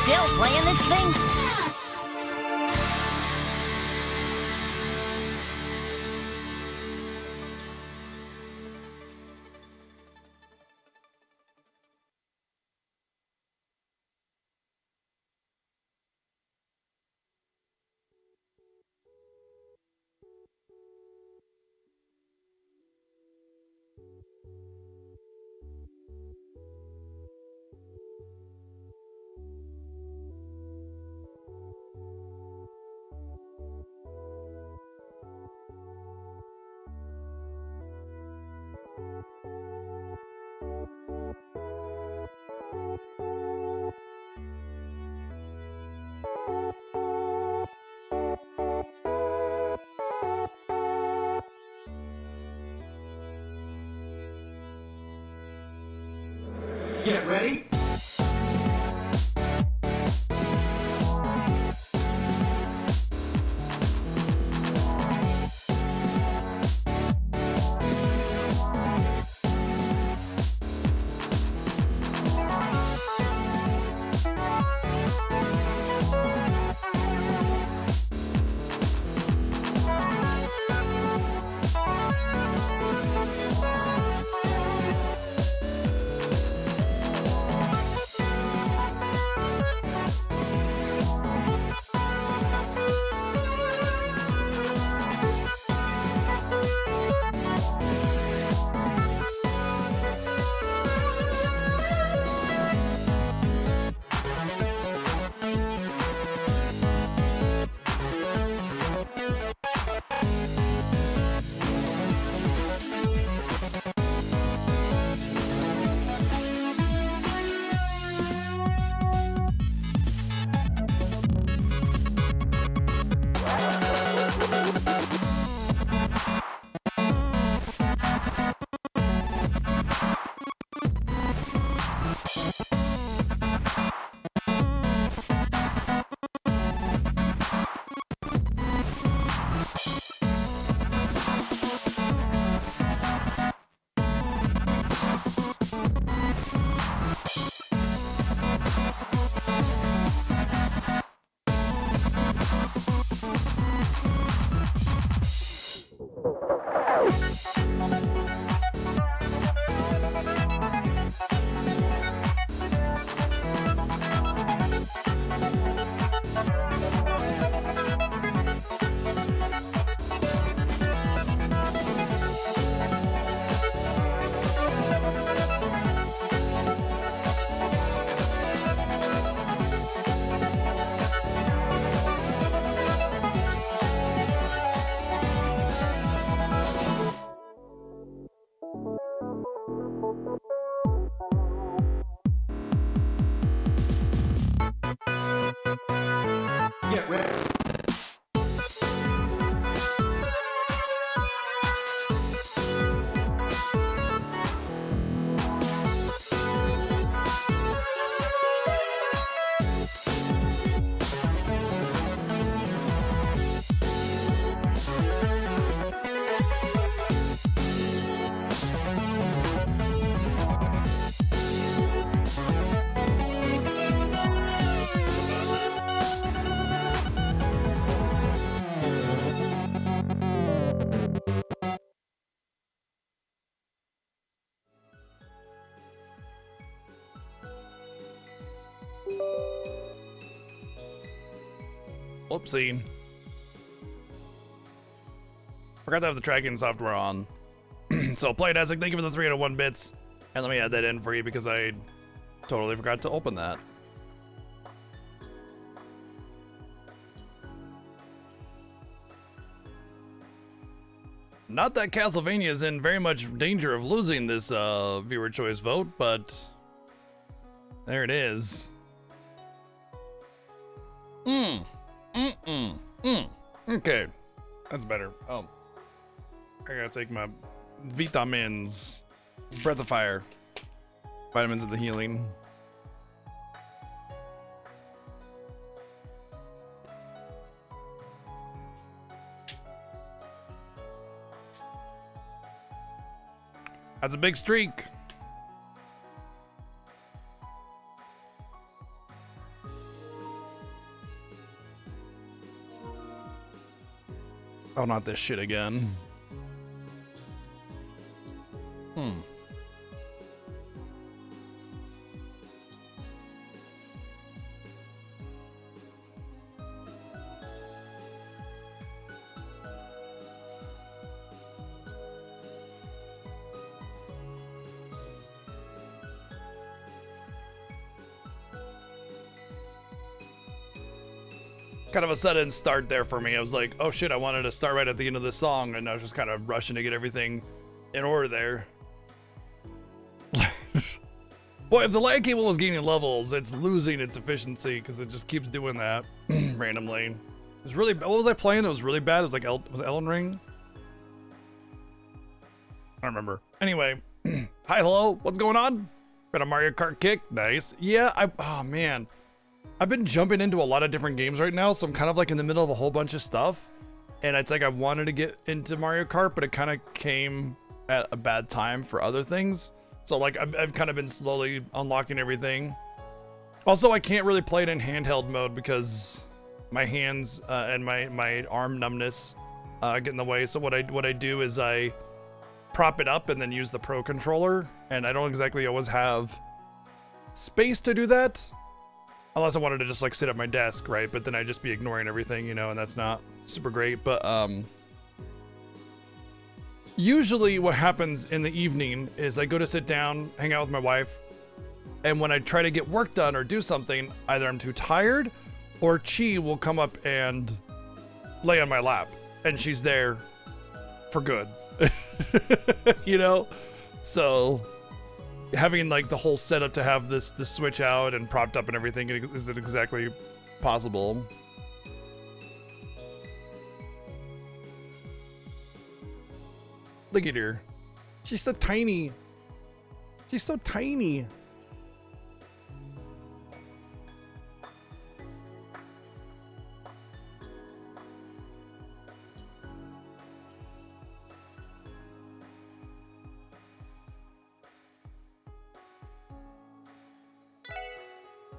Still playing this thing? Get ready. Get ready. Whoopsie. Forgot to have the tracking software on. So, Playtastic, thank you for the 301 bits. And let me add that in for you because I totally forgot to open that. Not that Castlevania is in very much danger of losing this viewer choice vote, but there it is. Okay, that's better. Oh, I gotta take my vitamins. Breath of Fire. Vitamins of the healing. That's a big streak. Oh, not this shit again. Kind of a sudden start there for me. I was like, oh shit, I wanted to start right at the end of this song, and I was just kind of rushing to get everything in order there. Boy, if the lag cable was gaining levels, it's losing its efficiency because it just keeps doing that randomly. It was really, what was I playing? It was really bad. It was like, was it Elden Ring? I don't remember. Anyway, hi, hello, what's going on? Been a Mario Kart kick, nice. Yeah, oh man. I've been jumping into a lot of different games right now, so I'm kind of like in the middle of a whole bunch of stuff. And it's like I wanted to get into Mario Kart, but it kind of came at a bad time for other things. So like I've kind of been slowly unlocking everything. Also, I can't really play it in handheld mode because my hands and my arm numbness get in the way. So what I do is I prop it up and then use the Pro Controller, and I don't exactly always have space to do that. Unless I wanted to just like sit at my desk, right? But then I'd just be ignoring everything, you know, and that's not super great. But usually what happens in the evening is I go to sit down, hang out with my wife, and when I try to get work done or do something, either I'm too tired or Chi will come up and lay on my lap, and she's there for good. You know? So having like the whole setup to have the switch out and propped up and everything isn't exactly possible. Look at her. She's so tiny. She's so tiny.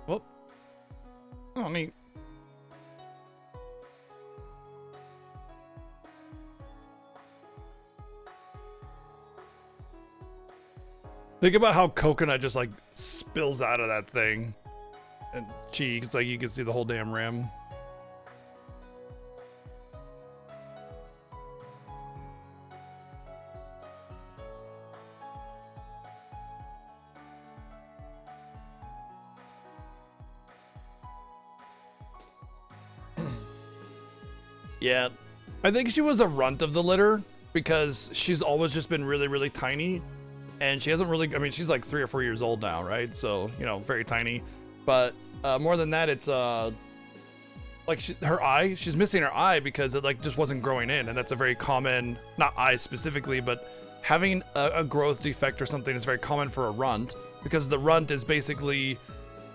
Whoop. Oh, neat. Think about how coconut just like spills out of that thing. And cheeks, it's like you can see the whole damn rim. Yeah, I think she was a runt of the litter because she's always just been really, really tiny. And she hasn't really, I mean, she's like 3 or 4 years old now, right? So, you know, very tiny. But more than that, it's like her eye, she's missing her eye because it like just wasn't growing in. And that's a very common, not eye specifically, but having a growth defect or something is very common for a runt, because the runt is basically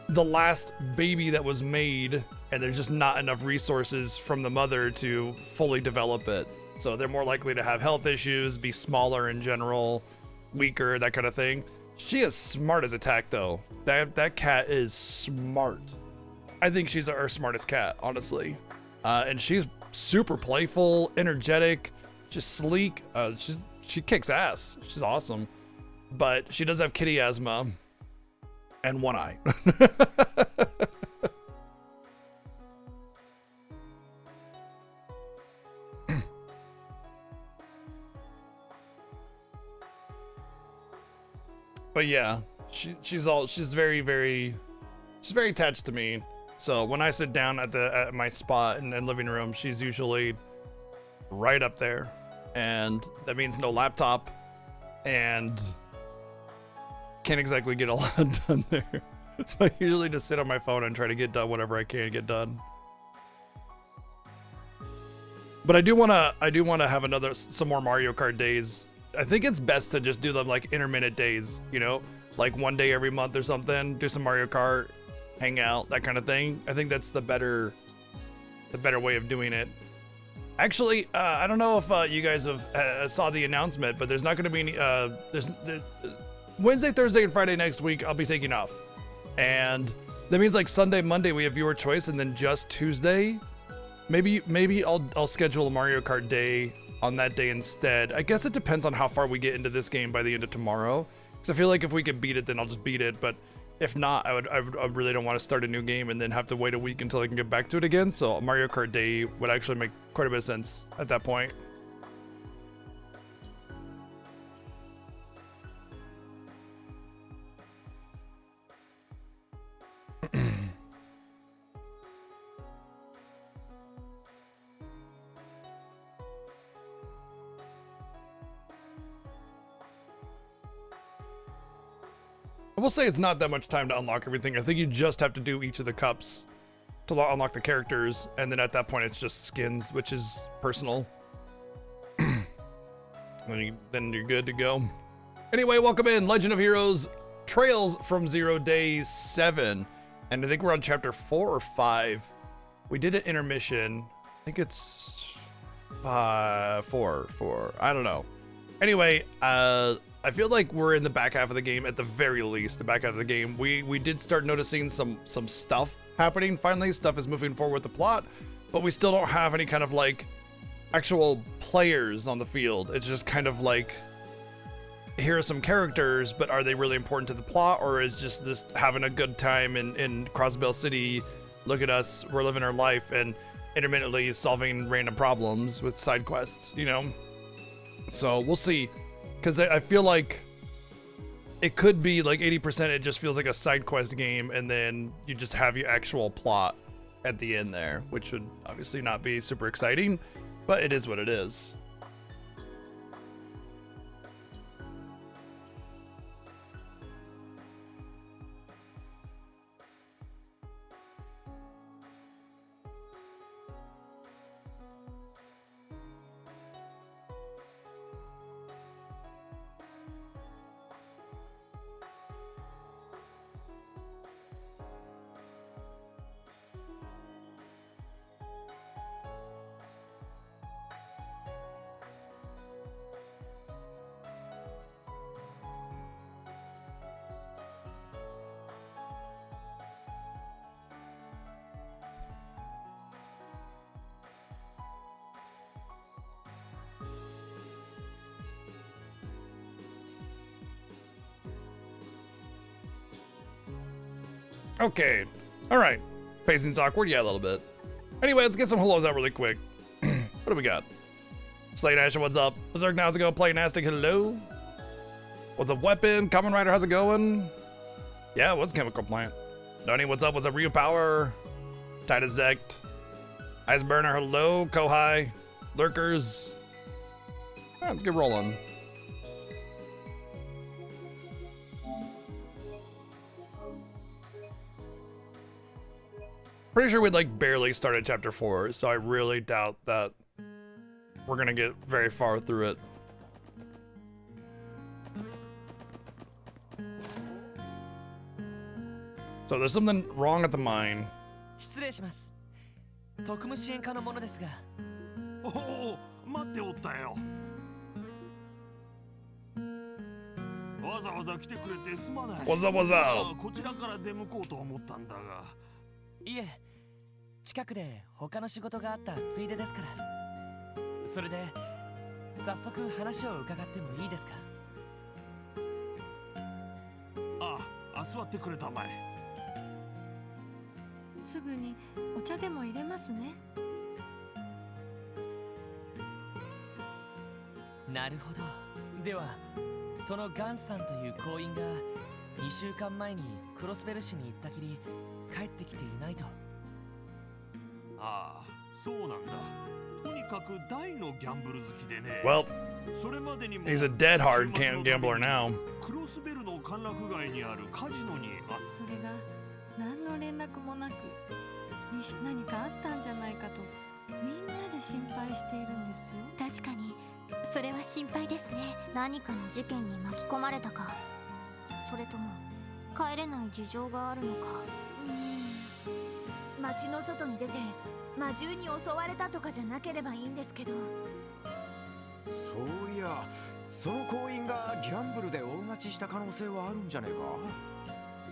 the last baby that was made, and there's just not enough resources from the mother to fully develop it. So they're more likely to have health issues, be smaller in general, weaker, that kind of thing. She is smart as a tack though. That cat is smart. I think she's our smartest cat, honestly. And she's super playful, energetic, just sleek. She kicks ass. She's awesome. But she does have kitty asthma and one eye. But yeah, she's very, very attached to me. So when I sit down at my spot in the living room, she's usually right up there, and that means no laptop, and can't exactly get a lot done there. So I usually just sit on my phone and try to get done whatever I can get done. But I do wanna have some more Mario Kart days. I think it's best to just do them like intermittent days, you know, like one day every month or something. Do some Mario Kart, hang out, that kind of thing. I think that's the better way of doing it. Actually, I don't know if you guys have saw the announcement, but there's not going to be any. Wednesday, Thursday, and Friday next week, I'll be taking off, and that means like Sunday, Monday we have viewer choice, and then just Tuesday, maybe I'll schedule a Mario Kart day on that day instead. I guess it depends on how far we get into this game by the end of tomorrow. Because I feel like if we can beat it, then I'll just beat it. But if not, I really don't want to start a new game and then have to wait a week until I can get back to it again. So a Mario Kart day would actually make quite a bit of sense at that point. I will say it's not that much time to unlock everything. I think you just have to do each of the cups to unlock the characters, and then at that point it's just skins, which is personal. Then you're good to go. Anyway, welcome in Legend of Heroes Trails from Zero Day 7. And I think we're on chapter 4 or 5. We did an intermission. I think it's 4. I don't know. Anyway, I feel like we're in the back half of the game, at the very least, the back half of the game. We did start noticing some stuff happening. Finally, stuff is moving forward with the plot, but we still don't have any kind of like actual players on the field. It's just kind of like, here are some characters, but are they really important to the plot, or is just this having a good time in Crossbell City? Look at us, we're living our life and intermittently solving random problems with side quests, you know? So we'll see, because I feel like it could be like 80% it just feels like a side quest game, and then you just have your actual plot at the end there, which would obviously not be super exciting, but it is what it is. Okay. All right. Pacing's awkward. Yeah, a little bit. Anyway, let's get some hellos out really quick. What do we got? Slate Asher, what's up? Berserk, how's it going? Play Nastic, hello. What's up, Weapon? Kamen Rider, how's it going? Yeah, what's Chemical Plant? Donnie, what's up? What's up, Ryu Power? Titus Zect. Ice Burner, hello. Kohai. Lurkers. All right, let's get rolling. Pretty sure we'd like barely started chapter 4, so I really doubt that we're gonna get very far through it. So there's something wrong at the mine. 失礼します。特務支援課の者ですが。おお、待っておったよ。わざわざ来てくれてすまない。わざわざ。こちらから出向こうと思ったんだが。いえ、近くで他の仕事があったついでですから。それで早速話を伺ってもいいですか？ああ、座ってくれたまえ。すぐにお茶でも入れますね。なるほど。では、そのガンツさんという行員が2週間前にクロスベル市に行ったきり帰ってきていないと。ああ、そうなんだ。とにかく大のギャンブル好きでね。Well, それまでにも he's a dead hard gambler now. クロスベルの歓楽街にあるカジノにそれが何の連絡もなく、何かあったんじゃないかとみんなで心配しているんですよ。確かにそれは心配ですね。何かの事件に巻き込まれたか、それとも帰れない事情があるのか。町の外に出て魔獣に襲われたとかじゃなければいいんですけど。そういや、その行員がギャンブルで大勝ちした可能性はあるんじゃねえか。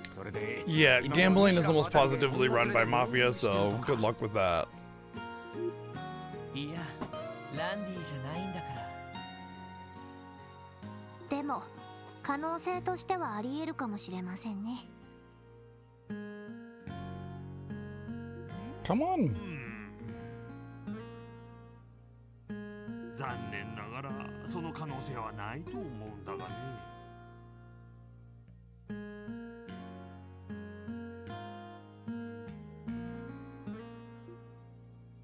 それで Yeah, gambling is almost positively run by mafia, so good luck with that. いや、ランディじゃないんだから。でも可能性としてはあり得るかもしれませんね。Come on. 残念ながらその可能性はないと思うんだがね。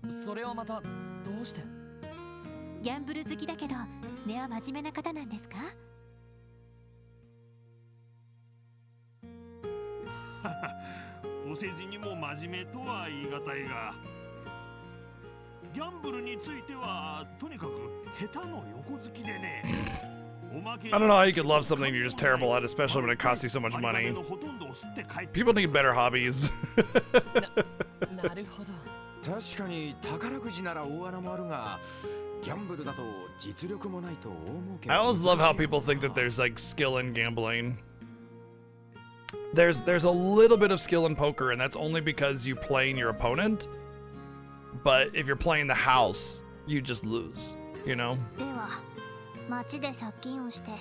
それはまたどうして？ギャンブル好きだけど根は真面目な方なんですか？お世辞にも真面目とは言い難いが、ギャンブルについてはとにかく下手の横好きでね。I don't know how you could love something you're just terrible at, especially when it costs you so much money. People need better hobbies. なるほど。確かに宝くじなら大穴もあるが、ギャンブルだと実力もないと思うけど。I always love how people think that there's like skill in gambling. There's a little bit of skill in poker, and that's only because you're playing your opponent. But if you're playing the house, you just lose, you know? では町で借金をして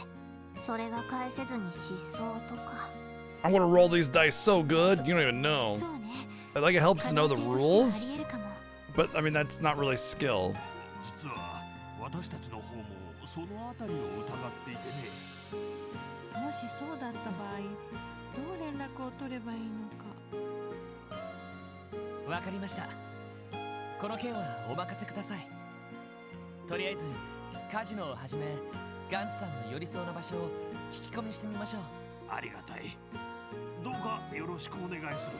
それが返せずに失踪とか。 I'm gonna roll these dice so good, you don't even know. そうね。 Like it helps to know the 可能性としてはあ rules, りえるかも。 but I mean that's not really skill. 実は私たちの方もそのあたりを疑っていてね。もしそうだった場合どう連絡を取ればいいのか。わかりました。この件はお任せください。とりあえずカジノをはじめガンツさんの寄りそうな場所を聞き込みしてみましょう。ありがたい。どうかよろしくお願いする。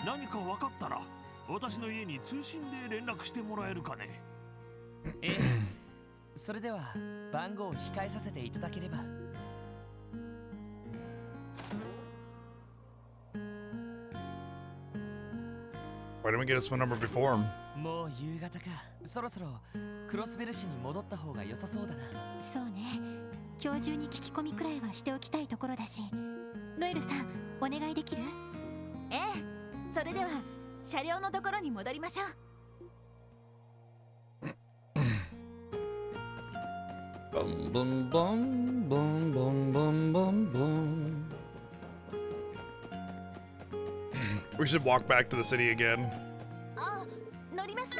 何か分かったら私の家に通信で連絡してもらえるかね。ええ。それでは番号を控えさせていただければ。Why didn't we get his phone number before him? もう夕方か。そろそろクロスベル市に戻った方が良さそうだな。そうね。今日中に聞き込みくらいはしておきたいところだし。ロイルさん、お願いできる？ええ、それでは車両のところに戻りましょう。 Bum bum bum bum bum bum bum bum. We should walk back to the city again. あ、乗ります。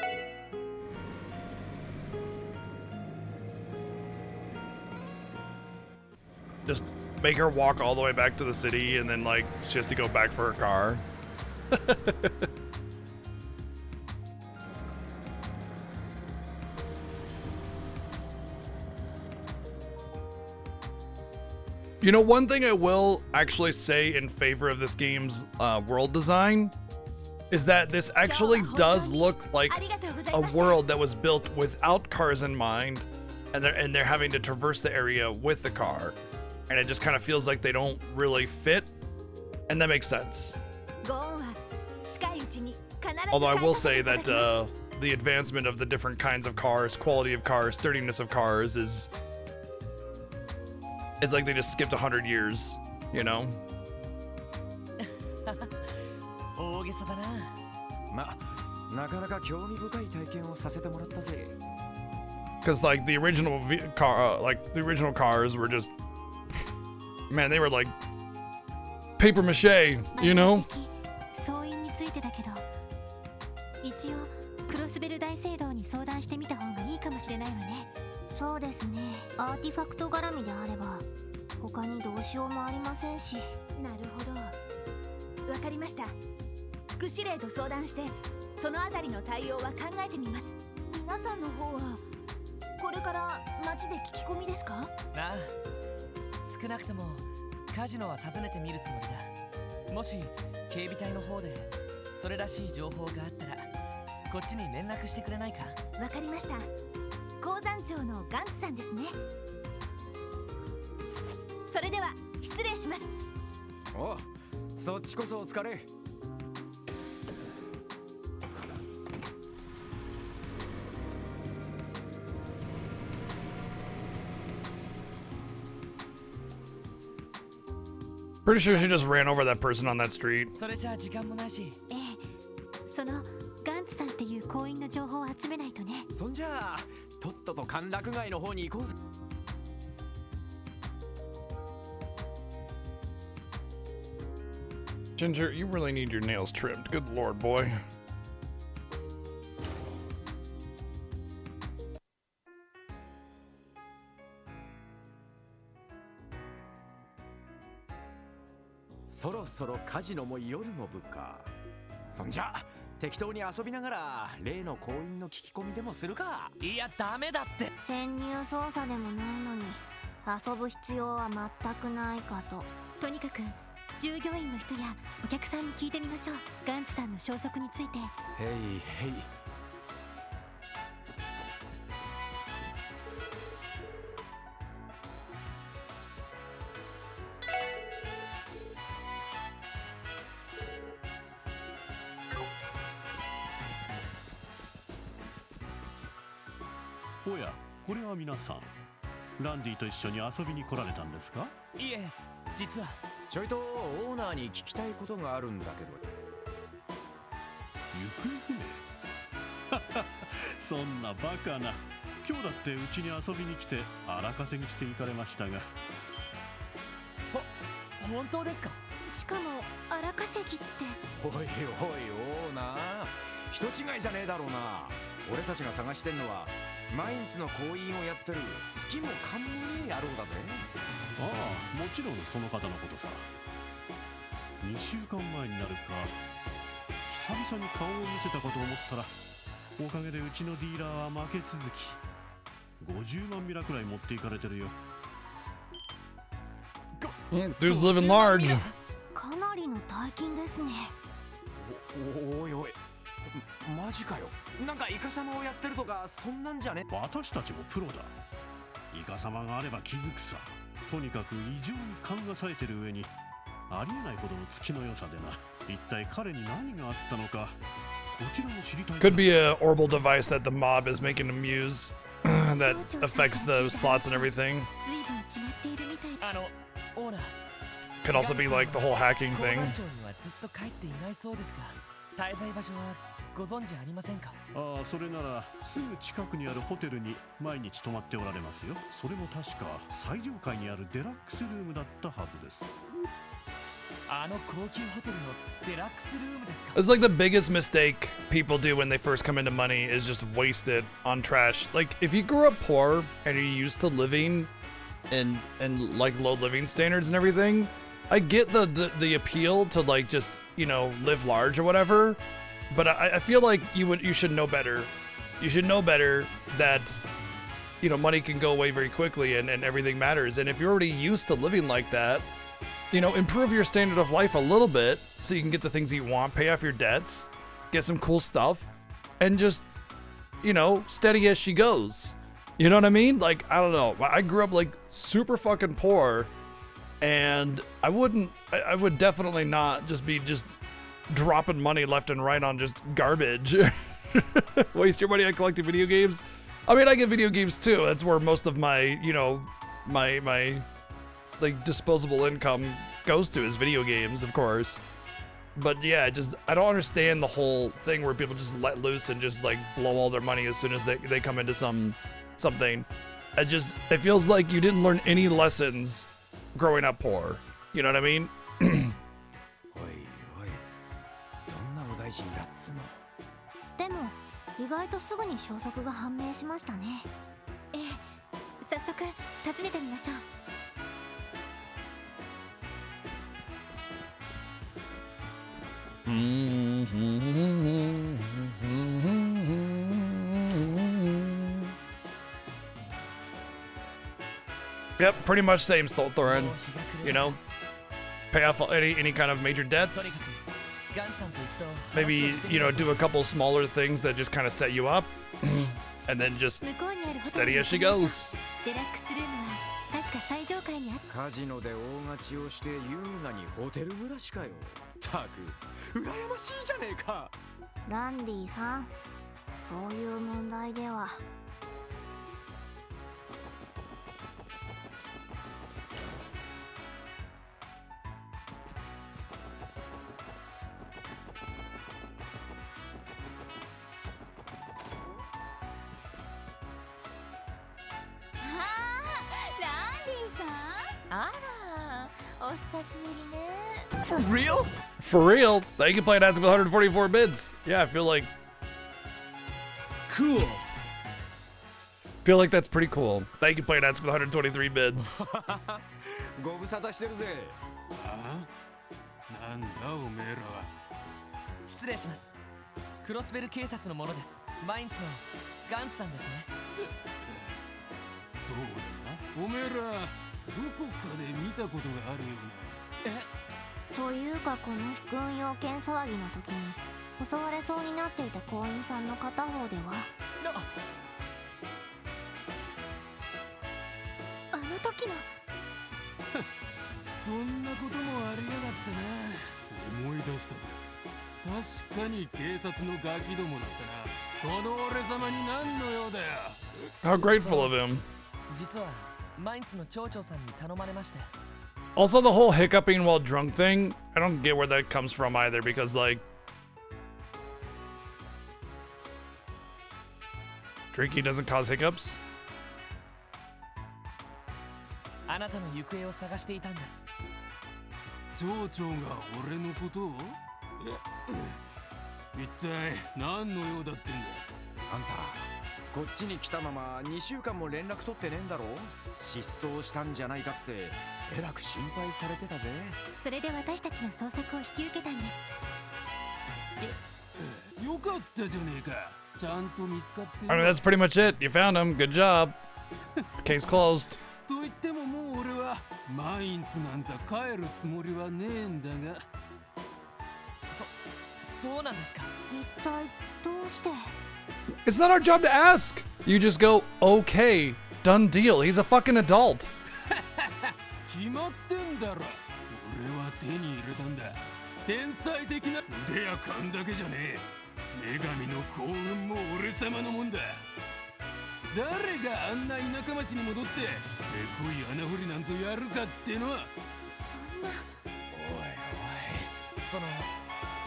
Just make her walk all the way back to the city, and then like she has to go back for her car. You know, one thing I will actually say in favor of this game's world design is that this actually does look like a world that was built without cars in mind, and they're having to traverse the area with the car, and it just kind of feels like they don't really fit, and that makes sense. ゴーンは近いうちに必ず Although I 返 will させ say ていただ that きます the advancement of the different kinds of cars, quality of cars, sturdiness of cars is it's like they just skipped 100 years, you know? 大げさだな。ま、なかなか興味深い体験をさせてもらったぜ。 Because like the original car, like the original cars were just, man, they were like paper mache, you know? 総員についてだけど、一応クロスベル大聖堂に相談してみた方がいいかもしれないわね。そうですね。アーティファクト絡みであれば他にどうしようもありませんし。なるほど、わかりました。副司令と相談してそのあたりの対応は考えてみます。皆さんの方はこれから街で聞き込みですか？なあ、少なくともカジノは訪ねてみるつもりだ。もし警備隊の方でそれらしい情報があったらこっちに連絡してくれないか？わかりました。鉱山長のガンツさんですね。それでは失礼します。お、そっちこそお疲れ。Pretty sure she just ran over that person on that street. それじゃあ時間もないし。ええ、そのガンツさんっていう行員の情報を集めないとね。そんじゃあとっとと歓楽街の方に行こうぜ。 Ginger, you really need your nails trimmed. Good lord, boy.そろそろカジノも夜の部か。そんじゃ適当に遊びながら例の行員の聞き込みでもするか。いやダメだって。潜入捜査でもないのに遊ぶ必要は全くないかと。とにかく従業員の人やお客さんに聞いてみましょう。ガンツさんの消息について。へいへい。おや、これは皆さんランディと一緒に遊びに来られたんですか？いえ、実はちょいとオーナーに聞きたいことがあるんだけど。行方不明そんなバカな。今日だってうちに遊びに来て荒稼ぎして行かれましたが。本当ですか？しかも荒稼ぎって。おいおいオーナー、人違いじゃねえだろうな。俺たちが探してんのは毎日の行員をやってる月も勘もねえ野郎だぜ。ああ、もちろんその方のことさ。2週間前になるか、久々に顔を見せたかと思ったら、おかげでうちのディーラーは負け続き、50万ミラくらい持っていかれてるよ。Dude's living large. かなりの大金ですね。おいおい、マジかよ。なんかイカサマをやってるとかそんなんじゃね？私たちもプロだ。イカ様があれば気づくさ。とにかく異常に勘が冴えてる上に、ありえないほどの月の良さでな。一体彼に何があったのか、こちらも知りたい。Could be a orbital device that the mob is making him use that affects the slots and everything. 随分違っているみたい。オーナー。 Could also be like the whole hacking 鉱 thing. 山町にはずっと帰っていないそうですが、滞在場所はご存知ありませんか？ああ、それならすぐ近くにあるホテルに毎日泊まっておられますよ。それも確か最上階にあるデラックスルームだったはずです。あの高級ホテルのデラックスルームですか？ It's like the biggest mistake people do when they first come into money is just waste it on trash. Like if you grew up poor and you're used to living in like low living standards and everything, I get the appeal to like just, you know, live large or whatever, but I feel like you should know better. You should know better that, you know, money can go away very quickly and everything matters. And if you're already used to living like that, you know, improve your standard of life a little bit so you can get the things you want, pay off your debts, get some cool stuff, and just, you know, steady as she goes. You know what I mean? Like, I don't know. I grew up like super fucking poor, and I would definitely not just be just dropping money left and right on just garbage. Waste your money on collecting video games. I mean, I get video games too. That's where most of my, you know, my like disposable income goes to is video games, of course. But yeah, I don't understand the whole thing where people just let loose and just like blow all their money as soon as they come into something. It feels like you didn't learn any lessons growing up poor. You know what I mean? おいおい、どんなお大臣だっつうの。でも意外とすぐに消息が判明しましたね。ええ、早速訪ねてみましょう。Yep, pretty much same Stolthoran. You know, pay off any kind of major debts. Maybe, you know, do a couple smaller things that just kind of set you up, and then just steady as she goes. デラックスルームは確か最上階にあっカジノで大勝ちをして優雅にホテル暮らしかよ。たく、羨ましいじゃねえか。ランディさん、そういう問題では。あら、お久しぶりね。 For real? For real? They can play it as with 144 bids. Yeah, I feel like Cool. that's pretty cool. They can play it as with 123 bids. ご無沙汰してるぜ。なんだおめえらは。失礼します。クロスベル警察の者です。マインツのガンツさんですね。そうだな。おめえらどこかで見たことがあるような。というかこの軍用犬騒ぎの時に襲われそうになっていた行員さんの片方ではあの時のそんなこともありやがったな。思い出したぜ。確かに警察のガキどもだったな。この俺様に何の用だよ。 How grateful of him. 実はマインツの町長さんに頼まれまして。 Also, the whole hiccuping while drunk thing, I don't get where that comes from either, because, like, drinking doesn't cause hiccups. あなたの行方を探していたんです。町長が俺のことを一体何の用だってんだ。あんたこっちに来たまま2週間も連絡取ってねえんだろ。失踪したんじゃないかってえらく心配されてたぜ。それで私たちが捜索を引き受けたんです。よかったじゃねえか。ちゃんと見つかって。 I mean, that's pretty much it. You found him. Good job. Case closed. と言ってももう俺はマインツなんざ帰るつもりはねえんだが。そうなんですか。一体どうして？ It's not our job to ask. You just go, okay, done deal. He's a fucking adult. 決まってんだろ。俺は手に入れたんだ。天才的な腕や勘だけじゃねえ。女神の幸運も俺様のもんだ。誰があんな田舎町に戻ってせこい穴掘りなんぞやるかってのは。そんな。その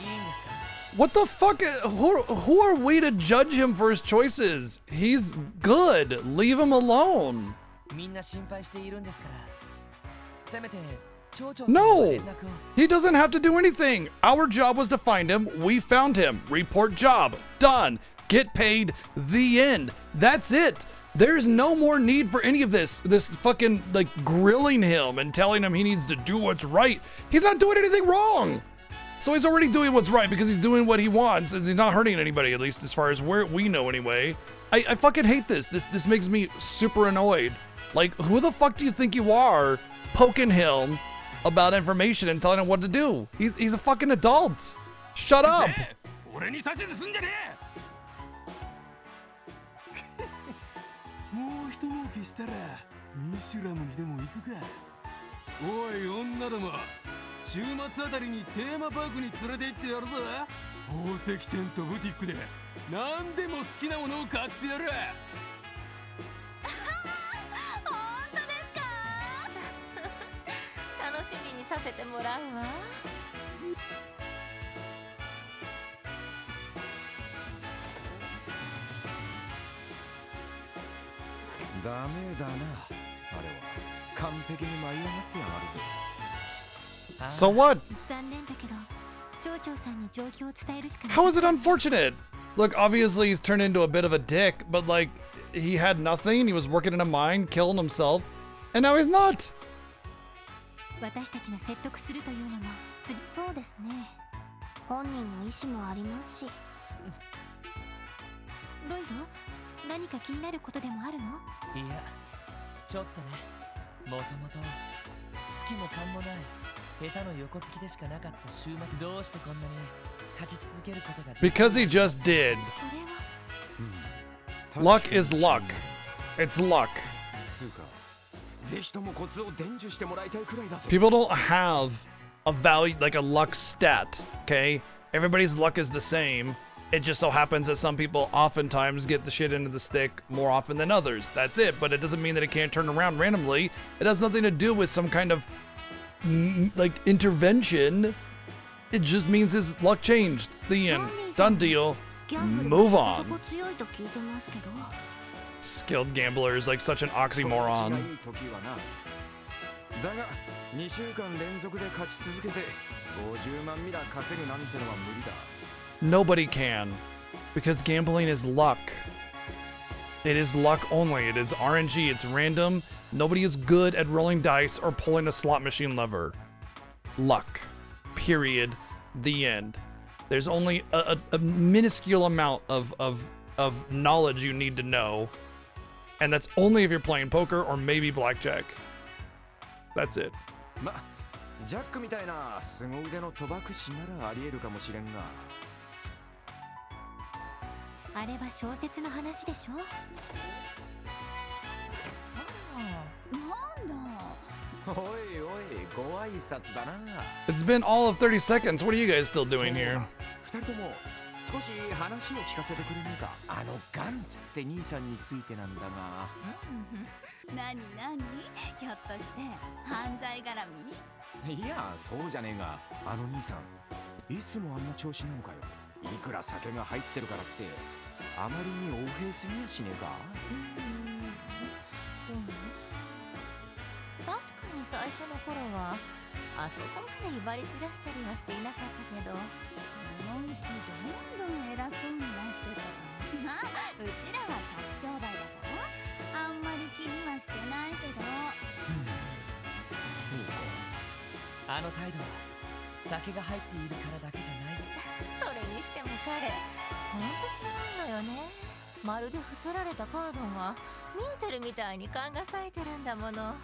いいんですか。 What the fuck? Who are we to judge him for his choices? He's good. Leave him alone. みんな心配しているんですから。せめて町長さんの No, 連絡を。 he doesn't have to do anything. Our job was to find him. We found him. Report job. Done. Get paid. The end. That's it. There's no more need for any of this. This fucking, like, grilling him and telling him he needs to do what's right. He's not doing anything wrong. So he's already doing what's right because he's doing what he wants and he's not hurting anybody, at least as far as where we know anyway. I fucking hate this. This makes me super annoyed. Like, who the fuck do you think you are poking him about information and telling him what to do? He's a fucking adult. Shut up. 俺にさせてすんじゃねえ。もう一儲けしたらミシュラムにでも行くか。おい女ども、週末あたりにテーマパークに連れて行ってやるぞ。宝石店とブティックで何でも好きなものを買ってやる。本当ですか？楽しみにさせてもらうわ。ダメだな。あれは完璧に舞い上がってやがるぜ。 So what? 残念だけど、町長さんに状況を伝えるしかない。 How is it unfortunate? Look, obviously he's turned into a bit of a dick, but like, he had nothing, he was working in a mine, killing himself, and now he's not. 私たちが説得するというのも、そうですね。本人の意思もありますし。ロイド、何か気になることでもあるの？いや、ちょっとね。もともと月も勘もない下手の横付きでしかなかった週末、どうしてこんなに勝ち続けることができる？ Because he just did. それは。Luck is luck. It's luck. つうか、ぜひともコツを伝授してもらいたいくらいだぜ。 People don't have a value, like a luck stat, okay? Everybody's luck is the same. It just so happens that some people oftentimes get the shit into the stick more often than others. That's it, but it doesn't mean that it can't turn around randomly. It has nothing to do with some kind of like intervention. It just means his luck changed. The end. Done deal. Move on. Skilled gambler is like such an oxymoron. だが2週間連続で勝ち続けて50万ミラ稼ぐなんてのは無理だ。 Nobody can, because gambling is luck. It is luck only. It is RNG. It's random. Nobody is good at rolling dice or pulling a slot machine lever. Luck. Period. The end. There's only a minuscule amount of knowledge you need to know, and that's only if you're playing poker or maybe blackjack. That's it. ま、ジャックみたいな凄腕の賭博師ならありえるかもしれんが。あれは小説の話でしょ？おいおい、ご挨拶だな。 It's been all of 30 seconds. What are you guys still doing here? 2人とも少し話を聞かせてくれねえか。あのガンツって兄さんについてなんだが。何ひょっとして犯罪絡み？いや、そうじゃねえが、あの兄さんいつもあんな調子なのかよ。いくら酒が入ってるからってあまりに横平すぎやしねえか。そうね。確かに最初の頃はあそこまで威張り散らしたりはしていなかったけど、そのうちどんどん偉そうになってたから。まあうちらは客商売だからあんまり気にはしてないけど。そうか。あの態度は酒が入っているからだけじゃない。それにしても彼ほんとすごいのよね。まるで伏せられたカードが見えてるみたいに勘が冴えてるんだもの。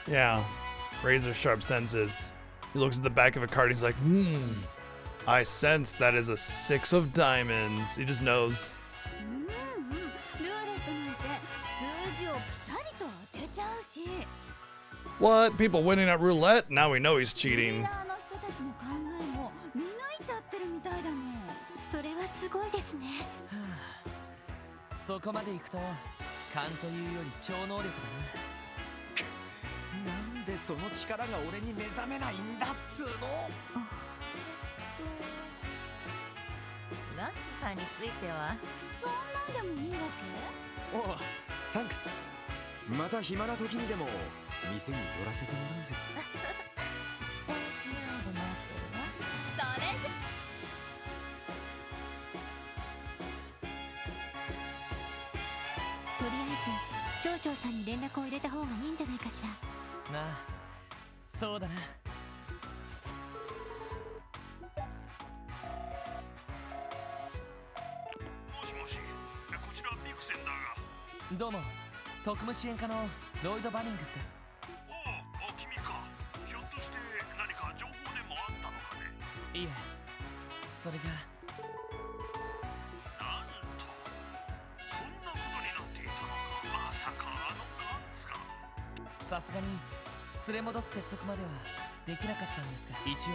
Yeah, razor sharp senses. He looks at the back of a card. He's like, I sense that is a 6 of diamonds. He just knows. ルーレットなんて数字をピタリと当てちゃうし。 What? People winning at roulette? Now we know he's ディー cheating. ラーの人たちの考えも見抜いちゃってるみたいだもん。それはすごいですね。そこまで行くと勘というより超能力だな。なんでその力が俺に目覚めないんだっつうの。ガッツさんについてはそんなんでもいいわおう、サンクス。また暇な時にでも店に寄らせてもらうぜ。期待しないで待ってるわ。け？それじゃとりあえず町長さんに連絡を入れた方がいいんじゃないかしら。なあ、そうだな。もしもし、こちらビクセンだが。どうも、特務支援課のロイド・バニングスです。おう、君か。ひょっとして何か情報でもあったのかね。いえ、それがなんと、そんなことになっていたのか。まさかあのガンツが。さすがに連れ戻す説得まではできなかったんですが、一応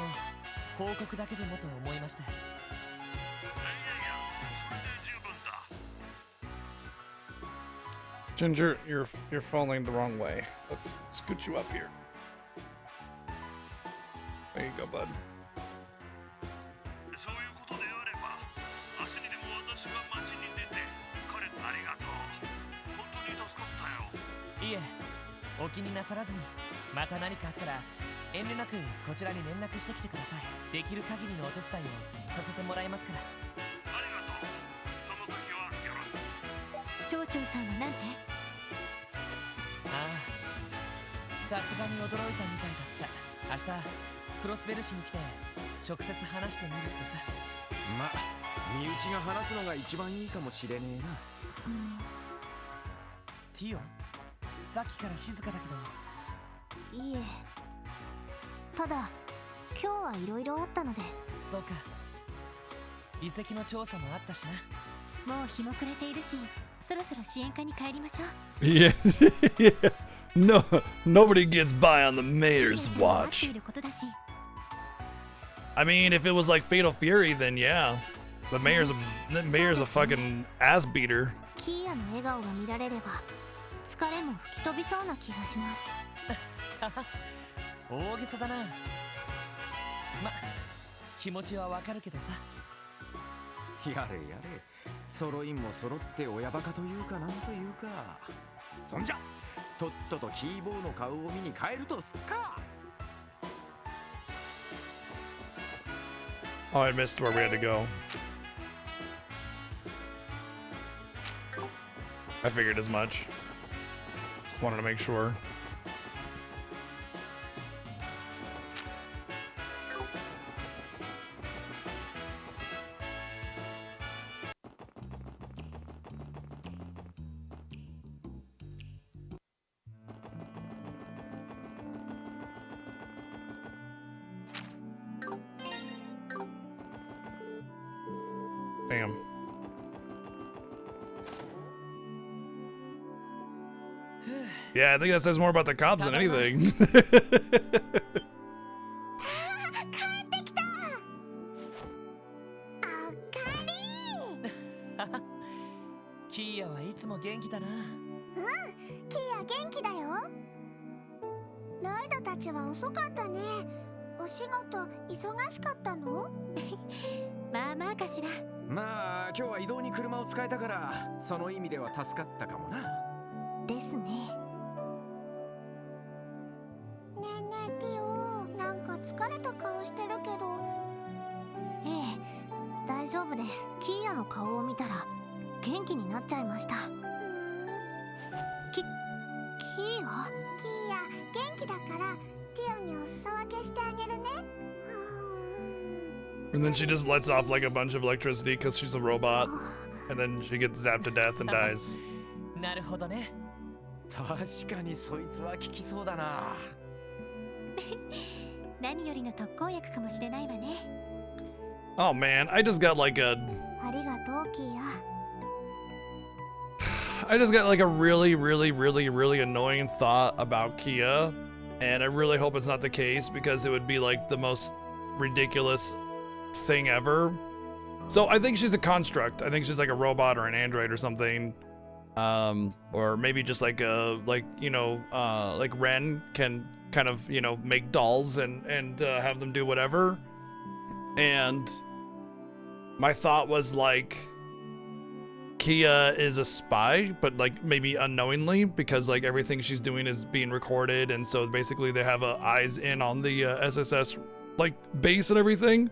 報告だけでもと思いました。いやいや、それで十分だ。 Ginger, you're falling the wrong way. Let's scoot you up here. There you go, bud. そういうことであれば、明日にでも私が街に出て、彼ありがとう。本当に助かったよ。いえ、お気になさらずに、また何かあったら遠慮なくこちらに連絡してきてください。できる限りのお手伝いをさせてもらいますから。ありがとう。その時はよろしく。町長さんはなんて？ああ、さすがに驚いたみたいだった。明日クロスベル市に来て直接話してみるってさ。ま、身内が話すのが一番いいかもしれねえな。ティオ、さっきから静かだけど。いいえ、ただ今日はいろいろあったので。そうか、遺跡の調査もあったしな。もう日も暮れているし、そろそろ支援課に帰りましょう。Yeah, yeah. No, nobody gets by on the mayor's 待って watch. いることだし。 I mean, if it was like Fatal Fury, then yeah. The mayor's a fucking ass beater. キーヤの笑顔が見られれば疲れも吹き飛びそうな気がします。大げさだな。ま、気持ちはわかるけどさ。やれやれ、揃いも揃って親バカというかなんというか。そんじゃとっととキーボーの顔を見に帰るとすっか。 Oh, I missed where we had to go. I figured as much. Just wanted to make sure. Damn. Yeah, I think that says more about the cops than anything. 帰ってきた。あかり。キーヤはいつも元気だな。キーヤ元気だよ。ライドたちは遅かったね。お仕事忙しかったの？まあまあかしら。まあ今日は移動に車を使えたからその意味では助かったかもな。ですね。ねえねえティオ、なんか疲れた顔してるけど。ええ、大丈夫です。キーヤの顔を見たら元気になっちゃいました。キーヤ？キーヤ元気だからティオにお裾分けしてあげるね。And then she just lets off like a bunch of electricity because she's a robot. And then she gets zapped to death and dies. なるほどね。確かにそいつは効きそうだな。何よりの特効薬かもしれないわね。Oh man, I just got like a... ありがとう、キーヤ。I just got like a really annoying thought about Kia. And I really hope it's not the case because it would be like the most ridiculous thing ever. So I think she's a construct. I think she's like a robot or an android or something. Or maybe just like a, like, you know, like Ren can kind of, you know, make dolls and have them do whatever. And my thought was like, Kia is a spy, but like maybe unknowingly because like everything she's doing is being recorded. And so basically they have eyes in on the SSS like base and everything,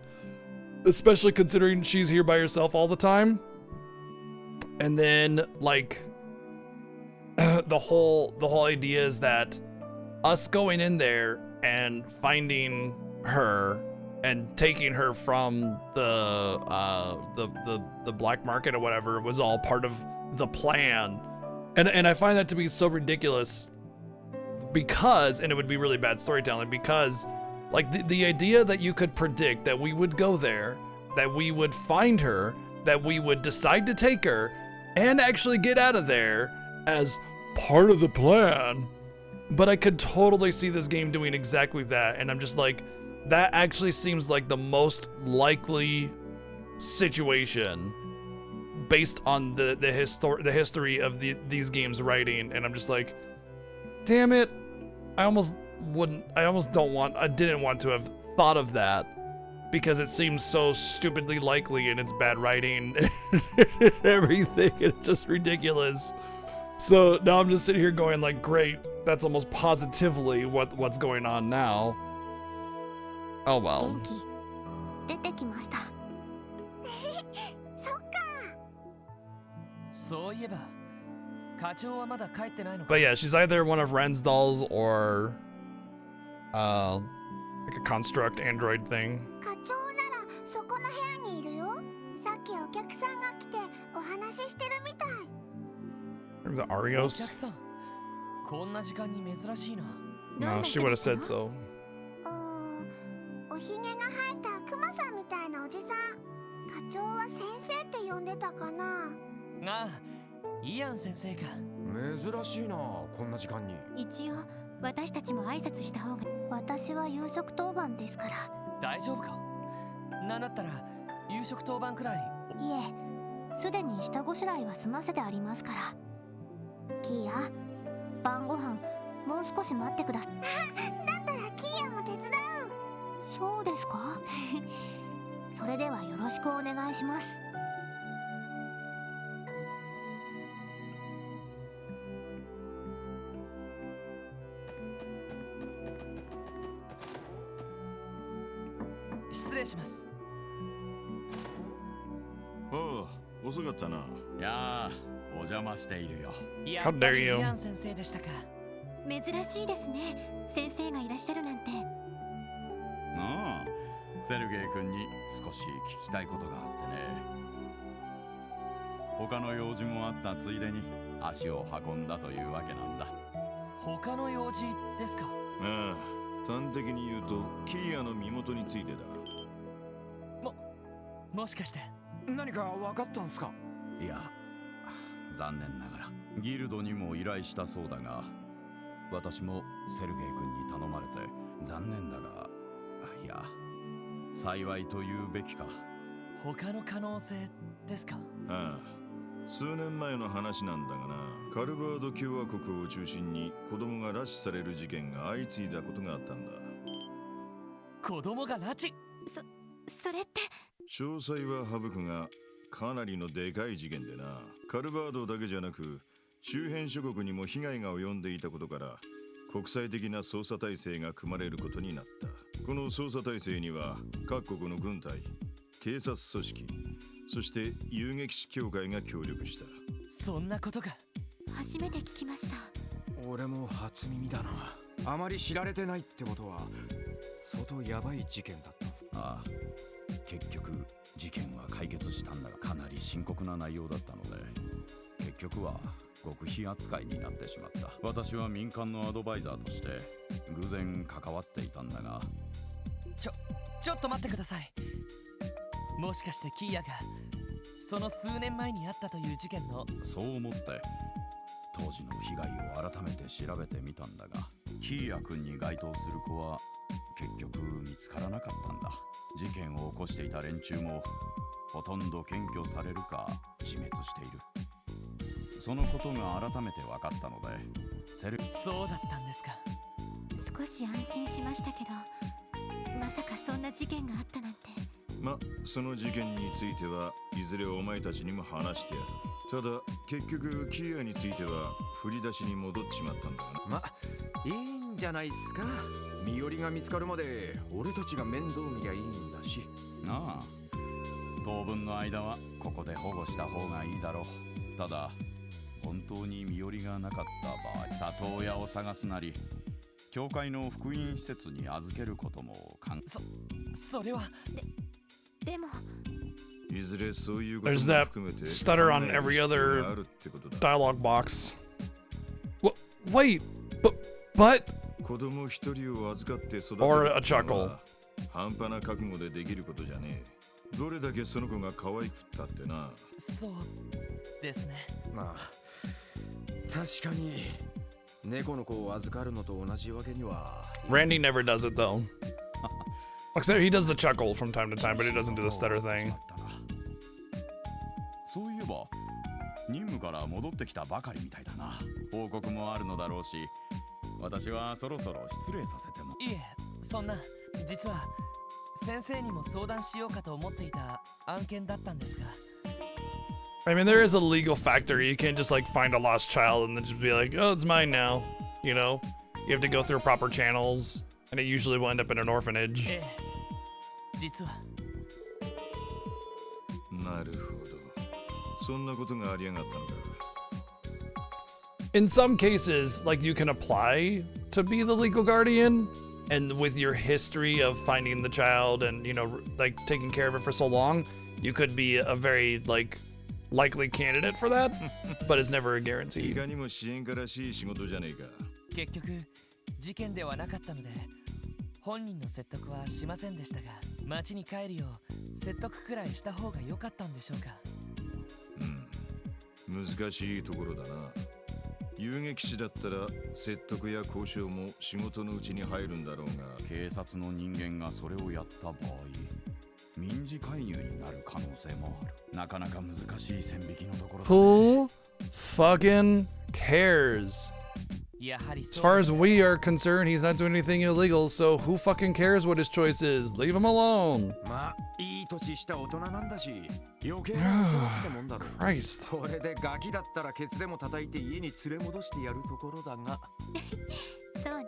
especially considering she's here by herself all the time. And then like the whole idea is that us going in there and finding her and taking her from the black market or whatever was all part of the plan. And I find that to be so ridiculous because, and it would be really bad storytelling because like the idea that you could predict that we would go there, that we would find her, that we would decide to take her and actually get out of there as part of the plan. But I could totally see this game doing exactly that. And I'm just like, that actually seems like the most likely situation based on the history of these games writing. And I'm just like, damn it. I didn't want to have thought of that because it seems so stupidly likely and it's bad writing and everything. It's just ridiculous. So now I'm just sitting here going like, great, that's almost positively what's going on now. Oh well. 元気出てきました。そっか。そういえば、課長はまだ帰ってないのか。 But yeah, she's either one of Ren's dolls or like a construct android thing. 課長ならそこの部屋にいるよ。さっきお客さんが来てお話ししてるみたい。Is it お客 Arios? さん、こんな時間に珍しいな。 No, she would have said so. おひげが生えたクマさんみたいなおじさん。課長は先生って呼んでたかな。ああ、イアン先生か。珍しいな、こんな時間に。一応私たちも挨拶した方が。私は夕食当番ですから。大丈夫か。なんだったら夕食当番くらい。いえ、すでに下ごしらえは済ませてありますから。キーヤ、晩ご飯もう少し待ってください。だったらキーヤも手伝う。そうですか。それではよろしくお願いします。失礼します。おう、遅かったな。いやー、お邪魔しているよ。やっぱりイアン先生でしたか。珍しいですね。先生がいらっしゃるなんて。ああ、セルゲイ君に少し聞きたいことがあってね。他の用事もあったついでに足を運んだというわけなんだ。他の用事ですか。ああ、端的に言うとキーヤの身元についてだ。もしかして何か分かったんすか？いや、残念ながらギルドにも依頼したそうだが、私もセルゲイ君に頼まれて残念だが、いや、幸いと言うべきか。他の可能性ですか？ああ、数年前の話なんだがな、カルバード共和国を中心に子供が拉致される事件が相次いだことがあったんだ。子供が拉致？それって。詳細は省くが、かなりのでかい事件でな。カルバードだけじゃなく周辺諸国にも被害が及んでいたことから、国際的な捜査体制が組まれることになった。この捜査体制には各国の軍隊、警察組織、そして遊撃士協会が協力した。そんなことが。初めて聞きました。俺も初耳だな。あまり知られてないってことは相当ヤバい事件だったんす。ああ、結局事件は解決したんだが、かなり深刻な内容だったので、結局は極秘扱いになってしまった。私は民間のアドバイザーとして偶然関わっていたんだが。ちょっと待ってください。もしかしてキーヤがその数年前にあったという事件の。そう思って当時の被害を改めて調べてみたんだが、キーヤ君に該当する子は結局見つからなかったんだ。事件を起こしていた連中もほとんど検挙されるか自滅している。そのことが改めて分かったので、そうだったんですか。少し安心しましたけど、まさかそんな事件があったなんて。その事件についてはいずれお前たちにも話してやる。ただ結局キーヤについては振り出しに戻っちまったんだな。いいんじゃないっすか。身寄りが見つかるまで俺たちが面倒見りゃいいんだし。ああ、当分の間はここで保護した方がいいだろう。ただ本当に身寄りがなかった場合、里親を探すなり教会の福音施設に預けることもそれは。でもいずれそういうことも There's that 含めて stutter on every other dialogue box. Wait, but 子供一人を預かって育てる or a chuckle. 半端な覚悟でできることじゃねえ。どれだけその子が可愛くったってな。そうですね。まあ確かに猫の子を預かるのと同じわけには。 Randy never does it though. Except he does the chuckle from time to time, but he doesn't do the stutter thing. そういえば任務から戻ってきたばかりみたいだな。報告もあるのだろうし、私はそろそろ失礼させても。いえ、そんな。実は先生にも相談しようかと思っていた案件だったんですが。I mean, there is a legal factor. You can't just like find a lost child and then just be like, oh, it's mine now. You know, you have to go through proper channels, and it usually will end up in an orphanage. 実は。なるほど。そんなことがありやがったのか。In some cases, like you can apply to be the legal guardian, and with your history of finding the child and, you know, like taking care of it for so long, you could be a very like likely candidate for that, but it's never a guarantee. いかにも支援家らしい仕事じゃねえか。結局事件ではなかったので本人の説得はしませんでしたが、町に帰るよう説得くらいした方が良かったんでしょうか。難しいところだな。遊撃士だったら説得や交渉も仕事のうちに入るんだろうが、警察の人間がそれをやった場合、民事介入になる可能性もある。なかなか難しい線引きのところだね。 Who fucking cares? As far as we are concerned, he's not doing anything illegal, so who fucking cares what his choice is? Leave him alone. まあいい年した大人なんだし、余計な嘘ってもんだろ。Christ. これでガキだったらケツでも叩いて家に連れ戻してやるところだが。そうね。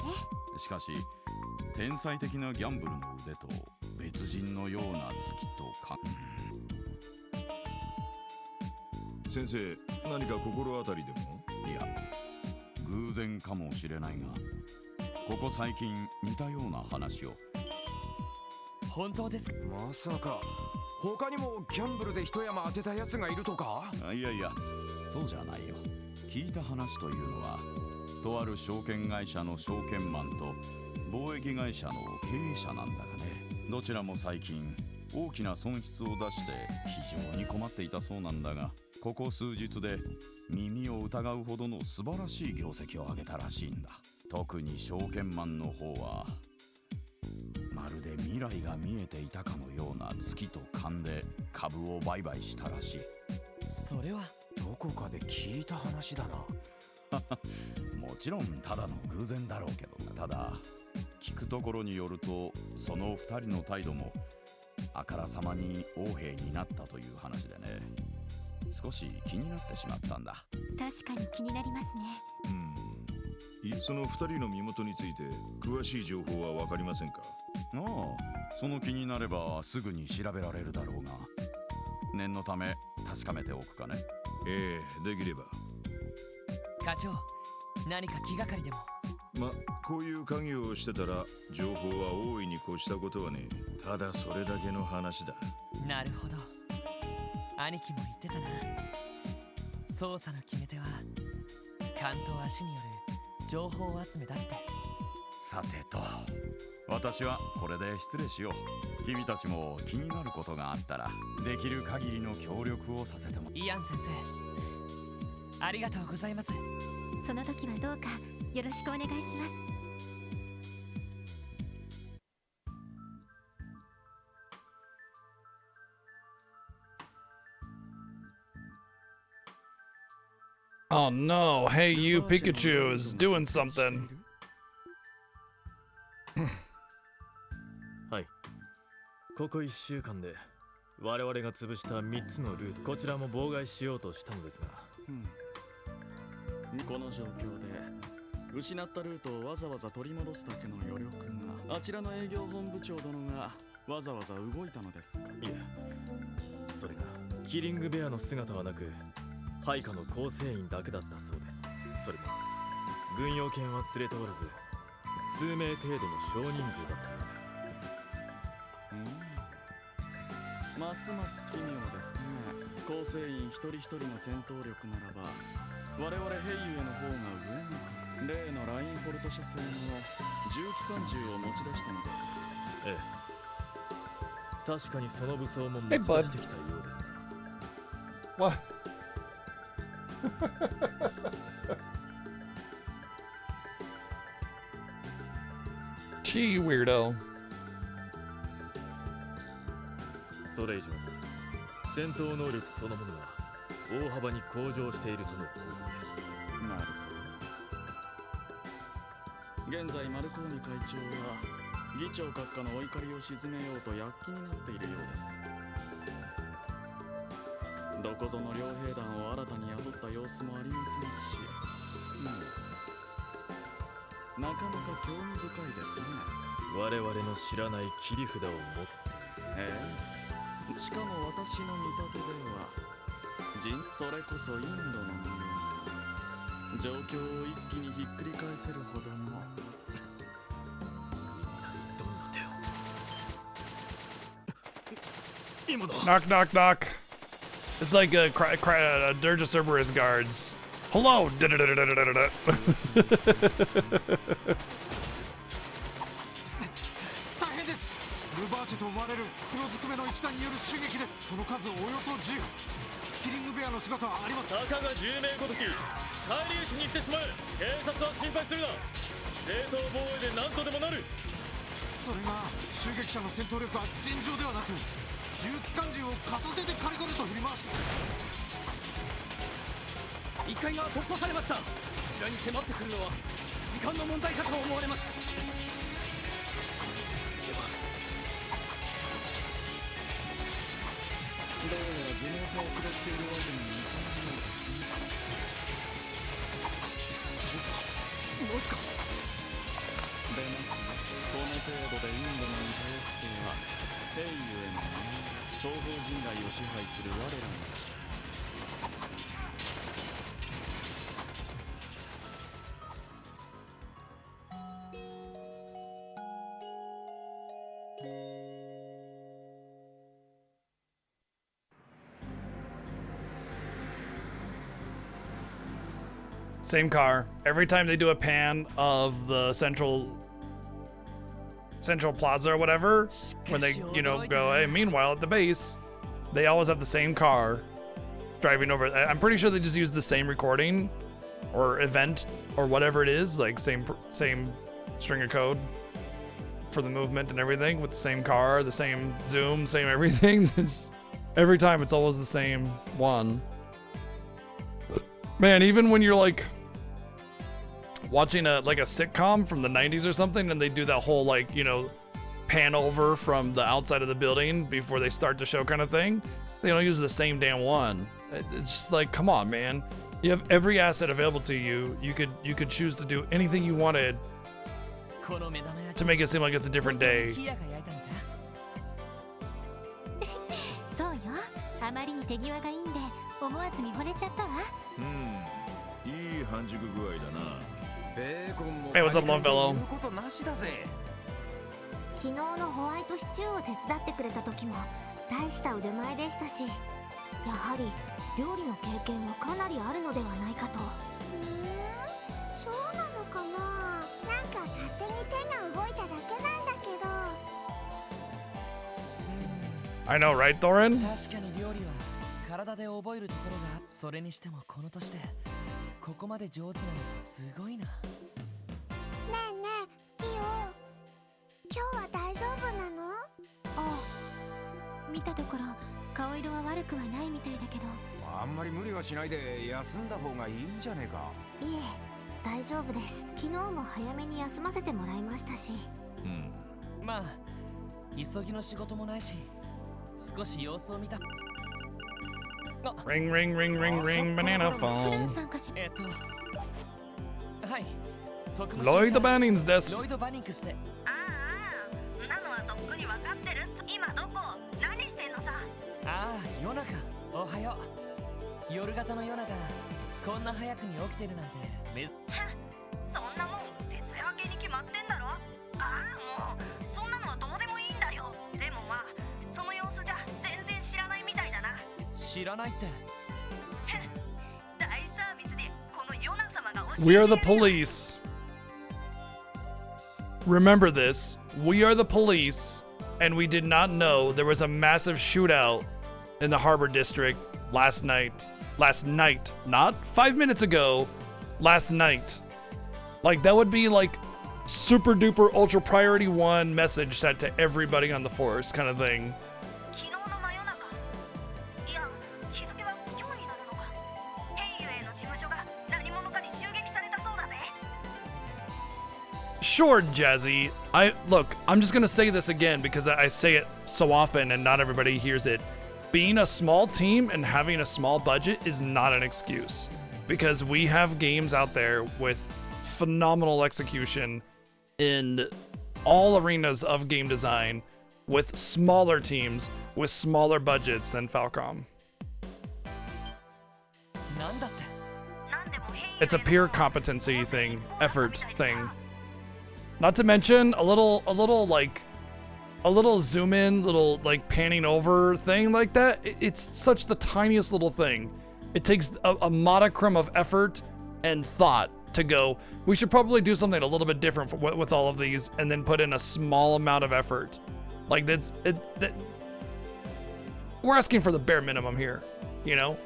しかし天才的なギャンブルの腕と別人のような月とか。先生、何か心当たりでも？いや、偶然かもしれないが、ここ最近似たような話を。本当ですか？まさか他にもギャンブルで一山当てたやつがいるとか？いやいや、そうじゃないよ。聞いた話というのは、とある証券会社の証券マンと貿易会社の経営者なんだがね。どちらも最近大きな損失を出して非常に困っていたそうなんだが、ここ数日で耳を疑うほどの素晴らしい業績を上げたらしいんだ。特に証券マンの方はまるで未来が見えていたかのような月と勘で株を売買したらしい。それはどこかで聞いた話だな。もちろんただの偶然だろうけどな。ただ聞くところによると、その2人の態度もあからさまに横柄になったという話でね、少し気になってしまったんだ。確かに気になりますね。その2人の身元について詳しい情報は分かりませんか？ああ、その気になればすぐに調べられるだろうが、念のため確かめておくかね。ええ、できれば。課長、何か気がかりでも。こういう家業をしてたら情報は大いに越したことはねえ。ただそれだけの話だ。なるほど。兄貴も言ってたな。捜査の決め手は勘と足による情報集めだって。さてと、私はこれで失礼しよう。君たちも気になることがあったらできる限りの協力をさせても。イアン先生、ありがとうございます。その時はどうかよろしくお願いします。Oh no, hey you Pikachu is doing something. はい。ここ1週間で我々が潰した3つのルート、こちらも妨害しようとしたのですが、この状況で失ったルートをわざわざ取り戻すだけの余力が、あちらの営業本部長殿がわざわざ動いたのですか？いえ、それがキリングベアの姿はなく配下の構成員だけだったそうです。それも軍用犬は連れておらず、数名程度の少人数だったようで。ますます奇妙ですね。構成員一人一人の戦闘力ならば我々兵ゆえの方が上のはず。例のラインホルト社製の重機関銃を持ち出したのです。ええ、確かにその武装も持ち出してきたようですね。What? Gee, weirdo. それ以上に戦闘能力そのものは大幅に向上しているとの報告です。なるほど。現在マルコーニ会長は議長閣下のお怒りを鎮めようと躍起になっているようです。どこぞの両兵団を新たに雇った様子もありませんし、なかなか興味深いですね。我々の知らない切り札を持っている。しかも私の見立てではそれこそインドのような状況を一気にひっくり返せるほどの。一体どんな手を。今だ。Knock, knock, knock. It's like a Dirge Cerberus guards. Hello. ルバーチェと思われる黒ずくめの一団による襲撃でその数およそ10。キリングベアの姿はあります。たかが10名ごとき返り討ちにしてしまえ。警察は心配するな。正当防衛で何とでもなる。それが襲撃者の戦闘力は尋常ではなく、重機関銃を片手で軽々と振り回した。1階が突破されました。こちらに迫ってくるのは時間の問題かと思われます。どうやら頭脳派を下っているわけにはいかないようですね。モスカ出ますね。この程度でインドのに頼っては兵ゆえの東方人外を支配する我らの力。Same car. Every time they do a pan of the central Central Plaza or whatever, when they, you know, go, hey, meanwhile at the base, they always have the same car driving over. I'm pretty sure they just use the same recording or event or whatever it is, like same string of code for the movement and everything with the same car, the same zoom, same everything. It's every time it's always the same one. Man, even when you're like watching a sitcom from the 90s or something and they do that whole like, you know, pan over from the outside of the building before they start the show kind of thing, they don't use the same damn one. It's just like, come on, man. You have every asset available to you. You could choose to do anything you wanted to make it seem like it's a different day. そうよ。あまりに手際がいいんで思わず見惚れちゃったわ。いい半熟具合だな。Hey, what's up, Longfellow? 昨日のホワイトシチューを手伝ってくれた時も大した腕前でしたし、やはり料理の経験はかなりあるのではないかと。そうなのかな。なんか勝手に手が動いただけなんだけど。I know, right, Thorin? 確かに料理は体で覚えるところが、それにしてもこの年でここまで上手なのすごいな。ねえねえ、リオ。今日は大丈夫なの？ああ、見たところ顔色は悪くはないみたいだけど。あんまり無理はしないで休んだ方がいいんじゃねえか。いえ、大丈夫です。昨日も早めに休ませてもらいましたし。まあ急ぎの仕事もないし、少し様子を見た。Ring, ring, ring, ring, ring, banana phone. はい。ロイド・バニンズです。ロイド・バニングスで。なのはとっくに分かってる。今どこ？何してんのさ。ああ、夜中。おはよう。夜型の夜中、こんな早くに起きてるなんてそんなもん徹夜明けに決まってんだろ。ああ、もうそんなのはどうでもいいんだよ。でもまあその様子じゃ全然知らないみたいだな。知らないって。大サービスでこのヨナ様が教えて。 We are the police. Remember this. We are the police, and we did not know there was a massive shootout in the Harbor District last night. Last night, not 5 minutes ago. Last night. Like, that would be like super duper ultra priority 1 message sent to everybody on the force kind of thing. Sure, Jazzy. I'm just gonna say this again because I say it so often and not everybody hears it. Being a small team and having a small budget is not an excuse, because we have games out there with phenomenal execution in all arenas of game design with smaller teams with smaller budgets than Falcom. It's a pure competency thing, effort thing. Not to mention a little zoom in, little like panning over thing like that. It's such the tiniest little thing. It takes a modicum of effort and thought to go, we should probably do something a little bit different with all of these, and then put in a small amount of effort. Like we're asking for the bare minimum here, you know?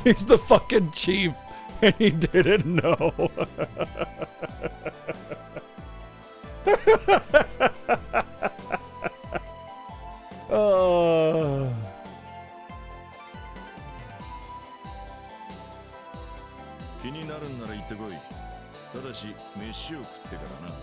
He's the fucking chief, and he didn't know. Oh. 気になるんなら行ってこい。ただし飯を食ってからな。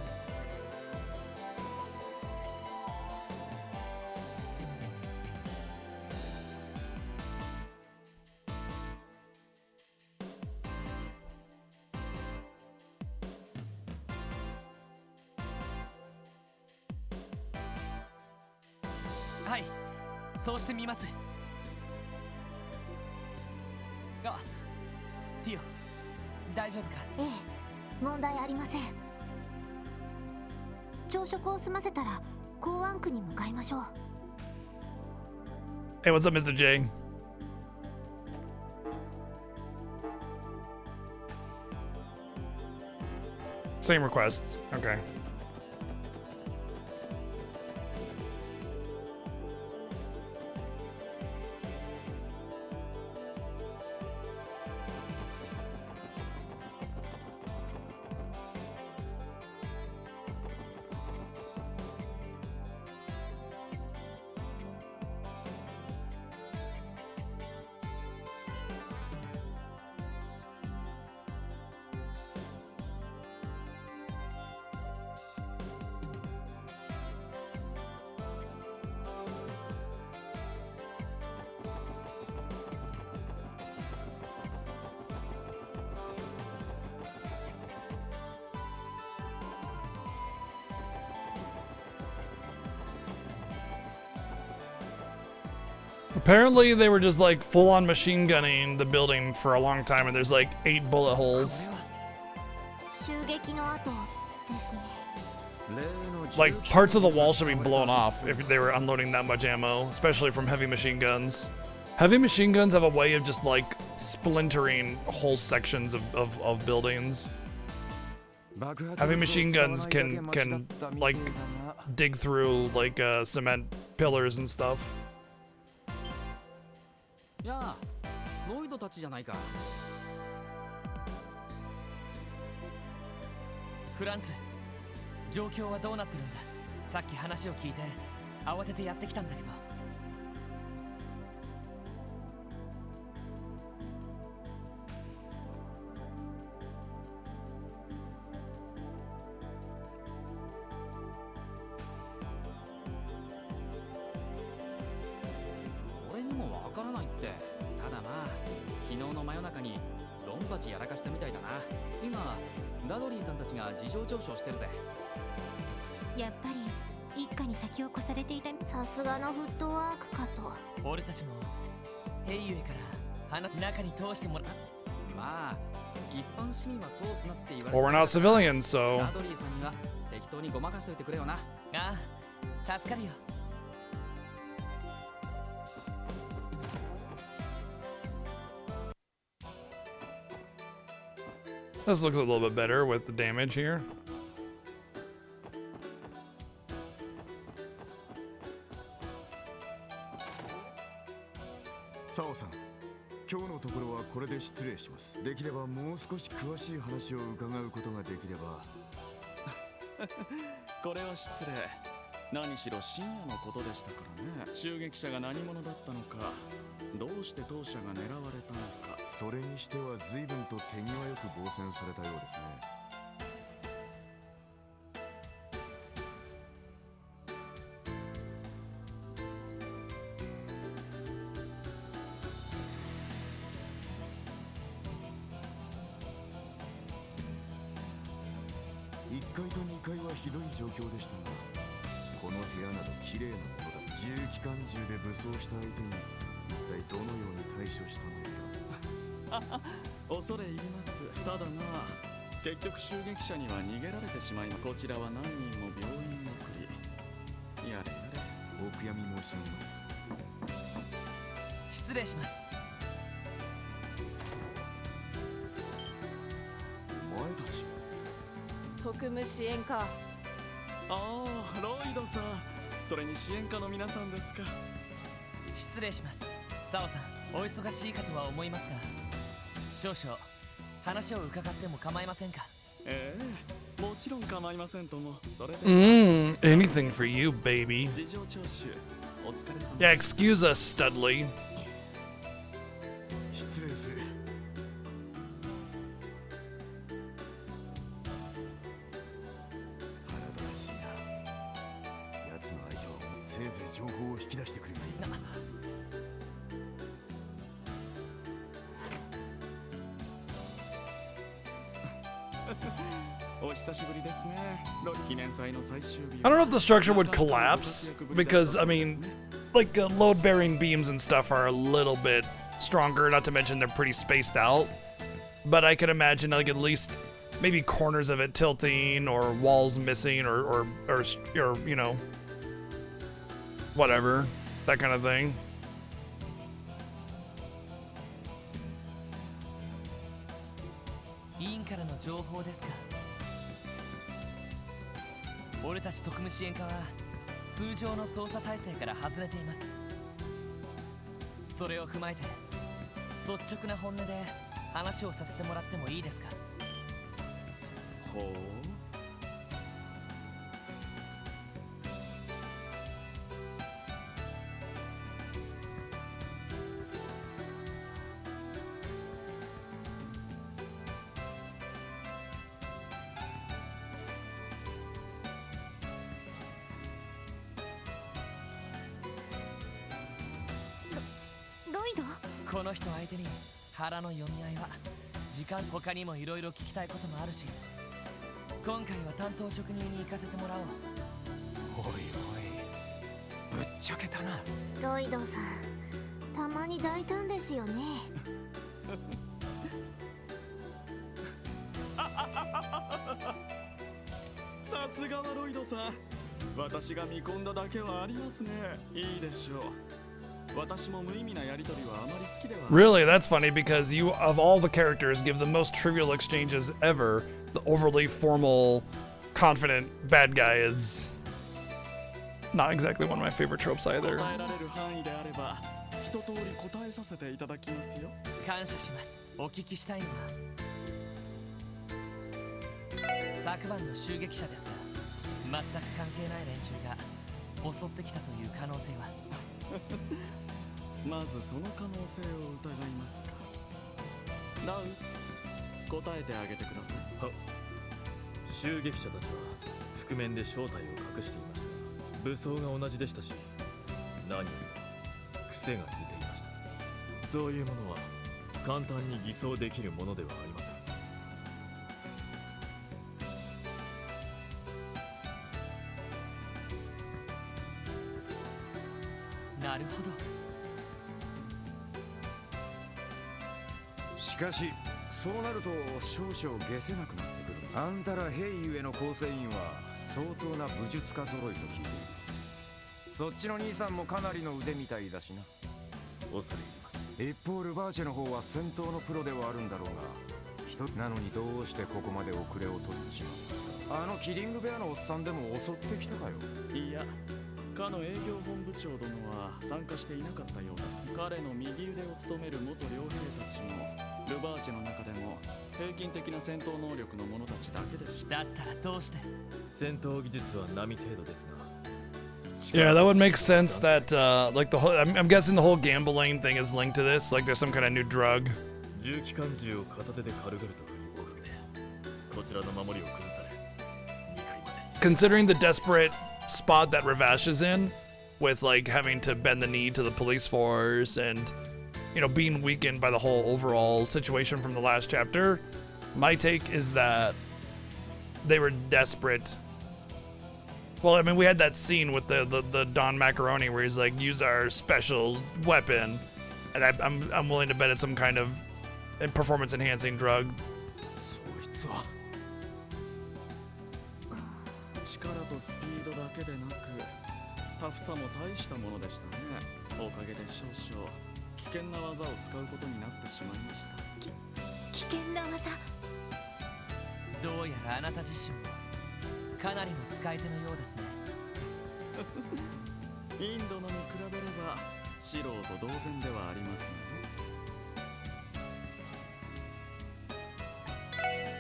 はい、そうしてみます。あ、ティオ、大丈夫か？ええ、問題ありません。朝食を済ませたら公安区に向かいましょう。 Hey, what's up, Mr. J? Same requests. Okay. Apparently they were just like full-on machine gunning the building for a long time, and there's like 8 bullet holes. Like parts of the wall should be blown off if they were unloading that much ammo, especially from heavy machine guns. Heavy machine guns have a way of just like splintering whole sections of buildings. Heavy machine guns can like dig through like cement pillars and stuff. やあ、ロイドたちじゃないか。フランツ、状況はどうなってるんだ？さっき話を聞いて慌ててやってきたんだけど。俺にもわからないって。ただまあ、昨日の真夜中にドンパチやらかしたみたいだな。今ダドリーさんたちが事情聴取してるぜ。やっぱり一家に先を越されていた。さすがのフットワークかと。俺たちもヘイユエから中に通してもらう。まあ一般市民は通すなって言われて。 Well, we're not civilians, so. ダドリーさんには適当にごまかしといてくれよな。ああ、助かるよ。This looks a little bit better with the damage here. サオさん、今日のところはこれで失礼します。できればもう少し詳しい話を伺うことができれば。これは失礼。何しろ深夜のことでしたからね。襲撃者が何者だったのか、どうして当社が狙われたのか。それにしては随分と手際よく防戦されたようですね。1階と2階はひどい状況でしたが、この部屋など綺麗なものだ。自由機関銃で武装した相手に一体どのように対処したのか。恐れ入ります。ただな、結局襲撃者には逃げられてしまい、こちらは何人も病院に送り、やれやれお悔やみ申し上げます。失礼します。お前たち特務支援課。ああ、ロイドさん。それに支援課の皆さんですか。失礼します。サオさん、お忙しいかとは思いますが、少々話を伺っても構いませんか？ええ、もちろん構いませんとも。それでanything for you, baby. 事情聴取お疲れ様。 Yeah, excuse us, Studley. 失礼する。腹立たしいな。奴の相手はせいぜい情報を引き出してくればいい。お久しぶりですね。記念祭の最終日。 I don't know if the structure would collapse because, I mean, like load-bearing beams and stuff are a little bit stronger. Not to mention they're pretty spaced out. But I could imagine like at least maybe corners of it tilting or walls missing or you know, whatever, that kind of thing.俺たち特務支援課は通常の捜査体制から外れています。それを踏まえて率直な本音で話をさせてもらってもいいですか？ほう。この人相手に腹の読み合いは時間他にもいろいろ聞きたいこともあるし、今回は担当直入に行かせてもらおう。おいおい、ぶっちゃけたな。ロイドさん、たまに大胆ですよね。さすがはロイドさん、私が見込んだだけはありますね。いいでしょう。私も無意味なやりとりはあまり好きでは。Really, that's funny because you, of all the characters, give the most trivial exchanges ever. The overly formal, confident bad guy is not exactly one of my favorite tropes either. 答えられる範囲であれば、一通り答えさせていただきますよ。感謝します。お聞きしたいのは昨晩の襲撃者ですが、全く関係ない連中が襲ってきたという可能性は？まずその可能性を疑いますか。ラウ、答えてあげてください。は、襲撃者たちは覆面で正体を隠していました。武装が同じでしたし、何よりも癖が似ていました。そういうものは簡単に偽装できるものではありません。なるほど。しかしそうなると少々解せなくなってくる。あんたら兵ゆえの構成員は相当な武術家揃いと聞いている。そっちの兄さんもかなりの腕みたいだしな。恐れ入ります。一方ルバーチェの方は戦闘のプロではあるんだろうが、人なのにどうしてここまで遅れを取ってしまう。あのキリングベアのおっさんでも襲ってきたかよ。いや、かの営業本部長殿は参加していなかったようです。彼の右腕を務める元傭兵たちもルバーチェの中でも平均的な戦闘能力の者たちだけでした。だったらどうして？戦闘技術は並程度ですが。Yeah, that would make sense that, like the whole, I'm guessing the whole gambling thing is linked to this. Like there's some kind of new drug. 重機関銃を片手で軽々と振りおかげで、こちらの守りを崩され、2回まで。Considering the desperate spot that Ravash is in, with like having to bend the knee to the police force and, you know, being weakened by the whole overall situation from the last chapter, my take is that they were desperate. Well, I mean, we had that scene with the Don Macaroni where he's like, use our special weapon, and I'm willing to bet it's some kind of performance enhancing drug. 力とスピードだけでなくタフさも大したものでしたね。おかげで少々危険な技を使うことになってしまいました。危険な技。どうやらあなた自身もかなりの使い手のようですね。インドのに比べれば素人同然ではあります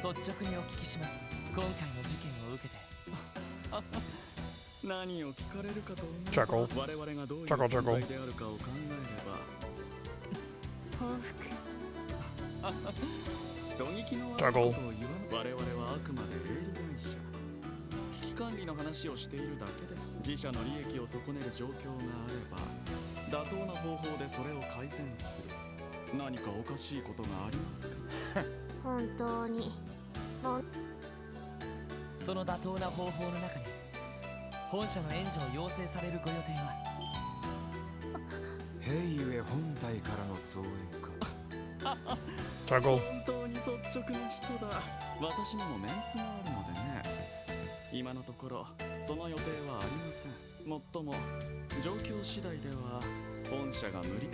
がね。率直にお聞きします。今回の事件を受けて何を聞かれるかと思う。 Chuckle. 我々がどういう Chuckle, 存 chuckle. 在であるかを考えれば報復。人聞きの悪い Chuckle. ことを言わぬ。我々はあくまで営利会社。危機管理の話をしているだけです。自社の利益を損ねる状況があれば妥当な方法でそれを改善する。何かおかしいことがありますか？本当に。その妥当な方法の中に本社の援助を要請されるご予定は？ヘイユエ本体からの増援か。Chuckle. 本当に率直な人だ。私にもメンツがあるのでね。今のところその予定はありません。もっとも状況次第では本社が無理。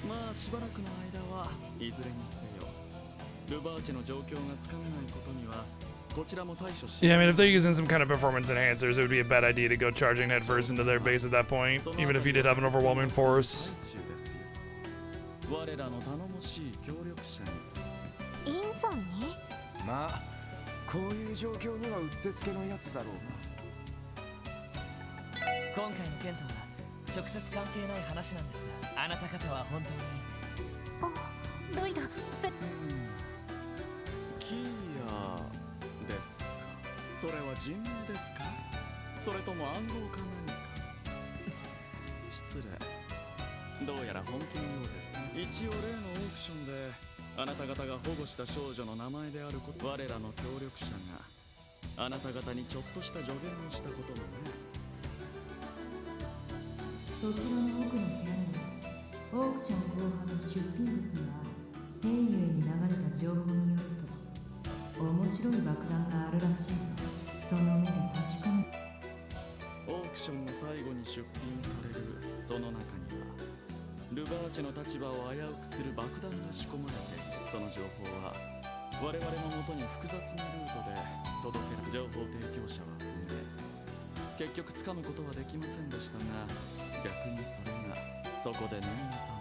まあしばらくの間はいずれにせよルバーチェの状況がつかめないことにはこちらも対処し。 Yeah, I mean, if they're using some kind of performance enhancers, it would be a bad idea to go charging headfirst into their base at that point, even if you did have an overwhelming force. 我らの頼もしい協力者に。インさんに？まあこういう状況にはうってつけのやつだろう今回の件とは直接関係ない話なんですが、あなた方は本当に。あ、ロイド、キーヤですか。それは人名ですか、それとも暗号か何か。失礼。どうやら本気のようです。一応例のオークションであなた方が保護した少女の名前であること、我らの協力者があなた方にちょっとした助言をしたこともね。そちらの奥の部屋にはオークション後半の出品物がある。ヘイユエに流れた情報によると面白い爆弾があるらしいぞ。その目で確かめ。オークションの最後に出品されるその中にはルバーチェの立場を危うくする爆弾が仕込まれている。その情報は我々のもとに複雑なルートで届ける。情報提供者は不明。結局つかむことはできませんでしたが、逆にそれがそこで念のた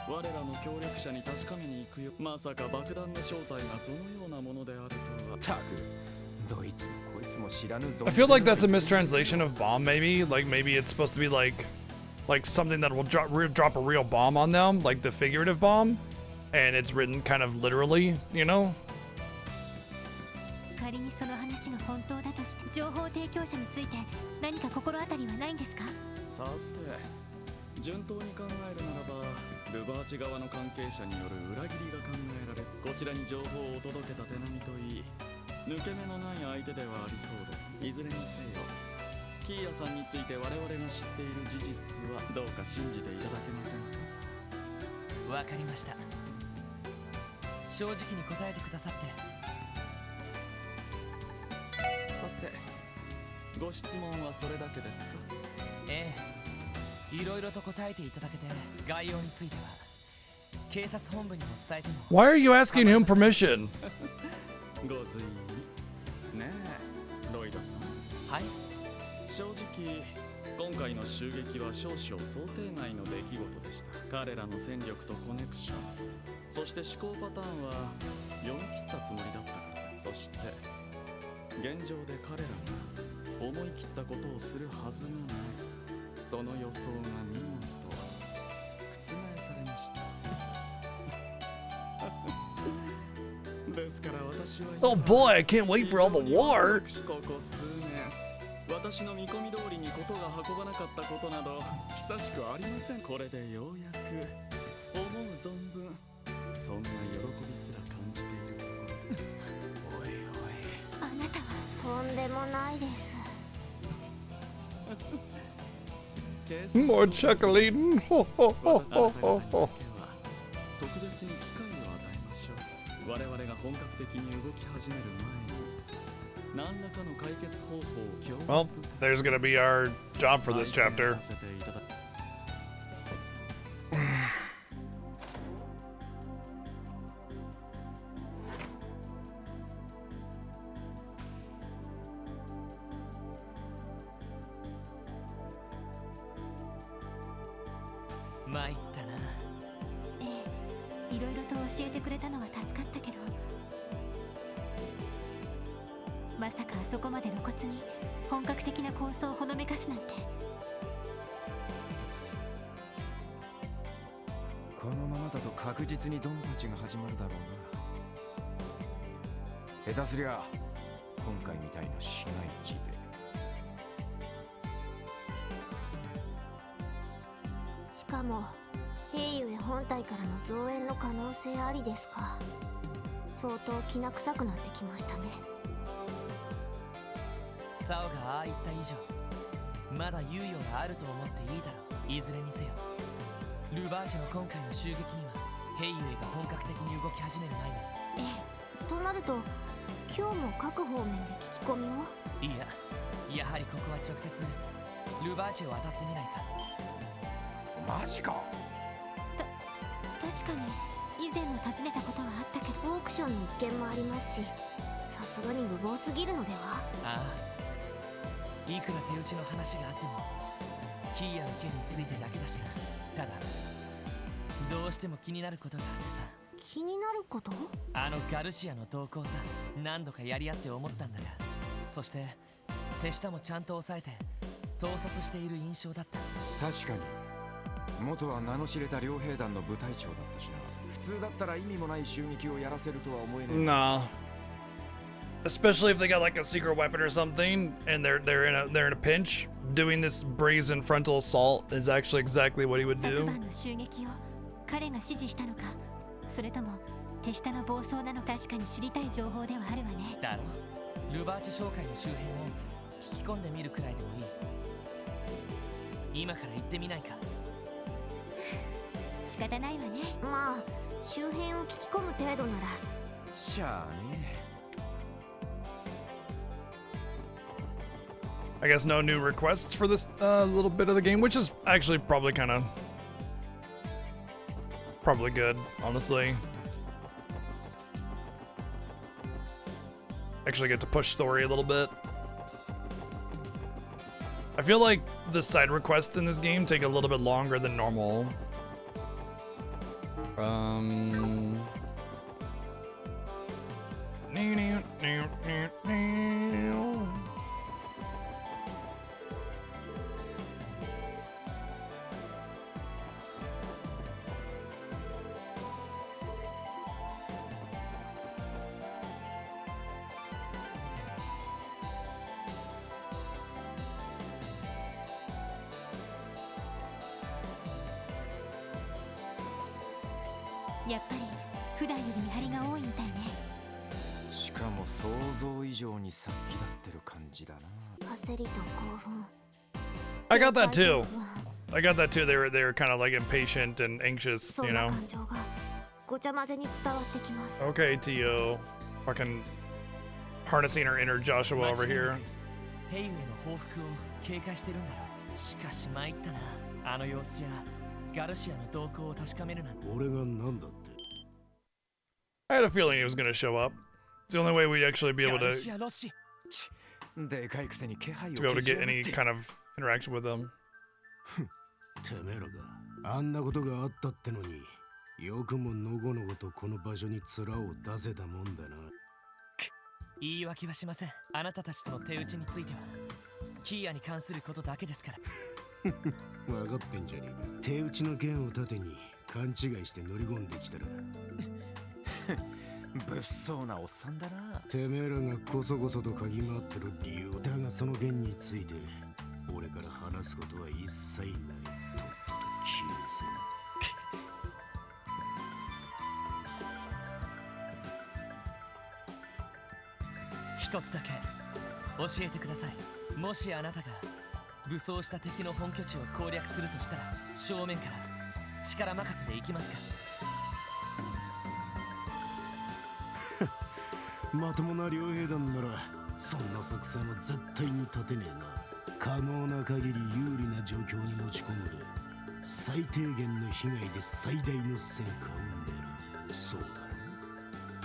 め我らの協力者に確かめに行くよ。まさか爆弾の正体がそのようなものであるとは。たくどいつもこいつも知らぬぞ。 I feel like that's a mistranslation of bomb, maybe. Like, maybe it's supposed to be like something that will drop a real bomb on them, like the figurative bomb, and it's written kind of literally, you know? 仮にその話が本当だとして情報提供者について何か心当たりはないんですか。さて順当に考えるならばルバーチ側の関係者による裏切りが考えられこちらに情報を届けた手並みといい抜け目のない相手ではありそうです。いずれにせよキーヤさんについて我々が知っている事実はどうか信じていただけませんか。わかりました。正直に答えてくださって。さてご質問はそれだけですか。ええ、いろいろと答えていただけて概要については警察本部にも伝えても。 Why are you asking him permission? ご随意ねえロイドさん。はい。正直今回の襲撃は少々想定外の出来事でした。彼らの戦力とコネクション、そして思考パターンは読み切ったつもりだったからです。そして現状で彼らが思い切ったことをするはずがない。その予想が見事覆されました。ですから私は Oh boy, I can't wait for all the war. ここ数年私の見込み通りにことが運ばなかったことなど久しくありません。これでようやく思う存分そんな喜びすら感じているところ。おいおい、あなたはとんでもないです。More chuckling. Ho, ho, ho, ho, ho, ho. 特別に機会を与えましょう。我々が本格的に動き始める前に何らかの解決方法を Well, there's gonna be our job for this chapter. 参ったな。ええ、いろいろと教えてくれたのは助かったけど、まさかあそこまで露骨に本格的な構想をほのめかすなんて。このままだと確実にドンパチが始まるだろうな。下手すりゃ今回みたいな市街地で。しかもヘイユエ本体からの増援の可能性ありですか。相当きな臭くなってきましたね。サオがああ言った以上まだ猶予があると思っていいだろう。いずれにせよルバーチェの今回の襲撃にはヘイユエが本格的に動き始める前に。ええ、となると今日も各方面で聞き込みを。いや、やはりここは直接ルバーチェを当たってみないか。マジか。確かに以前も尋ねたことはあったけど、オークションの一件もありますし、さすがに無謀すぎるのでは。ああ、いくら手打ちの話があってもキーヤの件についてだけだしな。ただどうしても気になることがあってさ。気になること？あのガルシアの動向さ、何度かやり合って思ったんだが、そして手下もちゃんと抑えて盗撮している印象だった。確かに元は名の知れた両兵団の部隊長だったしな。普通だったら意味もない襲撃をやらせるとは思えない。 Nah. Especially if they got like a secret weapon or something and they're in a pinch. Doing this brazen frontal assault is actually exactly what he would 昨 do. 晩の襲撃を彼が指示したのか、それとも手下の暴走なのか。確かに知りたい情報ではあるわね。だろう。ルバーチ商会の周辺を聞き込んでみるくらいでもいい。今から行ってみないか。仕方ないわね。まあ周辺を聞き込む程度ならしゃあね。I guess no new requests for this little bit of the game, which is actually probably good, honestly. Actually get to push story a little bit. I feel like the side requests in this game take a little bit longer than normal.やっぱり普段より見張りが多いみたいね。しかも想像以上に殺気立ってる感じだな。焦りと興奮。 I got that too. I got that too. They were kind of like impatient and anxious, you know. 感情がごちゃ混ぜに伝わってきます。 Okay, Tio. Fucking harnessing her inner Joshua over here. ヘイユエの報復を警戒してるんだろう。しかし参ったな。あの様子じゃガルシアの動向を確かめるなんて。俺がなんだって。 I had a feeling he was going to show up. It's the only way we'd actually be able to get any kind of interaction with them. てめえらがあんなことがあったってのによくものごのごとこの場所に面を出せたもんだな。言い訳はしません。あなたたちとの手打ちについてはキーヤに関することだけですから。分かってんじゃねえか。手打ちの剣を盾に勘違いして乗り込んできたら物騒なおっさんだな。てめえらがこそこそと嗅ぎ回ってる理由だが、その件について俺から話すことは一切ない。とっとと消えせろ。一つだけ教えてください。もしあなたが武装した敵の本拠地を攻略するとしたら、正面から力任せで行きますか？まともな両兵団ならそんな作戦は絶対に立てねえな。可能な限り有利な状況に持ち込むで最低限の被害で最大の戦果を生んでる。そうだろ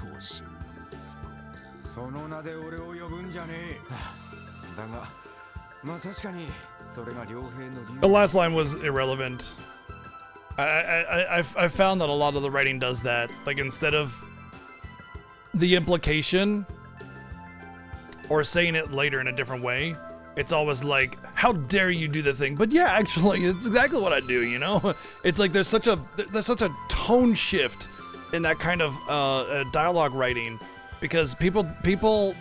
う、闘神の息子。その名で俺を呼ぶんじゃねえ。だがまあ確かにそれが両兵の理由。 The last line was irrelevant. I found that a lot of the writing does that. Like instead of the implication or saying it later in a different way, it's always like, how dare you do the thing? But yeah, actually it's exactly what I do, you know? It's like there's such a tone shift in that kind of dialogue writing, because people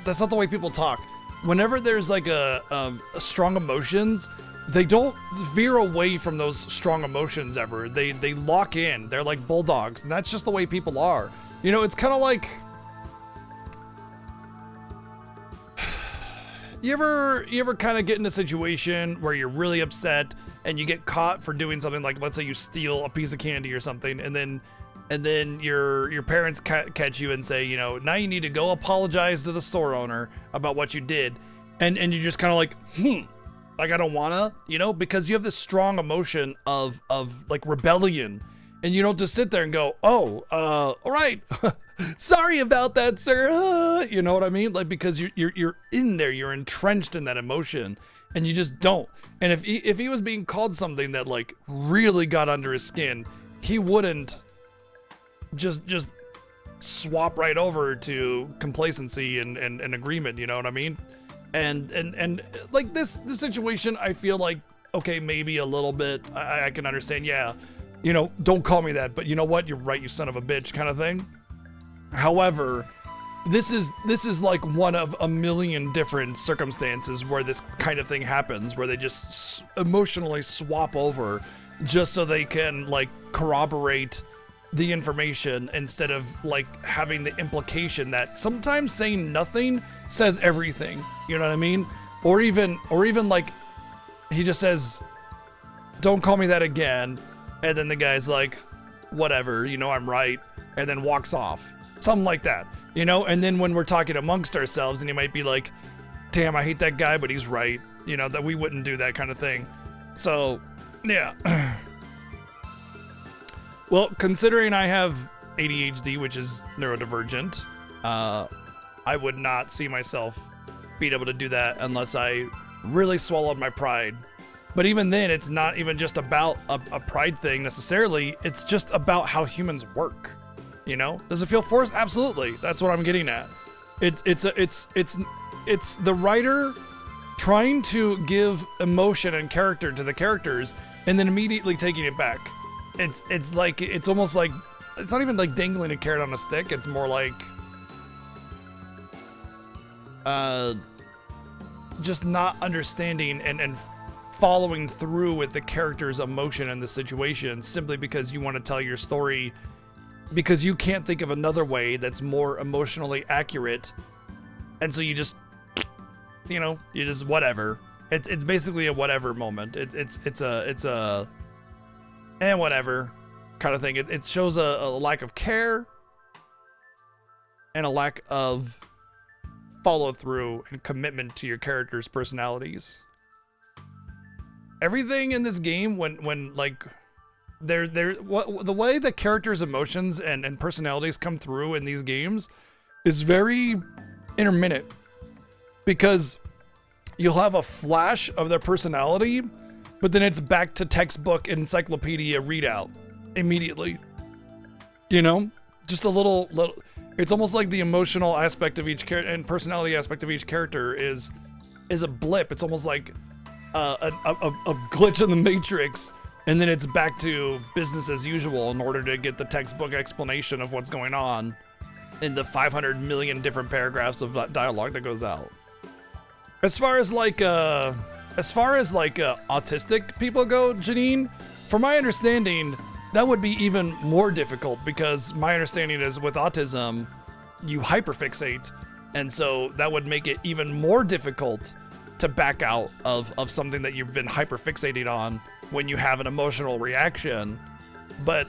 that's not the way people talk. Whenever there's like a strong emotions, they don't veer away from those strong emotions ever. They lock in. They're like bulldogs, and that's just the way people are. You know, it's kind of like you ever kind of get in a situation where you're really upset and you get caught for doing something, like let's say you steal a piece of candy or something, and then your parents catch you and say, you know, now you need to go apologize to the store owner about what you did, and you're just kind of like, like I don't wanna, you know, because you have this strong emotion of like rebellion, and you don't just sit there and go, oh, all right, sorry about that, sir. You know what I mean? Like, because you're in there, you're entrenched in that emotion, and you just don't. And if he was being called something that like really got under his skin, he wouldn't just swap right over to complacency and agreement. You know what I mean? And like this situation, I feel like, okay, maybe a little bit I can understand. Yeah, you know, don't call me that, but you know what? You're right, you son of a bitch, kind of thing. However, this is like one of a million different circumstances where this kind of thing happens, where they just emotionally swap over just so they can like corroborate the information instead of like having the implication that sometimes saying nothing says everything. You know what I mean? Or even like he just says, "Don't call me that again," and then the guy's like, "Whatever, you know I'm right," and then walks off. Something like that, you know? And then when we're talking amongst ourselves and you might be like, damn, I hate that guy, but he's right. You know, that we wouldn't do that kind of thing. So, yeah. Well, considering I have ADHD, which is neurodivergent, I would not see myself being able to do that unless I really swallowed my pride. But even then, it's not even just about a pride thing necessarily. It's just about how humans work. You know, does it feel forced? Absolutely. That's what I'm getting at. It's the writer trying to give emotion and character to the characters and then immediately taking it back. It's like, it's almost like, it's not even like dangling a carrot on a stick. It's more like just not understanding and following through with the character's emotion in the situation simply because you want to tell your story, because you can't think of another way that's more emotionally accurate, and so you just, you know, you just whatever. It's basically a whatever moment. It's a and whatever kind of thing. It shows a lack of care and a lack of follow through and commitment to your characters' personalities. Everything in this game, when like the way the characters' emotions and personalities come through in these games is very intermittent, because you'll have a flash of their personality, but then it's back to textbook encyclopedia readout immediately. You know, just a little. It's almost like the emotional aspect of each character and personality aspect of each character is a blip. It's almost like a glitch in the matrix. And then it's back to business as usual in order to get the textbook explanation of what's going on in the 500 million different paragraphs of dialogue that goes out. As far as autistic people go, Janine, from my understanding, that would be even more difficult, because my understanding is with autism, you hyperfixate, and so that would make it even more difficult to back out of something that you've been hyperfixated on when you have an emotional reaction. But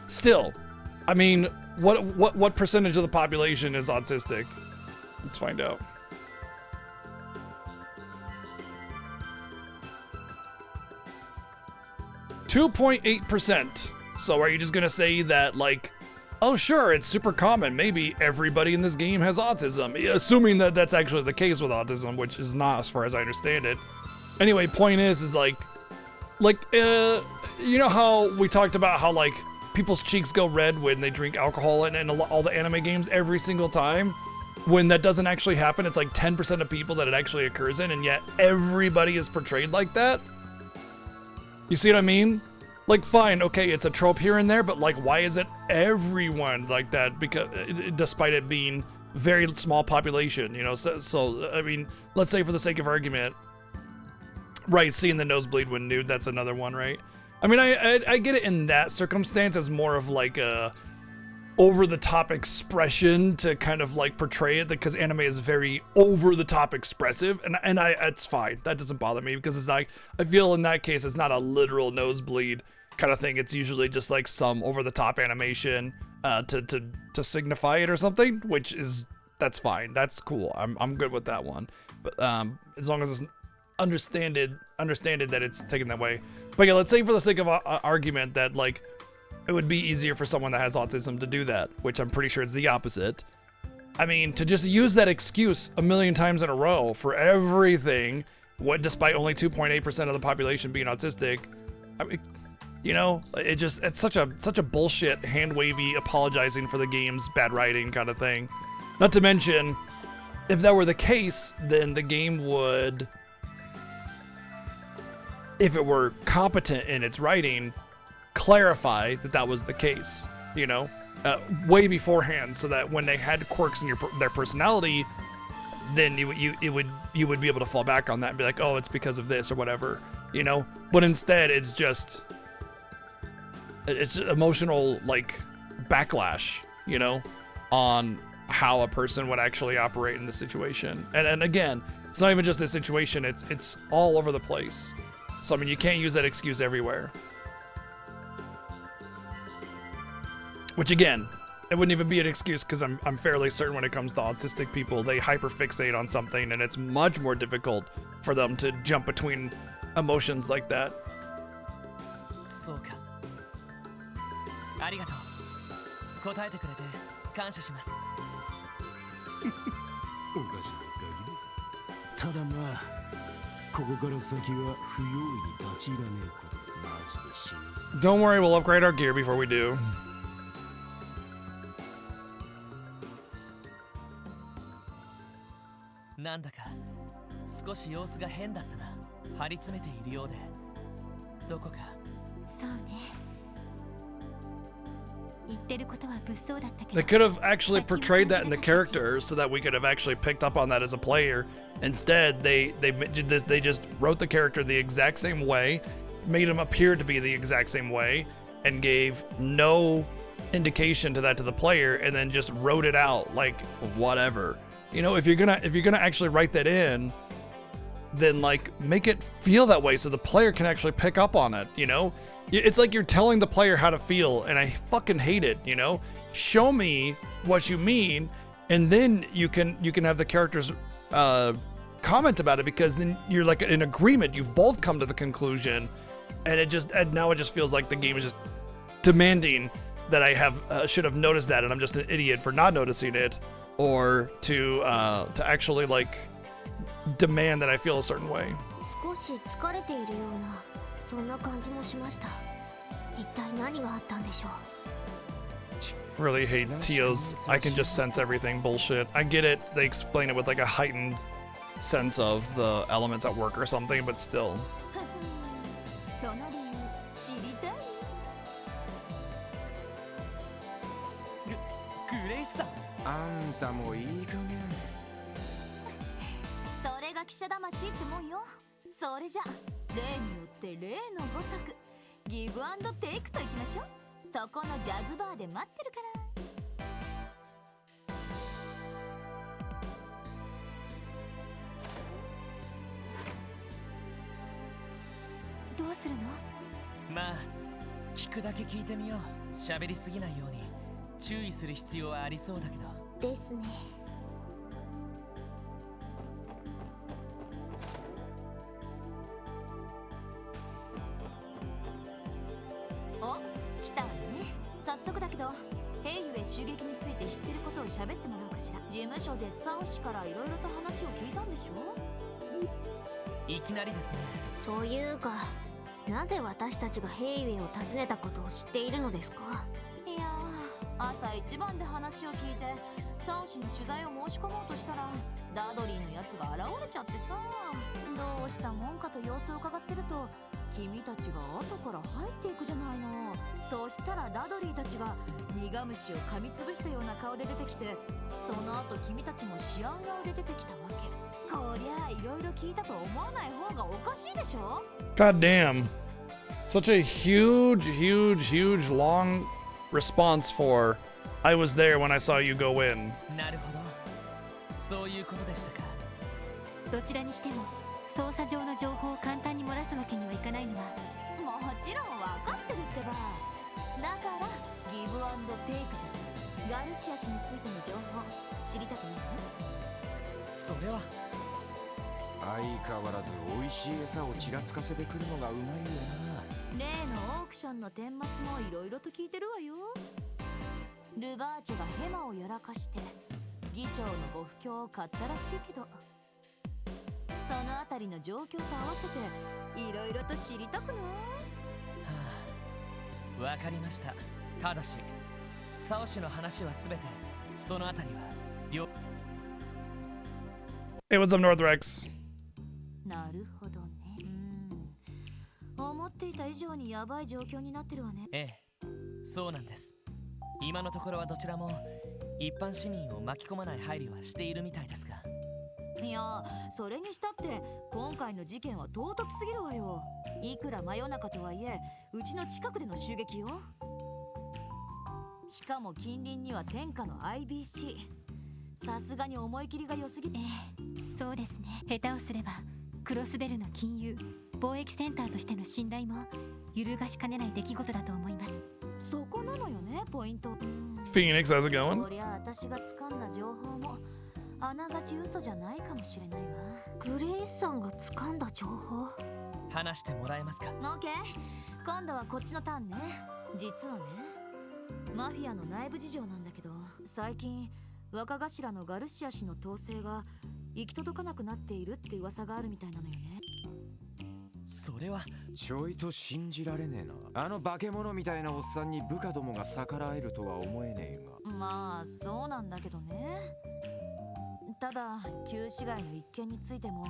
still, I mean, what percentage of the population is autistic? Let's find out. .8%. So are you just gonna say that, like, oh sure, it's super common, maybe everybody in this game has autism, assuming that that's actually the case with autism, which is not, as far as I understand it. Anyway, point is like, you know how we talked about how like people's cheeks go red when they drink alcohol in all the anime games every single time? When that doesn't actually happen, it's like 10% of people that it actually occurs in, and yet everybody is portrayed like that. You see what I mean? Like, fine, okay, it's a trope here and there, but like, why is it everyone like that? Because despite it being very small population, you know. So I mean, let's say for the sake of argument, right, seeing the nosebleed when nude, that's another one, right? I mean, I get it in that circumstance as more of like a over the top expression to kind of like portray it, because anime is very over the top expressive, and it's fine. That doesn't bother me, because it's like, I feel in that case it's not a literal nosebleed kind of thing. It's usually just like some over the top animation to signify it or something, which is, that's fine. That's cool. I'm good with that one. But as long as it's understood that it's taken that way. But yeah, let's say for the sake of argument that like it would be easier for someone that has autism to do that, which I'm pretty sure it's the opposite. I mean, to just use that excuse a million times in a row for everything, despite only 2.8% of the population being autistic, I mean, you know, it's such a bullshit hand wavy apologizing for the game's bad writing kind of thing. Not to mention, if that were the case, then the game would, if it were competent in its writing, clarify that that was the case, you know, way beforehand, so that when they had quirks in their personality, then you would be able to fall back on that and be like, oh, it's because of this or whatever, you know. But instead, it's emotional like backlash, you know, on how a person would actually operate in the situation. And again, it's not even just this situation, it's all over the place. So I mean, you can't use that excuse everywhere. Which again, it wouldn't even be an excuse, because I'm fairly certain when it comes to autistic people, they hyperfixate on something, and it's much more difficult for them to jump between emotions like that. そうか。ありがとう。答えてくれて感謝します。おかしな限りです。ただまあ、ここから先は不用意に立ち入らねえことマジで死ぬ。 Don't worry, we'll upgrade our gear before we do. なんだか少し様子が変だったな。張り詰めているようで、どこか。そうね。言ってることは物騒だったけど。 They could have actually portrayed that in the character so that we could have actually picked up on that as a player. Instead, they just wrote the character the exact same way, made him appear to be the exact same way, and gave no indication to that to the player, and then just wrote it out like whatever. You know, if you're gonna actually write that in, then like make it feel that way so the player can actually pick up on it, you know? It's like you're telling the player how to feel, and I fucking hate it, you know? Show me what you mean, and then you can have the characters comment about it, because then you're like in agreement. You've both come to the conclusion, and now it just feels like the game is just demanding that I should have noticed that, and I'm just an idiot for not noticing it, or to actually like demand that I feel a certain way. 少し疲れているようなそんな感じもしました。一体何があったんでしょう。 Really hate Tio's I can just sense everything bullshit. I get it, they explain it with like a heightened sense of the elements at work or something, but still. その理由知りたい？グレイスさん。あんたもいい加減。それが記者魂ってもんよ。それじゃ例によって例のごとくギブアンドテイクといきましょう。そこのジャズバーで待ってるから。どうするの？まあ聞くだけ聞いてみよう。喋りすぎないように注意する必要はありそうだけど。ですね。お、来たわね。早速だけど、ヘイユへ襲撃について知ってることを喋ってもらおうかしら。事務所でツァン氏からいろいろと話を聞いたんでしょ？いきなりですね。というか、なぜ私たちがヘイウェイを訪ねたことを知っているのですか？いやー、朝一番で話を聞いて、ツァン氏に取材を申し込もうとしたら、ダドリーのやつが現れちゃってさ、どうしたもんかと様子を伺ってると、君たちが後から入っていくじゃないの。そうしたらダドリーたちが苦虫を噛みつぶしたような顔で出てきて、その後君たちもシアン顔で出てきたわけ。こりゃいろいろ聞いたと思わない方がおかしいでしょ？ God damn. Such a huge long response for I was there when I saw you go in. なるほど、そういうことでしたか。どちらにしても捜査上の情報を簡単に漏らすわけにはいかないのはもちろん分かってるってば。だからギブアンドテイクじゃん。ガルシア氏についての情報知りたくないの？それは相変わらず美味しい餌をちらつかせてくるのがうまいよ例のオークションの顛末もいろいろと聞いてるわよ。ルバーチェがヘマをやらかして議長のご不興を買ったらしいけど、そのあたりの状況と合わせていろいろと知りたくない？わかりました。ただしサオ氏の話はすべてそのあたりは両 Hey, what's up, Northrex? なるほどね。思っていた以上にヤバい状況になってるわね。ええ、そうなんです。今のところはどちらも一般市民を巻き込まない配慮はしているみたいですが。いや、それにしたって今回の事件は唐突すぎるわよ。いくら真夜中とはいえうちの近くでの襲撃よ。しかも近隣には天下の IBC。 さすがに思い切りが良すぎて。そうですね。下手をすればクロスベルの金融貿易センターとしての信頼も揺るがしかねない出来事だと思います。そこなのよね、ポイント。Phoenix, how's it going? こりゃ私が掴んだ情報もあながち嘘じゃないかもしれないわ。グレイスさんが掴んだ情報、話してもらえますか？オッケー、今度はこっちのターンね。実はね、マフィアの内部事情なんだけど、最近若頭のガルシア氏の統制が行き届かなくなっているって噂があるみたいなのよね。それはちょいと信じられねえな。あの化け物みたいなおっさんに部下どもが逆らえるとは思えねえが。まあそうなんだけどね。ただ旧市街の一件についても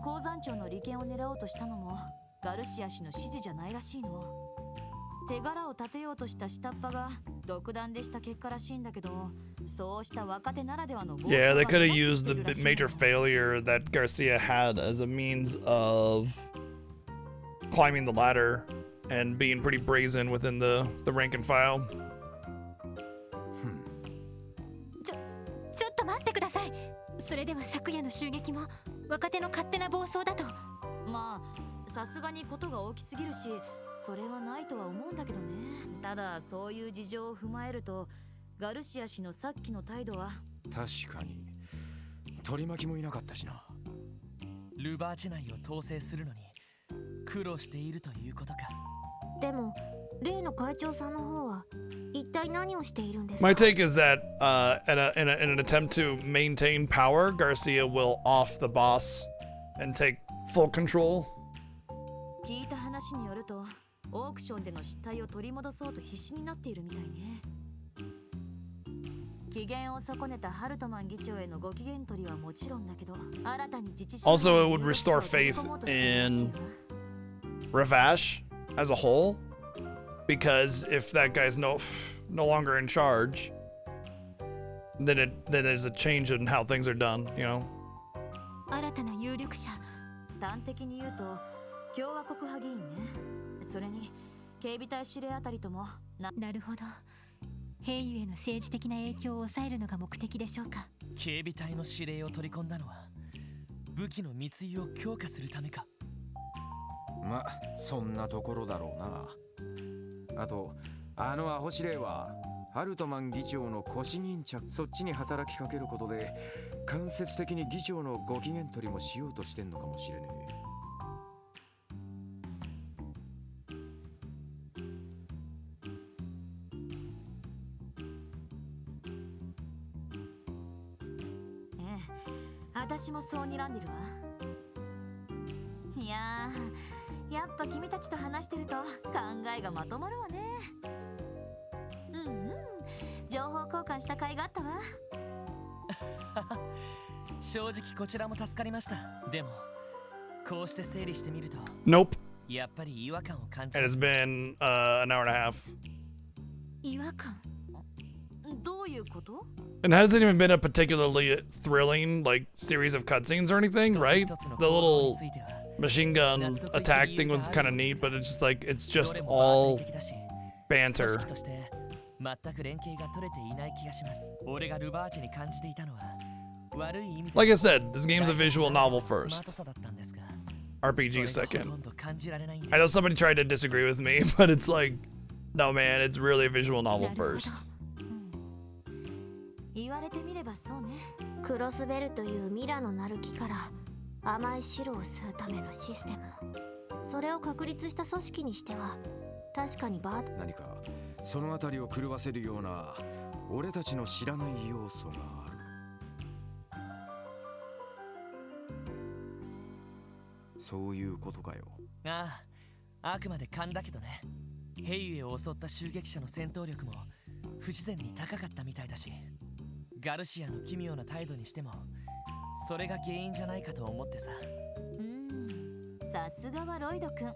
鉱山庁の利権を狙おうとしたのもガルシア氏の指示じゃないらしいの。手柄を立てようとした下っ端が独断でした結果らしいんだけど、そうした若手ならではの Yeah, they could have used the major failure that Garcia had as a means of climbing the ladder and being pretty brazen within the rank and file. ちょっと待ってください。それでは昨夜の襲撃も若手の勝手な暴走だと。まあさすがにことが大きすぎるしそれはないとは思うんだけどね。ただそういう事情を踏まえるとガルシア氏のさっきの態度は確かに取り巻きもいなかったしな。ルバーチェ内を統制するのに苦労しているということか。でも例の会長さんの方は一体何をしているんですか？ My take is that in an attempt to maintain power, Garcia will off the boss and take full control. 聞いた話によるとオークションでの失態を取り戻そうと必死になっているみたいね。機嫌を損ねたハルトマン議長へのご機嫌取りはもちろんだけど、新たに自治 Also, it would restore faith in Ravash as a whole, because if that guy's no longer in charge, then there's a change in how things are done, you know. 新たな有力者。端的に言うと共和国派議員ね。それに警備隊司令あたりともなるほど。兵油への政治的な影響を抑えるのが目的でしょうか。警備隊の司令を取り込んだのは武器の密輸を強化するためか。ま、そんなところだろうな。あとあのアホ司令はハルトマン議長の腰巾着、そっちに働きかけることで間接的に議長のご機嫌取りもしようとしてんのかもしれねえ。私もそう睨んでるわ。いやー、やっぱ君たちと話してると考えがまとまるわね。情報交換した甲斐があったわ。正直こちらも助かりました。でもこうして整理してみると Nope. やっぱり違和感を感じ And ます。 it's been an hour and a half. 違和感？どういうこと？ And hasn't even been a particularly thrilling like series of cutscenes or anything, right? The little machine gun attack thing was kind of neat, but it's just all banter. 全く連携が取れていない気がします。俺がルバーチェに感じていたのは悪い意味で Like I said, this game's a visual novel スマー first. トさだったんですが、 RPG それがほと second. んど感じられないんです。 I know somebody tried to disagree with me, but it's like, no man, it's really a visual novel first. 言われてみればそうね。クロスベルというミラのなる木から甘い汁を吸うためのシステム、それを確立した組織にしては確かにバー何かそのあたりを狂わせるような俺たちの知らない要素がある。そういうことかよ。ああ、あくまで勘だけどね。ヘイユエを襲った襲撃者の戦闘力も不自然に高かったみたいだし、ガルシアの奇妙な態度にしてもそれが原因じゃないかと思ってさ。さすがはロイド君、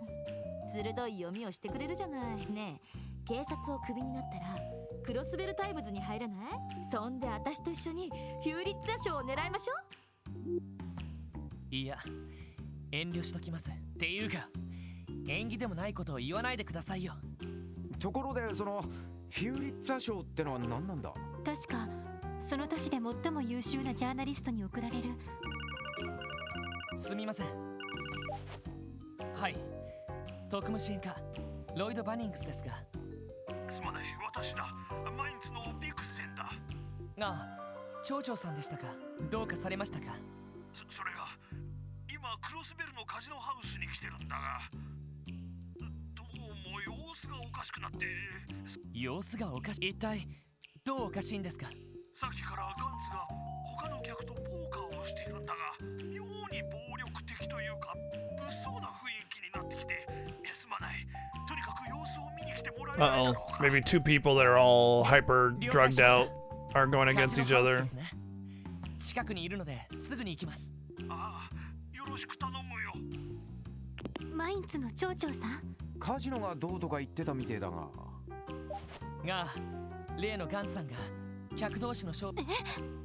鋭い読みをしてくれるじゃない。ねえ、警察をクビになったらクロスベルタイムズに入らない？そんで私と一緒にフューリッツァ賞を狙いましょう。いや、遠慮しときます。っていうか縁起でもないことを言わないでくださいよ。ところでそのフューリッツァ賞ってのは何なんだ？確かその年で最も優秀なジャーナリストに贈られる。すみません。はい、特務支援課ロイド・バニングスですが。すまない、私だ。マインツのビクセンだ。ああ、町長さんでしたか。どうかされましたか？それが今クロスベルのカジノハウスに来てるんだが、どうも様子がおかしくなって。様子がおかしい？一体どうおかしいんですか？さっきからガンツが他の客とポーカーをしているんだが、妙に暴力的というか物騒な雰囲気になってきて。すまない。とにかく様子を見に来てもらえないだろうか。Maybe two people that are all hyper drugged out are going against each other. 近くにいるのですぐに行きます。ああ、よろしく頼むよ。マインツの町長さん？カジノがどうとか言ってたみてえだが。例のガンツさんが客同士の勝負。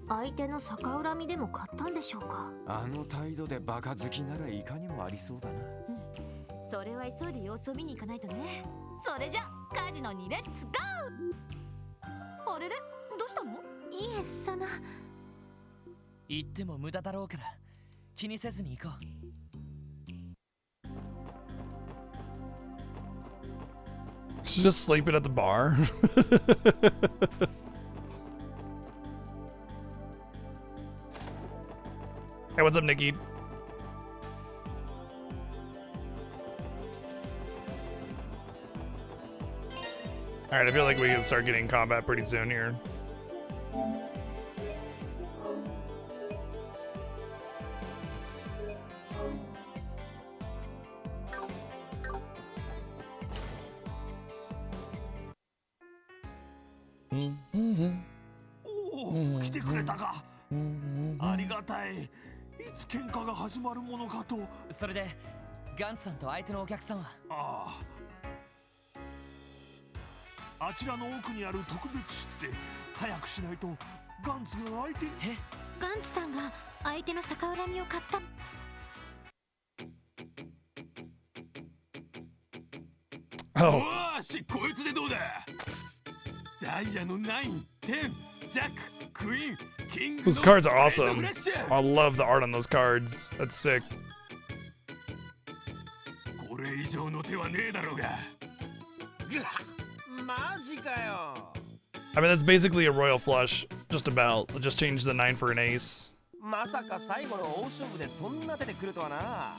相手の逆恨みでも買ったんでしょうか？あの態度でバカ好きならいかにもありそうだな。それは急いで様子を見に行かないとね。それじゃカジノにレッツゴー。あれれ、どうしたの？いえ、その言っても無駄だろうから気にせずに行こう。She's just sleeping at the bar. Hey, what's up, Nikki? Alright, I feel like we can start getting combat pretty soon here. Oh, 来てくれたか。ありがたい。いつ喧嘩が始まるものかと。それでガンツさんと相手のお客さんは？ああ、あちらの奥にある特別室で早くしないとガンツが相手に。ガンツさんが相手の逆恨みを買った。Oh. よし、こいつでどうだ。ダイヤの9、10、ジャック、クイーン、キング。 Those cards are awesome. I love the art on those cards. That's sick. これ以上の手はねえだろうが。マジかよ。 I mean, that's basically a royal flush. Just about. Just change the 9 for an ace. まさか最後の大勝負でそんな手で来るとはな。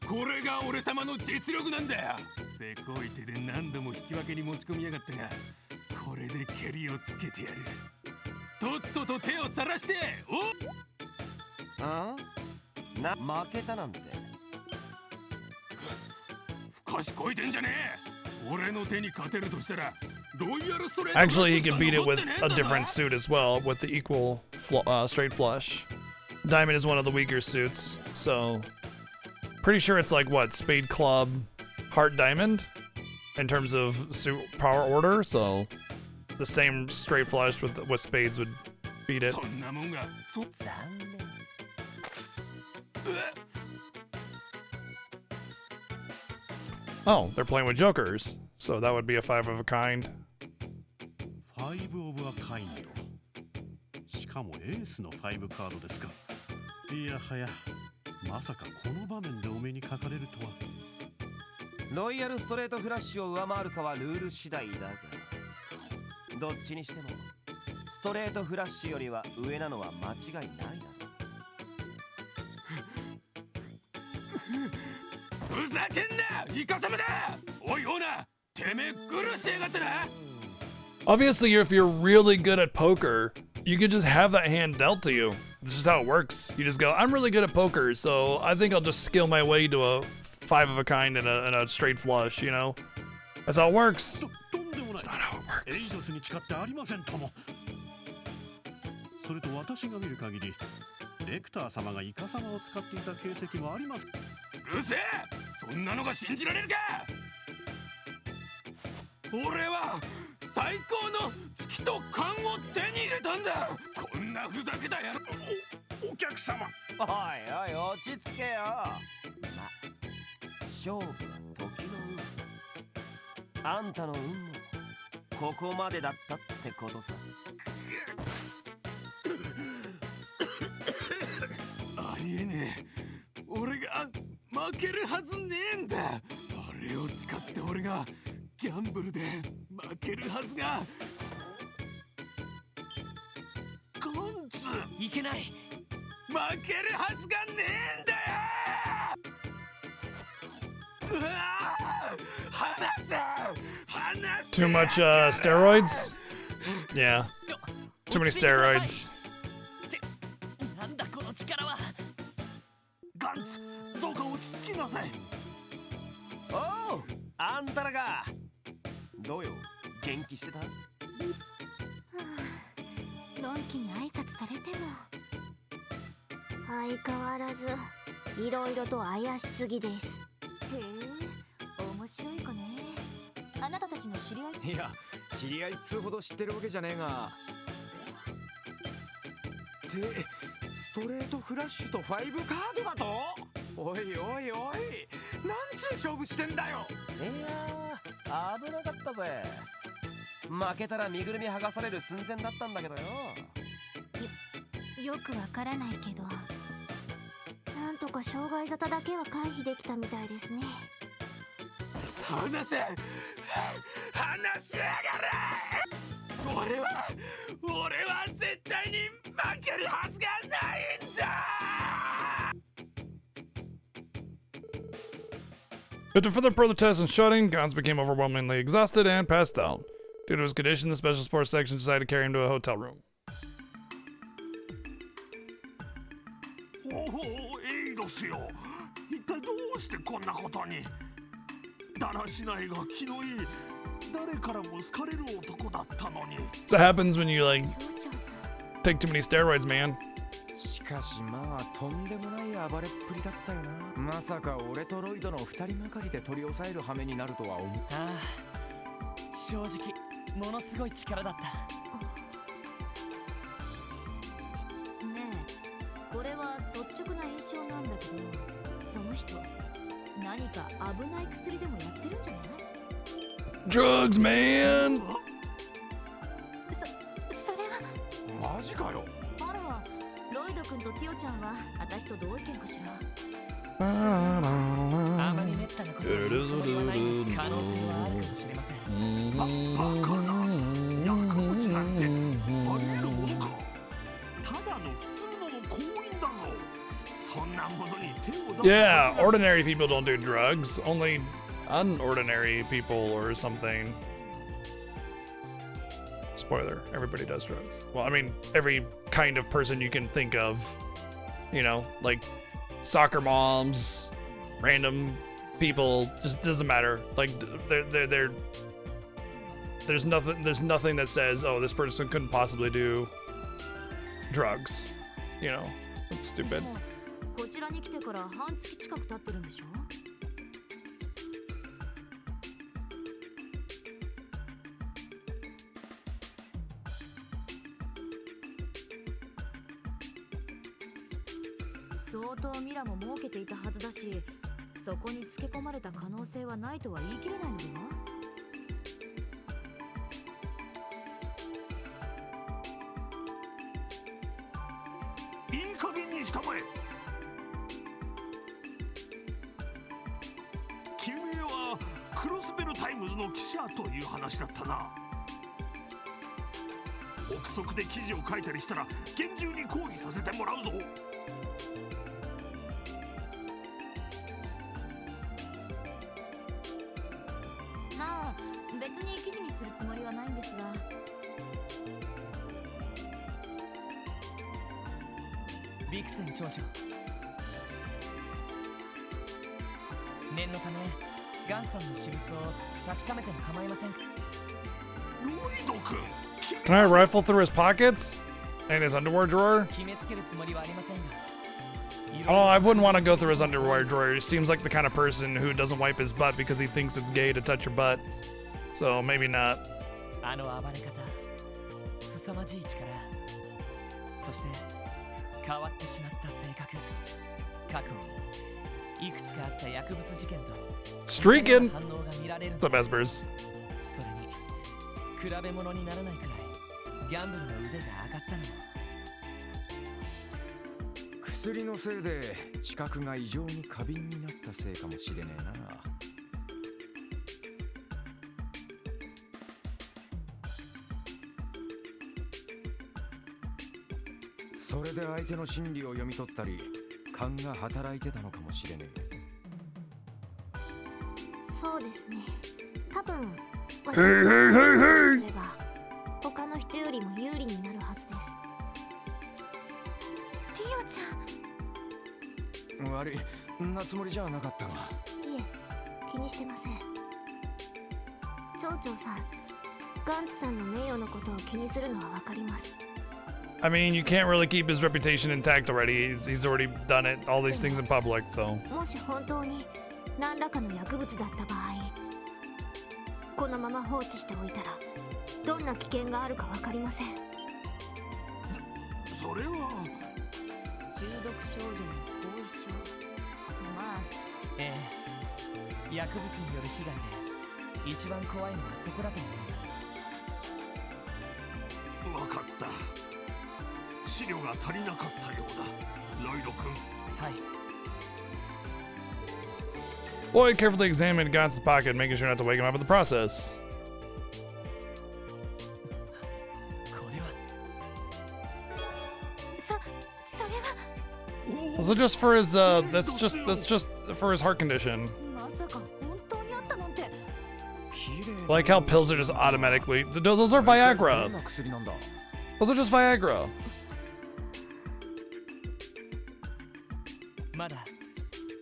これが俺様の実力なんだよ。せこい手で何度も引き分けに持ち込みやがったが、これで蹴りをつけてやる。とっとと手をさらして。おあな、負けたなんて。ふかしこいてんじゃねえ。俺の手に勝てるとしたらロイヤルストレート。 Actually, he can beat it with a different suit as well, with the equal straight flush. Diamond is one of the weaker suits, so pretty sure it's like what, spade, club, heart, diamond in terms of suit power order. So the same straight flush with spades would beat it. Oh, they're playing with jokers. So that would be a 5 of a kind. 5 オブアカインド。しかもエースの5カードですか。いやはや、まさかこの場面でお目にかかれるとは。ロイヤルストレートフラッシュを上回るかはルール次第だが、どっちにしてもストレートフラッシュよりは上なのは間違いないだろう。ふざけんな、イカサマだ。おいオーナー、てめえ苦しやがってな。Obviously, if you're really good at poker, you can just have that hand dealt to you. This is how it works. You just go, I'm really good at poker, so I think I'll just skill my way to a 5 of a kind and a straight flush, you know? That's how it works. That's not how it works. エイドスに誓ってありませんとも。それと私が見る限り、レクター様がイカ様を使っていた形跡もあります。うるせえ、そんなのが信じられるか。俺は最高の月と勘を手に入れたんだ。こんなふざけた野郎。お客様。おいおい、落ち着けよ。ま、勝負は時の運。あんたの運もここまでだったってことさ。ありえねえ。俺が負けるはずねえんだ。あれを使って俺がギャンブルで負けるはずが。ガンツいけない。負けるはずがねえんだよ。うわー、離せ離せ。 Too much steroids? Yeah. Too many steroids. なんだこの力は。ガンツ、どうか落ち着きなさい。おう、あんたらが。どうよ、元気してた？のんきに挨拶されても相変わらずいろいろと怪しすぎです。へえ、面白い子ね。あなたたちの知り合い？いや、知り合いっつうほど知ってるわけじゃねえが。ってストレートフラッシュと5カードだと？おいおいおい、なんつう勝負してんだよ。いやー、危なかったぜ。負けたら身ぐるみ剥がされる寸前だったんだけどよ。よくわからないけど、なんとか障害沙汰だけは回避できたみたいですね。離せ、離しやがれ。俺は絶対に負けるはずがないんだ。After further protest and shouting, Gans became overwhelmingly exhausted and passed out. Due to his condition, the special sports section decided to carry him to a hotel room. おお、エイドスよ。一体どうしてこんなことに。だらしないが気のいい、誰からも好かれる男だったのに。So that happens when you like take too many steroids, man. しかしまあとんでもない暴れっぷりだったよな。まさか俺とロイドの2人がかりで取り押さえる羽目になるとは思う。ああ、正直ものすごい力だった。ねえ、これは率直な印象なんだけど、その人何か危ない薬でもやってるんじゃない？ Drugs, man. それはマジかよ。あら、ロイド君とティオちゃんは私と同意見かしら。あまりめったなことを言うつもりはないんです。可能性はあるかもしれません。バカな、薬物なんてあり得るものか。ただの普通の行員だぞ。そんなものに手を出す。 Yeah, ordinary people don't do drugs. Only unordinary people or something. Spoiler, everybody does drugs. Well, I mean, every kind of person you can think of. You know, like soccer moms, random people, just doesn't matter. Like there's nothing that says, oh, this person couldn't possibly do drugs. You know, it's stupid. こちらに来てから半月近く経ってるんでしょ？相当ミラも儲けていたはずだし、そこにつけ込まれた可能性はないとは言い切れないのでは？ムズの記者という話だったな。憶測で記事を書いたりしたら厳重に抗議させてもらうぞ。まあ別に記事にするつもりはないんですが。ビクセン長女、念のためガンさんの私物を確かめても構いませんか。ロイド君、 Can I rifle through his pockets and his underwear drawer? 決めつけるつもりはありませんが。 Oh, I wouldn't want to go through his underwear drawer. He seems like the kind of person who doesn't wipe his butt because he thinks it's gay to touch your butt. So maybe not. あの暴れ方、凄まじい力、そして変わってしまった性格、過去いくつかあった薬物事件と Streaking! 反応が見られるん What's です。 up, Espers? それに比べ物にならないくらいギャンブルの腕が上がったのも。薬のせいで知覚が異常に過敏になったせいかもしれねえな。それで相手の心理を読み取ったり勘が働いてたのかもしれねえ。そうですね。多分私 Hey, hey, hey, hey! すれば他の人よりも有利になるはずです。ティオちゃん。悪い、んなつもりじゃなかったが。いえ、気にしてません。町長さん、ガンツさんの名誉のことを気にするのはわかります。 I mean, you can't really keep his reputation intact already. He's already done it, all these things in public, so. もし本当に何らかの薬物だった場合、このまま放置しておいたらどんな危険があるかわかりません。それは中毒症状の後遺症。まあ、ええ、薬物による被害で一番怖いのはそこだと思います。わかった。資料が足りなかったようだ、ロイド君。はい。 Lloyd carefully examined Gaunt's pocket, making sure not to wake him up in the process. これは。それは。 Also, just for his, that's just for his heart condition. まさか本当にあったなんて。 Like how pills are just automatically. Those are Viagra. Those are just Viagra. まだ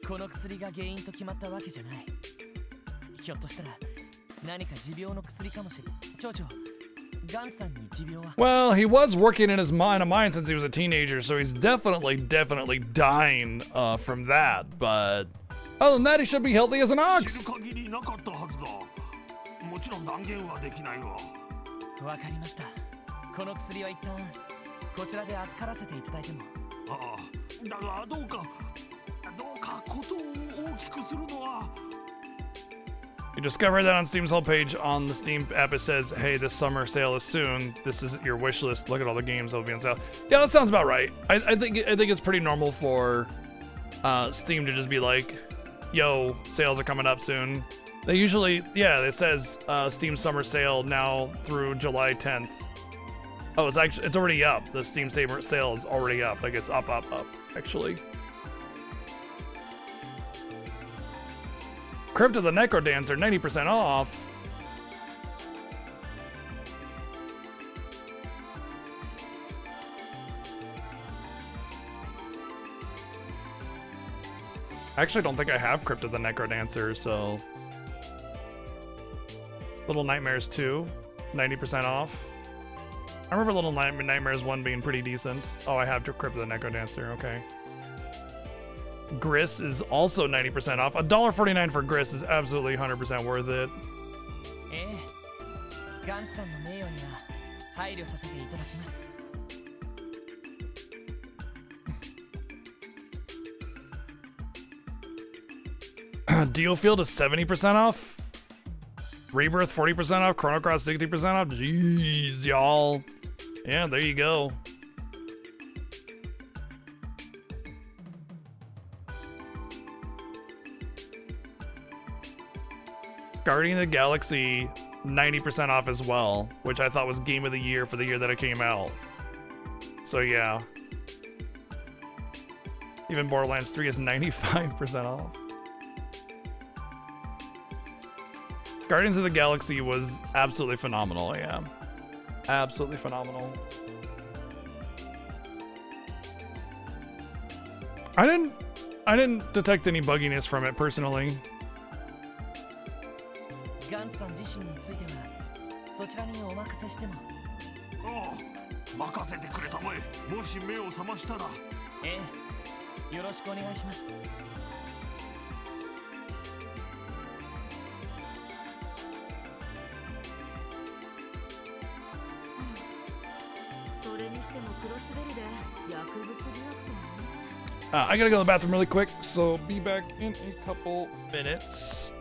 この薬が原因と決まったわけじゃない。ひょっとしたら何か持病の薬かもしれない。町長、ガンさんに持病は。 Well, he was working in his mind, since he was a teenager, so he's definitely dying from that. But other than that, he should be healthy as an 知 ox. る限りなかったはずだ。もちろん断言はできないわ。わかりました。この薬は一旦こちらで預からせていただいても。ああ、だがどうかことを大きくするのは。 You discovered that on Steam's homepage on the Steam app. It says, "Hey, this summer sale is soon. This is your wish list. Look at all the games that will be on sale." Yeah, that sounds about right. I think it's pretty normal for Steam to just be like, "Yo, sales are coming up soon." They usually, yeah, it says Steam summer sale now through July 10th. Oh, it's already up. The Steam summer sale is already up. Like it's up, actually. Crypt of the Necrodancer, 90% off. I actually don't think I have Crypt of the Necrodancer, so. Little Nightmares 2, 90% off. I remember Little Nightmares 1 being pretty decent. Oh, I have Crypt of the Necrodancer, okay. Gris is also 90% off. $1.49 for Gris is absolutely 100% worth it. ええ、ガンさんの名誉には配慮させていただきます。 Deal Field is 70% off. Rebirth 40% off. Chrono Cross 60% off. Jeez, y'all. Yeah, there you go. Guardian of the Galaxy 90% off as well, which I thought was game of the year for the year that it came out. So yeah. Even Borderlands 3 is 95% off. Guardians of the Galaxy was absolutely phenomenal, yeah. Absolutely phenomenal. I didn't detect any bugginess from it personally. ガンさん自身についてはそちらにお任せしても。ああ、任せてくれたまえ。もし目を覚ましたら。ええ、よろしくお願いします。それにしてもクロスベルで薬物疑惑とはね。I gotta go to the bathroom really quick, so be back in a couple minutes.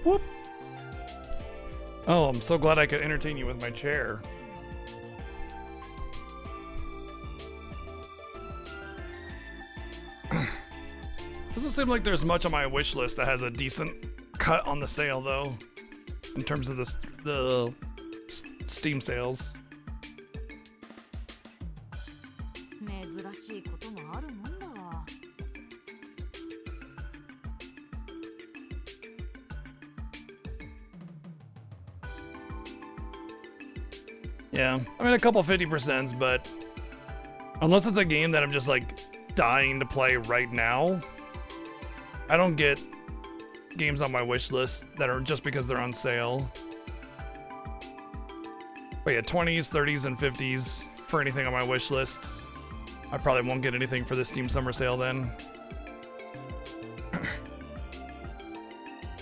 Whoop. Oh, I'm so glad I could entertain you with my chair. Doesn't seem like there's much on my wish list that has a decent cut on the sale, though, in terms of the Steam sales. 珍しいこともあるもんだわ。Yeah, I mean a couple 50%s, but unless it's a game that I'm just like dying to play right now, I don't get games on my wish list that are just because they're on sale. But yeah, 20s, 30s, and 50s for anything on my wish list. I probably won't get anything for the Steam Summer Sale then.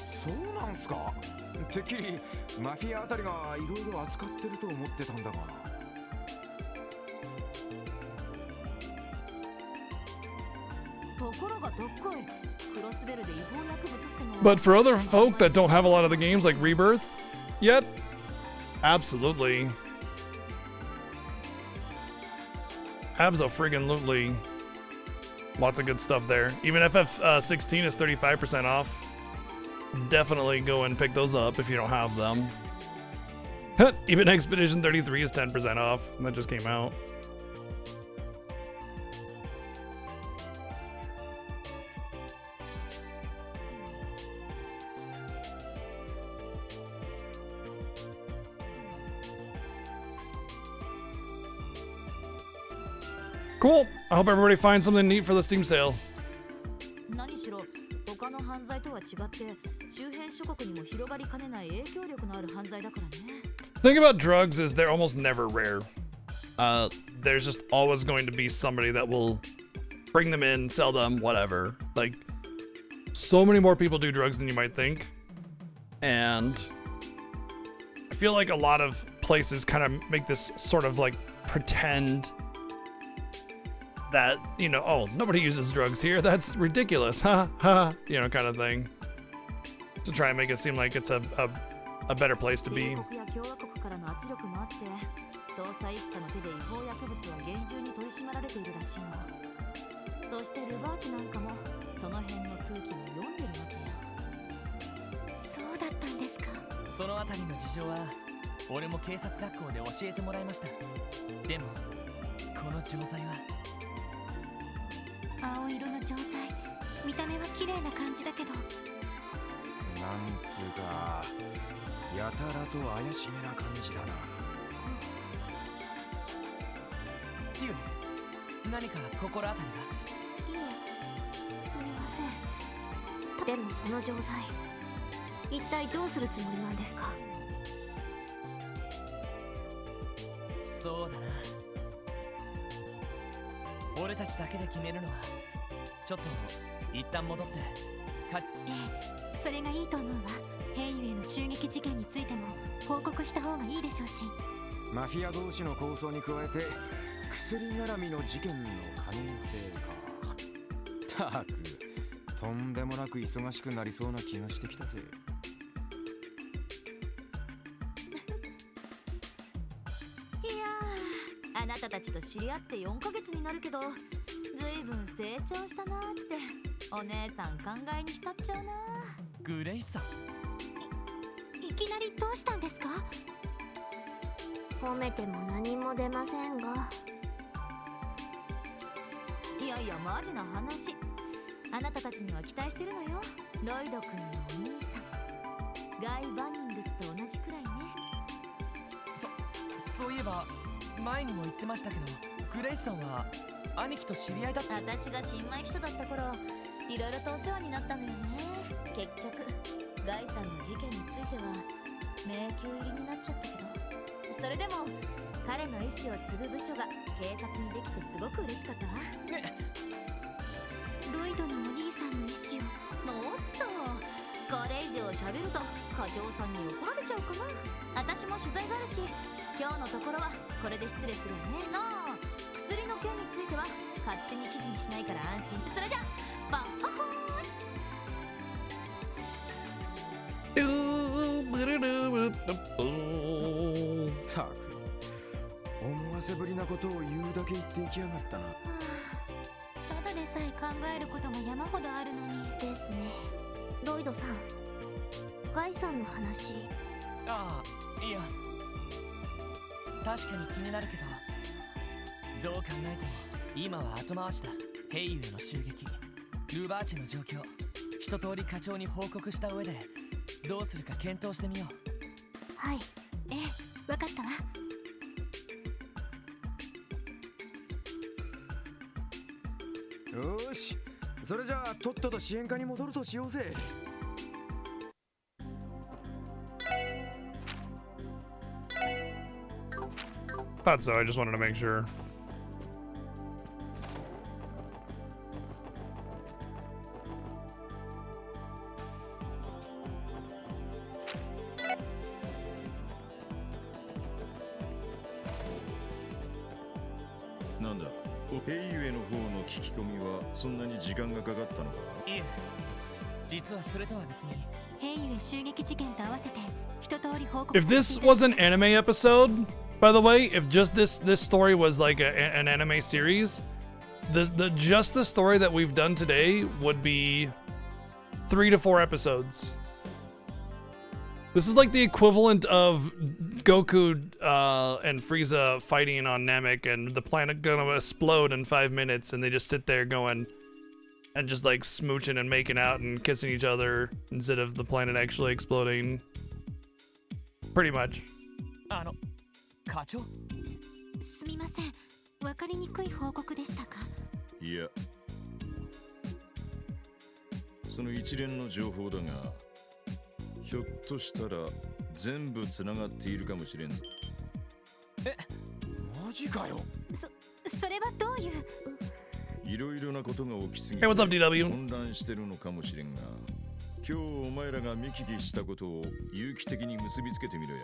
そうなんすか。てっきりマフィアあたりがいろいろ扱ってると思ってたんだが。ところがどっこい。クロスベルで違法薬物ってのは。 But for other folk that don't have a lot of the games like Rebirth yet, absolutely. Abso-friggin-lutely. Lots of good stuff there. Even FF16 is 35% off. Definitely go and pick those up if you don't have them. Even Expedition 33 is 10% off. That just came out. Cool. I hope everybody finds something neat for the Steam sale. 何しろ他の犯罪とは違って周辺諸国にも広がりかねない影響力のある犯罪だからね。 The thing about drugs is they're almost never rare. There's just always going to be somebody that will bring them in, sell them, whatever. Like, so many more people do drugs than you might think. And I feel like a lot of places kind of make this sort of like pretend that, you know, oh, nobody uses drugs here. That's ridiculous. Ha ha, you know, kind of thing. To try and make it seem like it's a better place to be. 米国や共和国からの圧力もあって捜査一課の手で違法薬物は厳重に取り締まられているらしいの。そしてルバーチなんかもその辺の空気を読んでるわけよ。そうだったんですか。そのあたりの事情は俺も警察学校で教えてもらいました。でもこの錠剤は青色の錠剤、見た目は綺麗な感じだけど、なんつうかやたらと怪しげな感じだな。ティオ、何か心当たりが？いえ、すみません。でもその錠剤、一体どうするつもりなんですか？そうだな、俺たちだけで決めるのはちょっと一旦戻ってええ、それがいいと思うわ。ヘイユへの襲撃事件についても報告した方がいいでしょうし。マフィア同士の抗争に加えて薬絡みの事件の可能性か。たくとんでもなく忙しくなりそうな気がしてきたぜ。いやー、あなたたちと知り合って4ヶ月になるけどずいぶん成長したなーってお姉さん考えに浸っちゃうな。グレイさん、いきなりどうしたんですか？褒めても何も出ませんが。いやいやマジな話、あなたたちには期待してるのよ。ロイド君のお兄さんガイ・バニングスと同じくらいね。そういえば前にも言ってましたけど、グレイさんは兄貴と知り合いだった。私が新米記者だった頃いろいろとお世話になったのよね。結局ガイさんの事件については迷宮入りになっちゃったけど、それでも彼の意思を継ぐ部署が警察にできてすごく嬉しかったわ。ロイドのお兄さんの意思を。おっと、これ以上喋ると課長さんに怒られちゃうかな。私も取材があるし今日のところはこれで失礼するわね。なあ、薬の件については勝手に記事にしないから安心。それじゃバッハホーイ。出来上がったな。ただでさえ考えることが山ほどあるのに。ですね。ロイドさん、ガイさんの話。ああ、いや、確かに気になるけど、どう考えても今は後回しだ。ヘイユへの襲撃、ルバーチェの状況、一通り課長に報告した上でどうするか検討してみよう。はい、ええ、わかったわ。よーし、それじゃあとっとと支援課に戻るとしようぜ。Thought so. I just wanted to make sure. Nanda? ヘイユへの方の聞き込みはそんなに時間がかかったのか？いえ、実はそれとは別に。ヘイユへ襲撃事件と合わせて一通り報告。If this was an anime episode, by the way, if just this story was like an anime series, just the story that we've done today would be 3 to 4 episodes. This is like the equivalent of Goku and Frieza fighting on Namek and the planet gonna explode in 5 minutes and they just sit there going and just like smooching and making out and kissing each other instead of the planet actually exploding. Pretty much. 課長？すみません。わかりにくい報告でしたか？いや、その一連の情報だが、ひょっとしたら全部つながっているかもしれんぞ。え、マジかよ。それはどういう？いろいろなことが起きすぎて Hey, what's up, DW? 混乱してるのかもしれんが、今日お前らが見聞きしたことを有機的に結びつけてみろや。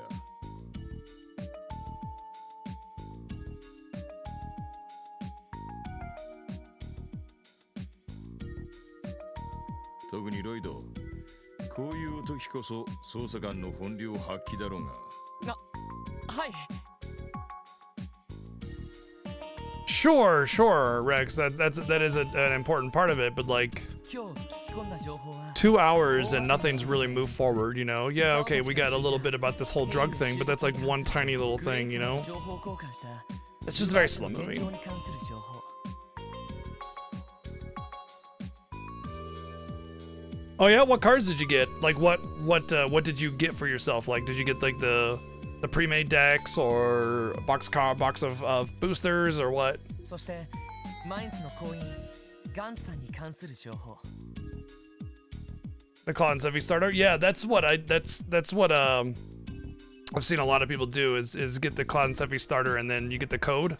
特にロイド、こういう時こそ捜査官の本領発揮だろうが。はい。Sure, Rex. That is an important part of it, but like 2 hours and nothing's really moved forward, you know? Yeah, okay, we got a little bit about this whole drug thing, but that's like one tiny little thing, you know? It's just very slow moving. Oh yeah, what cards did you get? Like what did you get for yourself? Like did you get like the pre-made decks or a box of boosters or what? そしてマインツの行員ガンさんに関する情報。The Claw and Sevi starter? Yeah, that's what I've seen a lot of people do is get the Claw and Sevi starter and then you get the code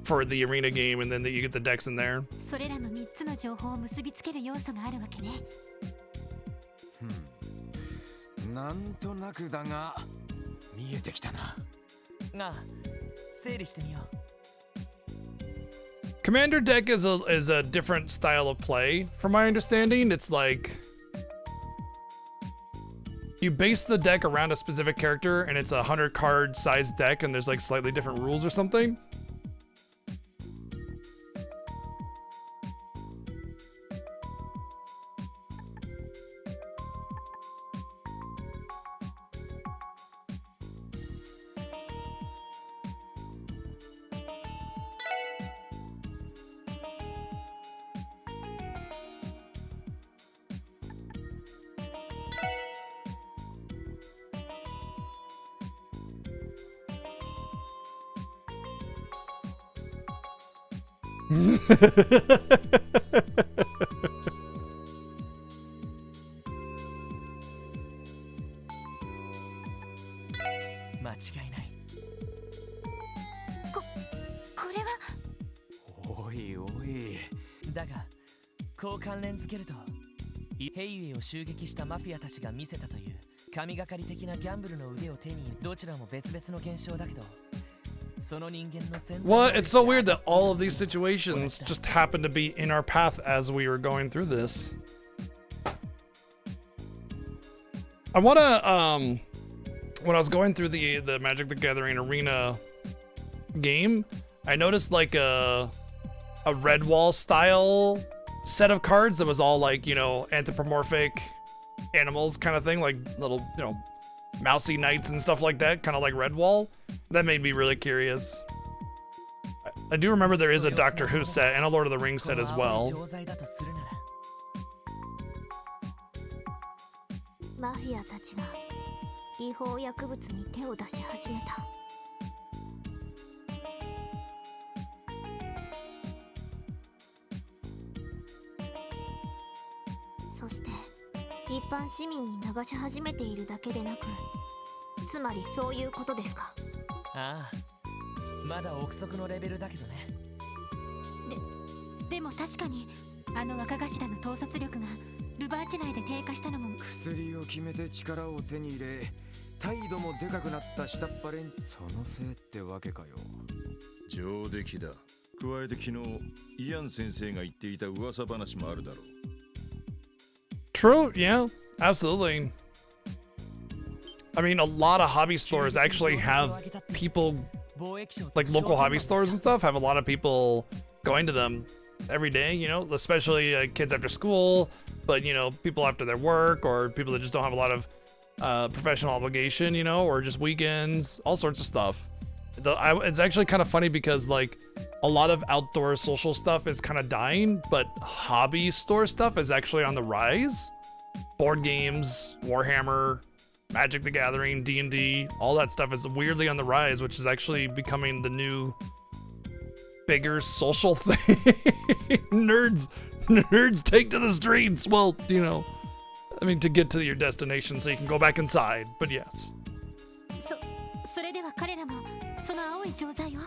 for the arena game and then you get the decks in there. それらの3つの情報を結びつける要素があるわけね。なんとなくだが見えてきたな。なあ、整理してみよう。Commander deck is a different style of play, from my understanding. It's like you base the deck around a specific character, and it's a 100 card size deck, and there's like slightly different rules or something.ヘイユエを襲撃したマフィアたちが見せたという神がかり的なギャンブルの腕を手に入れ、どちらも別々の現象だけど、その人間の潜在。What? It's so weird that all of these situations just happen to be in our path as we were going through this. I wanna when I was going through the Magic the Gathering arena game, I noticed like a Redwall style set of cards that was all like, you know, anthropomorphic animals kind of thing, like little, you know, mousy knights and stuff like that, kind of like Redwall. That made me really curious. I do remember there is a Doctor Who set and a Lord of the Rings set as well. マフィアたちが違法薬物に手を出し始めた。そして一般市民に流し始めているだけでなく、つまりそういうことですか。ああ、まだ憶測のレベルだけどね。でも確かにあの若頭の統率力がルバーチェ内で低下したのも。薬を決めて力を手に入れ、態度もでかくなった下っ端連、そのせいってわけかよ。上出来だ。加えて昨日イアン先生が言っていた噂話もあるだろう。True, yeah, absolutely. I mean, a lot of hobby stores actually have people, like local hobby stores and stuff, have a lot of people going to them every day, you know, especially kids after school, but, you know, people after their work or people that just don't have a lot of professional obligation, you know, or just weekends, all sorts of stuff. It's actually kind of funny because, like, a lot of outdoor social stuff is kind of dying, but hobby store stuff is actually on the rise. Board games, Warhammer, Magic the Gathering, D&D, all that stuff is weirdly on the rise, which is actually becoming the new bigger social thing. nerds take to the streets. Well, you know, I mean, to get to your destination so you can go back inside, but yes. それでは彼らもその青い錠剤を。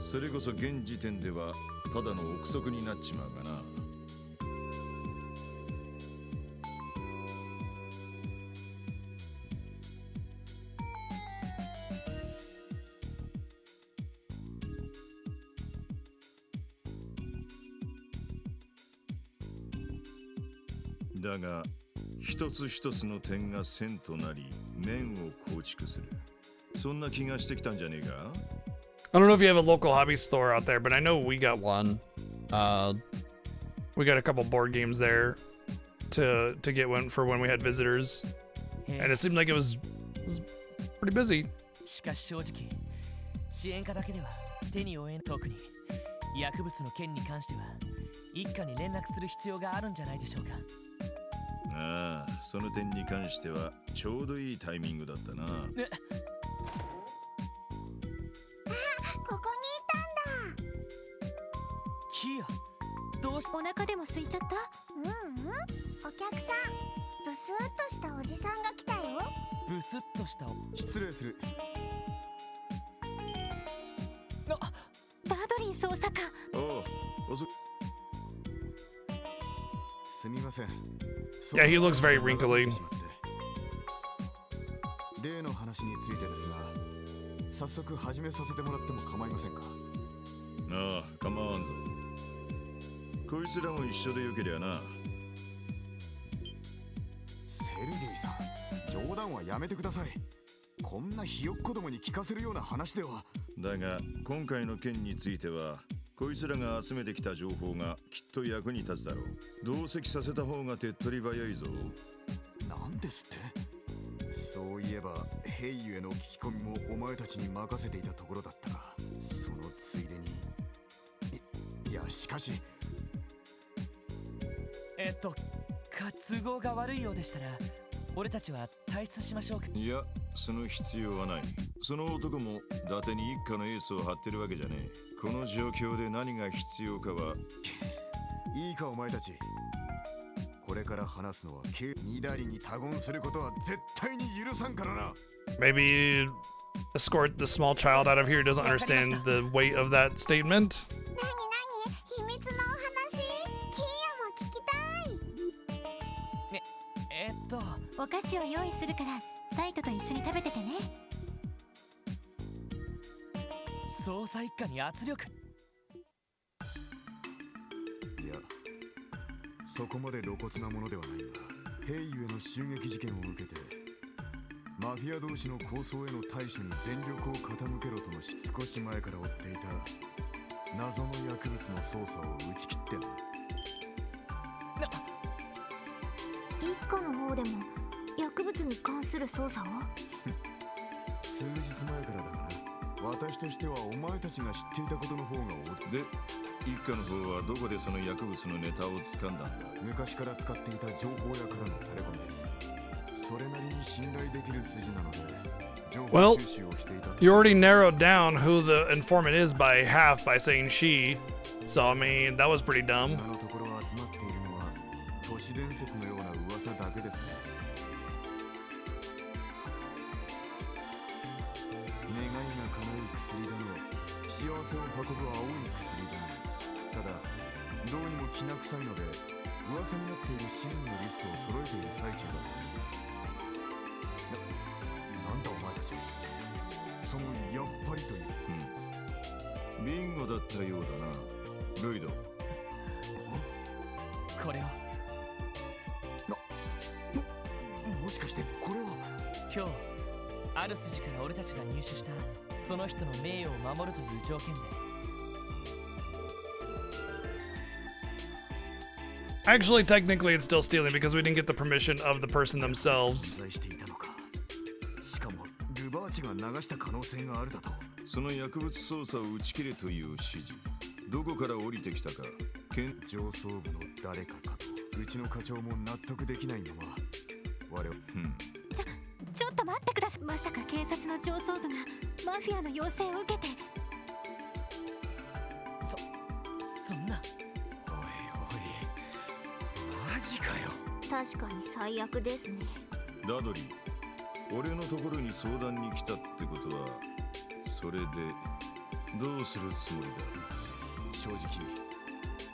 それこそ現時点ではただの憶測になっちまうがな。だが一つ一つの点が線となり面を構築する。そんな気がしてきたんじゃねえか。I don't know if you have a local hobby store out there, but I know we got one. We got a couple board games there to get one for when we had visitors, and it seemed like it was pretty busy. しかし正直、支援課だけでは手に負えん。特に薬物の件に関しては一課に連絡する必要があるんじゃないでしょうか。ああ、その点に関してはちょうどいいタイミングだったな。ここにいたんだ。キア、どうしお腹でも空いちゃった？お客さん、ブスーっとしたおじさんが来たよ。ブスッとした失礼する。ダドリン捜査官。すみません。 Yeah, he looks very wrinkly. 例の話についてですが、早速始めさせてもらっても構いませんか。ああ、構わんぞ。こいつらも一緒でよけりゃな。セルゲイさん、冗談はやめてください。こんなひよっこどもに聞かせるような話では。だが今回の件についてはこいつらが集めてきた情報がきっと役に立つだろう。同席させた方が手っ取り早いぞ。なんですって。そういえばヘイユへの聞き込みもお前たちに任せていたところだったが、そのついでに。いやしかし都合が悪いようでしたら俺たちは退出しましょうか。いや、その必要はない。その男も伊達に一家のエースを張ってるわけじゃねえ。この状況で何が必要かは。いいかお前たち。これから話すのはニダリに他言することは絶対に許さんからな。 Maybe escort the small child out of here who doesn't understand the weight of that statement. 秘密のお話、キーヤも聞きたい。お菓子を用意するからサイトと一緒に食べててね。捜査一課に圧力。いや、そこまで露骨なものではないが、兵ゆへの襲撃事件を受けてマフィア同士の抗争への対処に全力を傾けろとの少し前から追っていた謎の薬物の捜査を打ち切ってな。一家の方でも薬物に関する捜査を？数日前からだがな。私としてはお前たちが知っていたことの方が多い。で、一家の方はどこでその薬物のネタを掴んだんだ？昔から使っていた情報屋からのタレコミです。それなりに信頼できる筋なので、情報 Well, 収集をしていた。 you already narrowed down who the informant is by half by saying she. So, I mean, that was pretty dumb. 今のところ集まっているのは都市伝説のような噂だけですね。願いが叶う薬だの、幸せを運ぶ青い薬だの。ただ、どうにもきな臭いので、噂になっている市民のリストを揃えている最中だったんです。なんだお前たち。そのやっぱりという。ビンゴだったようだな、ロイド。これを。もしかしてこれは。今日ある筋から俺たちが入手したその人の名誉を守るという条件で。 Actually, technically, it's still stealing because we didn't get the permission of the person themselves. しかもルバーチが流した可能性があるだと。その薬物捜査を打ち切れという指示、どこから降りてきたか。上層部の誰かかと。うちの課長も納得できないまま我々。ちょっと待ってください。まさか警察の上層部がマフィアの要請を受けて。そんな。おいおい、マジかよ。確かに最悪ですね。ダドリー、俺のところに相談に来たってことは、それでどうするつもりだ？正直、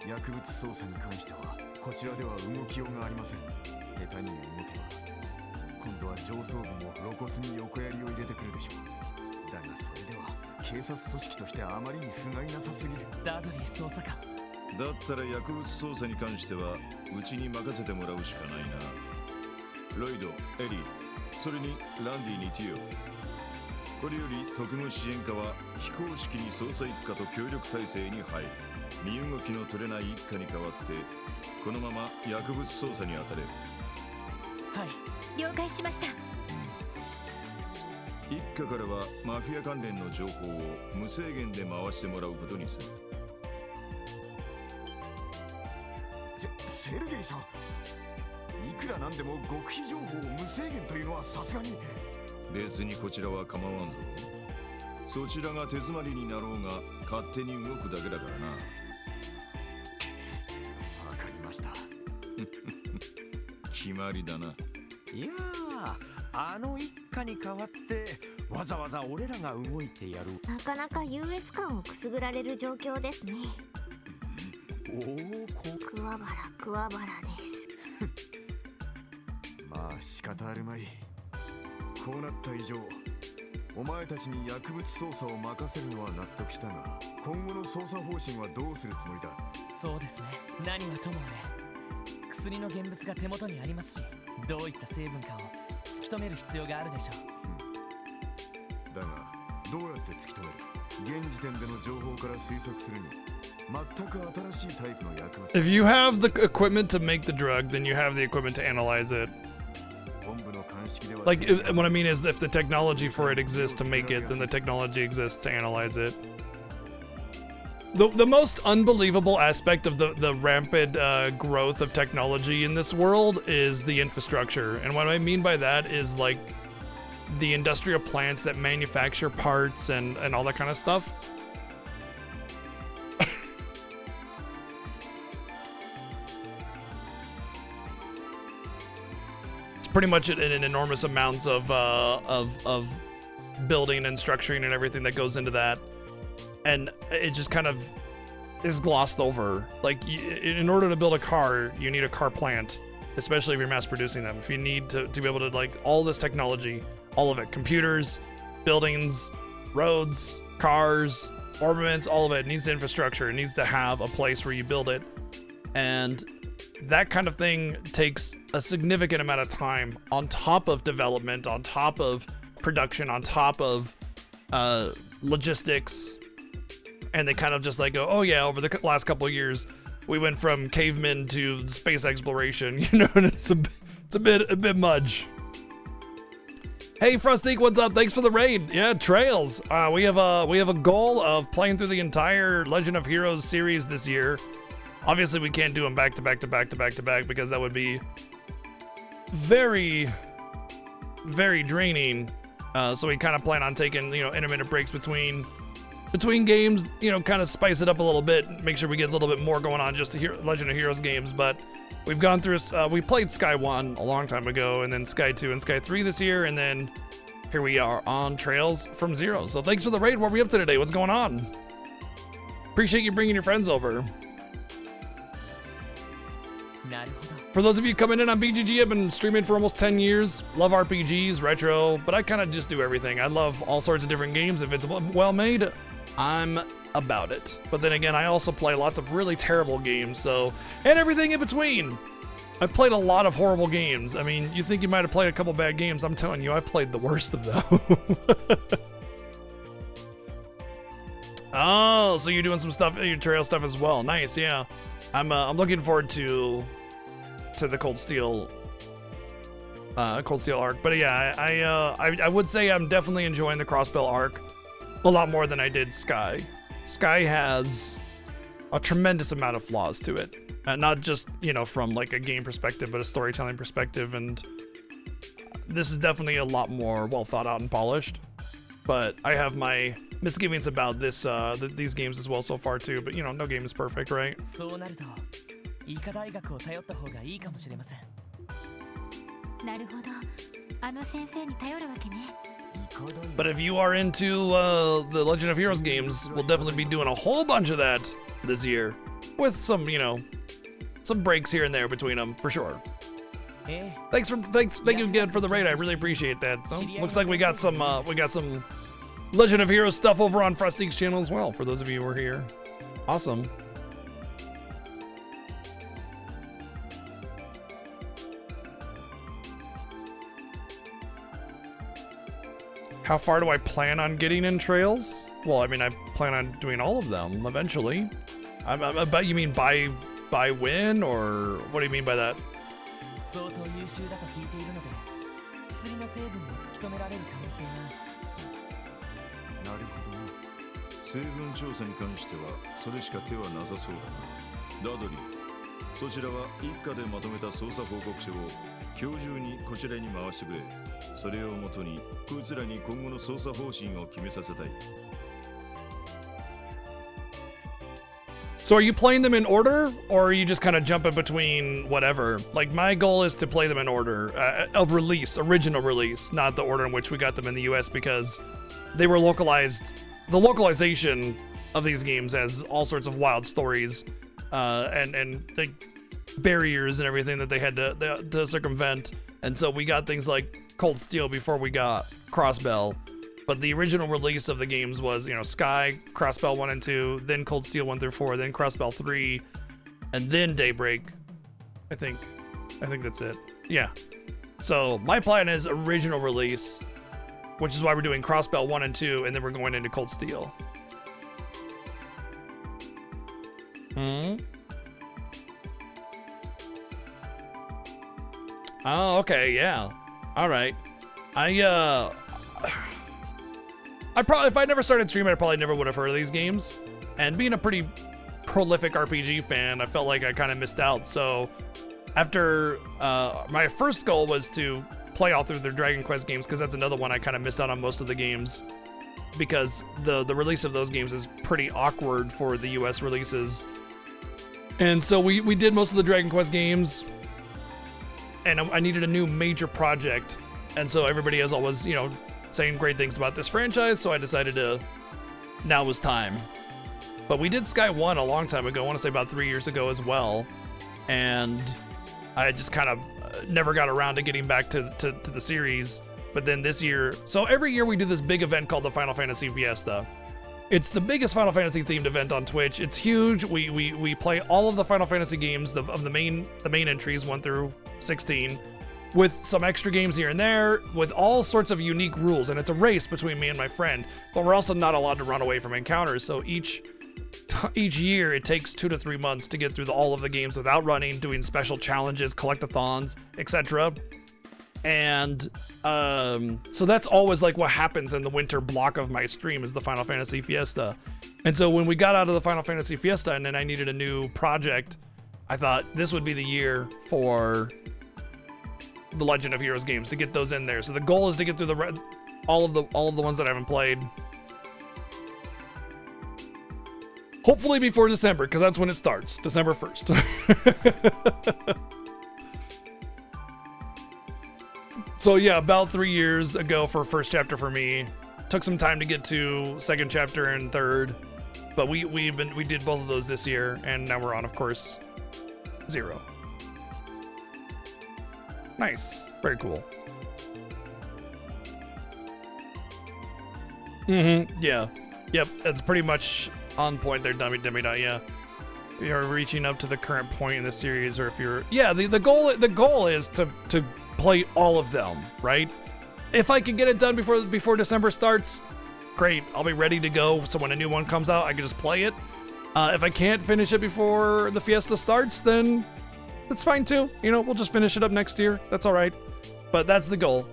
薬物捜査に関してはこちらでは動きようがありません。下手に動けば今度は上層部も露骨に横やりを入れてくるでしょう。だがそれでは警察組織としてあまりに不甲斐なさすぎる。ダドリー捜査官。だったら薬物捜査に関してはうちに任せてもらうしかないな。ロイド、エリー、それにランディにティオ。これより特務支援課は非公式に捜査一課と協力体制に入る。身動きの取れない一課に代わってこのまま薬物捜査に当たれ。はい、了解しました。一課からはマフィア関連の情報を無制限で回してもらうことにする。セルゲイさん、いくらなんでも極秘情報を無制限というのはさすがに。別にこちらは構わんぞ。そちらが手詰まりになろうが勝手に動くだけだからな。わかりました。決まりだな。いやあ、あの一家に代わってわざわざ俺らが動いてやる。なかなか優越感をくすぐられる状況ですね。桑原です。まあ仕方あるまい。こうなった以上、お前たちに薬物捜査を任せるのは納得したが、今後の捜査方針はどうするつもりだ？そうですね。何はともあれ、薬の現物が手元にありますし、どういった成分かを突き止める必要があるでしょう。だがどうやって突き止める？現時点での情報から推測するに全く新しいタイプの薬物。 If you have the equipment to make the drug, then you have the equipment to analyze it. Like, what I mean is, if the technology for it exists to make it, then the technology exists to analyze it. The most unbelievable aspect of the rampant growth of technology in this world is the infrastructure. And what I mean by that is, like, the industrial plants that manufacture parts and all that kind of stuff. Pretty much an enormous amounts of building and structuring and everything that goes into that, and it just kind of is glossed over. Like, in order to build a car, you need a car plant, especially if you're mass producing them. If you need to be able to, like, all this technology, all of it, computers, buildings, roads, cars, armaments, all of it needs infrastructure. It needs to have a place where you build it, and that kind of thing takes a significant amount of time on top of development, on top of production, on top of logistics. And they kind of just like go, oh yeah, over the last couple of years, we went from cavemen to space exploration, you know, and it's a bit much. Hey Frostique, what's up? Thanks for the raid. Yeah, Trails. We have a goal of playing through the entire Legend of Heroes series this year. Obviously, we can't do them back to back because that would be very, very draining. So we kind of plan on taking, you know, intermittent breaks between games, you know, kind of spice it up a little bit, make sure we get a little bit more going on just to Legend of Heroes games. But we've gone through, we played Sky 1 a long time ago, and then Sky 2 and Sky 3 this year, and then here we are on Trails from Zero. So thanks for the raid. What are we up to today? What's going on? Appreciate you bringing your friends over. For those of you coming in on BGG, I've been streaming for almost 10 years. Love RPGs, retro, but I kind of just do everything. I love all sorts of different games. If it's well made, I'm about it. But then again, I also play lots of really terrible games, so, and everything in between. I've played a lot of horrible games. I mean, you think you might have played a couple bad games. I'm telling you, I played the worst of them. Oh, so you're doing some stuff, your trail stuff as well. Nice, yeah. I'm looking forward to the Cold Steel arc. But yeah, I would say I'm definitely enjoying the Crossbell arc a lot more than I did Sky. Sky has a tremendous amount of flaws to it. Not just, you know, from like a game perspective, but a storytelling perspective. And this is definitely a lot more well thought out and polished. But I have my misgivings about these games as well so far too. But you know, no game is perfect, right? But if you are into the Legend of Heroes games, we'll definitely be doing a whole bunch of that this year, with some, you know, some breaks here and there between them for sure. Thank you again for the raid. I really appreciate that. So, looks like we got some Legend of Heroes stuff over on Frostique's channel as well. For those of you who are here, awesome. How far do I plan on getting in Trails? Well, I mean, I plan on doing all of them eventually. I bet you mean by win, or what do you mean by that? 相当優秀だと聞いているので、薬の成分を突き止められる可能性が。なるほどな。成分調査に関してはそれしか手はなさそうだな。ダドリー、そちらは一家でまとめた捜査報告書を今日中にこちらに回してくれ。それをもとにこいつらに今後の捜査方針を決めさせたい。So are you playing them in order, or are you just kind of jumping between whatever? Like, my goal is to play them in order of release, original release, not the order in which we got them in the US, because they were localized. The localization of these games has all sorts of wild stories and like barriers and everything that they had to circumvent. And so we got things like Cold Steel before we got Crossbell. But the original release of the games was, you know, Sky, Crossbell 1 and 2, then Cold Steel 1 through 4, then Crossbell 3, and then Daybreak. I think that's it. Yeah. So my plan is original release, which is why we're doing Crossbell 1 and 2, and then we're going into Cold Steel. Oh, okay, yeah. All right. I probably, if I never started streaming, I probably never would have heard of these games. And being a pretty prolific RPG fan, I felt like I kind of missed out. So after my first goal was to play all through their Dragon Quest games, because that's another one I kind of missed out on most of the games, because the release of those games is pretty awkward for the US releases. And so we did most of the Dragon Quest games, and I needed a new major project. And so everybody is always, you know, saying great things about this franchise, so I decided now was time. But we did Sky 1 a long time ago, I want to say about 3 years ago as well, and I just kind of never got around to getting back to the series. But then this year, so every year we do this big event called the Final Fantasy Fiesta, It's the biggest Final Fantasy themed event on Twitch. It's huge. We play all of the Final Fantasy games of the main entries 1 through 16, with some extra games here and there, with all sorts of unique rules. And it's a race between me and my friend, but we're also not allowed to run away from encounters. So each year it takes 2 to 3 months to get through all of the games without running, doing special challenges, collectathons, etc. And so that's always like what happens in the winter block of my stream is the Final Fantasy Fiesta. And so when we got out of the Final Fantasy Fiesta and then I needed a new project, I thought this would be the year for the Legend of Heroes games to get those in there. So the goal is to get through all of the ones that I haven't played. Hopefully before December, because that's when it starts, December 1st. So yeah, about 3 years ago for first chapter for me. Took some time to get to second chapter and third, but we did both of those this year, and now we're on, of course, 0. Nice, very cool. Yeah, yep, it's pretty much on point there, dummy. Yeah, you're reaching up to the current point in the series, or if you're, yeah, the goal is to play all of them, right? If I can get it done before December starts, great. I'll be ready to go. So when a new one comes out, I can just play it. If I can't finish it before the Fiesta starts, then that's fine too. You know, we'll just finish it up next year. That's all right. But that's the goal.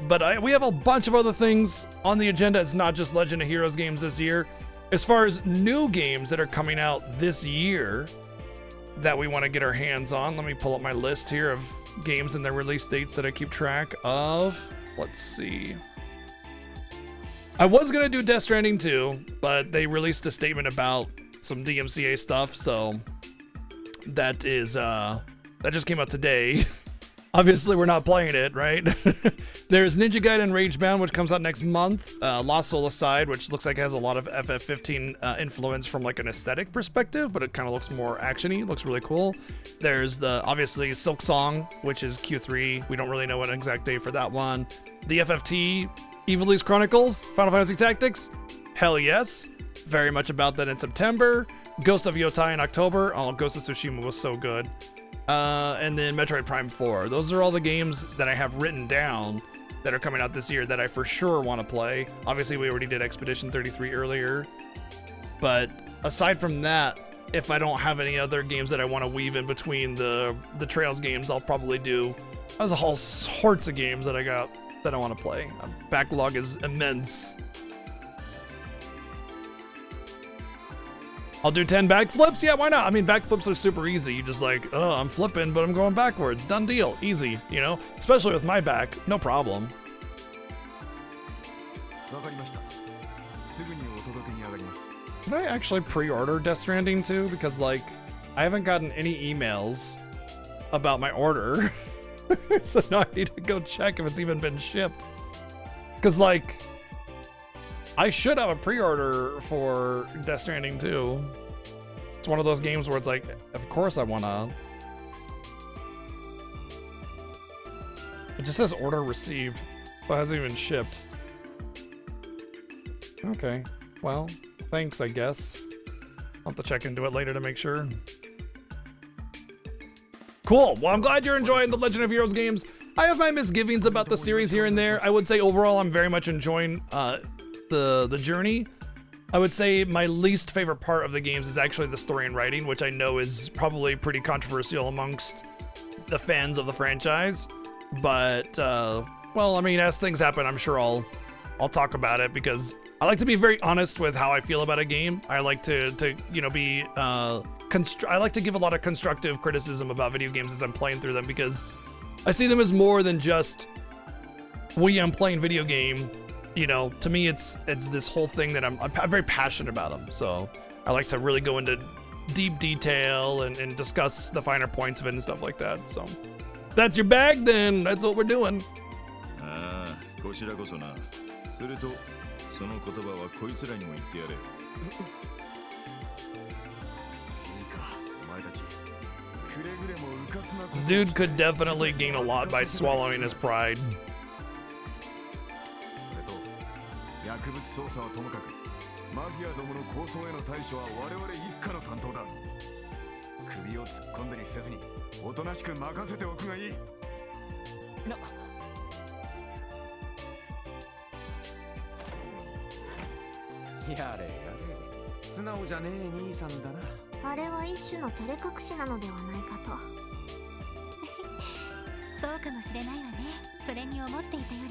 But we have a bunch of other things on the agenda. It's not just Legend of Heroes games this year. As far as new games that are coming out this year that we want to get our hands on, let me pull up my list here of games and their release dates that I keep track of. Let's see. I was going to do Death Stranding 2, but they released a statement about some DMCA stuff, so that is that just came out today. Obviously, we're not playing it, right? There's Ninja Gaiden Ragebound, which comes out next month. Lost Soul Aside, which looks like it has a lot of FF15 influence from like an aesthetic perspective, but it kind of looks more actiony. Looks really cool. There's obviously Silk Song, which is Q3. We don't really know an exact date for that one. The FFT Ivalice Chronicles, Final Fantasy Tactics. Hell yes. Very much about that in September. Ghost of Yotai in October. Oh, Ghost of Tsushima was so good. And then Metroid Prime 4. Those are all the games that I have written down that are coming out this year that I for sure want to play. Obviously, we already did Expedition 33 earlier. But aside from that, if I don't have any other games that I want to weave in between the Trails games, I'll probably do... There's a whole sorts of games that I got that I want to play. Backlog is immense. I'll do 10 backflips? Yeah, why not? I mean, backflips are super easy. You just like, oh, I'm flipping, but I'm going backwards. Done deal. Easy, you know? Especially with my back. No problem. Did I actually pre-order Death Stranding 2? Because, like, I haven't gotten any emails about my order. So now I need to go check if it's even been shipped. Because, like... I should have a pre-order for Death Stranding 2. It's one of those games where it's like, of course I wanna. It just says order received, so it hasn't even shipped. Okay, well, thanks, I guess. I'll have to check into it later to make sure. Cool, well, I'm glad you're enjoying the Legend of Heroes games. I have my misgivings about the series here and there. I would say overall I'm very much enjoying the journey. I would say my least favorite part of the games is actually the story and writing, which I know is probably pretty controversial amongst the fans of the franchise. But well, I mean, as things happen, I'm sure I'll talk about it because I like to be very honest with how I feel about a game. I like to you know be I like to give a lot of constructive criticism about video games as I'm playing through them because I see them as more than just I'm playing video game. You know, to me, it's this whole thing that I'm very passionate about them. So I like to really go into deep detail and discuss the finer points of it and stuff like that. So that's your bag, then. That's what we're doing. This dude could definitely gain a lot by swallowing his pride. 薬物操作はともかくマフィアどもの抗争への対処は我々一家の担当だ。首を突っ込んだりせずにおとなしく任せておくがいい。やれやれ、素直じゃねえ兄さんだな。あれは一種の照れ隠しなのではないかと。そうかもしれないわね。それに思っていたよ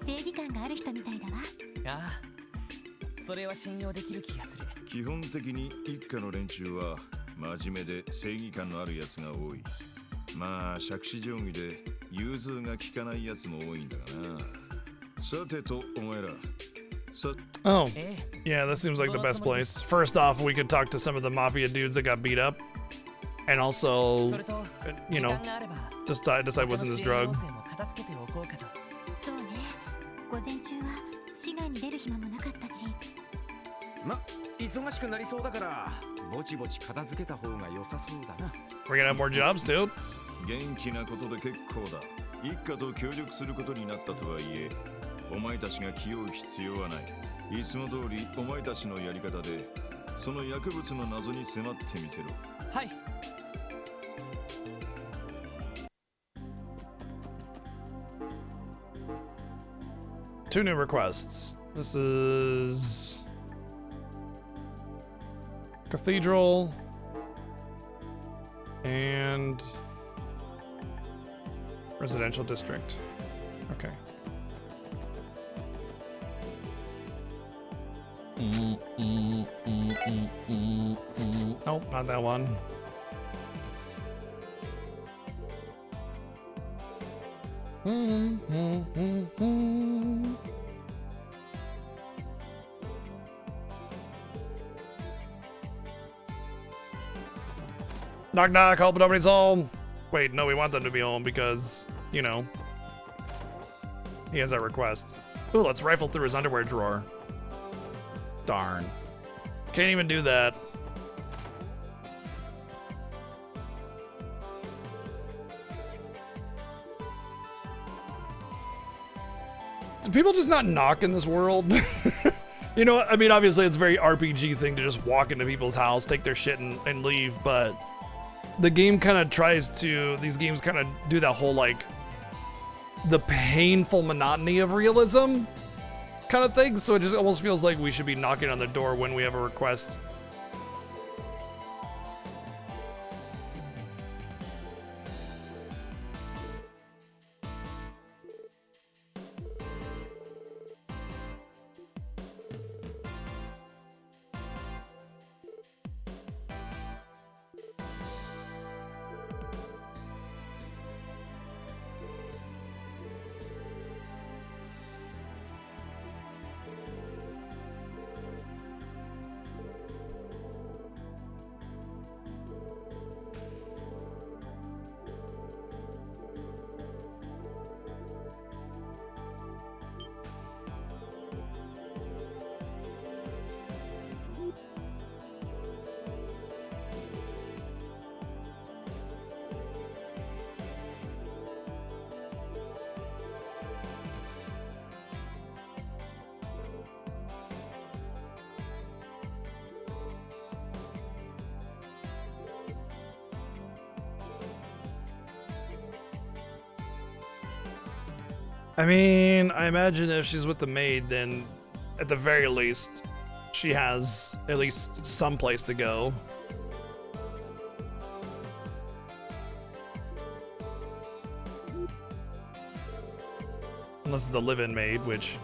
り正義感がある人みたいだわ。ああ、それは信用できる気がする。基本的に一家の連中は真面目で正義感のあるやつが多い。まあ杓子定規で融通が利かないやつも多いんだがな。さてとお前ら。Oh, yeah, that seems like the best place. First off, we could talk to some of the mafia dudes that got beat up. And also, you know, just decide what's in this drug. そうね。午前中は市外に出る暇もなかったし。ま、忙しくなりそうだからぼちぼち片付けた方が良さそうだな。 We're gonna have more jobs too. 元気なことで結構だ。一家と協力することになったとはいえ、お前たちが気負う必要はない。いつも通りお前たちのやり方でその薬物の謎に迫ってみせろ。はい。Two new requests. This is Cathedral and Residential District. Okay. Nope, not that one. Knock knock, hope nobody's home. Wait, no, we want them to be home because, you know, he has that request. Ooh, let's rifle through his underwear drawer. Darn. Can't even do that. Do people just not knock in this world? You know, I mean, obviously it's a very RPG thing to just walk into people's house, take their shit and leave, but the game kind of tries to, these games kind of do that whole, like, the painful monotony of realism kind of thing, so it just almost feels like we should be knocking on the door when we have a request. I mean, I imagine if she's with the maid, then at the very least, she has at least some place to go. Unless it's the live-in maid, which...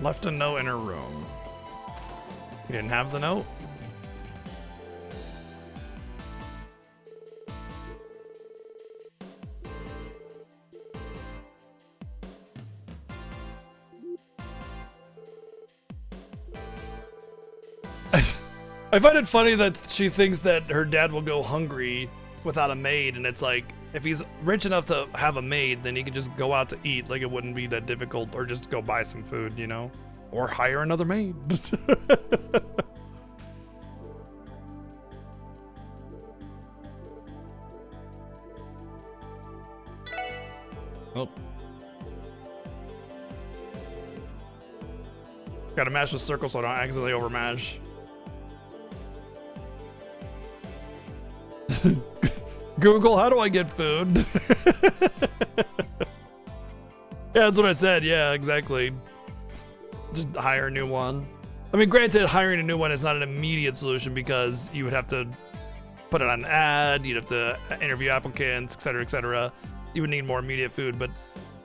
Left a note in her room. You didn't have the note? I find it funny that she thinks that her dad will go hungry without a maid, and it's like, if he's rich enough to have a maid, then he could just go out to eat. Like, it wouldn't be that difficult, or just go buy some food, you know? Or hire another maid. Oh. Gotta mash the circle so I don't accidentally overmash. Google, how do I get food? Yeah, that's what I said. Yeah, exactly. Just hire a new one. I mean, granted, hiring a new one is not an immediate solution because you would have to put it on an ad, you'd have to interview applicants, etc., etc. You would need more immediate food, but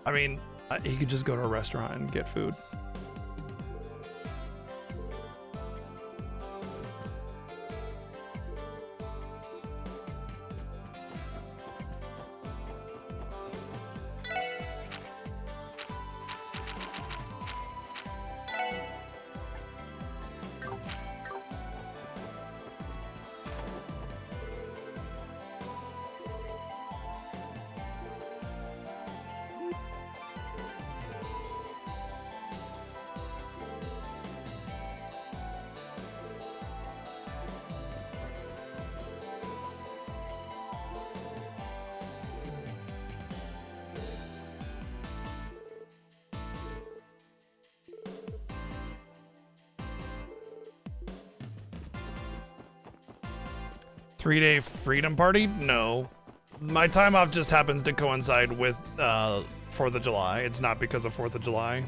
I mean, he could just go to a restaurant and get food. Three-day freedom party? No. My time off just happens to coincide with 4th of July. It's not because of 4th of July.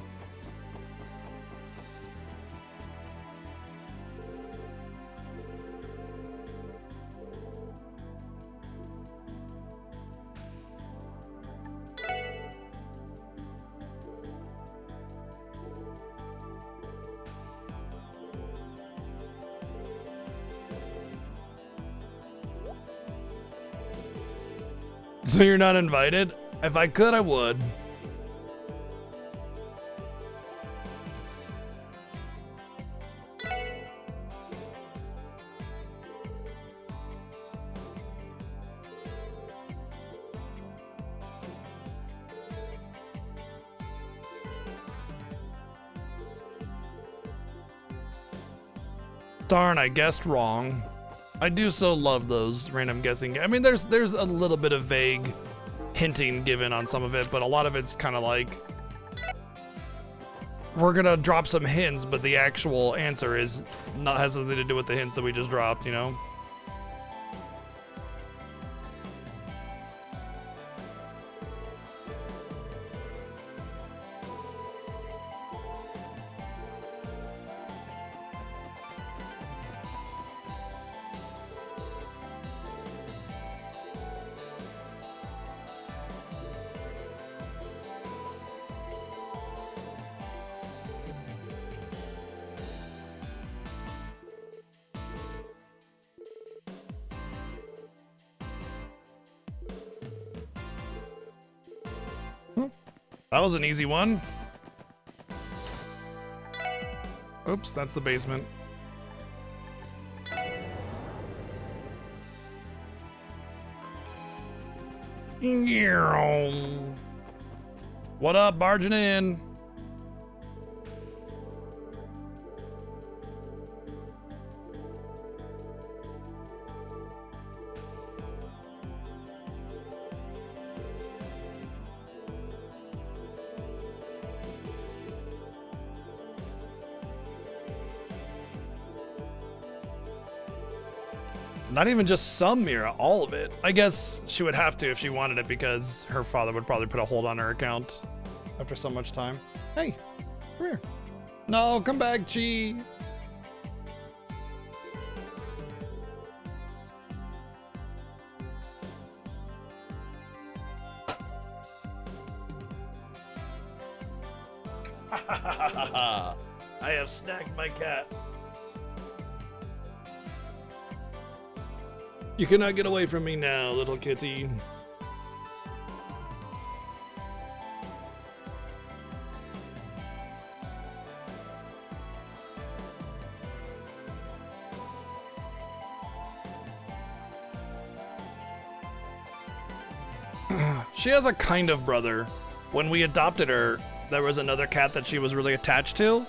So you're not invited? If I could, I would. Darn, I guessed wrong. I do so love those random guessing. I mean, there's a little bit of vague hinting given on some of it, but a lot of it's kind of like, we're gonna drop some hints, but the actual answer has something to do with the hints that we just dropped, you know? That was an easy one. Oops, that's the basement. What up, barging in? Not even just some Mira, all of it. I guess she would have to if she wanted it because her father would probably put a hold on her account after so much time. Hey, come here. No, come back, Chi. I have snagged my cat. You cannot get away from me now, little kitty. she has a kind of brother. When we adopted her, there was another cat that she was really attached to.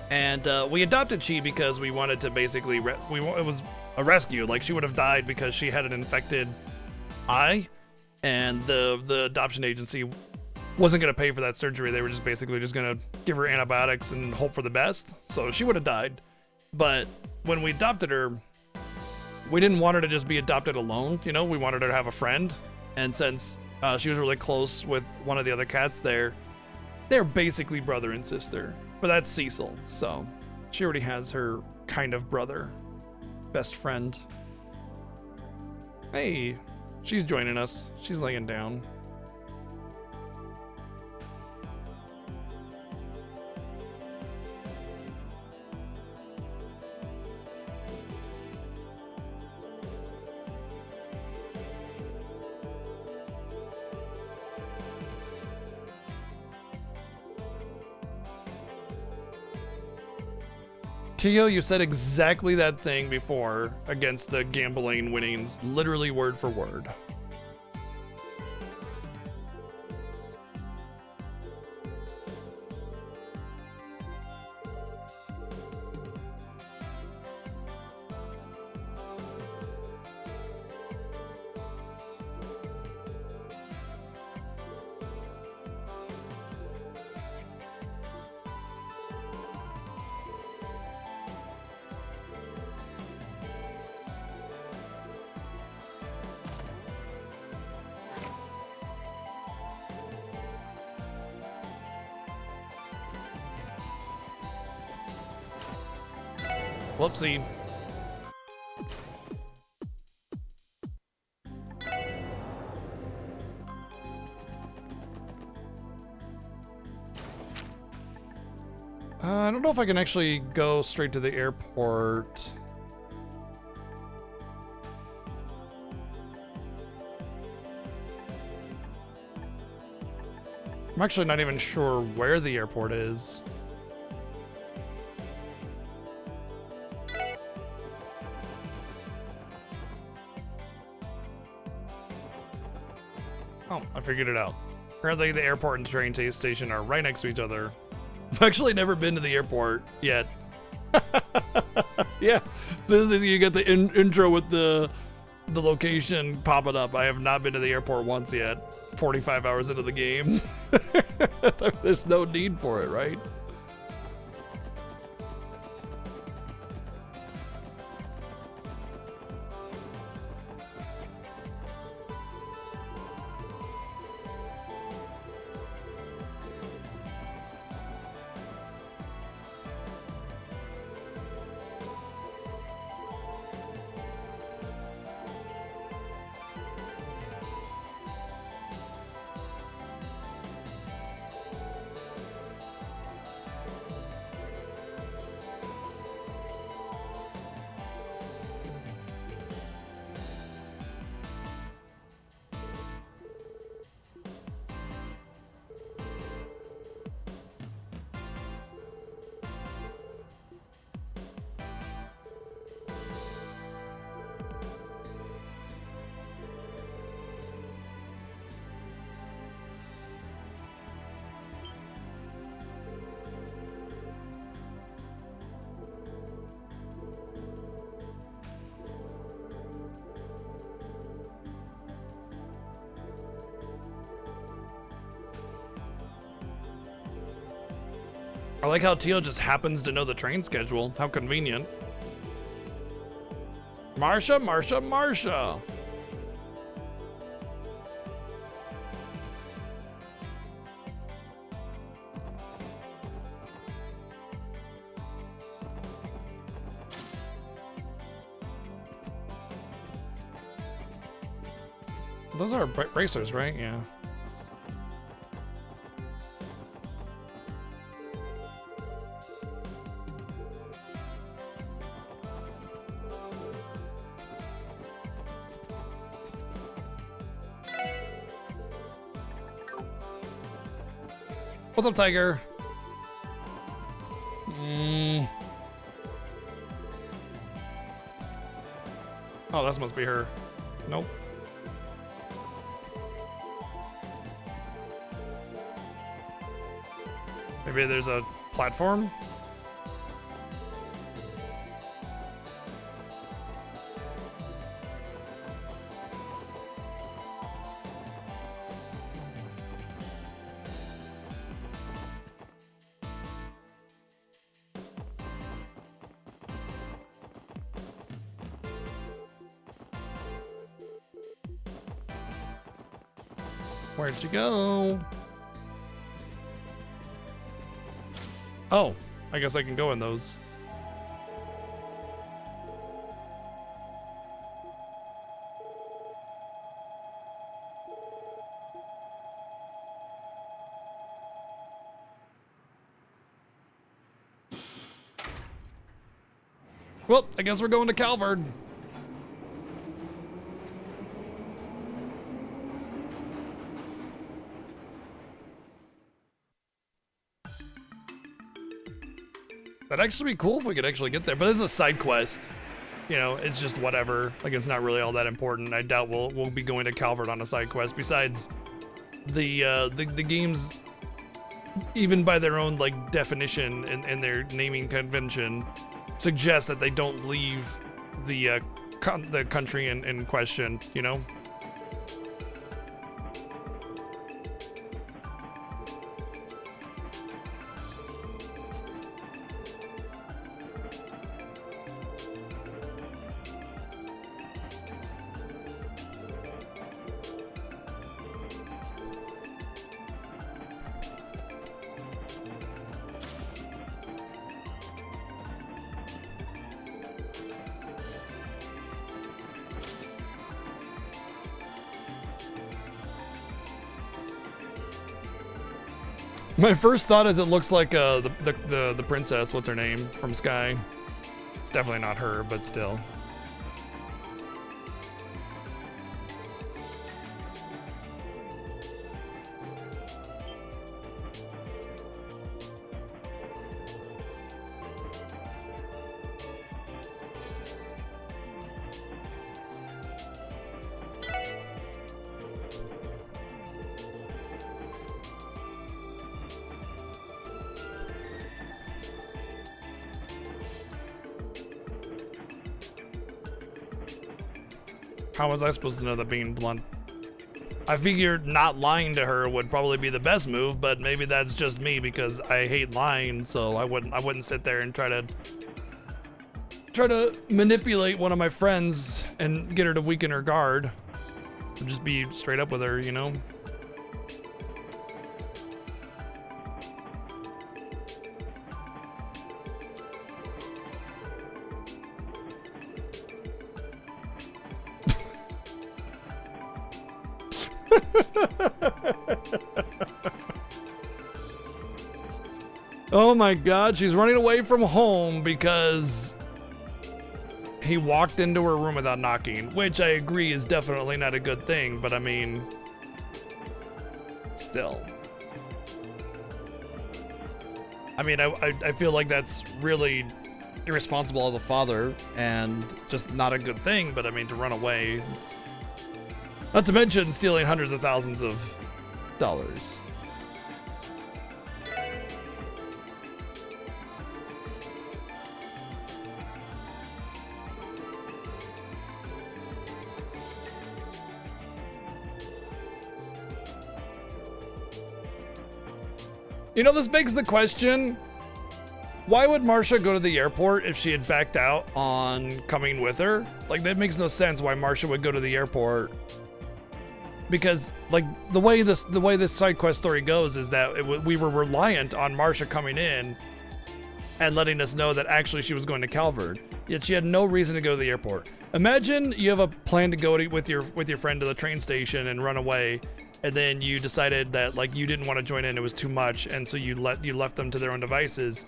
And we adopted Chi because we wanted to basically, it was a rescue. Like, she would have died because she had an infected eye. And the adoption agency wasn't going to pay for that surgery. They were just basically just going to give her antibiotics and hope for the best. So she would have died. But when we adopted her, we didn't want her to just be adopted alone. You know, we wanted her to have a friend. And since she was really close with one of the other cats there, they're basically brother and sister. But that's Cecil, so she already has her kind of brother, best friend. Hey, she's joining us. She's laying down. Tio, you said exactly that thing before against the gambling winnings, literally word for word. Whoopsie. I don't know if I can actually go straight to the airport. I'm actually not even sure where the airport is. Oh, I figured it out. Apparently the airport and train station are right next to each other. I've actually never been to the airport yet. Yeah, so you get the intro with the location popping up. I have not been to the airport once yet. 45 hours into the game. There's no need for it, right? I like how Teal just happens to know the train schedule. How convenient. Marsha, Marsha, Marsha. Those are racers, right? Yeah. What's up, Tiger? Oh, this must be her. Nope. Maybe there's a platform? Where'd you go? Oh, I guess I can go in those. Well, I guess we're going to Calvard. That'd actually be cool if we could actually get there, but this is a side quest. You know, it's just whatever. Like, it's not really all that important. I doubt we'll be going to Calvard on a side quest. Besides, the games, even by their own like definition and their naming convention, suggest that they don't leave the country in question. You know. My first thought is it looks like the princess, what's her name, from Sky. It's definitely not her, but still. How was I supposed to know that being blunt? I figured not lying to her would probably be the best move, but maybe that's just me because I hate lying, so I wouldn't sit there and try to manipulate one of my friends and get her to weaken her guard. I'd just be straight up with her, you know? Oh my god, she's running away from home because he walked into her room without knocking, which I agree is definitely not a good thing, but I mean, still. I mean, I feel like that's really irresponsible as a father and just not a good thing, but I mean, to run away, it's... Not to mention stealing hundreds of thousands of dollars. You know, this begs the question, why would Marcia go to the airport if she had backed out on coming with her? Like, that makes no sense why Marcia would go to the airport. Because, like, the way this side quest story goes is that we were reliant on Marcia coming in and letting us know that actually she was going to Calvard. Yet she had no reason to go to the airport. Imagine you have a plan to go with your friend to the train station and run away, and then you decided that like you didn't want to join in, it was too much, and so you left them to their own devices.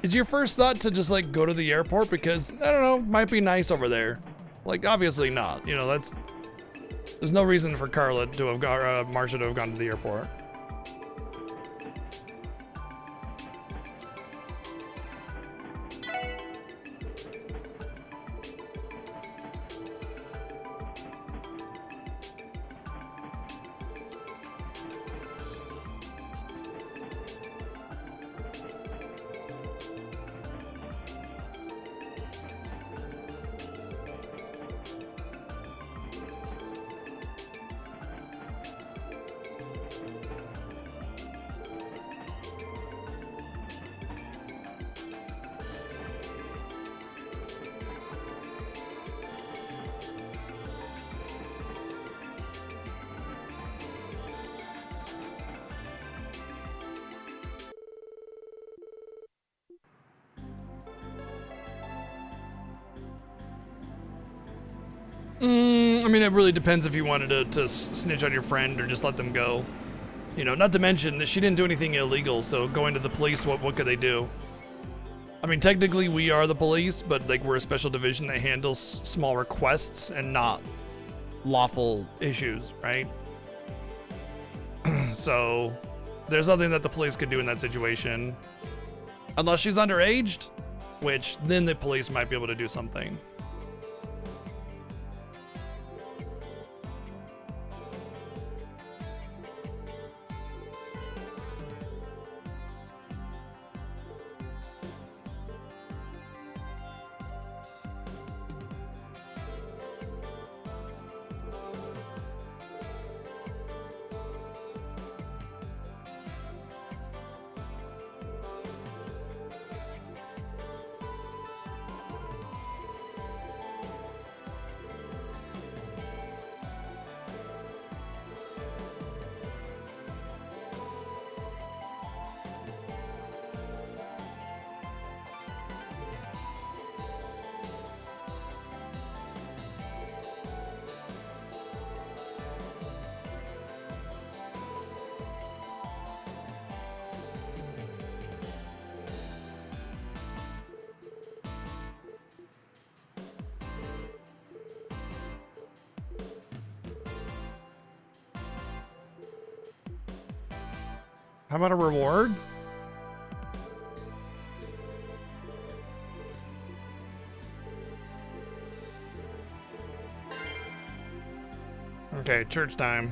Is your first thought to just like go to the airport because, I don't know, might be nice over there? Like, obviously not. You know, there's no reason for Carla to have got Marcia to have gone to the airport. I mean, it really depends if you wanted to snitch on your friend or just let them go. You know, not to mention that she didn't do anything illegal, so going to the police, what could they do? I mean, technically we are the police, but like we're a special division that handles small requests and not lawful issues, right? So there's nothing that the police could do in that situation. Unless she's underaged, which then the police might be able to do something. How about a reward? Okay, church time.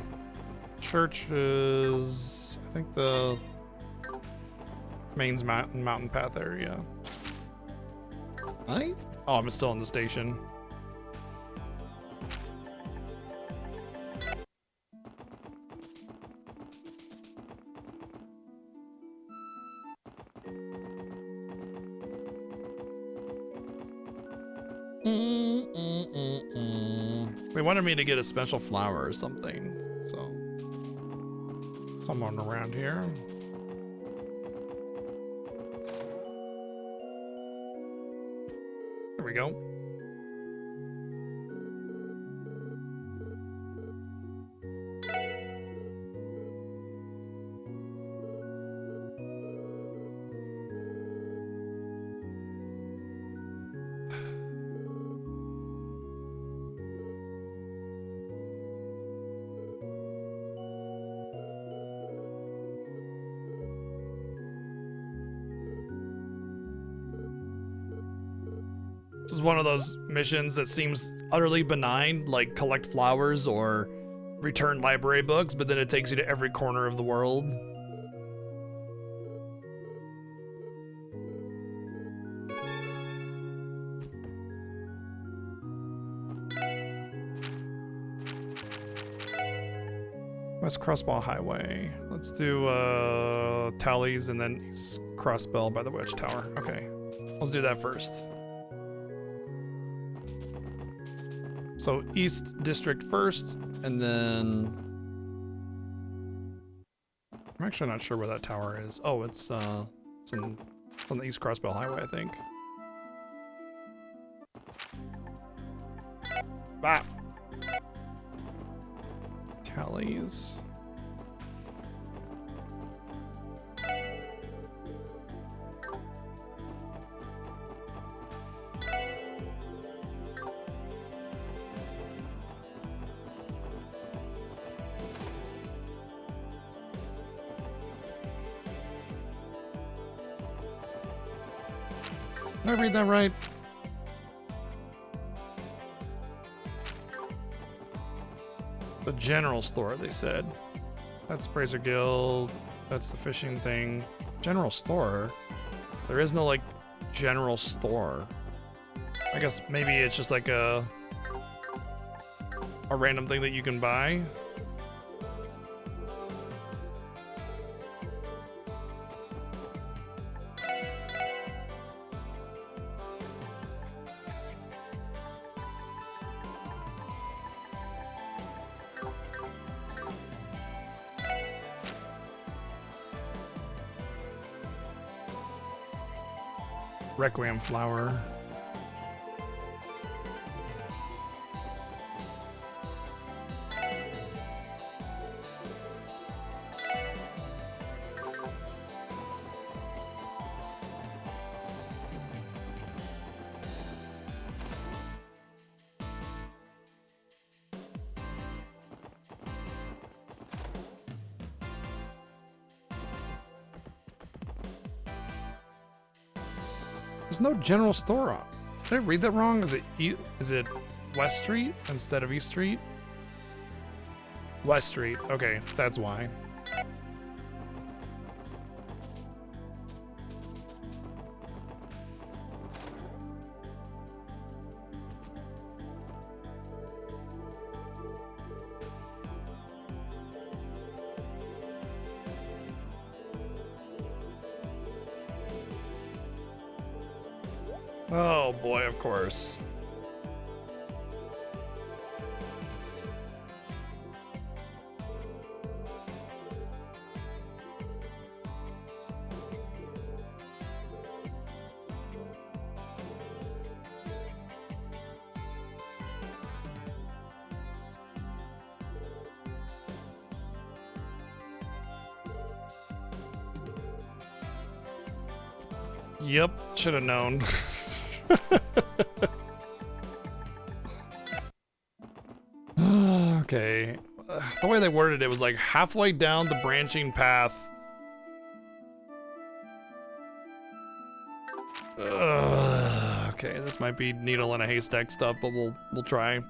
Church is, I think, the Maine's mountain path area. Right? Oh, I'm still in the station. They wanted me to get a special flower or something, so someone around here. There we go. This is one of those missions that seems utterly benign, like collect flowers or return library books, but then it takes you to every corner of the world. West Crossbell Highway. Let's do Tallies and then East Crossbell by the Wedge Tower. Okay, let's do that first. So East District first, and then I'm actually not sure where that tower is. Oh, it's on the East Crossbell Highway, I think. Ah. Tallies. Did I read that right? The general store, they said. That's Brazier Guild. That's the fishing thing. General store? There is no, like, general store. I guess maybe it's just like a random thing that you can buy. Requiem flower. There's no general store on. Did I read that wrong? Is it West Street instead of East Street? West Street. Okay, that's why. Oh boy, of course. Yep, should have known. Okay. The way they worded it was like halfway down the branching path. Okay, this might be needle in a haystack stuff, but we'll try.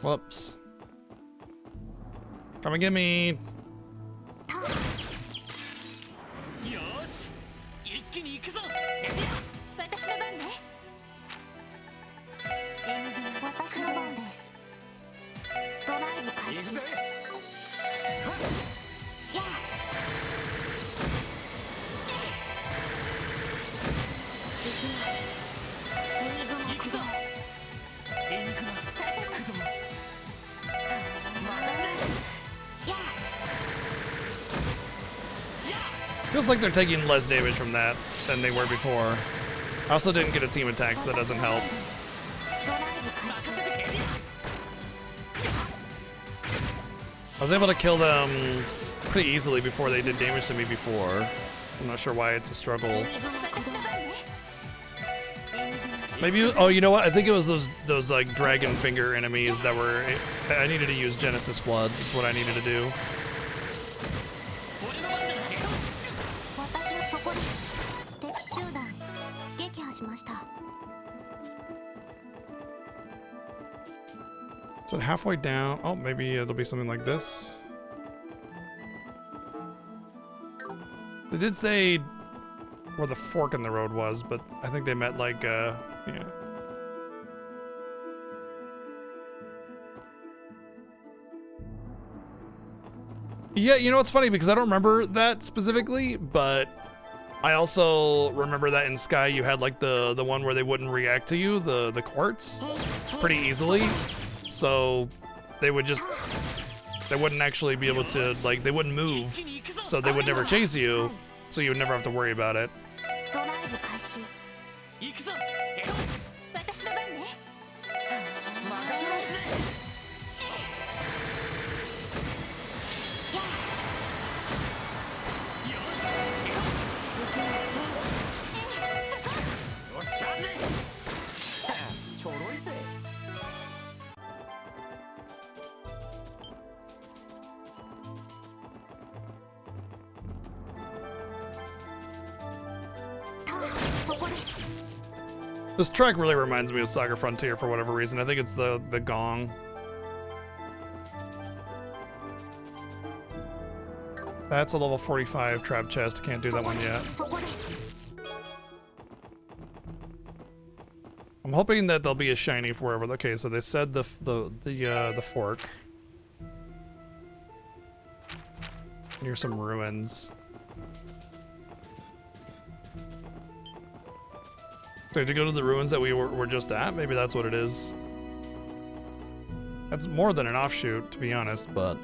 Whoops. Come and get me. Feels like they're taking less damage from that than they were before. I also didn't get a team attack, so that doesn't help. I was able to kill them pretty easily before they did damage to me before. I'm not sure why it's a struggle. Maybe, oh, you know what? I think it was those like dragon finger enemies that were, I needed to use Genesis Flood. That's what I needed to do. So halfway down, oh, maybe it'll be something like this. They did say where the fork in the road was, but I think they meant like, yeah. Yeah, you know what's funny, because I don't remember that specifically, but I also remember that in Sky you had like the one where they wouldn't react to you, the quartz, pretty easily. So they would just, they wouldn't actually be able to, like, they wouldn't move, so they would never chase you, so you would never have to worry about it. This track really reminds me of Saga Frontier for whatever reason. I think it's the gong. That's a level 45 trap chest. Can't do that one yet. I'm hoping that there'll be a shiny for wherever. Okay, so they said the fork. Near some ruins. So to go to the ruins that we were just at? Maybe that's what it is. That's more than an offshoot, to be honest, but...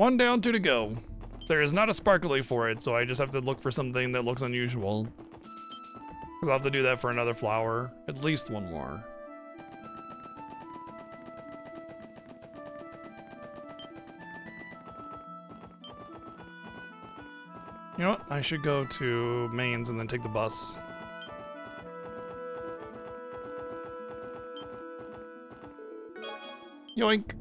One down, two to go. There is not a sparkly for it, so I just have to look for something that looks unusual. Because I'll have to do that for another flower. At least one more. You know what? I should go to Mainz and then take the bus. Yoink!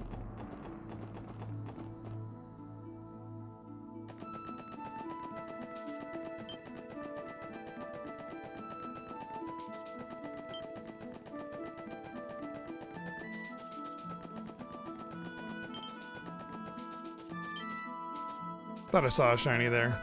Thought I saw a shiny there.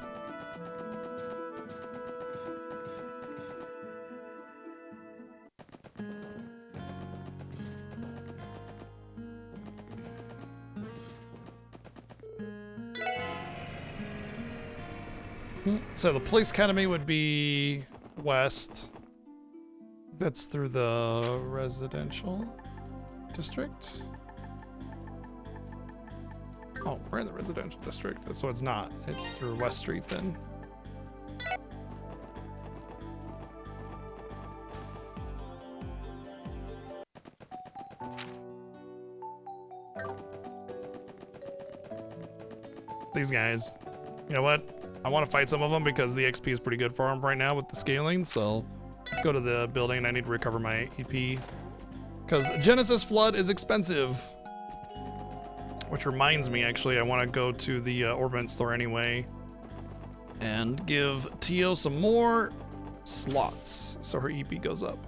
So the police academy would be west. That's through the residential district. Oh, we're in the residential district, so it's not. It's through West Street then. These guys. You know what? I want to fight some of them because the XP is pretty good for them right now with the scaling, so let's go to the building and I need to recover my EP. Because Genesis Flood is expensive. Which reminds me, actually, I want to go to the Orbment store anyway and give Tio some more slots so her EP goes up.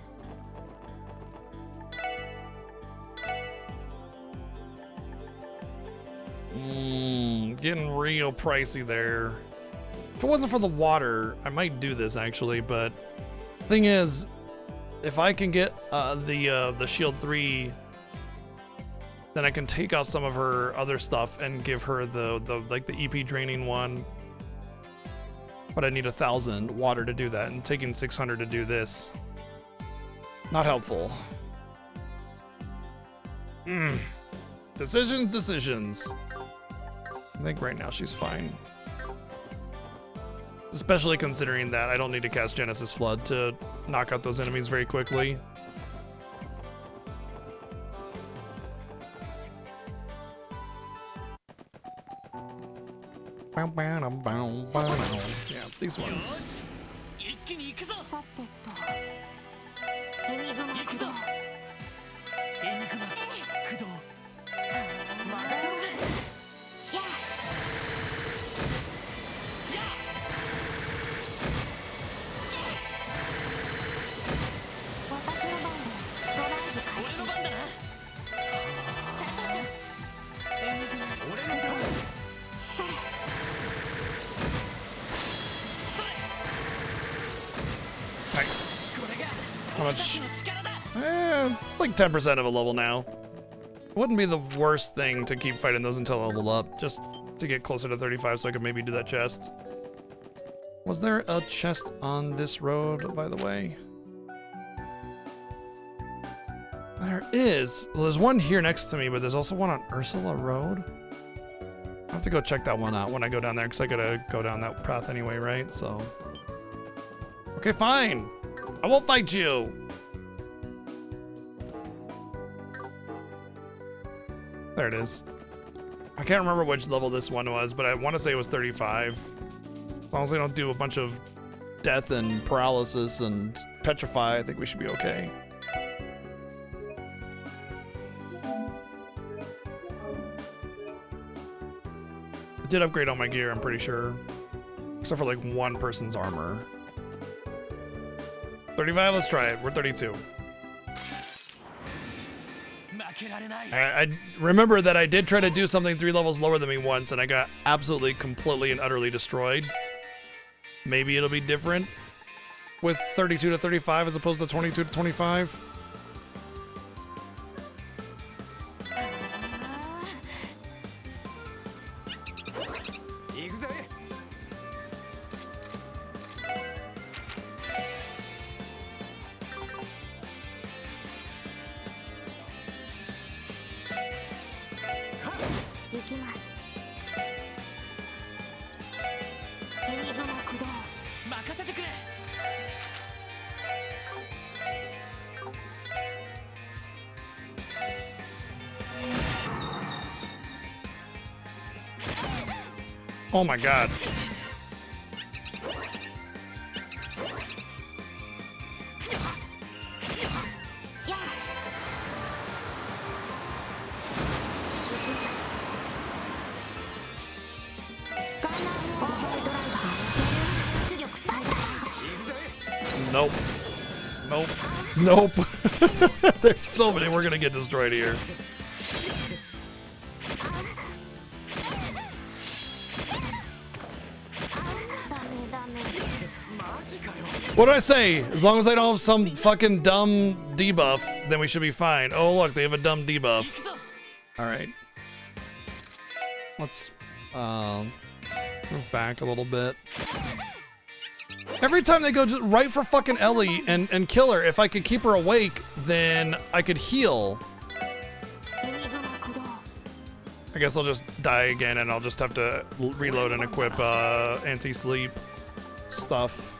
Getting real pricey there. If it wasn't for the water, I might do this actually, but thing is, if I can get the Shield 3, then I can take out some of her other stuff and give her the EP draining one. But I need 1,000 water to do that, and taking 600 to do this. Not helpful. Decisions. I think right now she's fine. Especially considering that I don't need to cast Genesis Flood to knock out those enemies very quickly. Yeah, these ones. Nice. How much? It's like 10% of a level now. Wouldn't be the worst thing to keep fighting those until I level up, just to get closer to 35 so I could maybe do that chest. Was there a chest on this road, by the way? There is. Well, there's one here next to me, but there's also one on Ursula Road. I'll have to go check that one out when I go down there, because I gotta go down that path anyway, right? So. Okay, fine. I won't fight you. There it is. I can't remember which level this one was, but I want to say it was 35. As long as they don't do a bunch of death and paralysis and petrify, I think we should be okay. I did upgrade all my gear, I'm pretty sure. Except for like one person's armor. 35, let's try it. We're 32. I remember that I did try to do something 3 levels lower than me once, and I got absolutely, completely, and utterly destroyed. Maybe it'll be different with 32 to 35 as opposed to 22 to 25. 任せてくれ。 Oh my god. Nope. Nope. Nope. There's so many. We're gonna get destroyed here. What did I say? As long as I don't have some fucking dumb debuff, then we should be fine. Oh, look, they have a dumb debuff. Alright. Let's move back a little bit. Every time they go just right for fucking Ellie and kill her, if I could keep her awake, then I could heal. I guess I'll just die again and I'll just have to reload and equip anti-sleep stuff.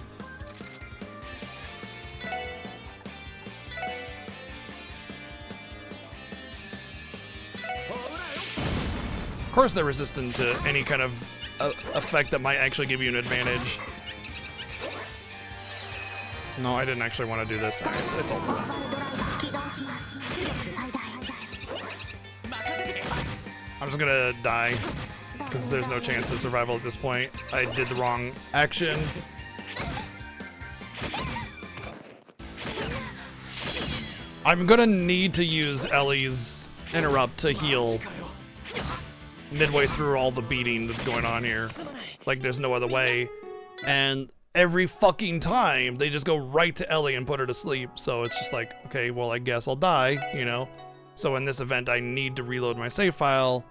Of course they're resistant to any kind of effect that might actually give you an advantage. No, I didn't actually want to do this. It's over. I'm just gonna die because there's no chance of survival at this point. I did the wrong action. I'm gonna need to use Ellie's interrupt to heal midway through all the beating that's going on here. Like, there's no other way. And every fucking time, they just go right to Ellie and put her to sleep. So it's just like, okay, well, I guess I'll die, you know? So in this event, I need to reload my save file,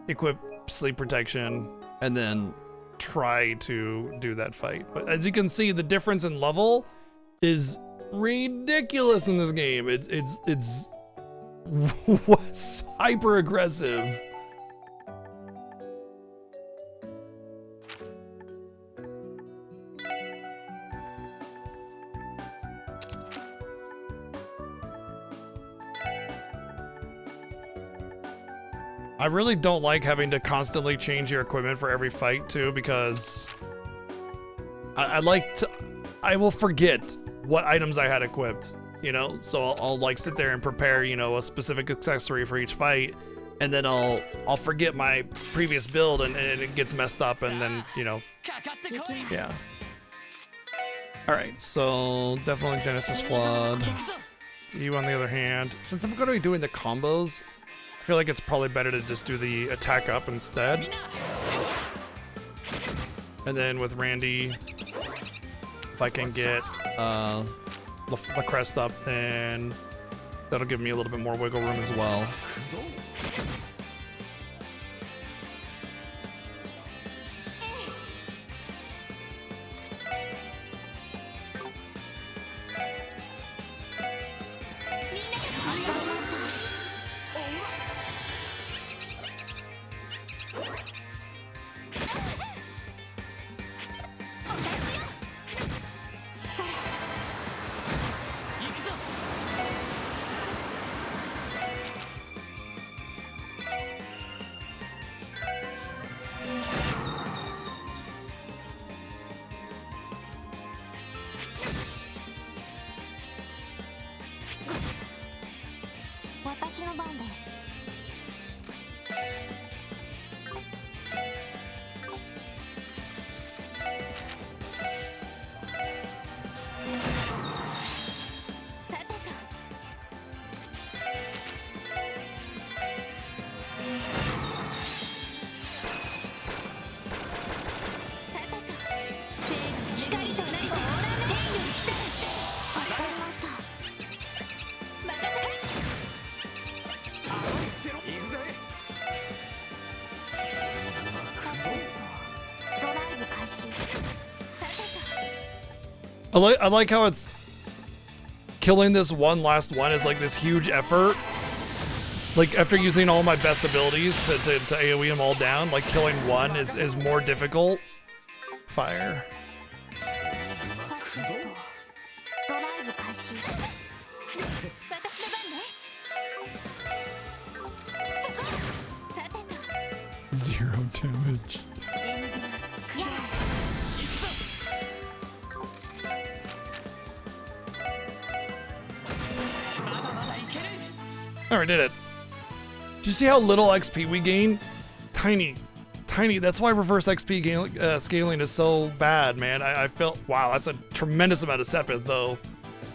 equip sleep protection, and then try to do that fight. But as you can see, the difference in level is ridiculous in this game. It's hyper aggressive. I really don't like having to constantly change your equipment for every fight too, because I will forget what items I had equipped, you know? So I'll like sit there and prepare, you know, a specific accessory for each fight, and then I'll forget my previous build and it gets messed up, and then, you know, yeah. Alright, so definitely Genesis Flood. You on the other hand, since I'm going to be doing the combos, I feel like it's probably better to just do the attack up instead. And then with Randy, if I can get the crest up, then that'll give me a little bit more wiggle room as well. I like how it's killing this one last one is like this huge effort. Like after using all my best abilities to AoE them all down, like killing one is more difficult. Fire. ム開始。私の番ね。さてと。 Zero damage. Alright, did it. Do you see how little XP we gain? Tiny. Tiny. That's why reverse XP scaling is so bad, man. I felt, wow, that's a tremendous amount of Sepith, though.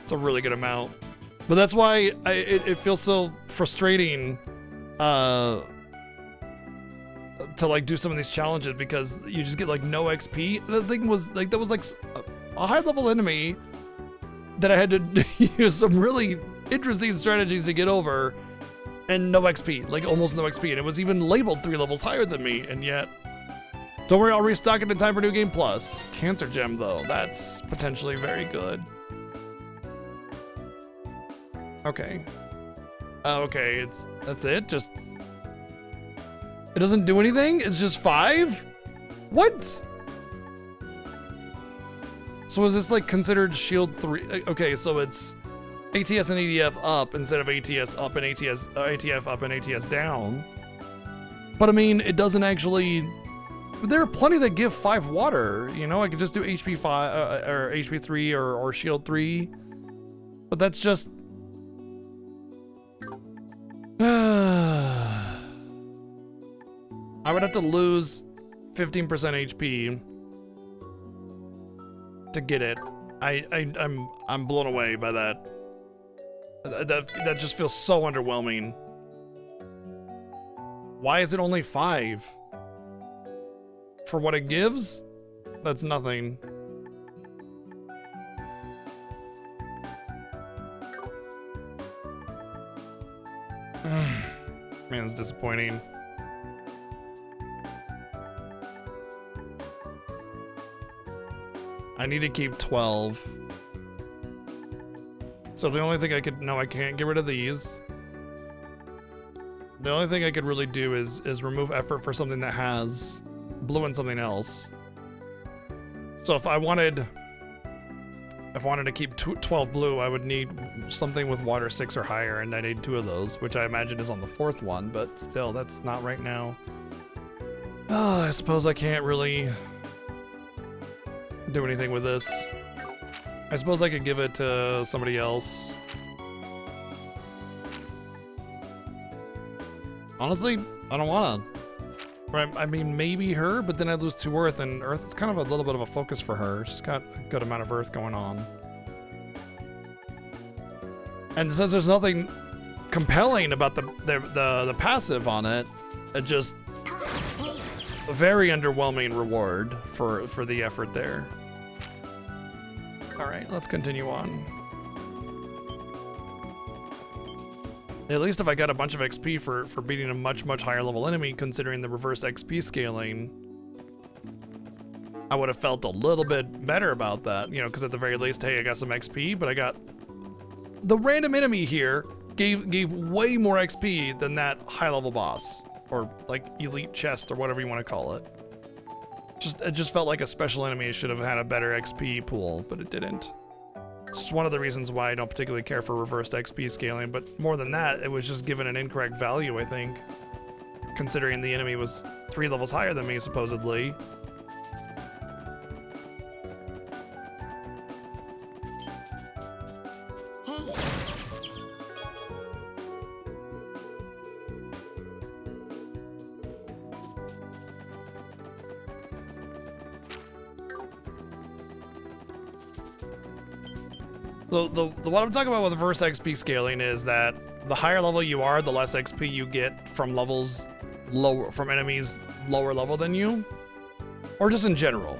It's a really good amount. But that's why it feels so frustrating to like do some of these challenges, because you just get like no XP. The thing was like, that was like a high level enemy that I had to use some really interesting strategies to get over, and no XP, like almost no XP, and it was even labeled 3 levels higher than me, and yet, don't worry, I'll restock it in time for New Game Plus. Cancer Gem though, that's potentially very good. Okay. Okay, that's it, just, it doesn't do anything? It's just 5? What? So is this like considered Shield 3? Okay, so it's ATS and ADF up instead of ATS up and ATF up and ATS down. But I mean, it doesn't actually, there are plenty that give 5 water, you know? I could just do HP 5 or HP 3 or Shield 3. But that's just, I would have to lose 15% HP to get it. I'm blown away by that. That just feels so underwhelming. Why is it only 5? For what it gives? That's nothing. Man, it's disappointing. I need to keep 12. So the only thing I could, no, I can't get rid of these. The only thing I could really do is remove effort for something that has blue and something else. So if I wanted to keep 12 blue, I would need something with water 6 or higher, and I need 2 of those, which I imagine is on the 4th one, but still, that's not right now. Oh, I suppose I can't really do anything with this. I suppose I could give it to somebody else. Honestly, I don't wanna. Right, I mean, maybe her, but then I'd lose 2 Earth, and Earth is kind of a little bit of a focus for her. She's got a good amount of Earth going on. And since there's nothing compelling about the passive on it, it just a very underwhelming reward for the effort there. All right, let's continue on. At least if I got a bunch of XP for beating a much higher level enemy, considering the reverse XP scaling, I would have felt a little bit better about that, you know, because at the very least, hey, I got some XP, but I got the random enemy here gave way more XP than that high level boss, or like elite chest, or whatever you want to call it. It just felt like a special enemy should have had a better XP pool, but it didn't. It's just one of the reasons why I don't particularly care for reversed XP scaling, but more than that, it was just given an incorrect value, I think, considering the enemy was 3 levels higher than me, supposedly. So what I'm talking about with reverse XP scaling is that the higher level you are, the less XP you get from levels lower, from enemies lower level than you, or just in general.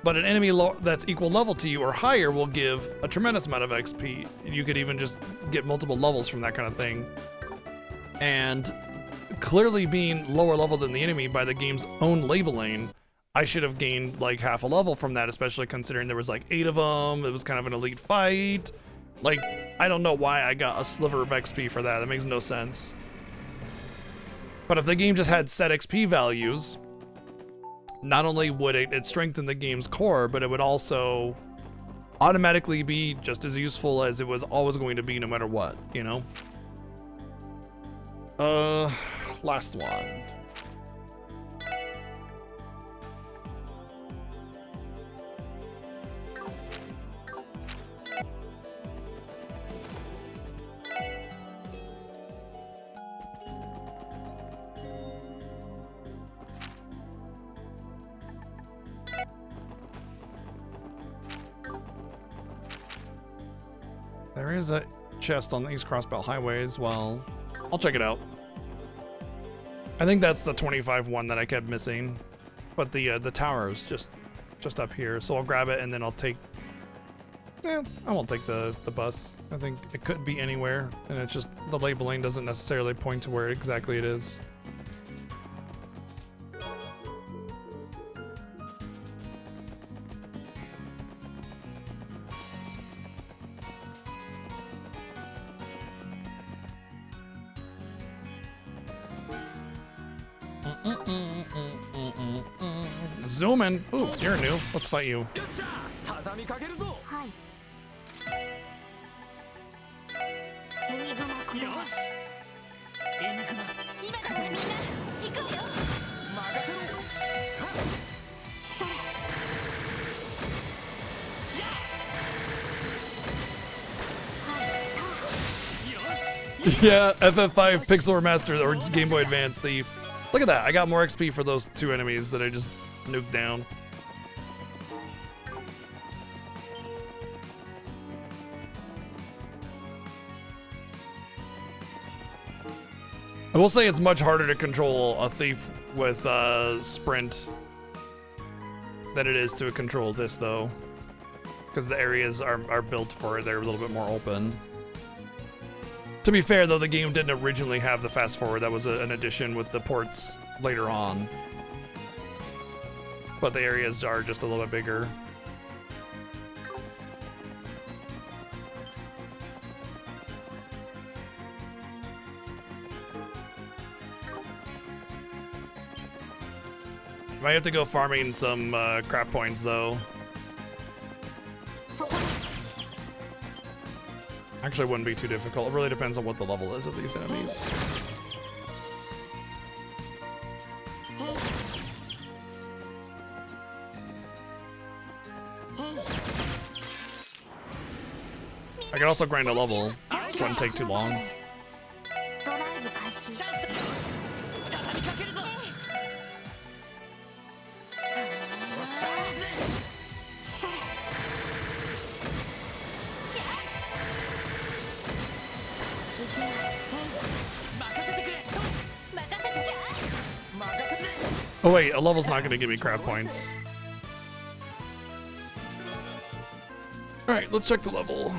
But an enemy that's equal level to you or higher will give a tremendous amount of XP. You could even just get multiple levels from that kind of thing. And clearly being lower level than the enemy by the game's own labeling, I should have gained like half a level from that, especially considering there was like 8 of them. It was kind of an elite fight. Like, I don't know why I got a sliver of XP for that. That makes no sense. But if the game just had set XP values, not only would it strengthen the game's core, but it would also automatically be just as useful as it was always going to be no matter what, you know? Last one. There is a chest on these Crossbelt highways. Well, I'll check it out. I think that's the 25 one that I kept missing, but the tower is just up here. So I'll grab it and then I'll take. I won't take the bus. I think it could be anywhere, and it's just the labeling doesn't necessarily point to where exactly it is. Zooming. Ooh, you're new. Let's fight you. Yeah, FF5 Pixel Remaster or Game Boy Advance Thief. Look at that. I got more XP for those two enemies that I just nuked down. I will say it's much harder to control a thief with sprint than it is to control this, though, because the areas are built for it. They're a little bit more open. To be fair, though, the game didn't originally have the fast forward. That was an addition with the ports later on. But the areas are just a little bit bigger. Might have to go farming some crap points, though. Actually, it wouldn't be too difficult. It really depends on what the level is of these enemies. I could also grind a level. It wouldn't take too long. Oh wait, a level's not gonna give me crap points. Alright, let's check the level.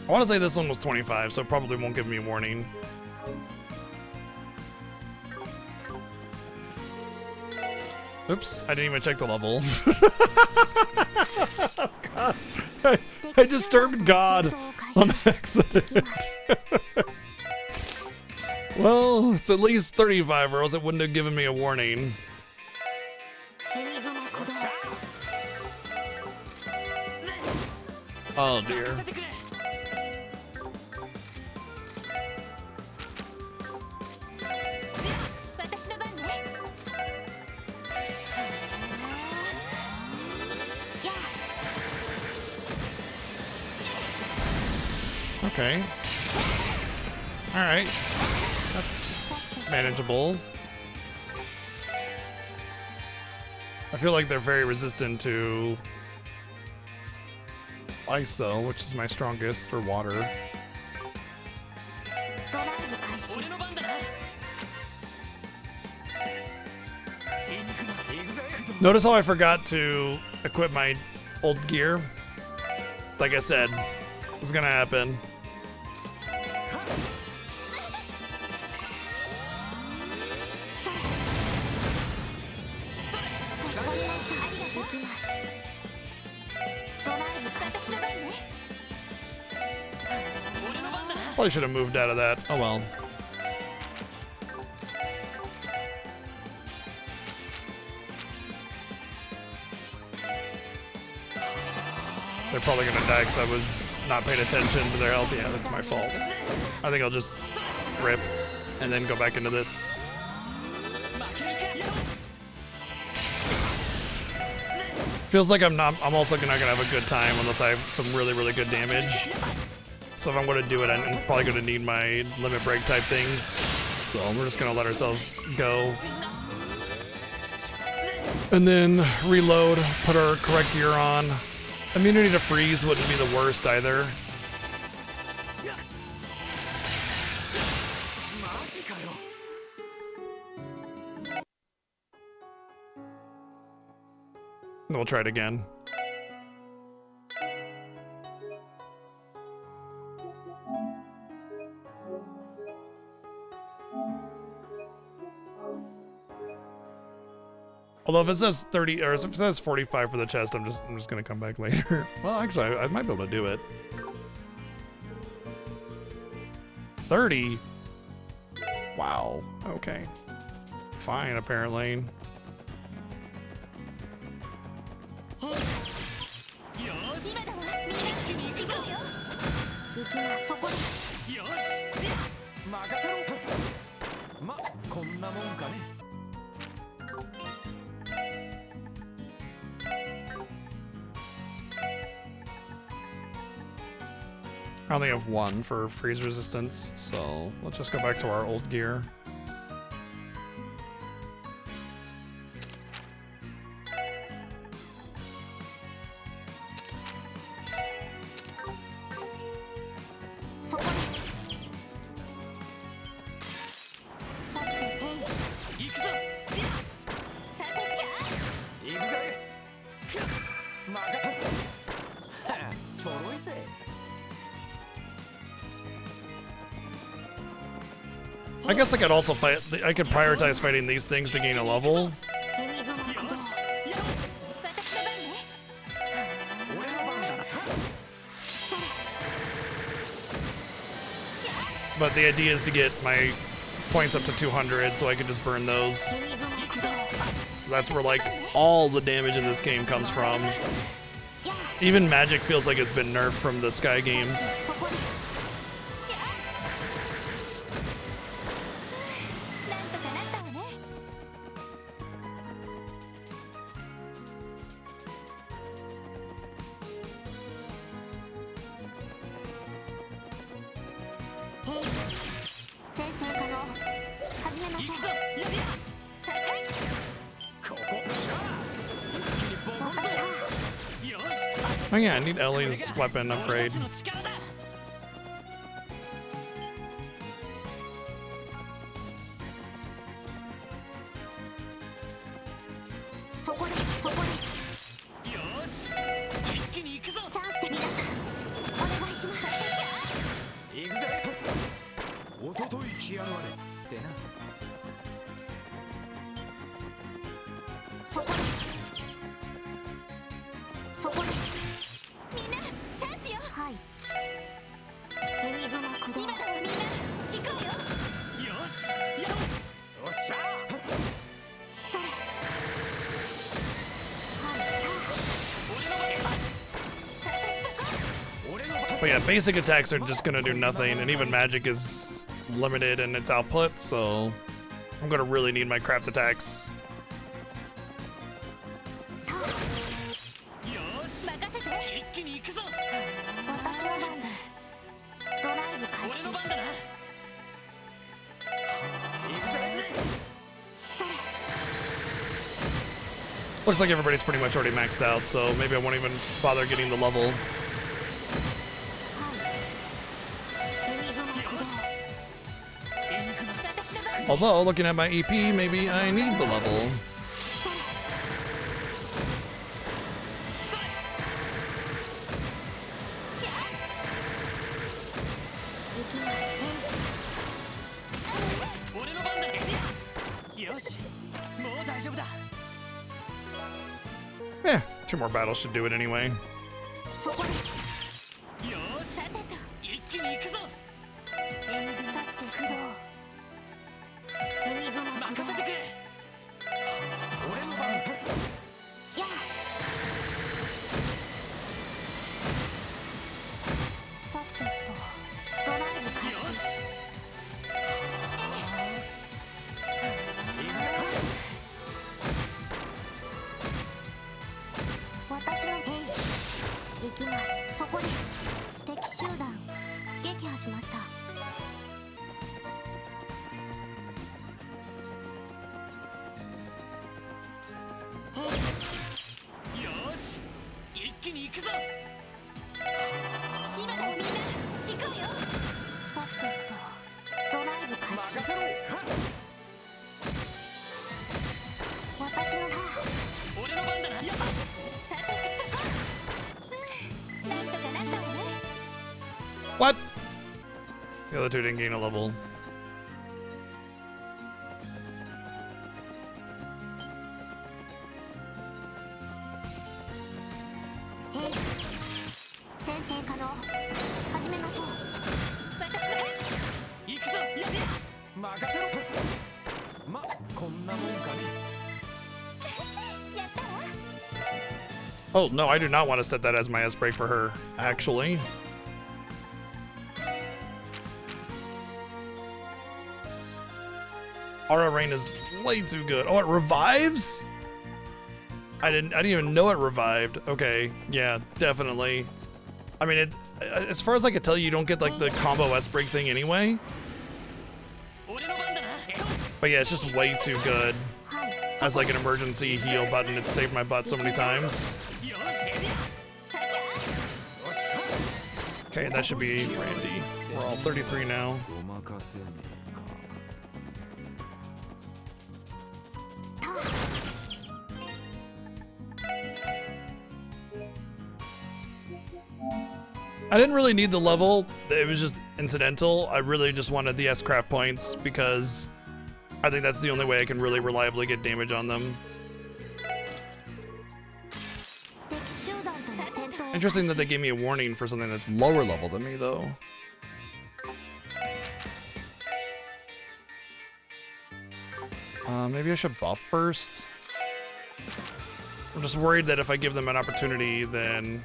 I want to say this one was 25, so it probably won't give me a warning. Oops, I didn't even check the level. Oh, God. I disturbed God on accident. Well, it's at least 35 or else it wouldn't have given me a warning. Oh dear. Okay. Alright. That's manageable. I feel like they're very resistant to ice, though, which is my strongest, or water. Notice how I forgot to equip my old gear? Like I said, it was gonna happen. Probably should have moved out of that. Oh well. They're probably gonna die because I was not paying attention to their health. Yeah, that's my fault. I think I'll just rip and then go back into this. Feels like I'm also not gonna have a good time unless I have some really good damage. So if I'm gonna do it, I'm probably gonna need my limit break type things. So we're just gonna let ourselves go. And then reload, put our correct gear on. Immunity to freeze wouldn't be the worst either. We'll try it again. Although if it says 30 or if it says 45 for the chest, I'm just gonna come back later. Well, actually, I might be able to do it. 30. Wow. Okay. Fine. Apparently. I only have one for freeze resistance, so let's just go back to our old gear. I guess I could also fight. I could prioritize fighting these things to gain a level. But the idea is to get my points up to 200 so I can just burn those. So that's where like all the damage in this game comes from. Even magic feels like it's been nerfed from the Sky games. Oh yeah, I need Ellie's weapon upgrade. But yeah, basic attacks are just gonna do nothing, and even magic is limited in its output, so I'm gonna really need my craft attacks. Looks like everybody's pretty much already maxed out, so maybe I won't even bother getting the level. Although, looking at my EP, maybe I need the level. Yeah, 2 more battles should do it anyway. よし一気に行くぞ。今だよみんな行くわよ。さてとドライブ開始。任せろ。私の番。俺の番だな。やっさてそこ。なんとかなったわね。 What? The other two didn't gain a level. Hey, 先生可能。始めましょう。私の行くぞ。やってや。任せろ。ま、こんなもんかね。やったわ。 Oh, no, I do not want to set that as my S break for her, actually. Aura Rain is way too good. Oh, it revives? I didn't even know it revived. Okay, yeah, definitely. I mean, as far as I could tell, you don't get like the combo S break thing anyway. But yeah, it's just way too good as like an emergency heal button. It saved my butt so many times. Okay, that should be Randy. We're all 33 now. I didn't really need the level. It was just incidental. I really just wanted the S-Craft points because I think that's the only way I can really reliably get damage on them. Interesting that they gave me a warning for something that's lower level than me, though. Maybe I should buff first. I'm just worried that if I give them an opportunity, then...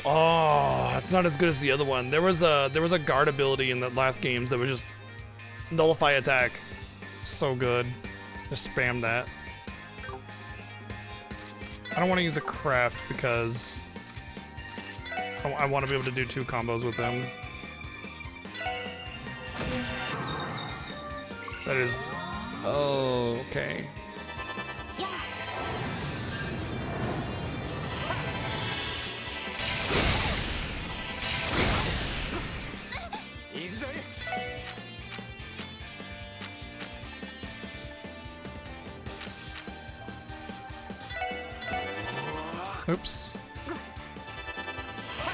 Oh, it's not as good as the other one. There was a guard ability in the last games that was just nullify attack. So good. Just spam that. I don't want to use a craft because I want to be able to do 2 combos with them. That is... Oh, okay. Oops.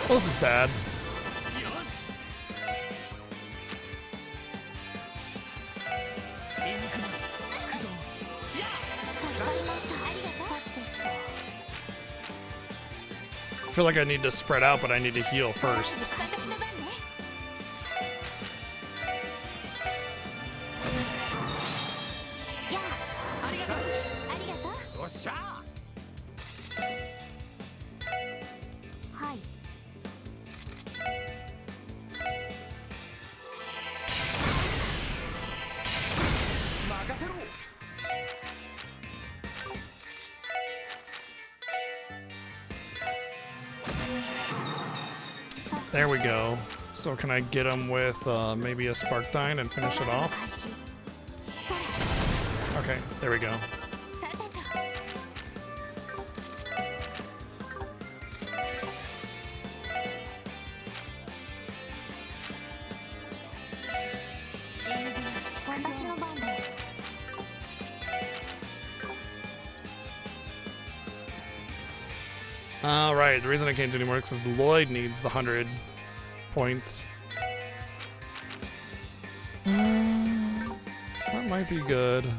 Oh, this is bad. I feel like I need to spread out, but I need to heal first. There we go. So can I get him with maybe a Sparkdyne and finish it off? Okay, there we go. Alright, the reason I can't do anymore is because Lloyd needs the 100 points. That might be good.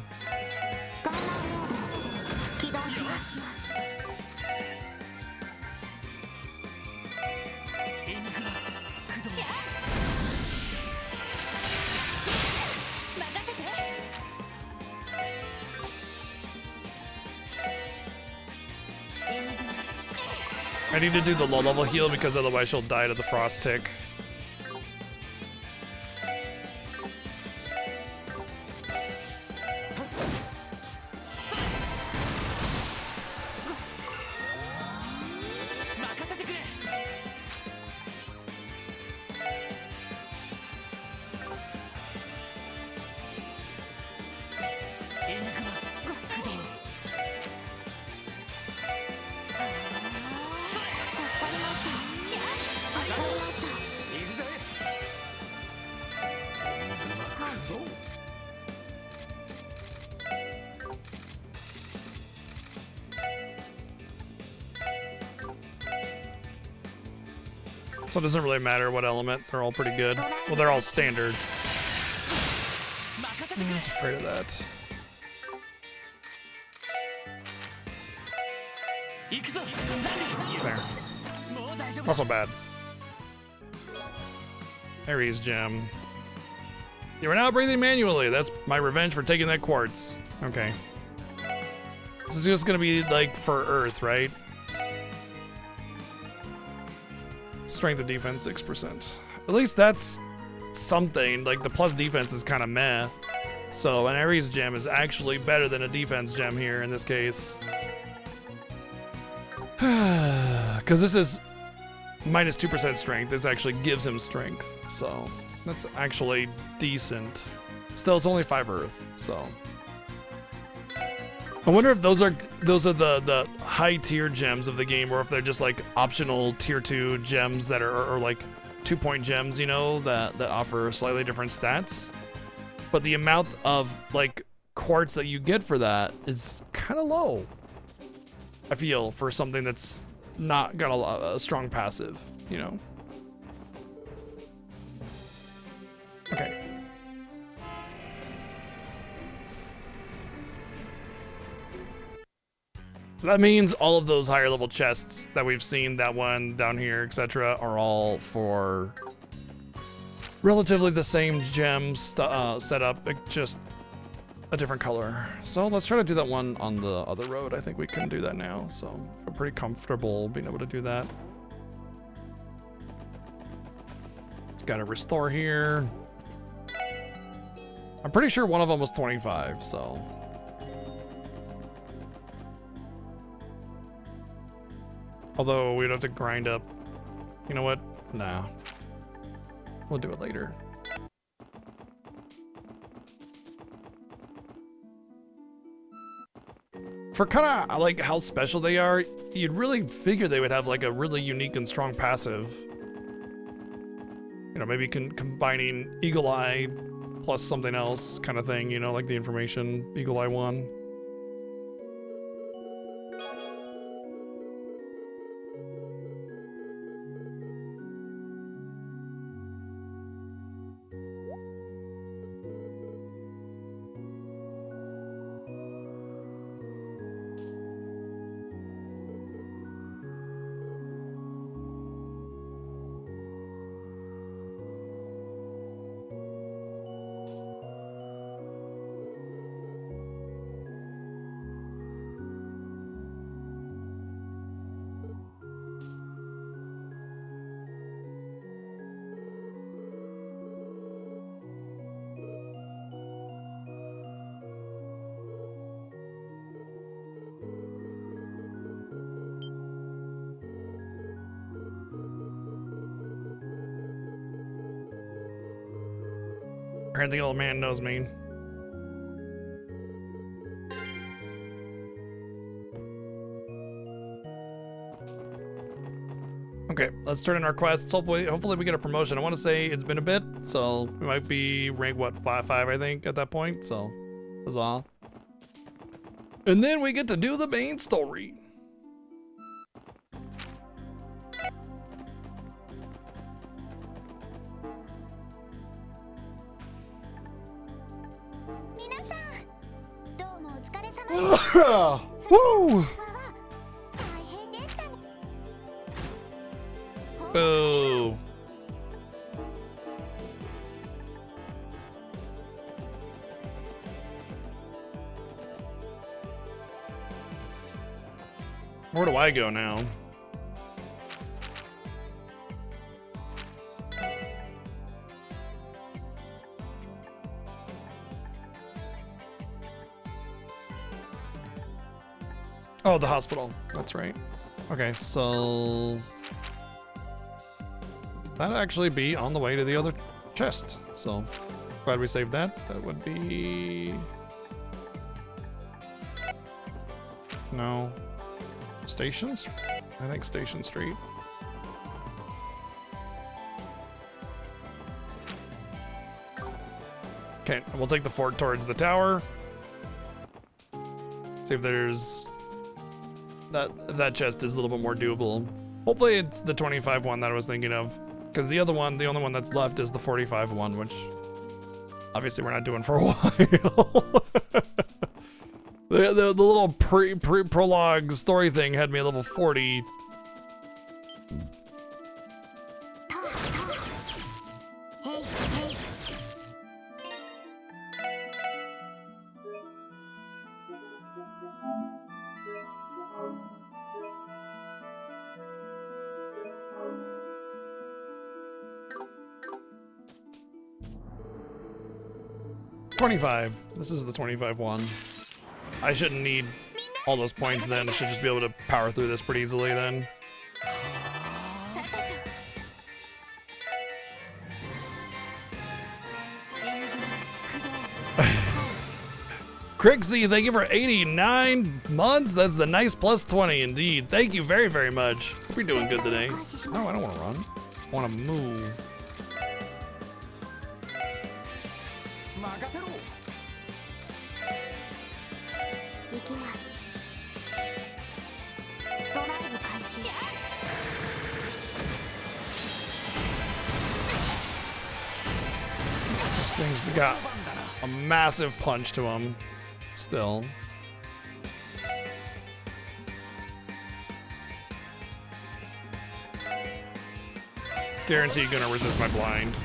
I need to do the low level heal because otherwise she'll die to the frost tick. So it doesn't really matter what element. They're all pretty good. Well, they're all standard. I was afraid of that. There. Not so bad. Ares gem. You are now breathing manually. That's my revenge for taking that quartz. Okay. This is just gonna be like for Earth, right? Strength and defense 6%. At least that's something. Like the plus defense is kind of meh. So an Ares gem is actually better than a defense gem here in this case. Because this is minus 2% strength. This actually gives him strength. So that's actually decent. Still, it's only 5 Earth, so. I wonder if those are the high tier gems of the game, or if they're just like optional tier 2 gems that are or like 2-point gems, you know, that offer slightly different stats. But the amount of like quartz that you get for that is kind of low, I feel, for something that's not got a strong passive, you know. Okay. So that means all of those higher level chests that we've seen, that one down here, etc., are all for relatively the same gems setup, just a different color. So let's try to do that one on the other road. I think we can do that now, so I'm pretty comfortable being able to do that. Got a restore here. I'm pretty sure one of them was 25, so. Although we'd have to grind up. You know what? Nah. We'll do it later. For kind of like how special they are, you'd really figure they would have like a really unique and strong passive. You know, maybe combining Eagle Eye plus something else kind of thing, you know, like the information Eagle Eye 1. I heard the old man knows me. Okay, let's turn in our quests. Hopefully we get a promotion. I want to say it's been a bit, so we might be rank what, 5 I think at that point. So that's all. And then we get to do the main story. Woo! Boo. Where do I go now? Oh, the hospital. That's right. Okay, so that'd actually be on the way to the other chest. So glad we saved that. That would be no Station Street. I think Station Street. Okay, we'll take the fort towards the tower. See if there's that chest is a little bit more doable. Hopefully it's the 25 one that I was thinking of. Because the other one, the only one that's left is the 45 one, which obviously we're not doing for a while. the little prologue story thing had me at level 40. $25. This is the 25 one. I shouldn't need all those points then. I should just be able to power through this pretty easily then. Crixie, thank you for 89 months. That's the nice plus 20 indeed. Thank you very, very much. Hope you're doing good today. No, I don't want to run. I want to move. This thing's got a massive punch to him. Still. Guaranteed gonna resist my blind.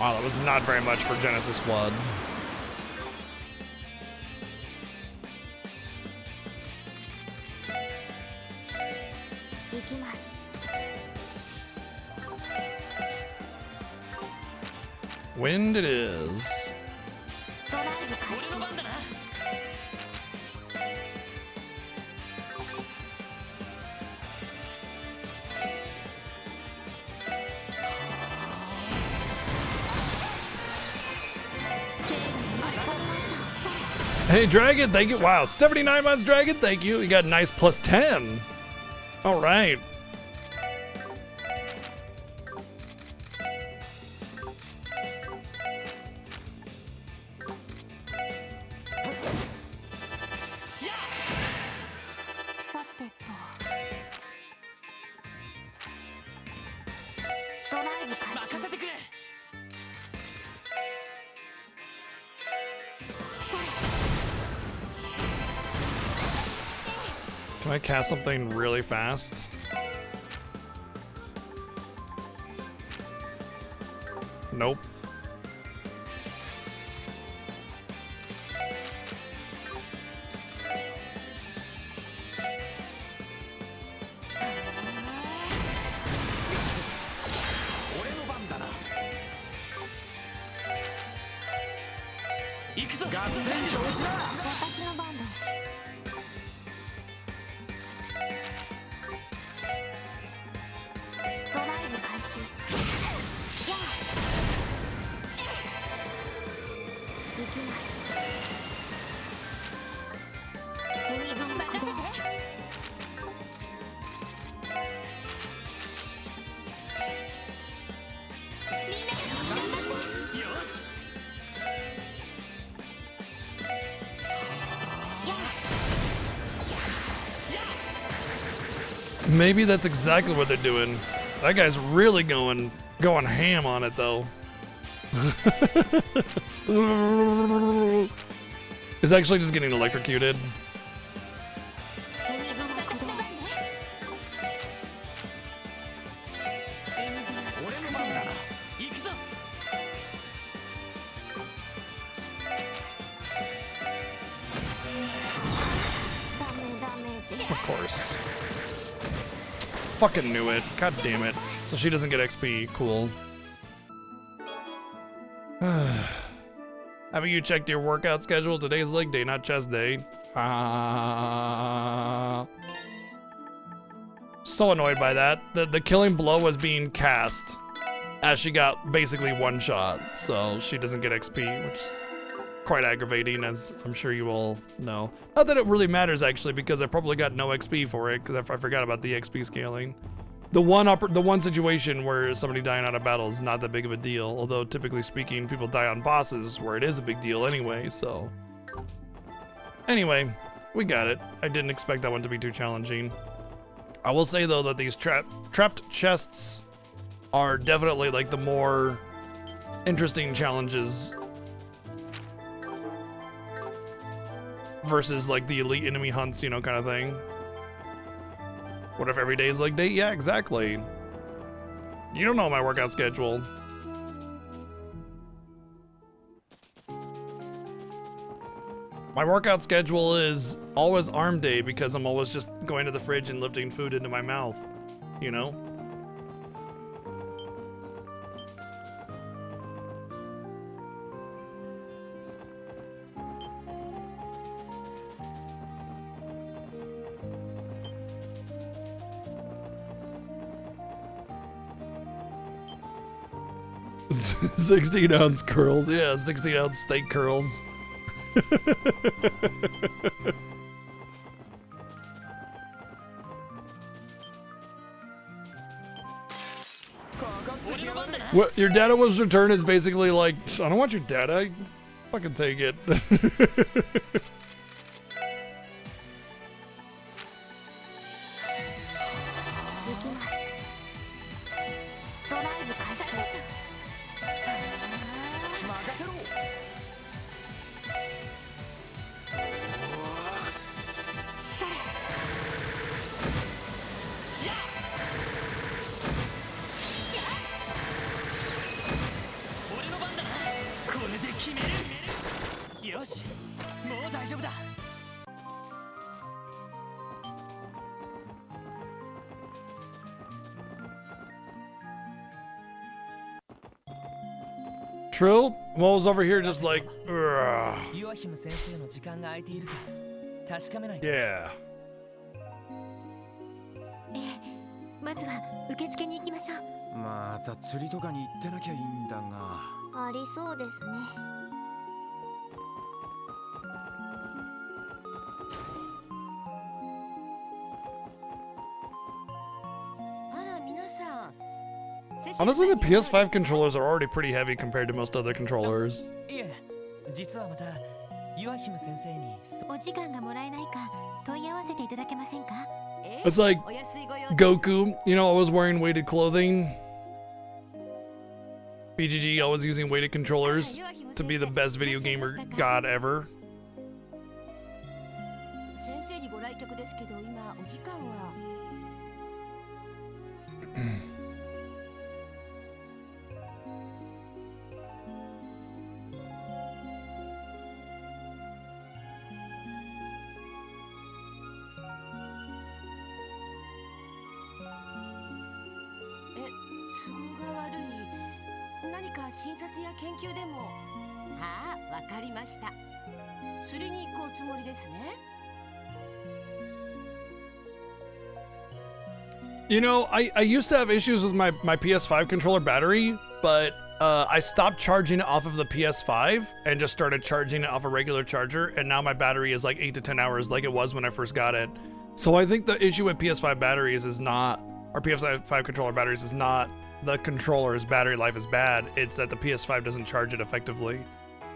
Wow, that was not very much for Genesis Flood. Wind it is. Hey Dragon, thank you. Wow, 79 months Dragon, thank you. You got a nice plus 10. All right. Can I cast something really fast? Nope. Maybe that's exactly what they're doing. That guy's really going ham on it though. It's actually just getting electrocuted. Of course. Fucking knew it. God damn it. So she doesn't get XP. Cool. Haven't you checked your workout schedule? Today's leg day, not chest day. So annoyed by that. The killing blow was being cast as she got basically one shot. So she doesn't get XP, which is quite aggravating, as I'm sure you all know. Not that it really matters actually, because I probably got no XP for it, because I forgot about the XP scaling. the one situation where somebody dying on a battle is not that big of a deal. Although typically speaking, people die on bosses where it is a big deal anyway. So anyway, we got it. I didn't expect that one to be too challenging. I will say though that these trapped chests are definitely like the more interesting challenges versus like the elite enemy hunts, you know, kind of thing. What if every day is like day? Yeah, exactly. You don't know my workout schedule. My workout schedule is always arm day because I'm always just going to the fridge and lifting food into my mouth, you know? $16-ounce curls, yeah, 16-ounce steak curls. What your data was returned is basically like, I don't want your data, fucking take it. Trill? Well, was over here just like, ugh. Yeah. まずは受付に行きましょう。また釣りとかに行ってなきゃいいんだが。ありそうですね。Honestly, the PS5 controllers are already pretty heavy compared to most other controllers. いえ、実はまた岩姫先生にお時間がもらえないか問い合わせていただけませんか？ It's like Goku, you know, always wearing weighted clothing. BGG always using weighted controllers to be the best video gamer god ever. 先生にご来客ですけど今お時間は何か診察や研究でも。はあ、わかりました。釣りに行こうつもりですね。You know, I used to have issues with my PS5 controller battery, but I stopped charging it off of the PS5 and just started charging it off a regular charger, and now my battery is like 8 to 10 hours like it was when I first got it. So I think the issue with PS5 batteries is not, or PS5 controller batteries is not the controller's battery life is bad, it's that the PS5 doesn't charge it effectively.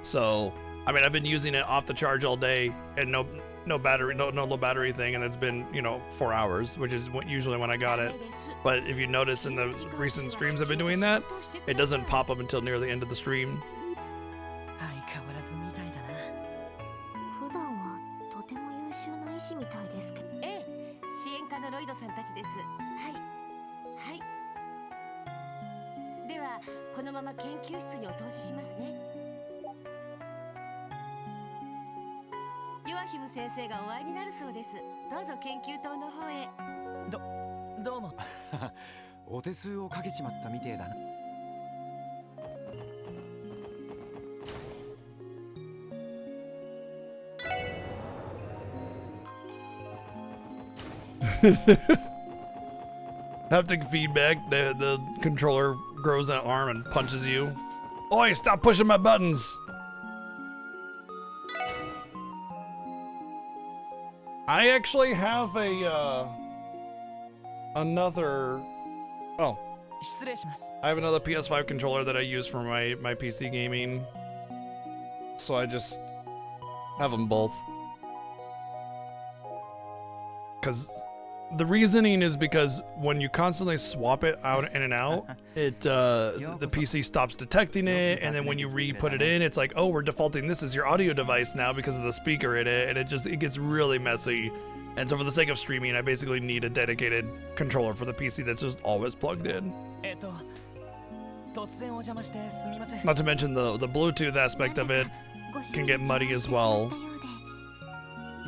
So, I mean, I've been using it off the charge all day and no battery, no low battery thing, and it's been, you know, 4 hours, which is usually when I got it. But if you notice in the recent streams I've been doing that, it doesn't pop up until near the end of the stream. 普段はとても優秀な医師みたいですけど。ええ、支援課のロイドさんたちです。はいはい。ではこのまま研究室にお通ししますね。ヨアヒム先生がお会いになるそうです。どうぞ研究棟の方へ。どうも。お手数をかけちまったみてえだな。Haptic feedback, the controller grows an arm and punches you. Oi, stop pushing my buttons! I actually have a, another Oh. 失礼します。 I have another PS5 controller that I use for my PC gaming. So I just have them both. Because the reasoning is because when you constantly swap it out in and out, it the PC stops detecting it, and then when you re-put it in, it's like, oh, we're defaulting this as your audio device now because of the speaker in it, and it gets really messy. And so for the sake of streaming, I basically need a dedicated controller for the PC that's just always plugged in. 突然お邪魔してすみません。 Not to mention the Bluetooth aspect of it can get muddy as well.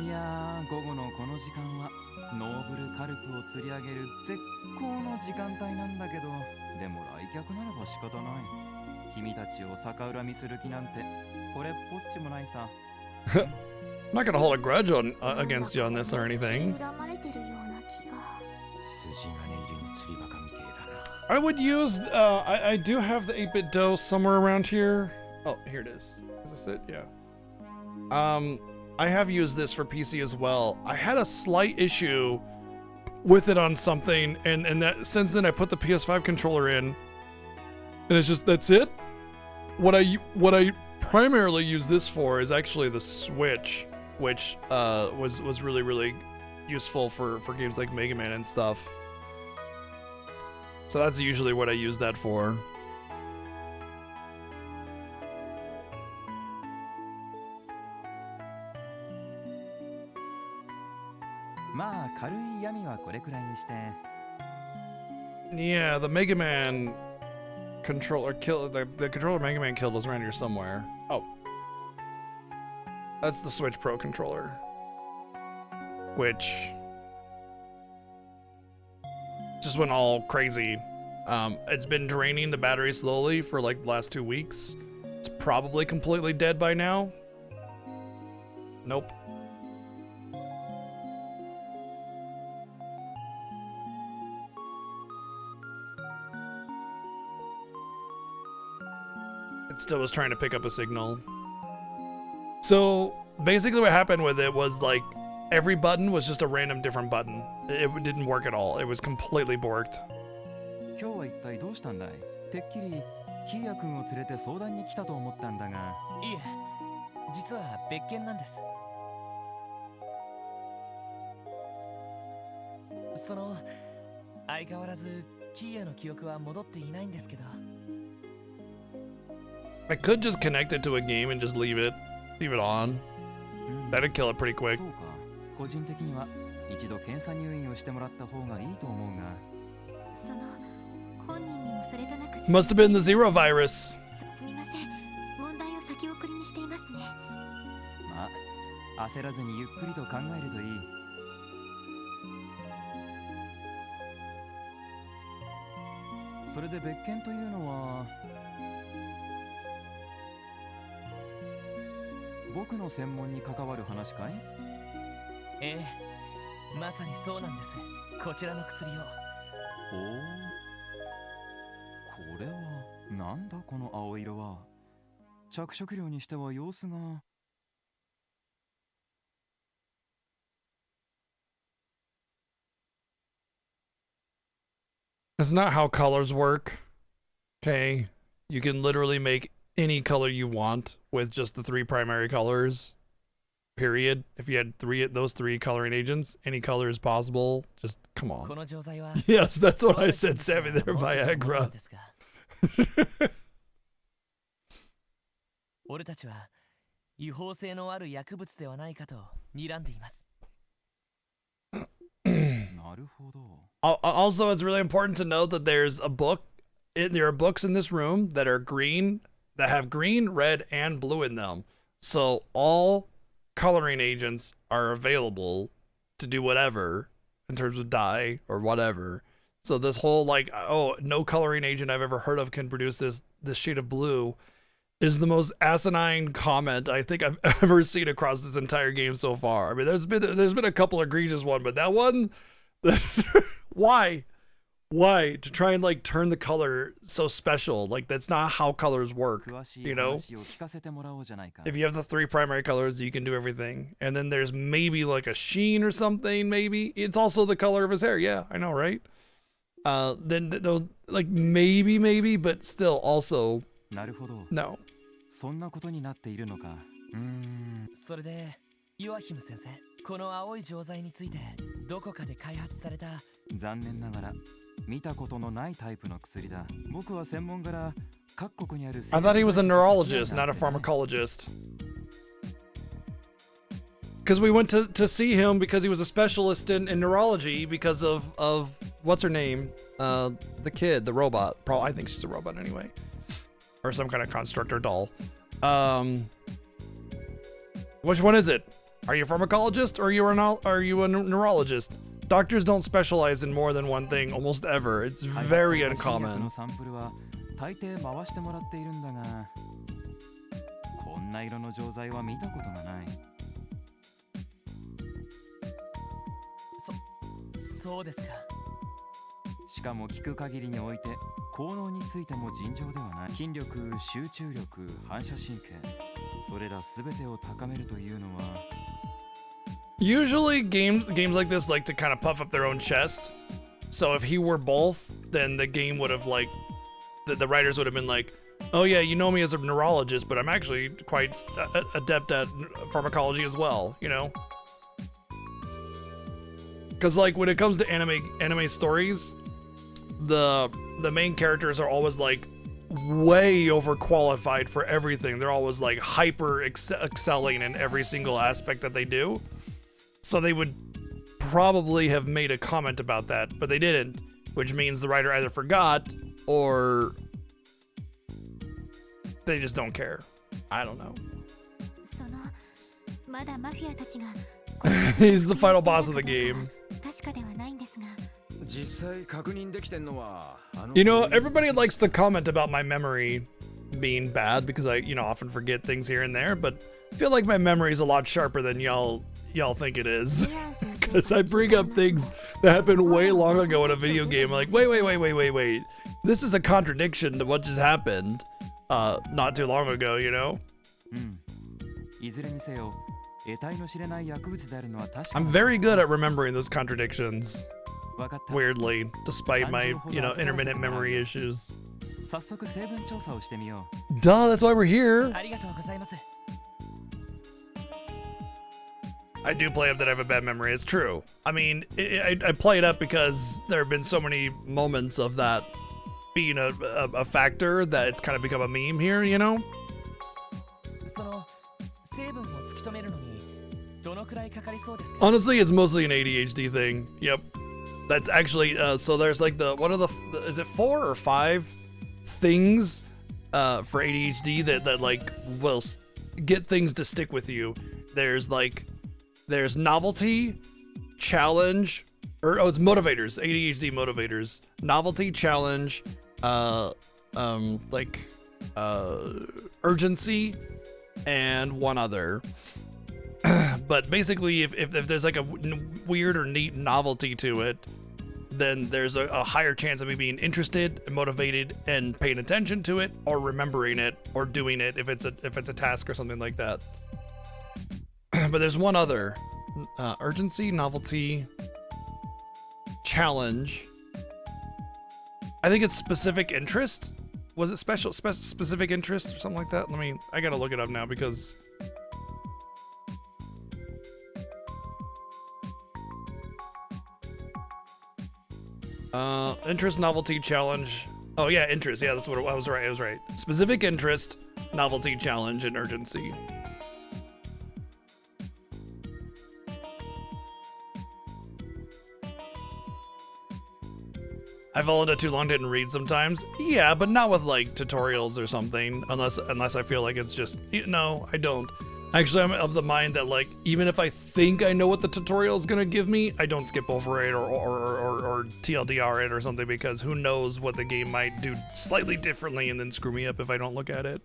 いやー、午後のこの時間はノーブルカルプを釣り上げる絶好の時間帯なんだけど、でも来客ならば仕方ない。君たちを逆恨みする気なんてこれっぽっちもないさ。I'm not gonna hold a grudge on against you on this or anything. I would use I do have the 8-bit DOS somewhere around here. Oh, here it is. Is this it? Yeah. I have used this for PC as well. I had a slight issue with it on something, and that since then I put the PS5 controller in, and it's just that's it. What I primarily use this for is actually the Switch, which was really useful for games like Mega Man and stuff. So that's usually what I use that for. Yeah, the Mega Man controller the controller Mega Man killed was around here somewhere. Oh. That's the Switch Pro controller. Which just went all crazy. It's been draining the battery slowly for like the last 2 weeks. It's probably completely dead by now. Nope. It still was trying to pick up a signal. So basically what happened with it was like every button was just a random different button. It didn't work at all. It was completely borked. 今日は一体どうしたんだい？てっきりキーヤ君を連れて相談に来たと思ったんだが。いえ、実は別件なんです。その相変わらずキーヤの記憶は戻っていないんですけど。I could just connect it to a game and just leave it on. That'd kill it pretty quick. そうか。個人的には一度検査入院をしてもらった方がいいと思うが。その本人にもそれとなく。 Must have been the Zero virus. すみません。問題を先送りにしていますね。まあ、焦らずにゆっくりと考えるといい。それで別件というのは。僕の専門に関わる話かい？ええ、まさにそうなんです。こちらの薬を。おお、これはなんだこの青色は。着色料にしては様子が。That's not how colors work. Okay, you can literally make any color you want with just the 3 primary colors. Period. If you had those three coloring agents, any color is possible. Just come on. Yes, that's what I said, Sammy. They're Viagra. 俺たちは違法性のある薬物ではないかと睨んでいます。なるほど。 Also, it's really important to note that there are books in this room that are green, that have green, red, and blue in them. So all coloring agents are available to do whatever in terms of dye or whatever. So this whole like, oh, no coloring agent I've ever heard of can produce this shade of blue is the most asinine comment I think I've ever seen across this entire game so far. I mean, there's been a couple egregious ones, but that one, why to try and like turn the color so special? Like that's not how colors work, you know? If you have the 3 primary colors, you can do everything. And then there's maybe like a sheen or something, maybe. It's also the color of his hair. Yeah, I know, right? then they'll like maybe, but still also なるほど。 no. そんなことになっているのか。それでヨアヒム先生、この青い錠剤についてどこかで開発された。残念ながら見たことのないタイプの薬だ。僕は専門から各国にある I thought he was a neurologist, not a pharmacologist. Because we went to see him because he was a specialist in neurology because of what's her name? The kid, the robot. Probably, I think she's a robot anyway. Or some kind of constructor doll. Which one is it? Are you a pharmacologist or are you a neurologist? Doctors don't specialize in more than one thing almost ever. It's very uncommon. サンプルは大抵回してもらっているんだが、こんな色の錠剤は見たことがない。そうですか。しかも聞く限りにおいて効能についても尋常ではない。筋力、集中力、反射神経、それらすべてを高めるというのは。Usually games like this like to kind of puff up their own chest. So if he were both, then the game would have like the writers would have been like, oh yeah, you know me as a neurologist, but I'm actually quite adept at pharmacology as well, you know? Because like when it comes to anime stories, the main characters are always like way overqualified for everything. They're always like hyper excelling in every single aspect that they do. So they would probably have made a comment about that, but they didn't, which means the writer either forgot or they just don't care. I don't know. He's the final boss of the game. You know, everybody likes to comment about my memory being bad because I, often forget things here and there, but I feel like my memory is a lot sharper than y'all think it is. Because I bring up things that happened way long ago in a video game. I'm like, wait. This is a contradiction to what just happened not too long ago, you know? I'm very good at remembering those contradictions. Weirdly, despite my, intermittent memory issues. Duh, that's why we're here. I do play up that I have a bad memory. It's true. I mean, I play it up because there have been so many moments of that being a factor that it's kind of become a meme here, you know? Honestly, it's mostly an ADHD thing. Yep. That's actually, so there's like is it 4 or 5 things for ADHD that like will get things to stick with you? There's novelty, challenge, it's motivators, ADHD motivators. Novelty, challenge, urgency, and one other. But basically, if there's like a weird or neat novelty to it, then there's a higher chance of me being interested, motivated, and paying attention to it, or remembering it, or doing it if it's a task or something like that. But there's one other. Urgency, novelty, challenge. I think it's specific interest. Was it specific interest or something like that? I gotta look it up now because... interest, novelty, challenge. Oh yeah, interest. Yeah, that's what I was right. I was right. Specific interest, novelty, challenge, and urgency. I fall into too long, didn't read sometimes. Yeah, but not with like tutorials or something, unless I feel like it's just, no, I don't. Actually, I'm of the mind that like, even if I think I know what the tutorial is gonna give me, I don't skip over it or TLDR it or something, because who knows what the game might do slightly differently and then screw me up if I don't look at it.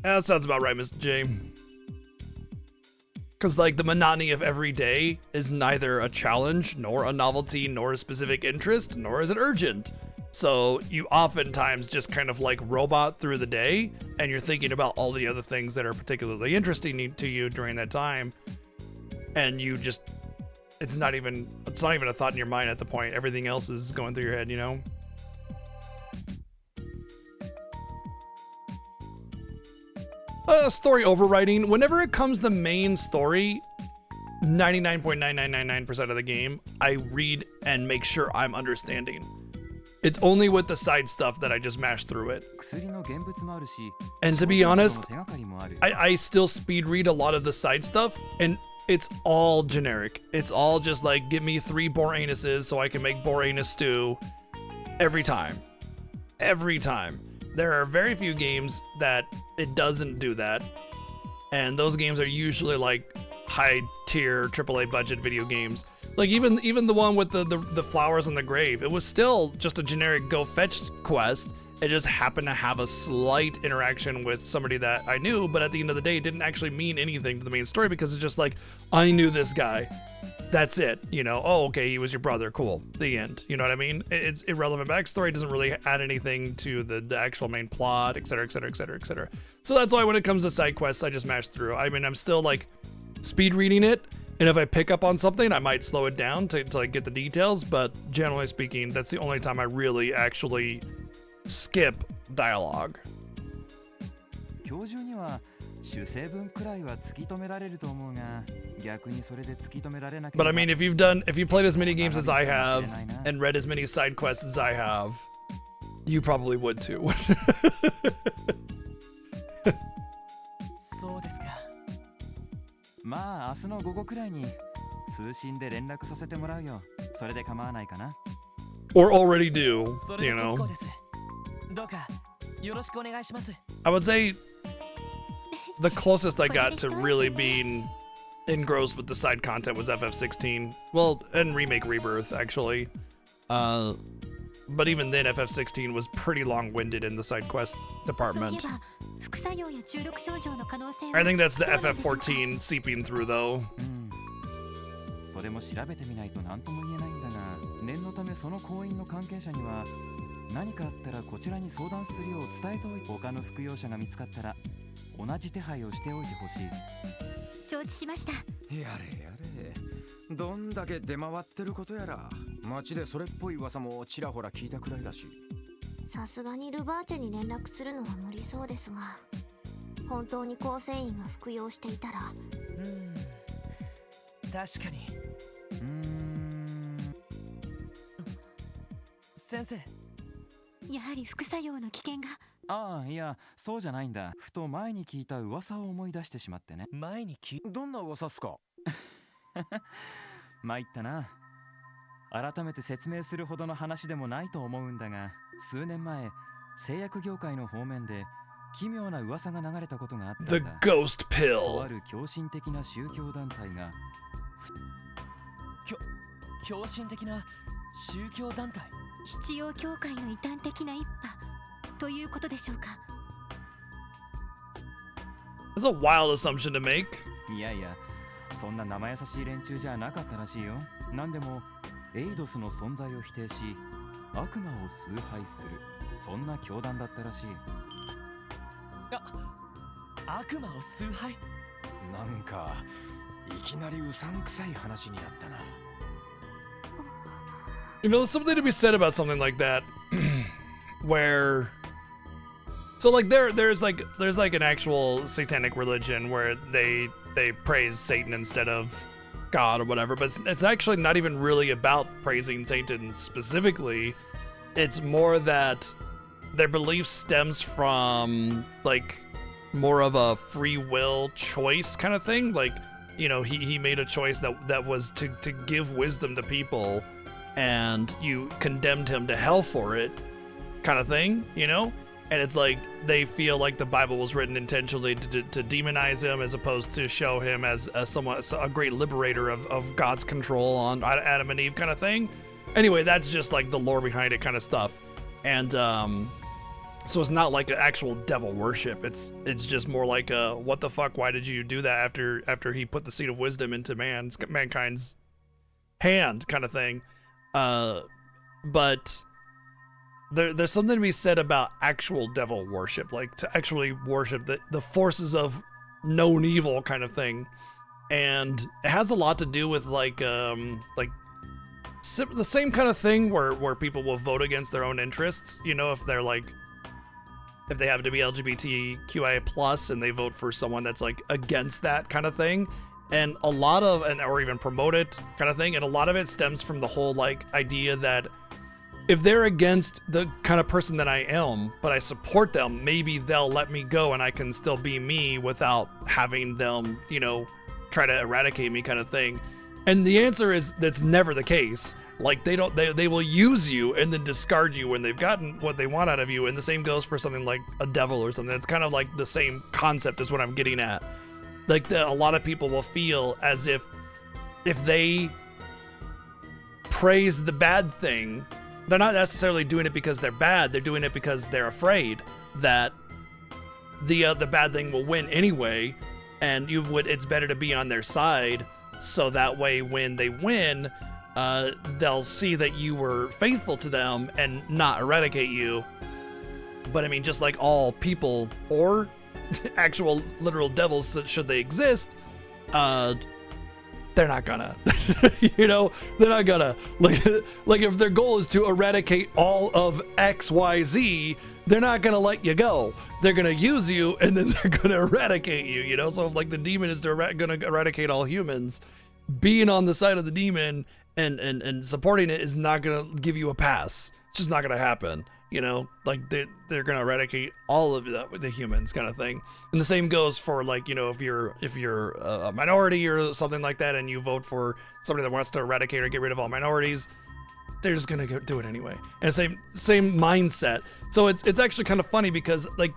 That sounds about right, Mr. J. Because, like, the monotony of every day is neither a challenge, nor a novelty, nor a specific interest, nor is it urgent. So you oftentimes just kind of, like, robot through the day, and you're thinking about all the other things that are particularly interesting to you during that time. And you just it's not even a thought in your mind at the point. Everything else is going through your head, you know? Story overwriting. Whenever it comes to main story, 99.9999% of the game, I read and make sure I'm understanding. It's only with the side stuff that I just mash through it. And to be honest, I still speed read a lot of the side stuff, and it's all generic. It's all just like, give me 3 Boranuses so I can make Boranus stew every time. Every time. There are very few games that it doesn't do that, and those games are usually like high tier AAA budget video games. Like even the one with the flowers on the grave, it was still just a generic go fetch quest. It just happened to have a slight interaction with somebody that I knew, but at the end of the day, it didn't actually mean anything to the main story because it's just like, I knew this guy. That's it, you know. Oh, okay, he was your brother. Cool. The end. You know what I mean? It's irrelevant backstory. Doesn't really add anything to the actual main plot, etc., etc., etc., etc. So that's why when it comes to side quests, I just mash through. I mean, I'm still like speed reading it, and if I pick up on something, I might slow it down to like get the details. But generally speaking, that's the only time I really actually skip dialogue. But I mean, if you've played as many games as I have and read as many side quests as I have, you probably would too. Or already do, you know. I would say the closest I got to really being engrossed with the side content was FF16. Well, and Remake Rebirth, actually. But even then, FF16 was pretty long-winded in the side quest department. I think that's the FF14 seeping through, though. それも調べてみないと何とも言えないんだが、念のためその行員の関係者には何かあったらこちらに相談するよう伝えておいて、他の服用者が見つかったら同じ手配をしておいてほしい。承知しました。やれやれ、どんだけ出回ってることやら、街でそれっぽい噂もちらほら聞いたくらいだし。さすがにルバーチェに連絡するのは無理そうですが、本当に構成員が服用していたら、確かに。先生、やはり副作用の危険が。ああ、いや、そうじゃないんだ。ふと前に聞いた噂を思い出してしまってね。前にどんな噂っすか？参ったな。改めて説明するほどの話でもないと思うんだが、数年前、製薬業界の方面で奇妙な噂が流れたことがあったんだ。The Ghost Pill。とある狂信的な宗教団体が。狂信的な宗教団体？七曜教会の異端的な一派ということでしょうか。That's a wild assumption to make. いやいや、そんな生優しい連中じゃなかったらしいよ。なんでもエイドスの存在を否定し、悪魔を崇拝する、そんな教団だったらしい。悪魔を崇拝？なんかいきなりうさんくさい話になったな。You know, there's something to be said about something like that, where, so like there's like an actual satanic religion where they praise Satan instead of God or whatever, but it's actually not even really about praising Satan specifically. It's more that their belief stems from like more of a free will choice kind of thing. Like, you know, he made a choice that was to give wisdom to people, and you condemned him to hell for it, kind of thing, you know? And it's like they feel like the Bible was written intentionally to demonize him as opposed to show him as a great liberator of God's control on Adam and Eve kind of thing. Anyway, that's just like the lore behind it kind of stuff. And so it's not like an actual devil worship. It's just more like a what the fuck, why did you do that after he put the seed of wisdom into mankind's hand kind of thing. But there's something to be said about actual devil worship, like to actually worship the forces of known evil kind of thing. and it has a lot to do with like the same kind of thing where people will vote against their own interests. You know, if they're like, if they happen to be LGBTQIA plus and they vote for someone that's like against that kind of thing, and a lot of, or even promote it kind of thing, and a lot of it stems from the whole like idea that if they're against the kind of person that I am, but I support them, maybe they'll let me go and I can still be me without having them, you know, try to eradicate me kind of thing. And the answer is that's never the case. Like they will use you and then discard you when they've gotten what they want out of you. And the same goes for something like a devil or something. It's kind of like the same concept as what I'm getting at. Like a lot of people will feel as if they praise the bad thing, they're not necessarily doing it because they're bad. They're doing it because they're afraid that the bad thing will win anyway, and it's better to be on their side, so that way when they win, they'll see that you were faithful to them and not eradicate you. But I mean, just like all people or actual literal devils, should they exist, they're not gonna, you know, they're not gonna, like if their goal is to eradicate all of XYZ, they're not gonna let you go. They're gonna use you and then they're gonna eradicate you, you know? So if like the demon is gonna eradicate all humans, being on the side of the demon and supporting it is not gonna give you a pass. It's just not gonna happen. You know, like they're gonna eradicate all of the humans, kind of thing. And the same goes for like, you know, if you're a minority or something like that, and you vote for somebody that wants to eradicate or get rid of all minorities, they're just gonna do it anyway. And same mindset. So it's actually kind of funny because like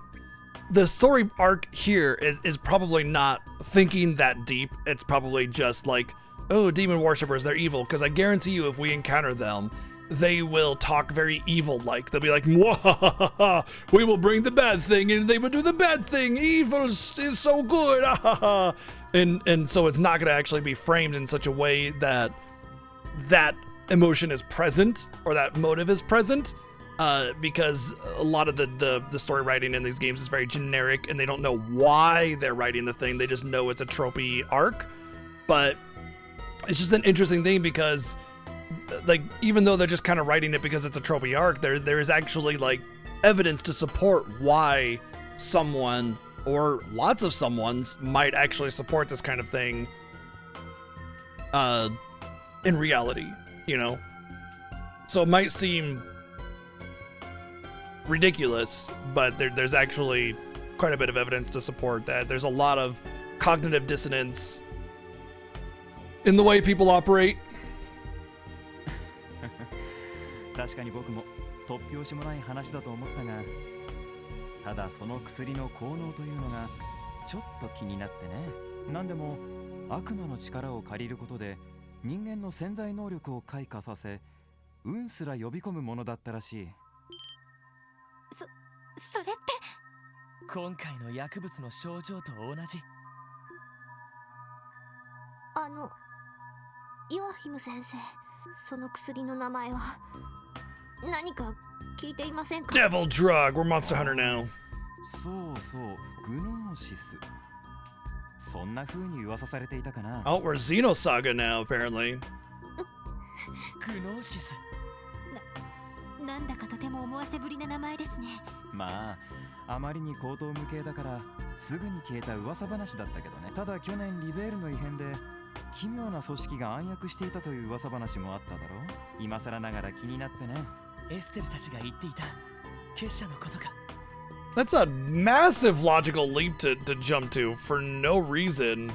the story arc here is probably not thinking that deep. It's probably just like, oh, demon worshippers, they're evil. Because I guarantee you, if we encounter them, they will talk very evil-like. They'll be like, "Mwahaha, we will bring the bad thing, and they will do the bad thing. Evil is so good." And so it's not going to actually be framed in such a way that that emotion is present or that motive is present, because a lot of the story writing in these games is very generic, and they don't know why they're writing the thing. They just know it's a tropey arc. But it's just an interesting thing because, like, even though they're just kind of writing it because it's a tropey arc, there is actually like evidence to support why someone or lots of someones might actually support this kind of thing in reality, you know? So it might seem ridiculous, but there's actually quite a bit of evidence to support that. There's a lot of cognitive dissonance in the way people operate. 確かに僕も突拍子もない話だと思ったが、ただその薬の効能というのがちょっと気になってね。なんでも悪魔の力を借りることで人間の潜在能力を開花させ、運すら呼び込むものだったらしい。それって今回の薬物の症状と同じ。ヨアヒム先生、その薬の名前は何か聞いていませんか？ Devil drug. We're Monster Hunter now. そうそう、グノーシス。そんな風に噂されていたかな。Oh, we're Xenosaga now, apparently. グノーシス。なんだかとても思わせぶりな名前ですね。まあ、あまりに高等無形だからすぐに消えた噂話だったけどね。ただ去年リベールの異変で奇妙な組織が暗躍していたという噂話もあっただろう。今更ながら気になってね。エステルたちが言っていた結社のことか。That's a massive logical leap to jump to for no reason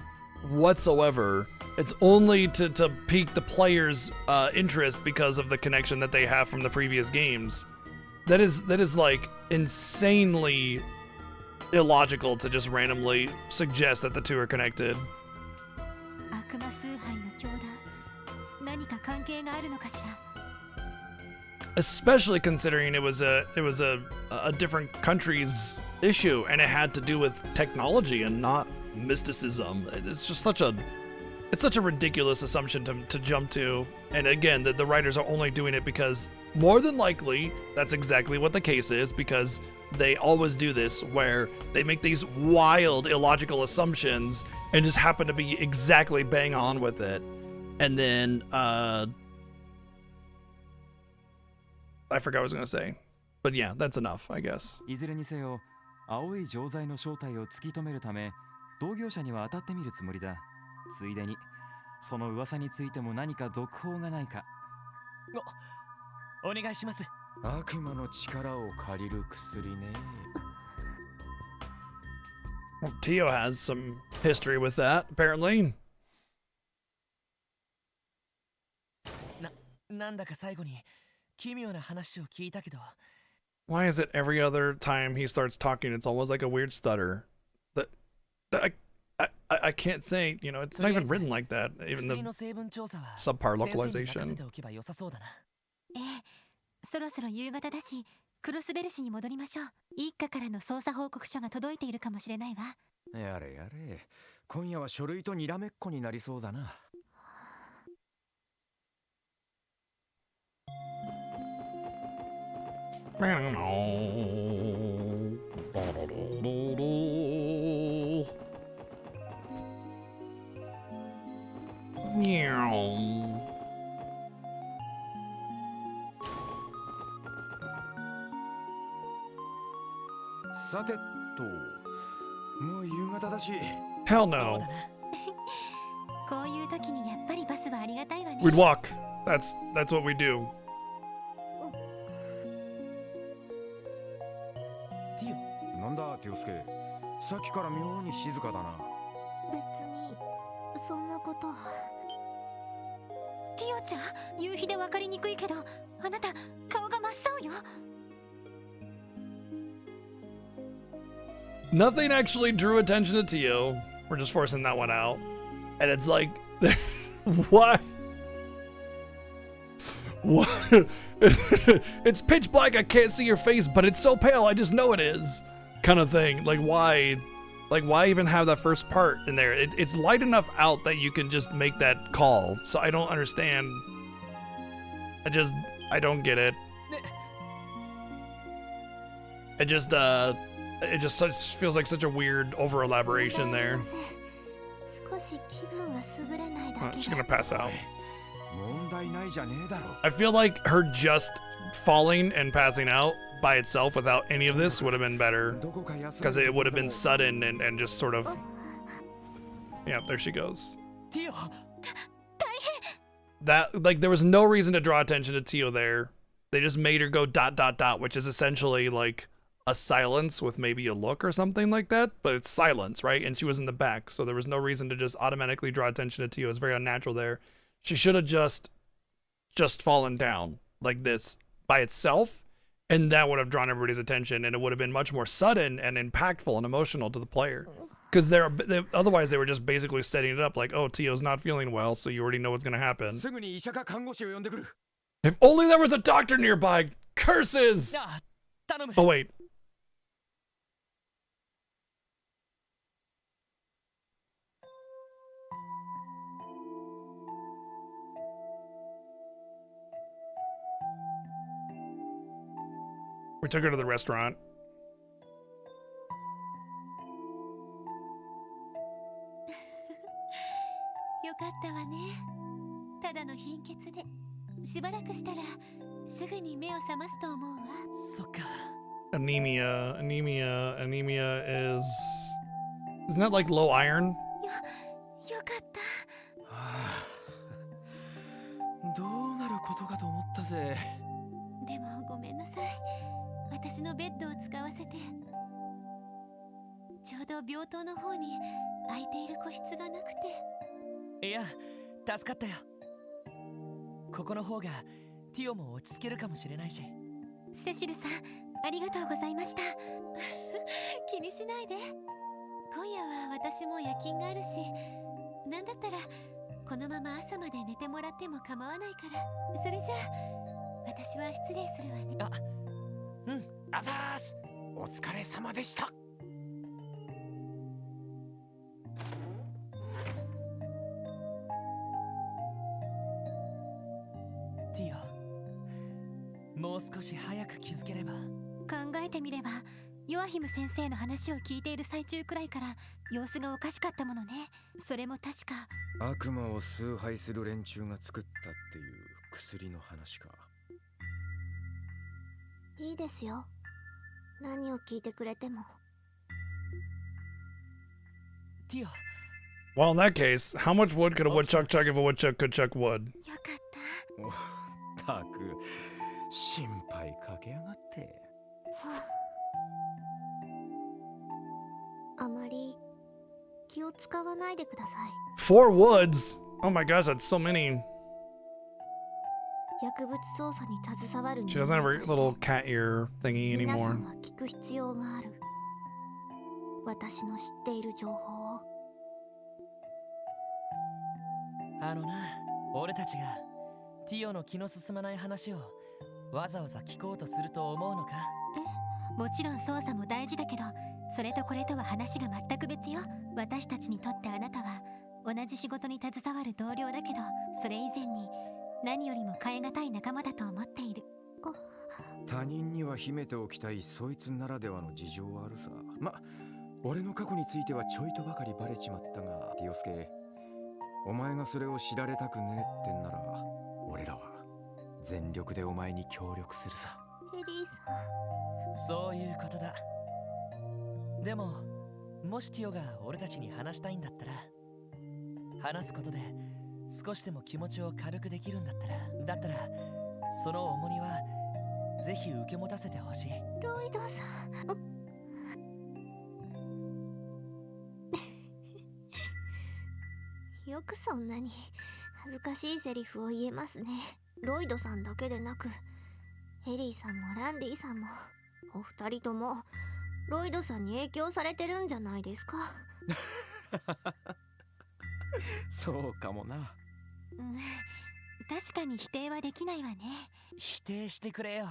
whatsoever. It's only to pique the player's interest because of the connection that they have from the previous games. That is like insanely illogical to just randomly suggest that the two are connected. 悪魔崇拝の教団、何か関係があるのかしら。Especially considering it was a different country's issue and it had to do with technology and not mysticism. It's just such a ridiculous assumption to jump to. And again, the writers are only doing it because more than likely that's exactly what the case is, because they always do this where they make these wild illogical assumptions and just happen to be exactly bang on with it. And then I forgot what I was gonna say, but yeah, that's enough, I guess. いずれにせよ、青い錠剤の正体を突き止めるため、同業者には当たってみるつもりだ。ついでに、その噂についても何か続報がないか。お願いします。悪魔の力を借りる薬ね。Well, Tio has some history with that, apparently. なんだか最後に奇妙な話を聞いたけど。Why is it every other time he starts talking, it's always like a weird stutter? That I can't say, you know, it's not even written like that. Even the subpar localization. そろそろ夕方だし、クロスベル市に戻りましょう。一家からの捜査報告書が届いているかもしれないわ。やれやれ。今夜は書類とにらめっこになりそうだな。さてと、もう夕方だし。Hell no. こういう時にやっぱりバスはありがたいわね。 We'd walk. That's what we do. なんだ、ティオスケ。さっきから妙に静かだな。別にそんなこと。ティオちゃん、夕日で分かりにくいけど、あなた顔が真っ青よ。Nothing actually drew attention to Tio. We're just forcing that one out. And it's like, why? What? It's pitch black, I can't see your face, but it's so pale, I just know it is. Kind of thing. Like, why? Like, why even have that first part in there? It's light enough out that you can just make that call. So I don't understand. I don't get it. It just feels like such a weird over elaboration there. Oh, she's gonna pass out. I feel like her just falling and passing out by itself without any of this would have been better, because it would have been sudden and just sort of. Yeah, there she goes. That, like, there was no reason to draw attention to Tio there. They just made her go ... which is essentially like a silence with maybe a look or something like that, but it's silence, right? And she was in the back, so there was no reason to just automatically draw attention to Tio. It's very unnatural there. She should have just fallen down like this by itself, and that would have drawn everybody's attention, and it would have been much more sudden and impactful and emotional to the player. Because otherwise they were just basically setting it up like, oh, Tio's not feeling well, so you already know what's going to happen. If only there was a doctor nearby! Curses! Oh, wait. We took her to the restaurant. Anemia is... Isn't that like low iron? どうなることかと思ったぜ。でもごめんなさい。私のベッドを使わせて。ちょうど病棟の方に空いている個室がなくて。いや、助かったよ。ここの方がティオも落ち着けるかもしれないし。セシルさん、ありがとうございました。気にしないで。今夜は私も夜勤があるし、なんだったらこのまま朝まで寝てもらっても構わないから。それじゃあ私は失礼するわね。あ、うん、あざーす。お疲れ様でした。ティオ、もう少し早く気づければ。考えてみればヨアヒム先生の話を聞いている最中くらいから様子がおかしかったものね。それも確か悪魔を崇拝する連中が作ったっていう薬の話か。いいですよ、何を聞いてくれても。ティオ。 Well, in that case, how much wood could a woodchuck chuck if a woodchuck could chuck wood? よかった。おったく心配かけやがって。あまり気を使わないでください。 4 woods? Oh my gosh, that's so many. 薬物捜査に携わる She doesn't have her little cat ear thingy 皆さ anymore. んは聞く必要がある。私の知っている情報を。あのな、俺たちがティオの気の進まない話をわざわざ聞こうとすると思うのか？もちろん捜査も大事だけど、それとこれとは話が全く別よ。私たちにとってあなたは同じ仕事に携わる同僚だけど、それ以前に何よりも代え難い仲間だと思っている。他人には秘めておきたいそいつならではの事情はあるさ。ま、俺の過去についてはちょいとばかりバレちまったが、ティオスケ、お前がそれを知られたくねえってんなら、俺らは全力でお前に協力するさ。エリーさん。そういうことだ。でも、もしティオが俺たちに話したいんだったら、話すことで少しでも気持ちを軽くできるんだったら、その重荷はぜひ受け持たせてほしい。ロイドさん。よくそんなに恥ずかしいセリフを言えますね。ロイドさんだけでなく、エリーさんもランディさんも、お二人ともロイドさんに影響されてるんじゃないですか。そうかもな。うん、確かに否定はできないわね。否定してくれよ。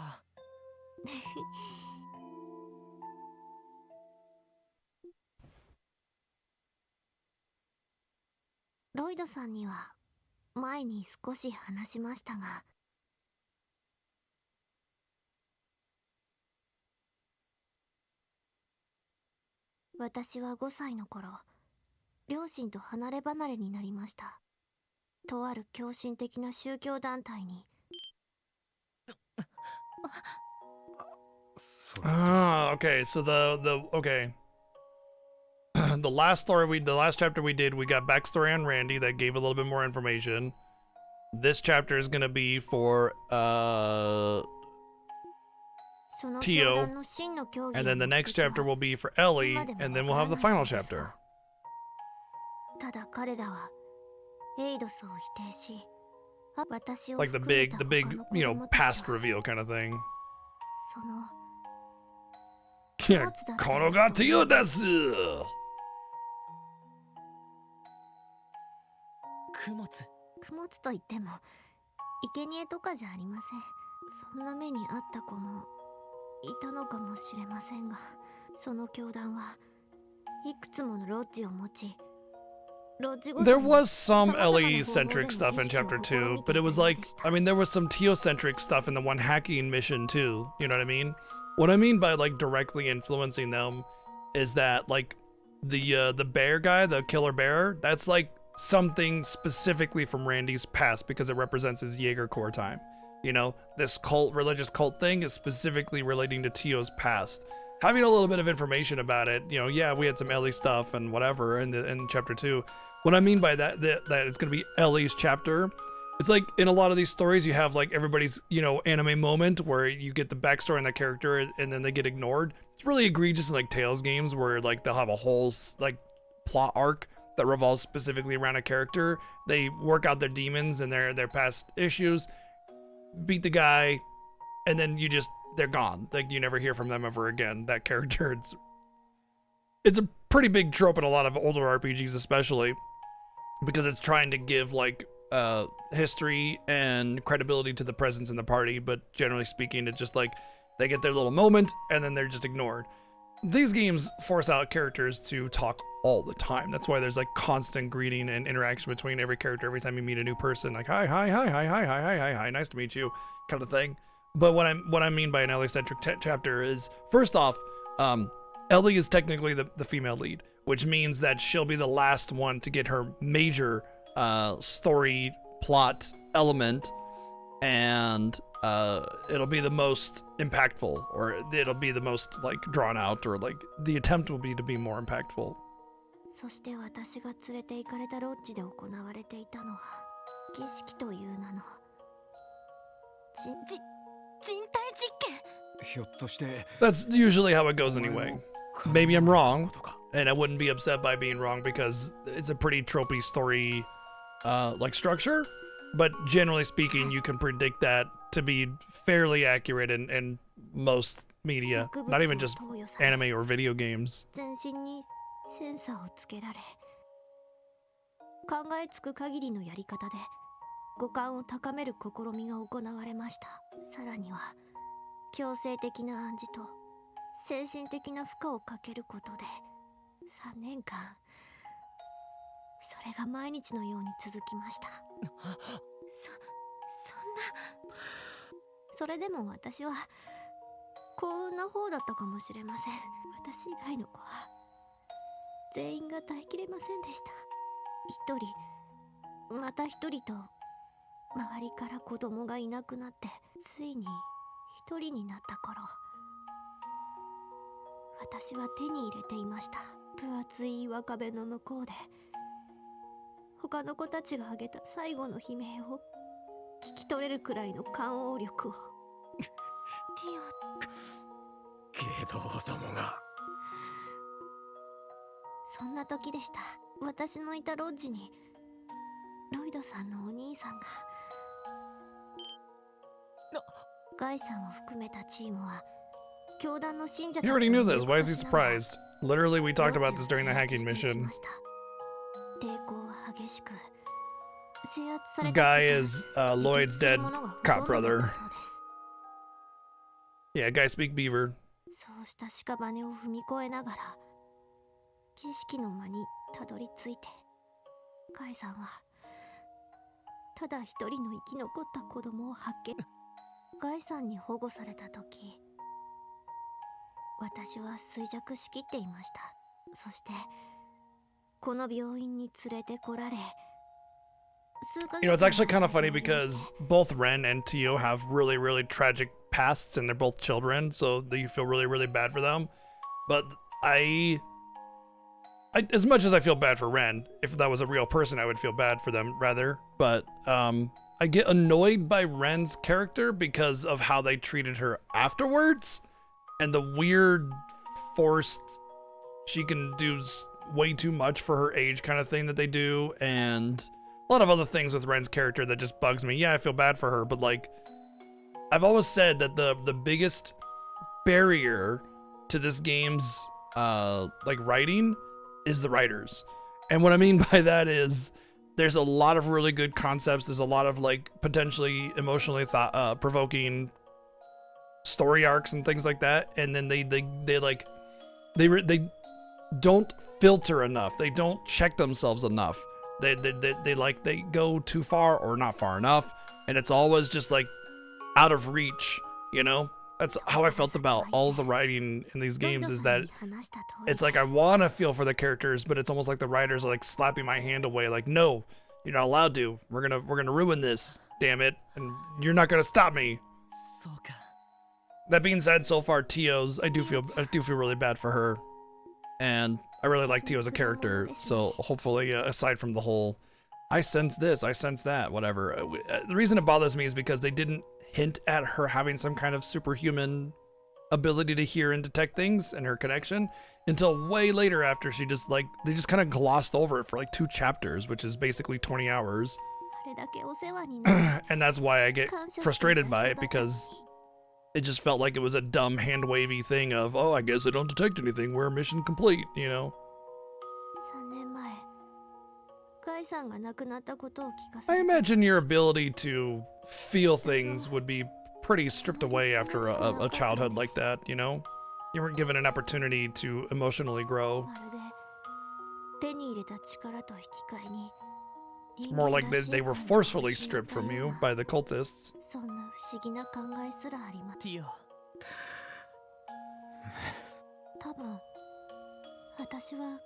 ロイドさんには前に少し話しましたが、私は5歳の頃、両親と離れ離れになりました。とある狂信的な宗教団体に。Ah, okay. So okay. The last chapter we did, we got backstory on Randy that gave a little bit more information. This chapter is gonna be for Tio, and then the next chapter will be for Ellie, and then we'll have the final chapter. ただ彼らはエイドスを否定し、私を Like the big, past reveal kind of thing. その Yeah, このがTio desu. 供物と言っても生贄とかじゃありません。そんな目にあった子もいたのかもしれませんが、その教団はいくつものロッジを持ち、There was some Ellie-centric stuff in chapter 2, but it was like, I mean, there was some Tio-centric stuff in the one hacking mission too, you know what I mean? What I mean by like directly influencing them is that like the bear guy, the killer bear, that's like something specifically from Randy's past because it represents his Jaeger Corps time. You know, this religious cult thing is specifically relating to Tio's past. Having a little bit of information about it, you know, yeah, we had some Ellie stuff and whatever in chapter 2. What I mean by that it's going to be Ellie's chapter. It's like in a lot of these stories, you have like everybody's, anime moment where you get the backstory on that character and then they get ignored. It's really egregious in like Tales games where like they'll have a whole like plot arc that revolves specifically around a character. They work out their demons and their past issues, beat the guy, and then they're gone. Like you never hear from them ever again. That character, it's a pretty big trope in a lot of older RPGs, especially because it's trying to give like history and credibility to the presence in the party, but generally speaking, it's just like they get their little moment and then they're just ignored. These games force out characters to talk all the time. That's why there's like constant greeting and interaction between every character every time you meet a new person. Like hi, nice to meet you, kind of thing. But what I mean by an Ellie-centric chapter is, first off, Ellie is technically the female lead, which means that she'll be the last one to get her major story plot element, and it'll be the most impactful, or it'll be the most like drawn out, or like the attempt will be to be more impactful. そして私が連れて行かれたロッジで行われていたのは儀式という名の人体実験。ひょっとして That's usually how it goes anyway. Maybe I'm wrong, and I wouldn't be upset by being wrong because it's a pretty tropey story like structure, but generally speaking, you can predict that to be fairly accurate in most media, not even just anime or video games. 全身にセンサーをつけられ、考えつく限りのやり方で五感を高める試みが行われました。さらには強制的な暗示と精神的な負荷をかけることで3年間、それが毎日のように続きました。そんな、それでも私は幸運な方だったかもしれません。私以外の子は全員が耐えきれませんでした。一人また一人と周りから子供がいなくなって、ついに一人になった頃、私は手に入れていました。分厚い岩壁の向こうで他の子たちが挙げた最後の悲鳴を聞き取れるくらいの感応力を。ティオ、けどどもがそんな時でした。私のいたロッジにロイドさんのお兄さんが。ガイさんを含めたチームは教団の信者たち He を already knew this. Why is he surprised? Literally, we talked about this during the hacking mission. 抵抗は激しく、制圧された Guy is Lloyd's dead cop brother. Yeah, Guy speak Beaver. そうした屍を踏み越えながら儀式の間にたどり着いて、ガイさんはただ一人の生き残った子供を発見。ガイさんに保護された時、私は衰弱しきっていました。そしてこの病院に連れてこられ、 You know, it's actually kind of funny because both Ren and Tio have really, really tragic pasts, and they're both children, so you feel really, really bad for them. But I as much as I feel bad for Ren, if that was a real person, I would feel bad for them rather. But I get annoyed by Ren's character because of how they treated her afterwards, and the weird, forced, she can do way too much for her age kind of thing that they do, and a lot of other things with Ren's character that just bugs me. Yeah, I feel bad for her, but like, I've always said that the biggest barrier to this game's like writing is the writers. And what I mean by that is there's a lot of really good concepts. There's a lot of like potentially emotionally provoking story arcs and things like that. And then they don't filter enough. They don't check themselves enough. They go too far or not far enough, and it's always just like out of reach, you know? That's how I felt about all the writing in these games, is that it's like I want to feel for the characters, but it's almost like the writers are like slapping my hand away, like, no, you're not allowed to. We're gonna ruin this, damn it, and you're not gonna stop me. That being said, so far Tio's, I do feel really bad for her, and I really like Tio as a character, so hopefully, aside from the whole, I sense this, I sense that, whatever, the reason it bothers me is because they didn't hint at her having some kind of superhuman ability to hear and detect things and her connection until way later, after she just like, they just kind of glossed over it for like 2 chapters, which is basically 20 hours. And that's why I get frustrated by it, because it just felt like it was a dumb hand-wavy thing of, oh, I guess I don't detect anything, we're mission complete, you know? I imagine your ability to feel things would be pretty stripped away after a childhood like that, you know? You weren't given an opportunity to emotionally grow. It's more like they were forcefully stripped from you by the cultists. そんな不思議な考えすらあります。多分私は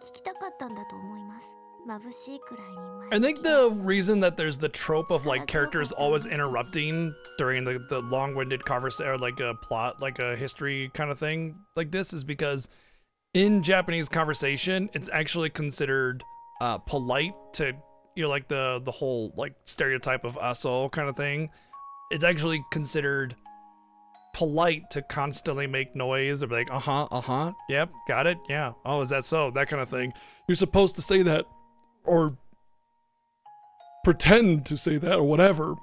聞きたかったんだと思います。眩しいくらいに前 I think the reason that there's the trope of like characters always interrupting during the long-winded conversation, or like a plot, like a history kind of thing like this, is because in Japanese conversation, it's actually considered polite to, you know, like the whole like stereotype of aso kind of thing. It's actually considered polite to constantly make noise or be like, yep, got it, yeah, oh, is that so, that kind of thing. You're supposed to say that or pretend to say that or whatever,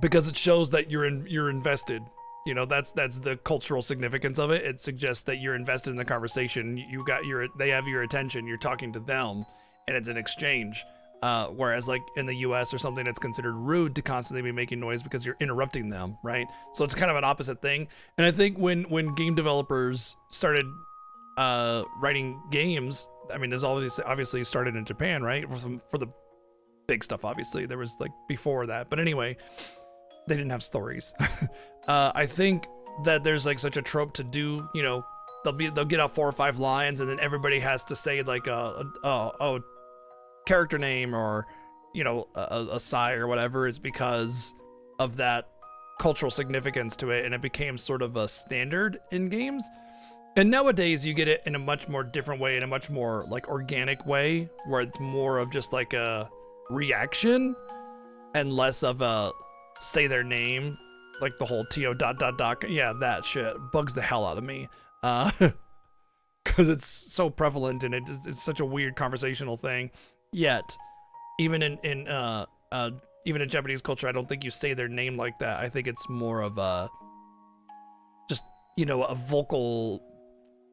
because it shows that you're invested. You know, that's the cultural significance of it. It suggests that you're invested in the conversation. They have your attention. You're talking to them, and it's an exchange. Whereas like in the US or something, it's considered rude to constantly be making noise because you're interrupting them, right? So it's kind of an opposite thing. And I think when game developers started writing games, I mean, there's obviously started in Japan, right? For the big stuff, obviously. There was like before that. But anyway, they didn't have stories. I think that there's like such a trope to do, you know, they'll get out 4 or 5 lines and then everybody has to say like a character name or, you know, a sigh or whatever. It's because of that cultural significance to it, and it became sort of a standard in games. And nowadays you get it in a much more different way, in a much more like organic way, where it's more of just like a reaction and less of a say their name, like the whole to ... Yeah, that shit bugs the hell out of me. Because it's so prevalent and it's such a weird conversational thing. Yet, even in Japanese culture, I don't think you say their name like that. I think it's more of a just, you know, a vocal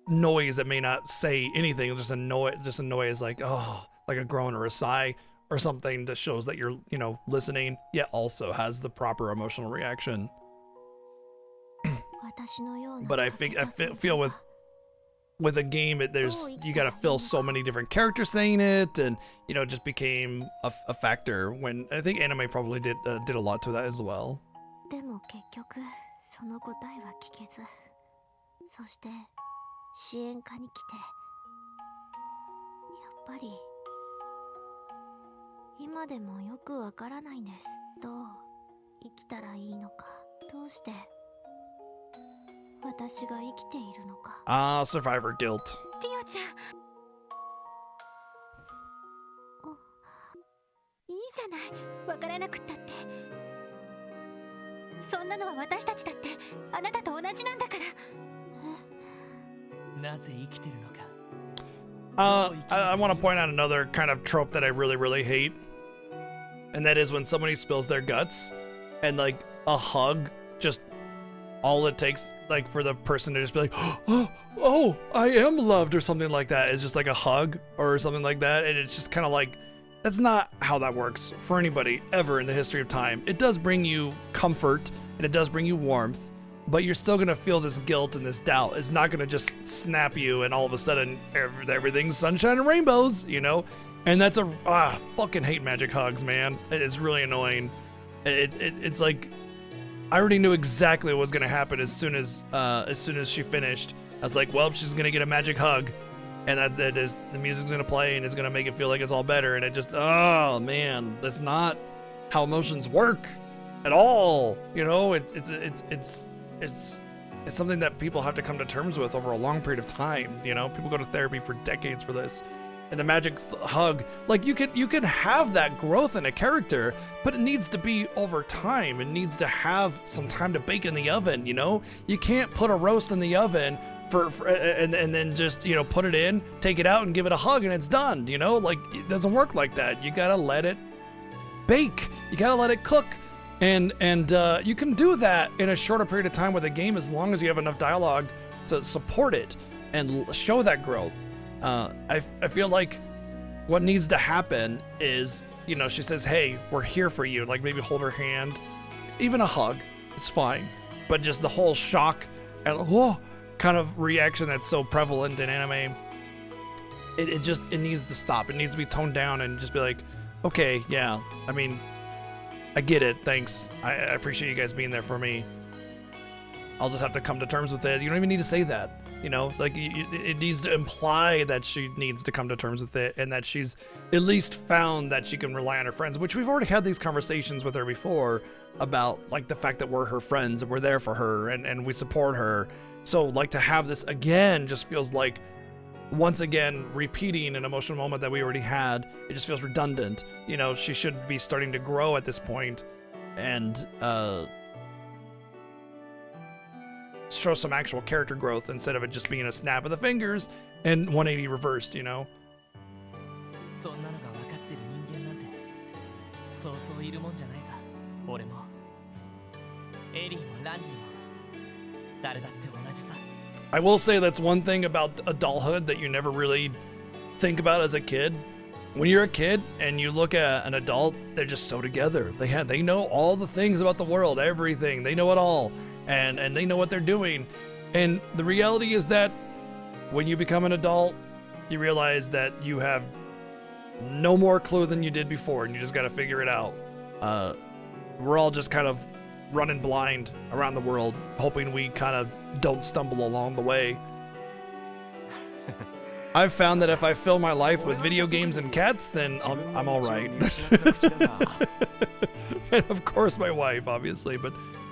noise that may not say anything, just a noise like, oh, like a groan or a sigh or something that shows that you're, you know, listening, yet also has the proper emotional reaction. But I feel with a game, you gotta fill so many different characters saying it, and you know, it just became a factor. When I think anime probably did a lot to that as well. でも結局その答えは聞けず、そして支援課に来て、やっぱり今でもよくわからないんです。どう生きたらいいのか、どうして私が生きているのか。Survivor guilt. ティオちゃん。いいじゃない、わからなくったって。そんなのは私たちだってあなたと同じなんだから。なぜ生きてるのか。I want to point out another kind of trope that I really, really hate. And that is when somebody spills their guts and like a hug, just all it takes like for the person to just be like, oh, I am loved or something like that. It's just like a hug or something like that. And it's just kind of like, that's not how that works for anybody ever in the history of time. It does bring you comfort and it does bring you warmth, but you're still going to feel this guilt and this doubt. It's not going to just snap you and all of a sudden everything's sunshine and rainbows, you know? And that's fucking hate magic hugs, man. It's really annoying. It's like, I already knew exactly what was going to happen as soon as she finished. I was like, well, she's going to get a magic hug. And that is, the music's going to play and it's going to make it feel like it's all better. And it just, oh man, that's not how emotions work at all. You know, it's something that people have to come to terms with over a long period of time. You know, people go to therapy for decades for this. And the magic hug, like you can have that growth in a character, but it needs to be over time. It needs to have some time to bake in the oven, you know? You can't put a roast in the oven and then just, you know, put it in, take it out and give it a hug and it's done, you know? Like, it doesn't work like that. You gotta let it bake. You gotta let it cook. And you can do that in a shorter period of time with a game as long as you have enough dialogue to support it and show that growth. I feel like what needs to happen is, you know, she says, hey, we're here for you. Like maybe hold her hand, even a hug, it's fine. But just the whole shock and kind of reaction that's so prevalent in anime, it needs to stop. It needs to be toned down and just be like, okay, yeah, I mean, I get it. Thanks. I appreciate you guys being there for me. I'll just have to come to terms with it. You don't even need to say that, you know, like it needs to imply that she needs to come to terms with it and that she's at least found that she can rely on her friends, which we've already had these conversations with her before about like the fact that we're her friends and we're there for her and we support her. So like to have this again just feels like once again repeating an emotional moment that we already had. It just feels redundant. You know, she should be starting to grow at this point and show some actual character growth instead of it just being a snap of the fingers and 180 reversed, you know? そんなのが分かってる人間なんてそうそういるもんじゃないさ。俺もエリーもランディも誰だって同じさ。 I will say that's one thing about adulthood that you never really think about as a kid. When you're a kid and you look at an adult, they're just so together. They know all the things about the world, everything. They know it all. And they know what they're doing. And the reality is that when you become an adult, you realize that you have no more clue than you did before, and you just got to figure it out. We're all just kind of running blind around the world, hoping we kind of don't stumble along the way. I've found that if I fill my life with video games and cats, then I'm all right. And of course my wife, obviously, but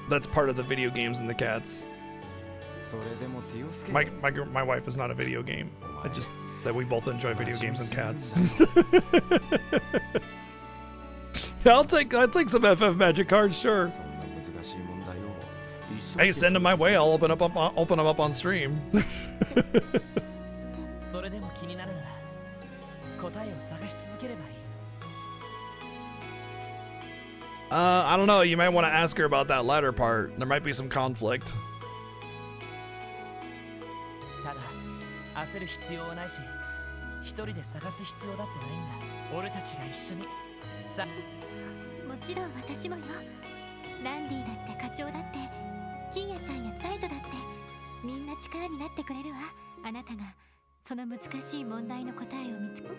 that's part of the video games and the cats. My wife is not a video game. I just that we both enjoy video games and cats. Yeah, I'll take some FF Magic cards, sure. Hey, send them my way. I'll open them up on stream. それでも気になるなら答えを探し続ければいい。 I don't know. You might want to ask her about that latter part. There might be some conflict. ただ焦る必要はないし、一人で探す必要だってないんだ。俺たちが一緒にさ。もちろん私もよ。ランディだって課長だってキーヤちゃんやザイトだってみんな力になってくれるわ。あなたがその難しい問題の答えを見つけ。エ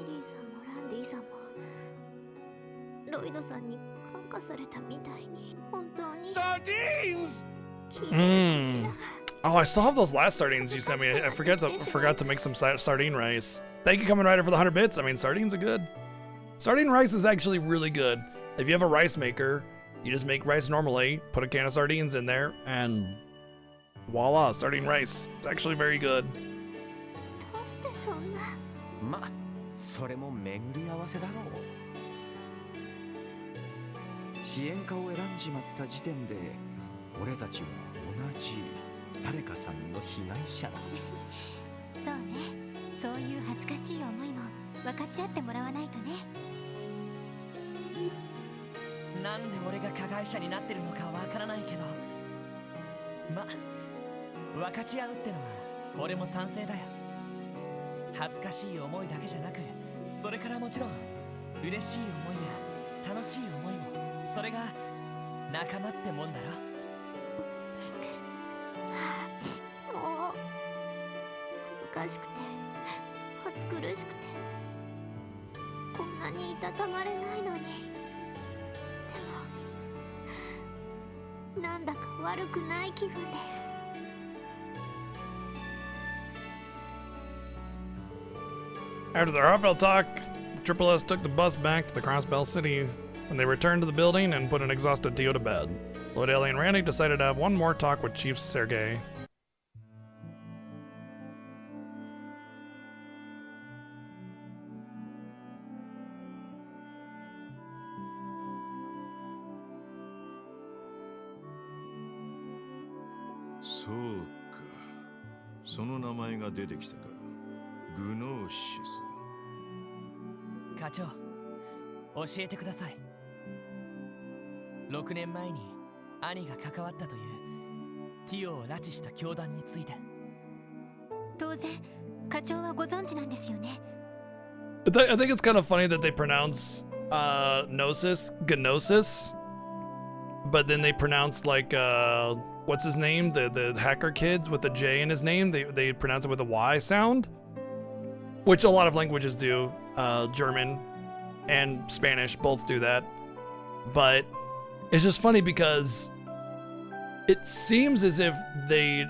リーさんもランディさんもロイドさんに感化されたみたいに本当に。Sardines! Oh, I still have those last sardines you sent me. I forgot to make some sardine rice. Thank you, Kamen Rider, for the 100 bits. I mean, sardines are good. Sardine rice is actually really good. If you have a rice maker, you just make rice normally, put a can of sardines in there, and voila, sardine rice. It's actually very good. どうしてそんな。ま、それも巡り合わせだろう。支援家を選んじまった時点で、俺たちは同じ誰かさんの被害者だ。そうね。そういう恥ずかしい思いも分かち合ってもらわないとね。なんで俺が加害者になってるのかわからないけど、ま、分かち合うってのは俺も賛成だよ。恥ずかしい思いだけじゃなく、それからもちろん嬉しい思いや楽しい思いも、それが仲間ってもんだろ。もう恥ずかしくて暑苦しくてこんなにいたたまれないのに。でもなんだか悪くない気分です。After their heartfelt talk, Triple S took the bus back to the Crossbell City. When they returned to the building and put an exhausted Dio to bed, Lord Ellie and Randy decided to have one more talk with Chief Sergei. So, その名前が出てきたか。グノーシス。課長、教えてください。6年前に兄が関わったというティオを拉致した教団について。当然課長はご存知なんですよね。I think it's kind of funny that they pronounce Gnosis, but then they pronounce like what's his name, the hacker kids with the J in his name, they pronounce it with a Y sound, which a lot of languages do. German and Spanish both do that, but it's just funny because it seems as if they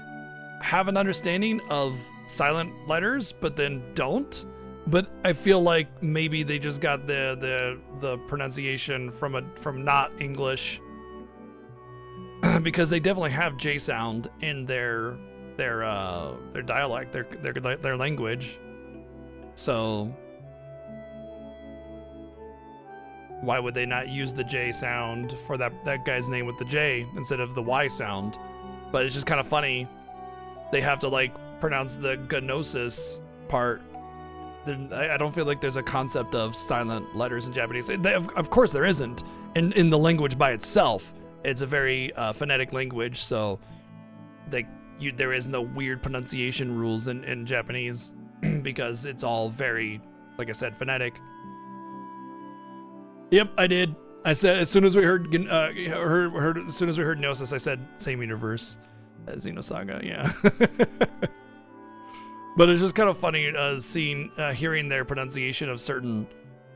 have an understanding of silent letters, but then don't. But I feel like maybe they just got the pronunciation from not English, because they definitely have J sound in their dialect, their language. So why would they not use the J sound for that guy's name with the J instead of the Y sound? But it's just kind of funny. They have to like pronounce the gnosis part. I don't feel like there's a concept of silent letters in Japanese. Of course there isn't. In the language by itself, it's a very phonetic language, so there is no weird pronunciation rules in Japanese because it's all very, like I said, phonetic. Yep, I did. I said as soon as we heard as soon as we heard Gnosis, I said same universe as Xenosaga. Yeah. But it's just kind of funny hearing their pronunciation of certain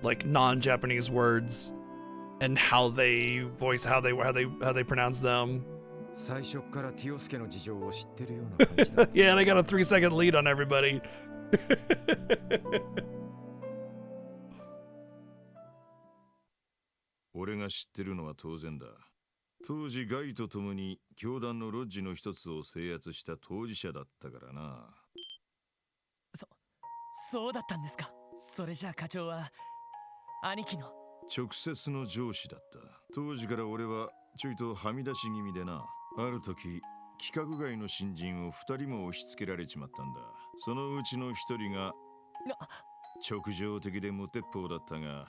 like non-Japanese words and how they pronounce them. Yeah, and I got a 3-second lead on everybody. 俺が知ってるのは当然だ。当時ガイと共に教団のロッジの一つを制圧した当事者だったからな。そうだったんですか。それじゃあ課長は兄貴の直接の上司だった。当時から俺はちょいとはみ出し気味でな。ある時規格外の新人を2人も押し付けられちまったんだ。そのうちの1人が直情的で無鉄砲だったが、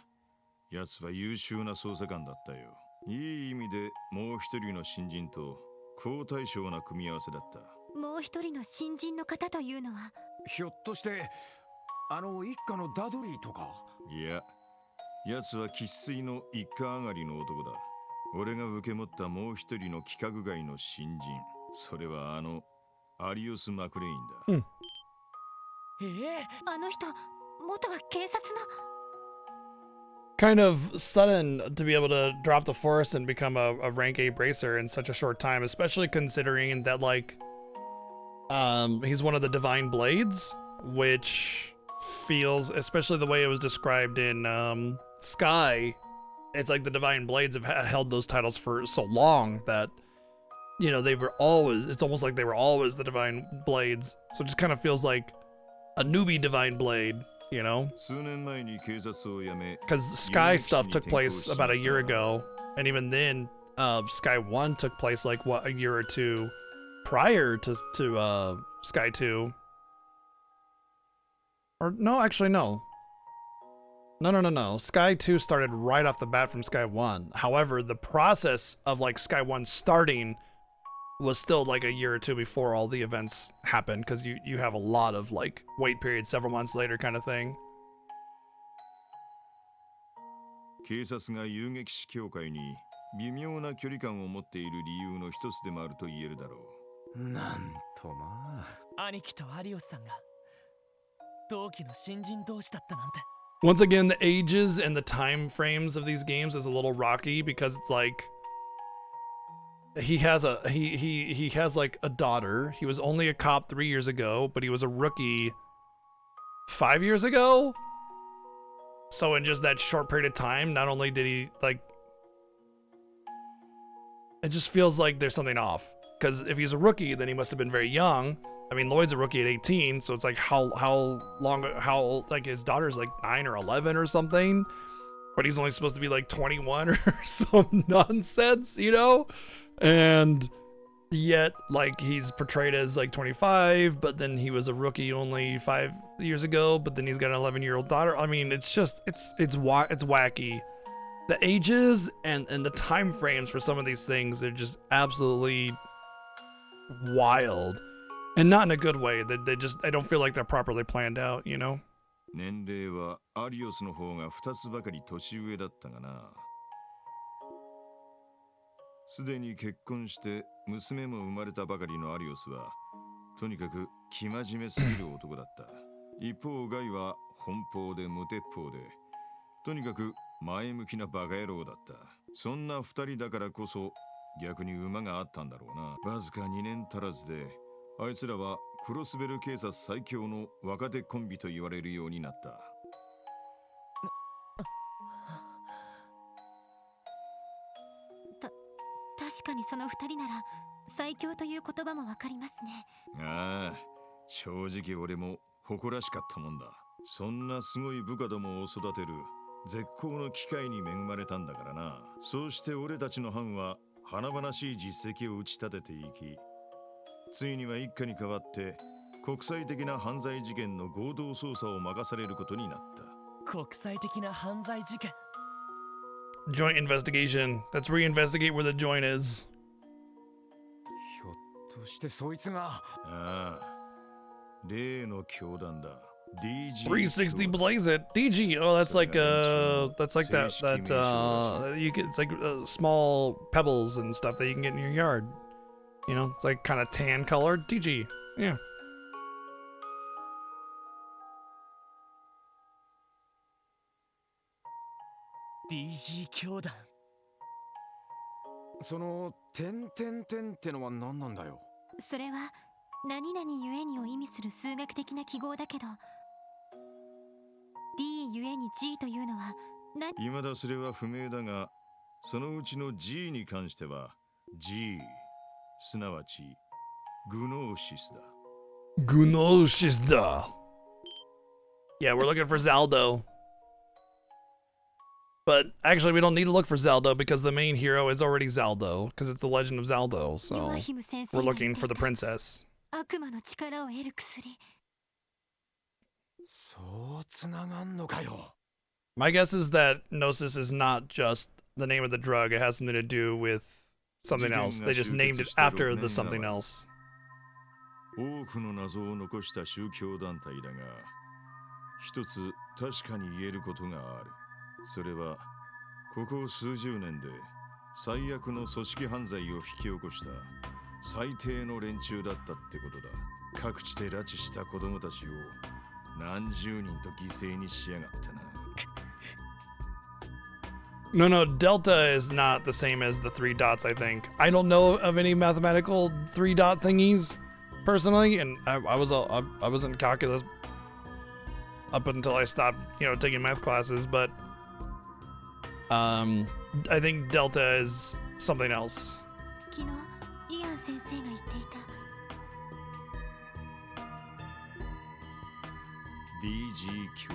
奴は優秀な捜査官だったよ。いい意味でもう1人の新人と好対照な組み合わせだった。もう一人の新人の方というのは、ひょっとしてあの一家のダドリーとか？いや、奴は生粋の一家上がりの男だ。俺が受け持ったもう一人の規格外の新人、それはアリオス・マクレインだ。あの人、元は警察の。Kind of sudden to be able to drop the force and become a rank A bracer in such a short time, especially considering that like he's one of the Divine Blades, which feels, especially the way it was described in Sky, it's like the Divine Blades have held those titles for so long that, you know, it's almost like they were always the Divine Blades. So it just kind of feels like a newbie Divine Blade, you know? Because Sky stuff took place about a year ago, and even then, Sky 1 took place like, what, a year or two prior to Sky 2. Or, no, actually, no. No. Sky 2 started right off the bat from Sky 1. However, the process of, like, Sky 1 starting was still, like, a year or two before all the events happened, because you have a lot of, like, wait period several months later kind of thing. 警察が遊撃士協会に微妙な距離感を持っている理由の一つでもあると言えるだろう。なんとまあ。兄貴と有吉さんが同期の新人同士だったなんて。Once again, the ages and the time frames of these games is a little rocky because it's like he has like a daughter. He was only a cop 3 years ago, but he was a rookie 5 years ago. So in just that short period of time, not only did he like, it just feels like there's something off. Because if he's a rookie, then he must have been very young. I mean, Lloyd's a rookie at 18, so it's like how like his daughter's like 9 or 11 or something, but he's only supposed to be like 21 or some nonsense, you know? And yet, like, he's portrayed as like 25, but then he was a rookie only 5 years ago, but then he's got an 11-year-old daughter. I mean, it's just, it's wacky. The ages and the time frames for some of these things are just absolutely wild. And not in a good way. They just, I don't feel like they're properly planned out, you know? 年齢はアリオスの方が2つばかり年上だったがな。すでに結婚して娘も生まれたばかりのアリオスはとにかく生真面目すぎる男だった。一方ガイは奔放で無鉄砲でとにかく前向きなバカ野郎だった。そんな二人だからこそ逆に馬があったんだろうな。わずか2年足らずであいつらはクロスベル警察最強の若手コンビと言われるようになった。確かにその二人なら最強という言葉もわかりますね。ああ、正直俺も誇らしかったもんだ。そんなすごい部下どもを育てる絶好の機会に恵まれたんだからな。そうして俺たちの班は華々しい実績を打ち立てていき、ついには一家に代わって国際的な犯罪事件の合同捜査を任されることになった。国際的な犯罪事件。Joint investigation. Let's reinvestigate where the joint is. ひょっとしてそいつが。ああ、例の教団だ。DG 360 blaze it. DG. Oh, that's like you get, it's like small pebbles and stuff that you can get in your yard. You know, it's like kind of tan colored. DG. Yeah. DG 教団。その点ってのは何なんだよ。それは何々ゆえにを意味する数学的な記号だけど、D ゆえに G というのは未だそれは不明だが、そのうちの G に関しては G、すなわちグノーシスだ。グノーシスだ。Yeah, we're looking for Zaldo. But actually, we don't need to look for Zaldo because the main hero is already Zaldo, because it's the Legend of Zaldo. So we're looking for the princess. 悪魔の力を得る薬。そうつながんのかよ。My guess is that Gnosis is not just the name of the drug. It has something to do with something else. They just named it after the something else. 多くの謎を残した宗教団体だが、一つ確かに言えることがある。それはここ数十年で最悪の組織犯罪を引き起こした最低の連中だったってことだ。各地で拉致した子供たちを何十人と犠牲にしやがったな。No, Delta is not the same as the 3 dots, I think. I don't know of any mathematical 3 dot thingies, personally, and I was in calculus up until I stopped, taking math classes, but I think Delta is something else. 昨日イアン先生が言っていた。DG 教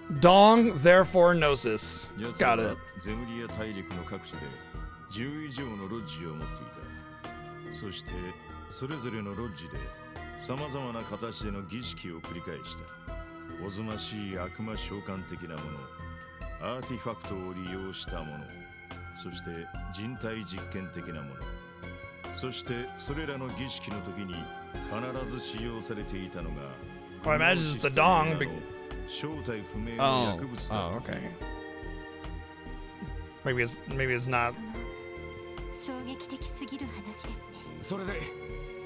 団。Dong, therefore Gnosis. Got it. ゼムリア大陸の各地で10以上のロッジを持っていた。そしてそれぞれのロッジでさまざまな形での儀式を繰り返した。おぞましい悪魔召喚的なもの、アーティファクトを利用したもの、そして人体実験的なもの、そしてそれらの儀式の時に必ず使用されていたのが、I imagine it's the dong. 正体不明の薬物だ。Oh, okay. Maybe it's not. 衝撃的すぎる話ですね。それで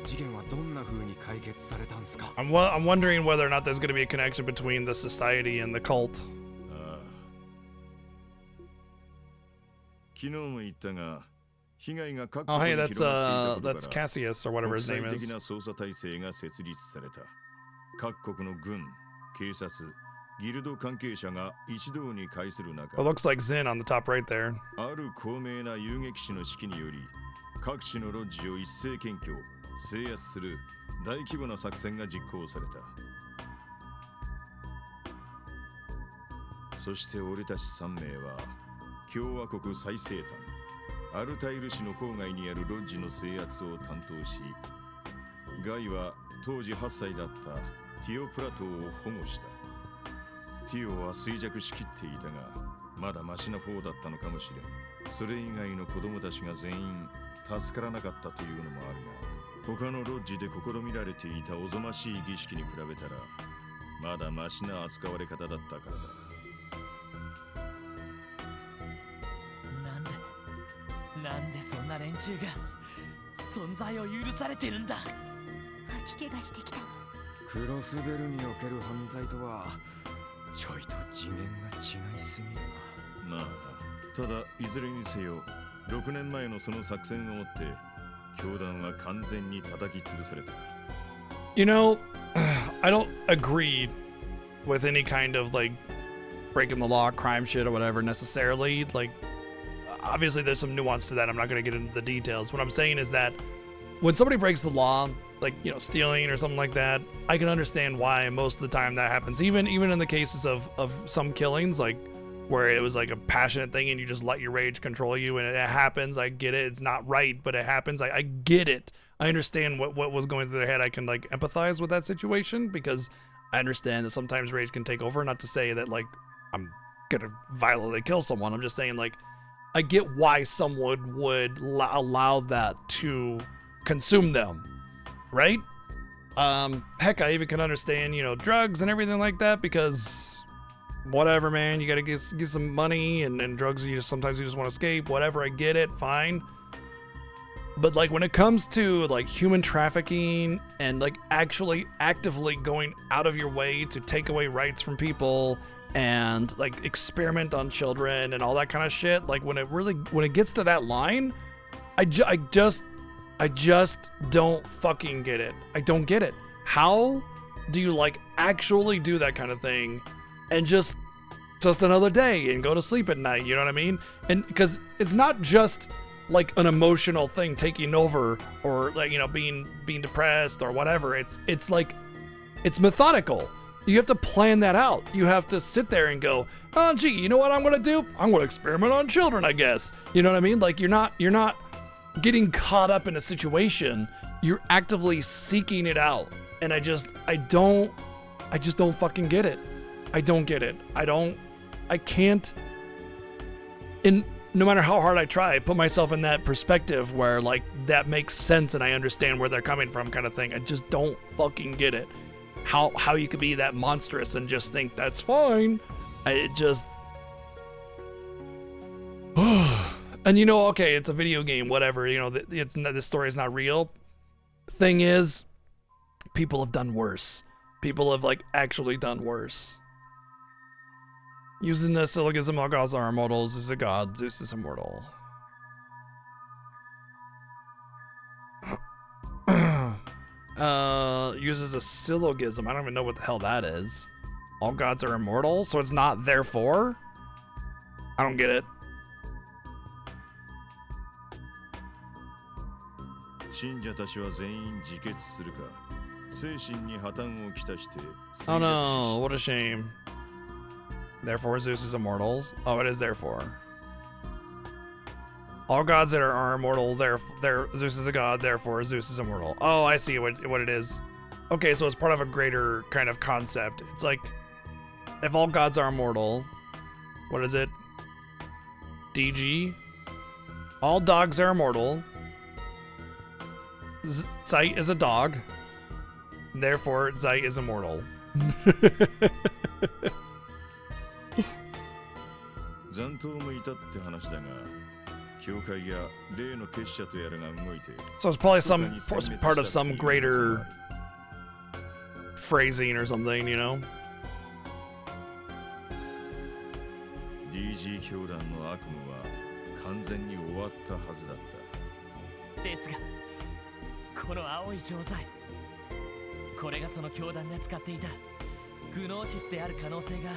事件はどんな風に解決されたんすか。I'm wondering whether or not there's going to be a connection between the society and the cult. ああ。昨日も言ったが、被害が各国 Oh, に hey, 広がっていたことから、that's Cassius or whatever his name 国際的 is. な捜査体制が設立された。各国の軍、警察、ギルド関係者が一堂に会する中、 It looks like Zin on the top right there. ある高名な遊撃士の指揮により、各地のロッジを一斉検挙、制圧する大規模な作戦が実行された。そして俺たち3名は共和国最西端アルタイル市の郊外にあるロッジの制圧を担当し、ガイは当時8歳だったティオ・プラトーを保護した。ティオは衰弱しきっていたが、まだマシな方だったのかもしれん。それ以外の子供たちが全員助からなかったというのもあるが、他のロッジで試みられていたおぞましい儀式に比べたらまだマシな扱われ方だったからだ。なんでそんな連中が存在を許されてるんだ。吐き気がしてきた。クロスベルにおける犯罪とはちょいと次元が違いすぎるな。まあただいずれにせよ6年前のその作戦をもって教団は完全に叩き潰された。 You know, I don't agree with any kind of like breaking the law, crime shit or whatever necessarily. Like, obviously there's some nuance to that. I'm not going to get into the details. What I'm saying is that when somebody breaks the law, like, you know, stealing or something like that, I can understand why most of the time that happens. Even in the cases of some killings, like where it was like a passionate thing and you just let your rage control you and it happens. I get it. It's not right, but it happens. I get it. I understand what was going through their head. I can like empathize with that situation because I understand that sometimes rage can take over. Not to say that like I'm gonna violently kill someone. I'm just saying like I get why someone would allow that to consume them, right? Heck, I even can understand, you know, drugs and everything like that because whatever, man, you gotta get some money and drugs. Sometimes you just want to escape. Whatever, I get it. Fine. But like when it comes to like human trafficking and like actually actively going out of your way to take away rights from people and like experiment on children and all that kind of shit, like when it gets to that line, I just don't fucking get it. I don't get it. How do you like actually do that kind of thing and just another day and go to sleep at night? You know what I mean? And because it's not just like an emotional thing taking over or like, you know, being depressed or whatever. It's like it's methodical. You have to plan that out. You have to sit there and go, oh gee, you know what I'm gonna do? I'm gonna experiment on children, I guess. You know what I mean? Like you're not getting caught up in a situation. You're actively seeking it out. And I just don't fucking get it. I don't get it. I can't, and no matter how hard I try, put myself in that perspective where like that makes sense and I understand where they're coming from kind of thing. I just don't fucking get it. How you could be that monstrous and just think that's fine. And you know, okay, it's a video game, whatever, you know, this story is not real. Thing is, people have done worse. People have like actually done worse. Using the syllogism, all gods are immortal, Zeus is a god, Zeus is immortal. Uses a syllogism. I don't even know what the hell that is. All gods are immortal, so it's not therefore? I don't get it. Oh no, what a shame. Therefore Zeus is immortal. Oh, it is therefore. All gods that are immortal, Zeus is a god, therefore Zeus is immortal. Oh, I see what it is. Okay, so it's part of a greater kind of concept. It's like, if all gods are immortal, what is it? DG? All dogs are immortal. Zeit is a dog. Therefore, Zeit is immortal. So it's probably some part of some greater phrasing or something, you know? DG 教団の悪夢は完全に終わったはずだった。ですが、この青い錠剤、これがその教団が使っていたグノーシスである可能性が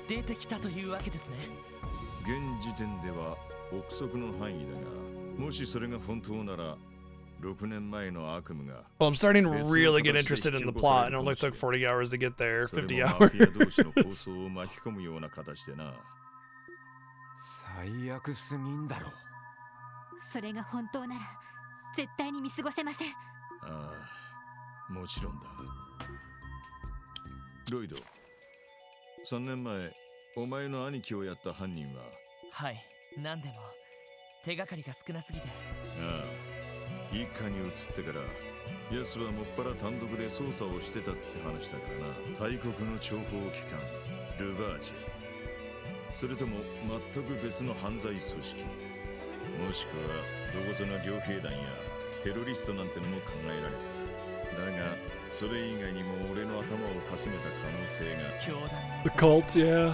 出てきたというわけですね。現時点では憶測の範囲だが、もしそれが本当なら、6年前の悪夢が。Well, I'm starting to really get interested in the plot, and it only took 40 hours to get there. 50 hours. 同士の抗争を巻き込むような形でな。最悪すぎんだろ。それが本当なら絶対に見過ごせません。ああ、もちろんだ。ロイド、3年前お前の兄貴をやった犯人は。はい、何でも手がかりが少なすぎて。ああ、一家に移ってから奴はもっぱら単独で捜査をしてたって話だからな。大国の諜報機関ルバージ、それとも全く別の犯罪組織、もしくはどこぞの猟兵団やテロリストなんてのも考えられた。だがそれ以外にも俺の頭をかすめた可能性が。The cult, yeah.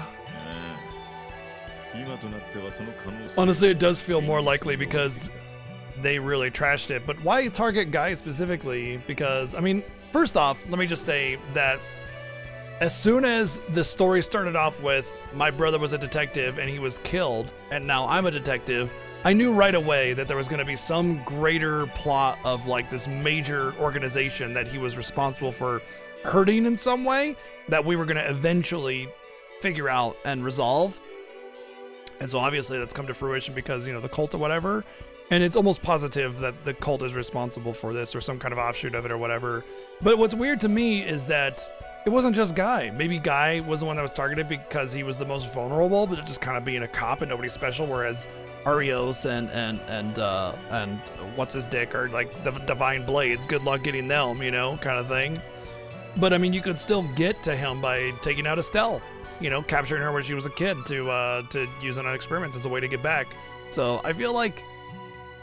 今となってはその可能性 Honestly, it does feel more likely because they really trashed it. But why target Guy specifically? Because, I mean, first off, let me just say that as soon as the story started off with my brother was a detective and he was killed, and now I'm a detective, I knew right away that there was going to be some greater plot of like this major organization that he was responsible for hurting in some way that we were going to eventually figure out and resolve. And so obviously that's come to fruition because, you know, the cult or whatever. And it's almost positive that the cult is responsible for this or some kind of offshoot of it or whatever. But what's weird to me is that it wasn't just Guy. Maybe Guy was the one that was targeted because he was the most vulnerable, but just kind of being a cop and nobody special, whereas Arios and what's his dick are like the Divine Blades. Good luck getting them, you know, kind of thing. But I mean, you could still get to him by taking out Estelle, you know, capturing her when she was a kid to use on experiments as a way to get back. So I feel like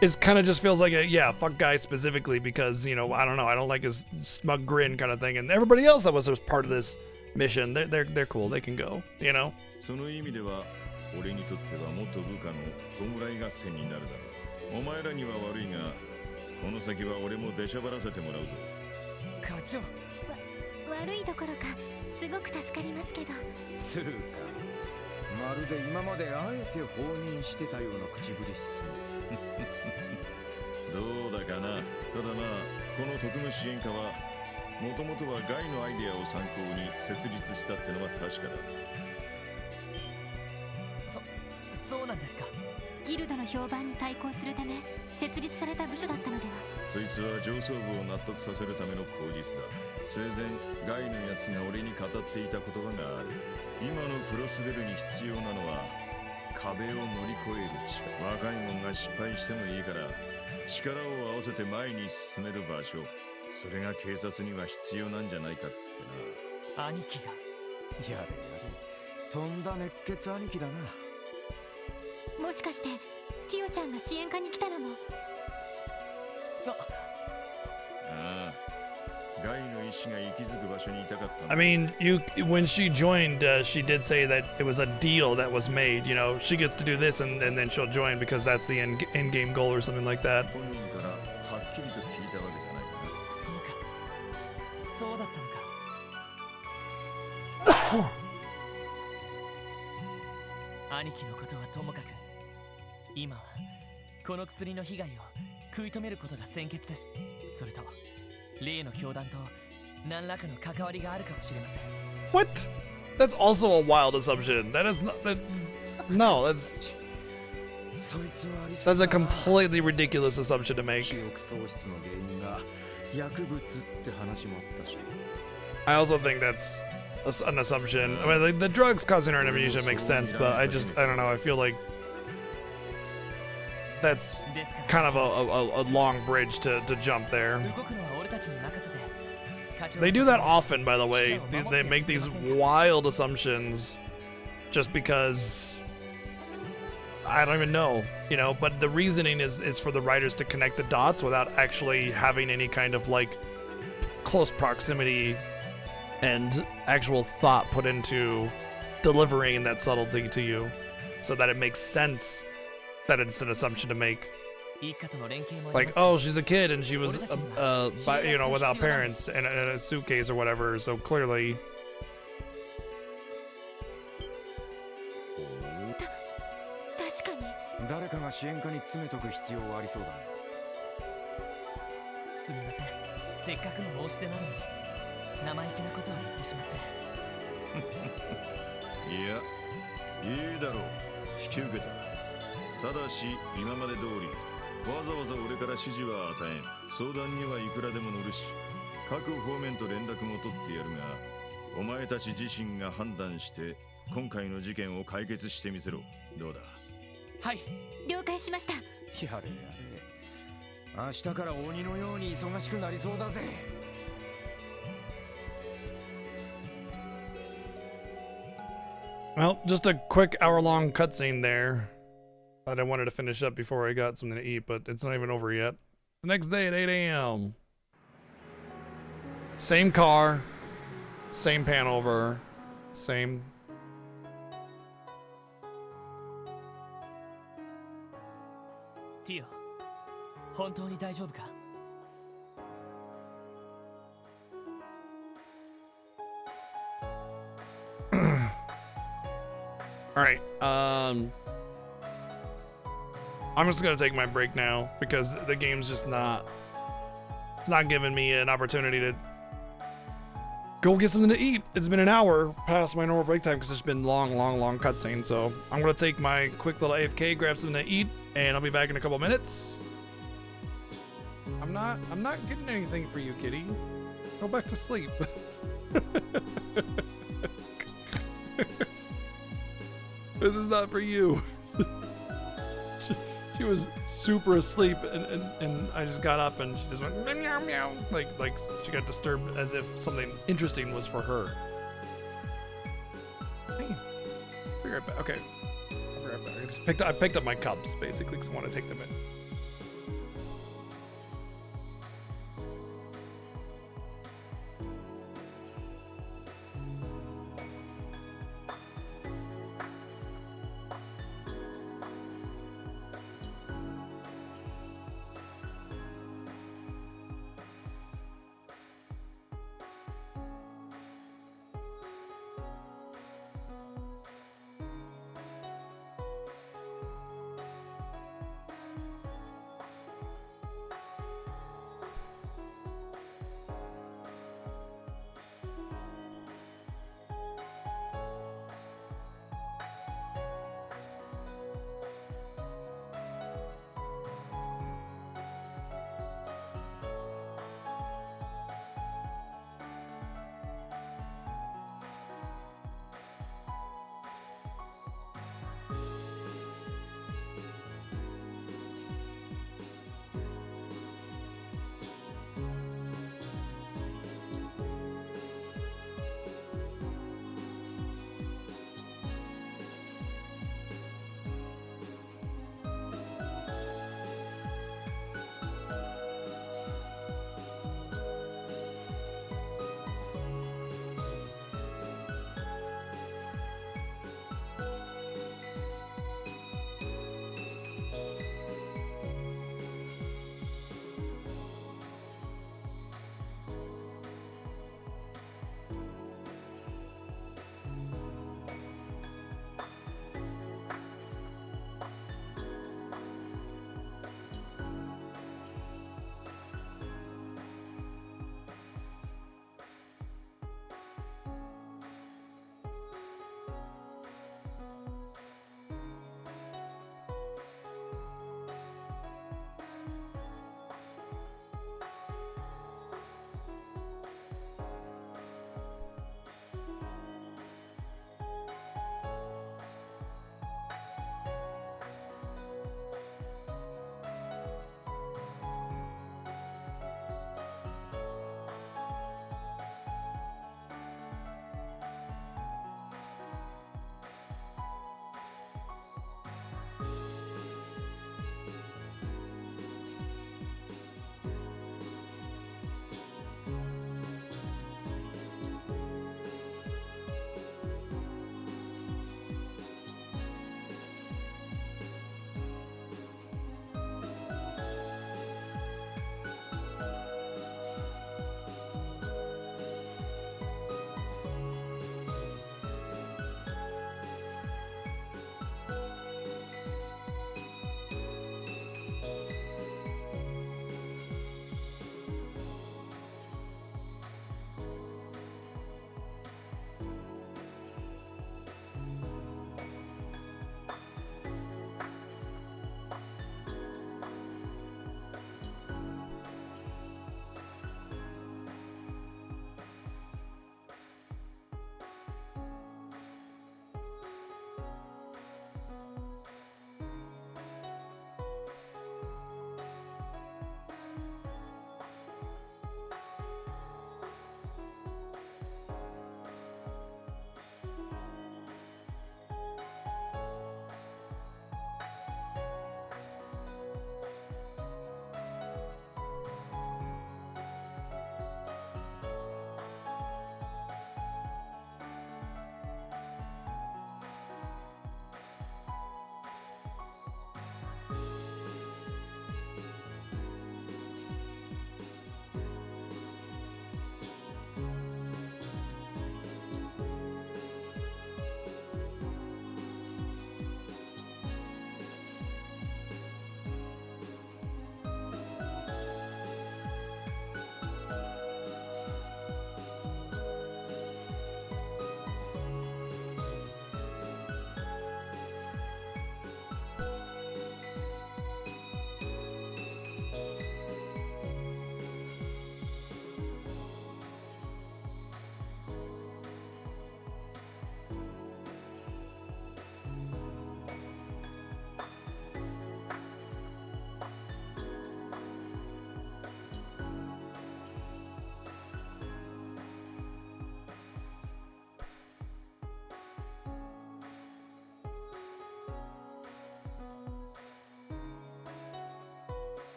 it kind of just feels like a, yeah, fuck Guy specifically because, you know, I don't know, I don't like his smug grin kind of thing. And everybody else that was part of this mission, they're cool, they can go, you know? その意味では俺にとっては元部下の弔い合戦になるだろう。お前らには悪いが、この先は俺も出しゃばらせてもらうぞ。課長。悪いどころかすごく助かりますけど。つうか、まるで今まであえて放任してたような口ぶりっす。どうだかな。ただまあこの特務支援課はもともとはガイのアイデアを参考に設立したってのは確かだ。そうなんですか。ギルドの評判に対抗するため設立された部署だったのでは。そいつは上層部を納得させるための口実だ。生前ガイのやつが俺に語っていた言葉がある。今のクロスベルに必要なのは壁を乗り越える力。若いもんが失敗してもいいから力を合わせて前に進める場所。それが警察には必要なんじゃないかってな。兄貴が。やれやれ。とんだ熱血兄貴だな。もしかしてティオちゃんが支援課に来たのも。ああ。ガイの意志が息づく場所にいたかったんだ。 I mean, when she joined, she did say that it was a deal that was made. You know, she gets to do this, and then she'll join because that's the end game goal or something like that. 本人からはっきりと聞いたわけじゃないかな。そうか。そうだったのか。兄貴のことはともかく、今はこの薬の被害を食い止めることが先決です。それと。例の教団と何らかの関わりがあるかもしれません。What? That's also a wild assumption. That is not. No, that's a completely ridiculous assumption to make. I also think that's an assumption. I mean, the drugs causing her amnesia makes sense, but I don't know. I feel like that's kind of a long bridge to jump there. They do that often, by the way. They make these wild assumptions just because I don't even know, you know, but the reasoning is for the writers to connect the dots without actually having any kind of like close proximity and actual thought put into delivering that subtlety to you so that it makes sense that it's an assumption to make. Like, oh, she's a kid and she was, you know, without parents and in a suitcase or whatever, so clearly. 誰かが支援課に詰めとく必要はありそうだ。すみません。せっかくの申し出なのに生意気なことを言ってしまって。いや、いいだろう。引き受けた。ただし今まで通りわざわざ俺から指示は与えん。相談にはいくらでも乗るし、各方面と連絡も取ってやるが、お前たち自身が判断して今回の事件を解決してみせろ。どうだ。はい、了解しました。やれやれ。明日から鬼のように忙しくなりそうだぜ。Well, just a quick hour-long cutscene there that I wanted to finish up before I got something to eat, but it's not even over yet. The next day at 8 a.m. Same car, same pan over, same ティオ、本当に大丈夫か？ All right. I'm just gonna take my break now because the game's just not. It's not giving me an opportunity to go get something to eat. It's been an hour past my normal break time because there's been long cutscene. So I'm gonna take my quick little AFK, grab something to eat, and I'll be back in a couple minutes. I'm not getting anything for you, kitty. Go back to sleep. This is not for you. She was super asleep, and I just got up and she just went meow meow, like she got disturbed as if something interesting was for her. Hey, be right back. Okay, I'll be right back. I picked up my cups basically because I want to take them in.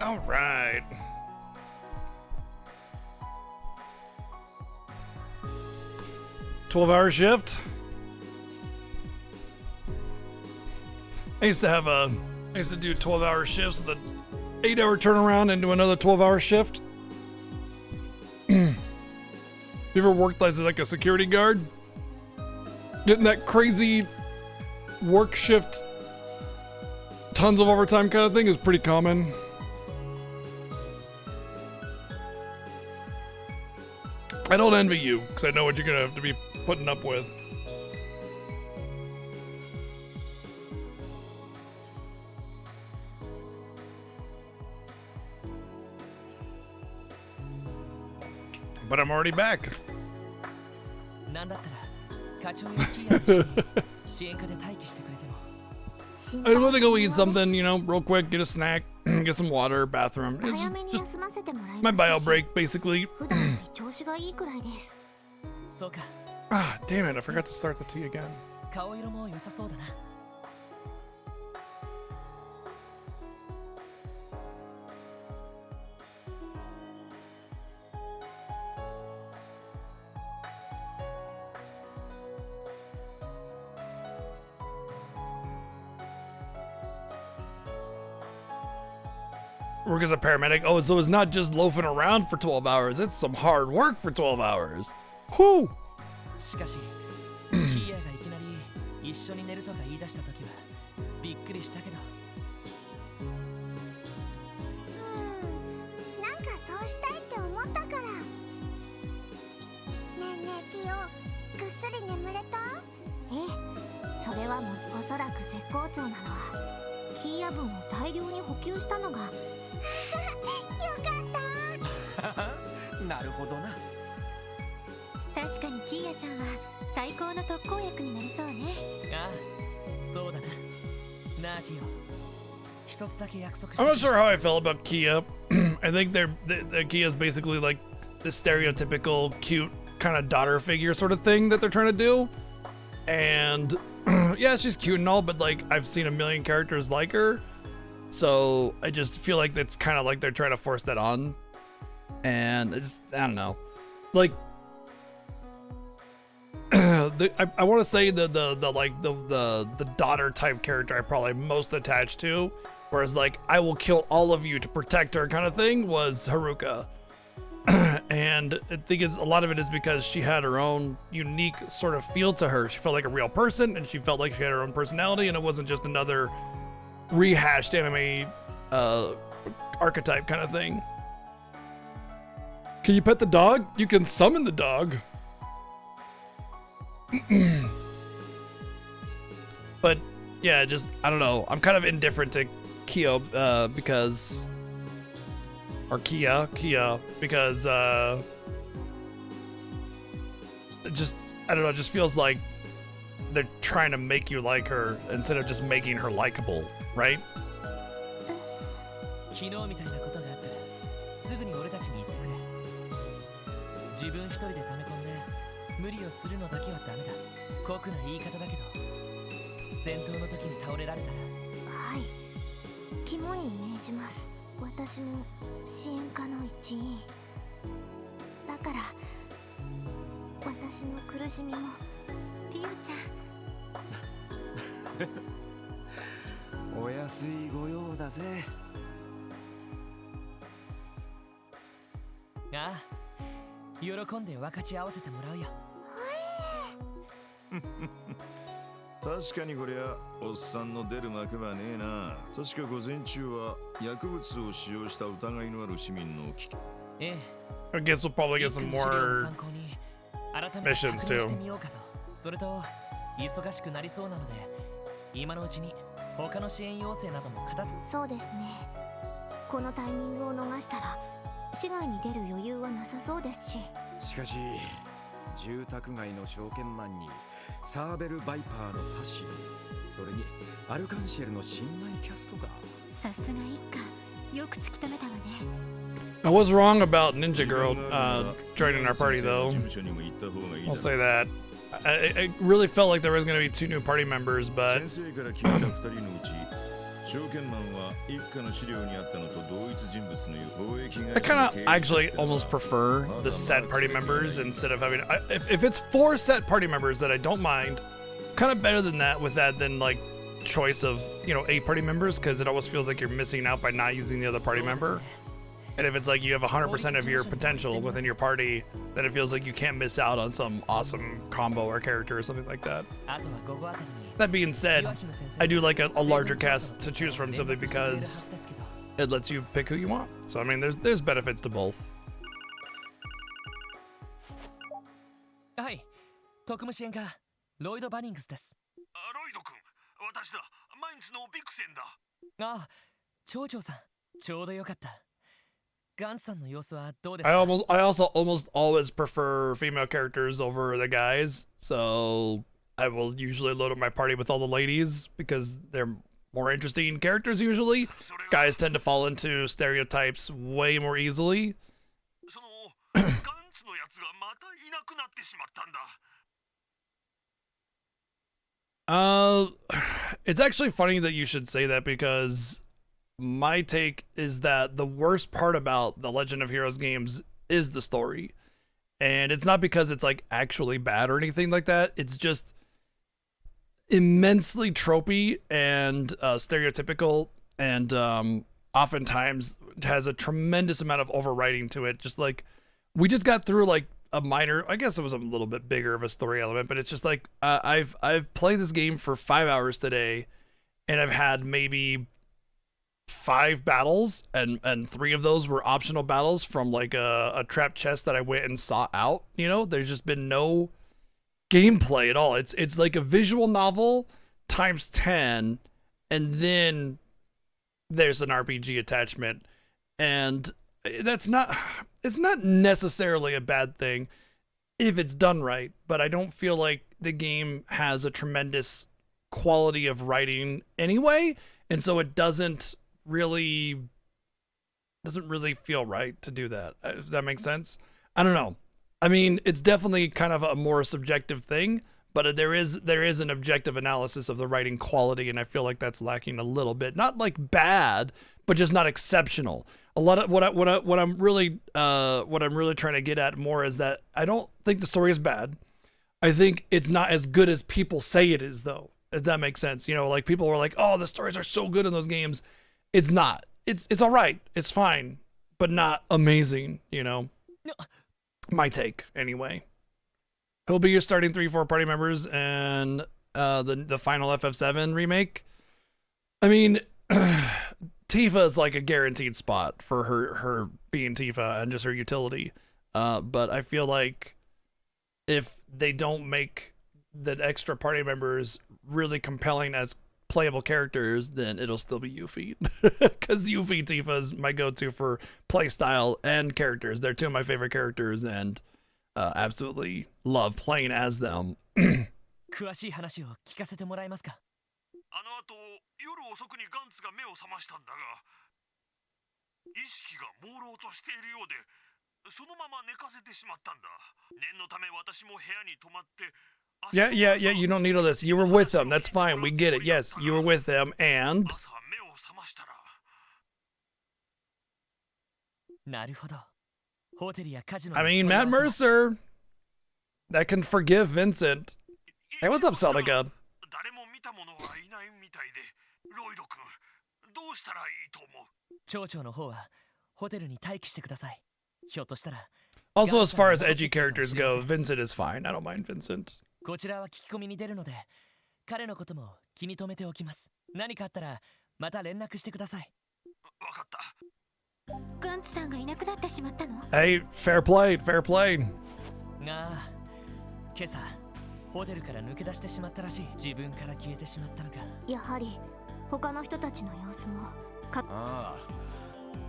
All right. "12-hour shift." I used to do 12-hour shifts with an 8-hour turnaround into another 12-hour shift. You ever worked as like a security guard? Getting that crazy work shift, tons of overtime kind of thing is pretty common. I don't envy you, because I know what you're going to have to be putting up with. But I'm already back. なんだったら課長やキーヤに支援課で待機してくれても I want to go eat something, you know, real quick, get a snack, get some water, bathroom. It's 早めに休ませてもらい my ました bio し break, basically. 普段より調子がいいくらいです。そうか Ah, damn it, I forgot to start the tea again. 顔色も良さそうだな Work as a paramedic. Oh, so it's not just loafing around for 12 hours. It's some hard work for 12 hours. Whew. しかしキーヤがいきなり一緒に寝るとか言い出した時はびっくりしたけどなんかそうしたいって思ったから。ねえねえティオ、ぐっすり眠れた？ええ、それはおそらく絶好調なのはキーヤ分を大量に補給したのがよかった。なるほどな。確かにキーヤちゃんは最高の特効薬になりそうね。ああそうだななあティオ一つだけ約束して I'm not sure how I felt about Kia. I think Kia's basically like the stereotypical cute kind of daughter figure sort of thing that they're trying to do. And yeah, she's cute and all, but like I've seen a million characters like her. So I just feel like it's kind of like they're trying to force that on. And I don't know. Like I want to say the daughter type character I probably most attached to, whereas like I will kill all of you to protect her kind of thing, was Haruka. And I think a lot of it is because she had her own unique sort of feel to her. She felt like a real person, and she felt like she had her own personality, and it wasn't just another rehashed anime archetype kind of thing. Can you pet the dog? You can summon the dog. But yeah, just I don't know. I'm kind of indifferent to Kia because it just I don't know. It just feels like they're trying to make you like her instead of just making her likable, right? 昨日みたいなことがあったらすぐに俺たちに言ってくれ自分一人で溜め込んで無理をするのだけはダメだ酷な言い方だけど戦闘の時に倒れられたらはい肝に銘じます。私も支援課の一員だから私の苦しみもティオちゃんお安いご用だぜ。ああ喜んで分かち合わせてもらうよ確かにこりゃおっさんの出る幕はねえな。確か午前中は薬物を使用した疑いのある市民の危機。ええ I guess we'll probably get some more missions too. それと忙しくなりそうなので今のうちに他の支援要請なども片付けそうですね。このタイミングを逃したら市外に出る余裕はなさそうですし。しかし住宅街の証券マンにサーベル・バイパーのパシリ、それにアルカンシェルの新米キャストが。さすが一家、よく突き止めたわね。I was wrong about Ninja Girl joining our party though. I'll say that. I really felt like there was going to be 2 new party members, but I kind of actually almost prefer the set party members instead of having. If it's 4 set party members that I don't mind, kind of better than that with that than like choice of 8 party members, because it always feels like you're missing out by not using the other party member. And if it's like you have 100% of your potential within your party, then it feels like you can't miss out on some awesome combo or character or something like that. That being said, I do like a larger cast to choose from simply because it lets you pick who you want. So I mean, there's benefits to both. はい、特務支援課ロイド・バニングスです。ロイド君、私だ。マインツのビクセンだ。ああ、町長さん、ちょうどよかった。ガンツさんの様子はどうです I か？ also almost always prefer female characters over the guys, so I will usually load up my party with all the ladies because they're more interesting characters usually. Guys tend to fall into stereotypes way more easily. そのガンツのやつがまたいなくなってしまったんだ。It's actually funny that you should say that because my take is that the worst part about the Legend of Heroes games is the story. And it's not because it's like actually bad or anything like that. It's just immensely tropey and stereotypical, and oftentimes has a tremendous amount of overwriting to it. Just like we just got through like a minor, I guess it was a little bit bigger of a story element, but it's just like I've played this game for 5 hours today, and I've had maybe 5 battles, and 3 of those were optional battles from like a trap chest that I went and sought out. There's just been no gameplay at all. It's like a visual novel times 10, and then there's an RPG attachment, and it's not necessarily a bad thing if it's done right, but I don't feel like the game has a tremendous quality of writing anyway, and so it doesn't really feel right to do that. Does that make sense? I don't know. I mean, it's definitely kind of a more subjective thing, but there is an objective analysis of the writing quality, and I feel like that's lacking a little bit. Not like bad, but just not exceptional. A lot of what I'm really trying to get at more is that I don't think the story is bad. I think it's not as good as people say it is, though. Does that make sense? Like people were like, "Oh, the stories are so good in those games." It's not. It's all right. It's fine, but not amazing, My take, anyway. Who'll be your starting 3-4 party members and the final FF7 remake? I mean, Tifa is like a guaranteed spot for her being Tifa and just her utility. But I feel like if they don't make the extra party members really compelling as playable characters, then it'll still be Yuffie. Because Yuffie Tifa is my go-to for playstyle and characters. They're 2 of my favorite characters, and absolutely love playing as them. 詳しい話を聞かせてもらえますか？あの後、夜遅くにガンツが目を覚ましたんだが、意識が朦朧としているようで、そのまま寝かせてしまったんだ。念のため私も部屋に泊まって、Yeah, you don't need all this. You were with them. That's fine. We get it. Yes, you were with them, and... なるほど。ホテルやカジノ I mean, Matt Mercer. That can forgive Vincent. Hey, what's up, Seldica? 誰も見た者はいないみたいで、ロイド君、どうしたらいいと思う？町長の方はホテルに待機してください。ひょっとしたら。Also, as far as edgy characters go, Vincent is fine. I don't mind Vincent. こちらは聞き込みに出るので、彼のことも気に留めておきます。何かあったらまた連絡してください。わかった。ガンツさんがいなくなってしまったの？ Hey, fair play, fair play. が、今朝ホテルから抜け出してしまったらしい。自分から消えてしまったのか。やはり他の人たちの様子もああ、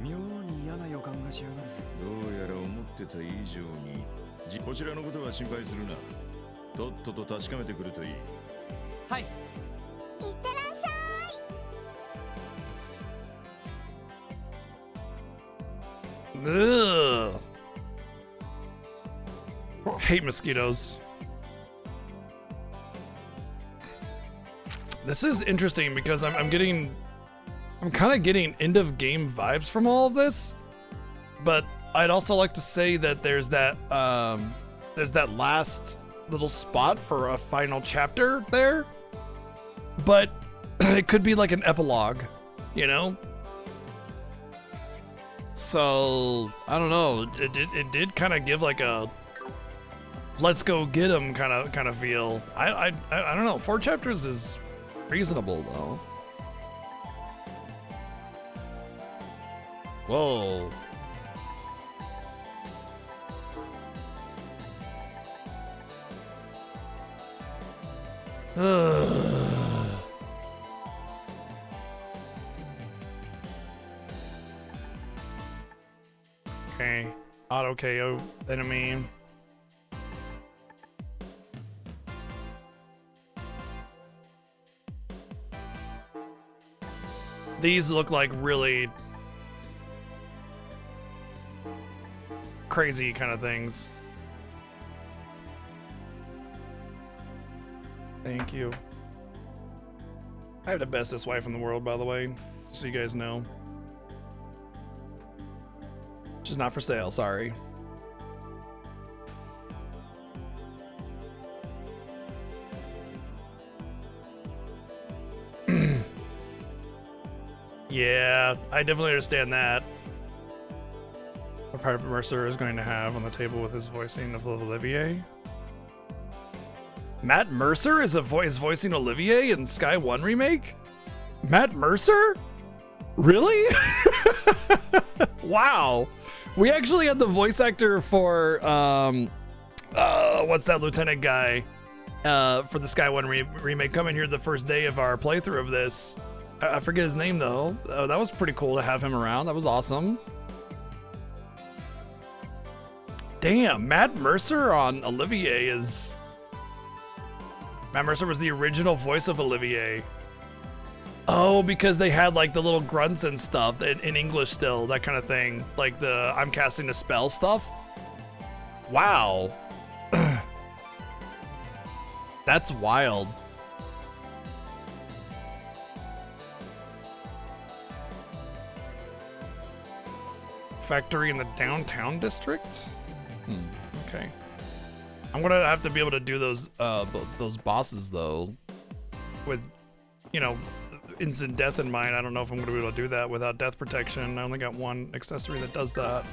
妙に嫌な予感がしやがるぜ。どうやら思ってた以上にこちらのことは心配するな。とっとと確かめてくるといい。はい。いってらっしゃい。Ugh. Hate mosquitoes. This is interesting because I'm getting I'm kind of getting end of game vibes from all of this, but I'd also like to say that there's that last little spot for a final chapter there, but it could be like an epilogue, you know? So I don't know. It did kind of give like a let's go get him kind of feel. I don't know. 4 chapters is reasonable though. Whoa. Okay, auto KO enemy. These look like really crazy kind of things. Thank you. I have the bestest wife in the world, by the way, just so you guys know. She's not for sale, sorry. Yeah, I definitely understand that. What part Mercer is going to have on the table with his voicing of Olivier. Matt Mercer is voicing Olivier in Sky 1 remake? Matt Mercer? Really? Wow. We actually had the voice actor for what's that lieutenant guy for the Sky 1 remake come in here the first day of our playthrough of this. I forget his name though. That was pretty cool to have him around. That was awesome. Damn, Matt Mercer on Olivier is... Matt Mercer was the original voice of Olivier. Oh, because they had like the little grunts and stuff in English still, that kind of thing. Like the I'm casting a spell stuff. Wow. That's wild. Factory in the downtown district? Okay. I'm gonna have to be able to do those bosses though, with, you know, instant death in mind. I don't know if I'm gonna be able to do that without death protection. I only got one accessory that does that.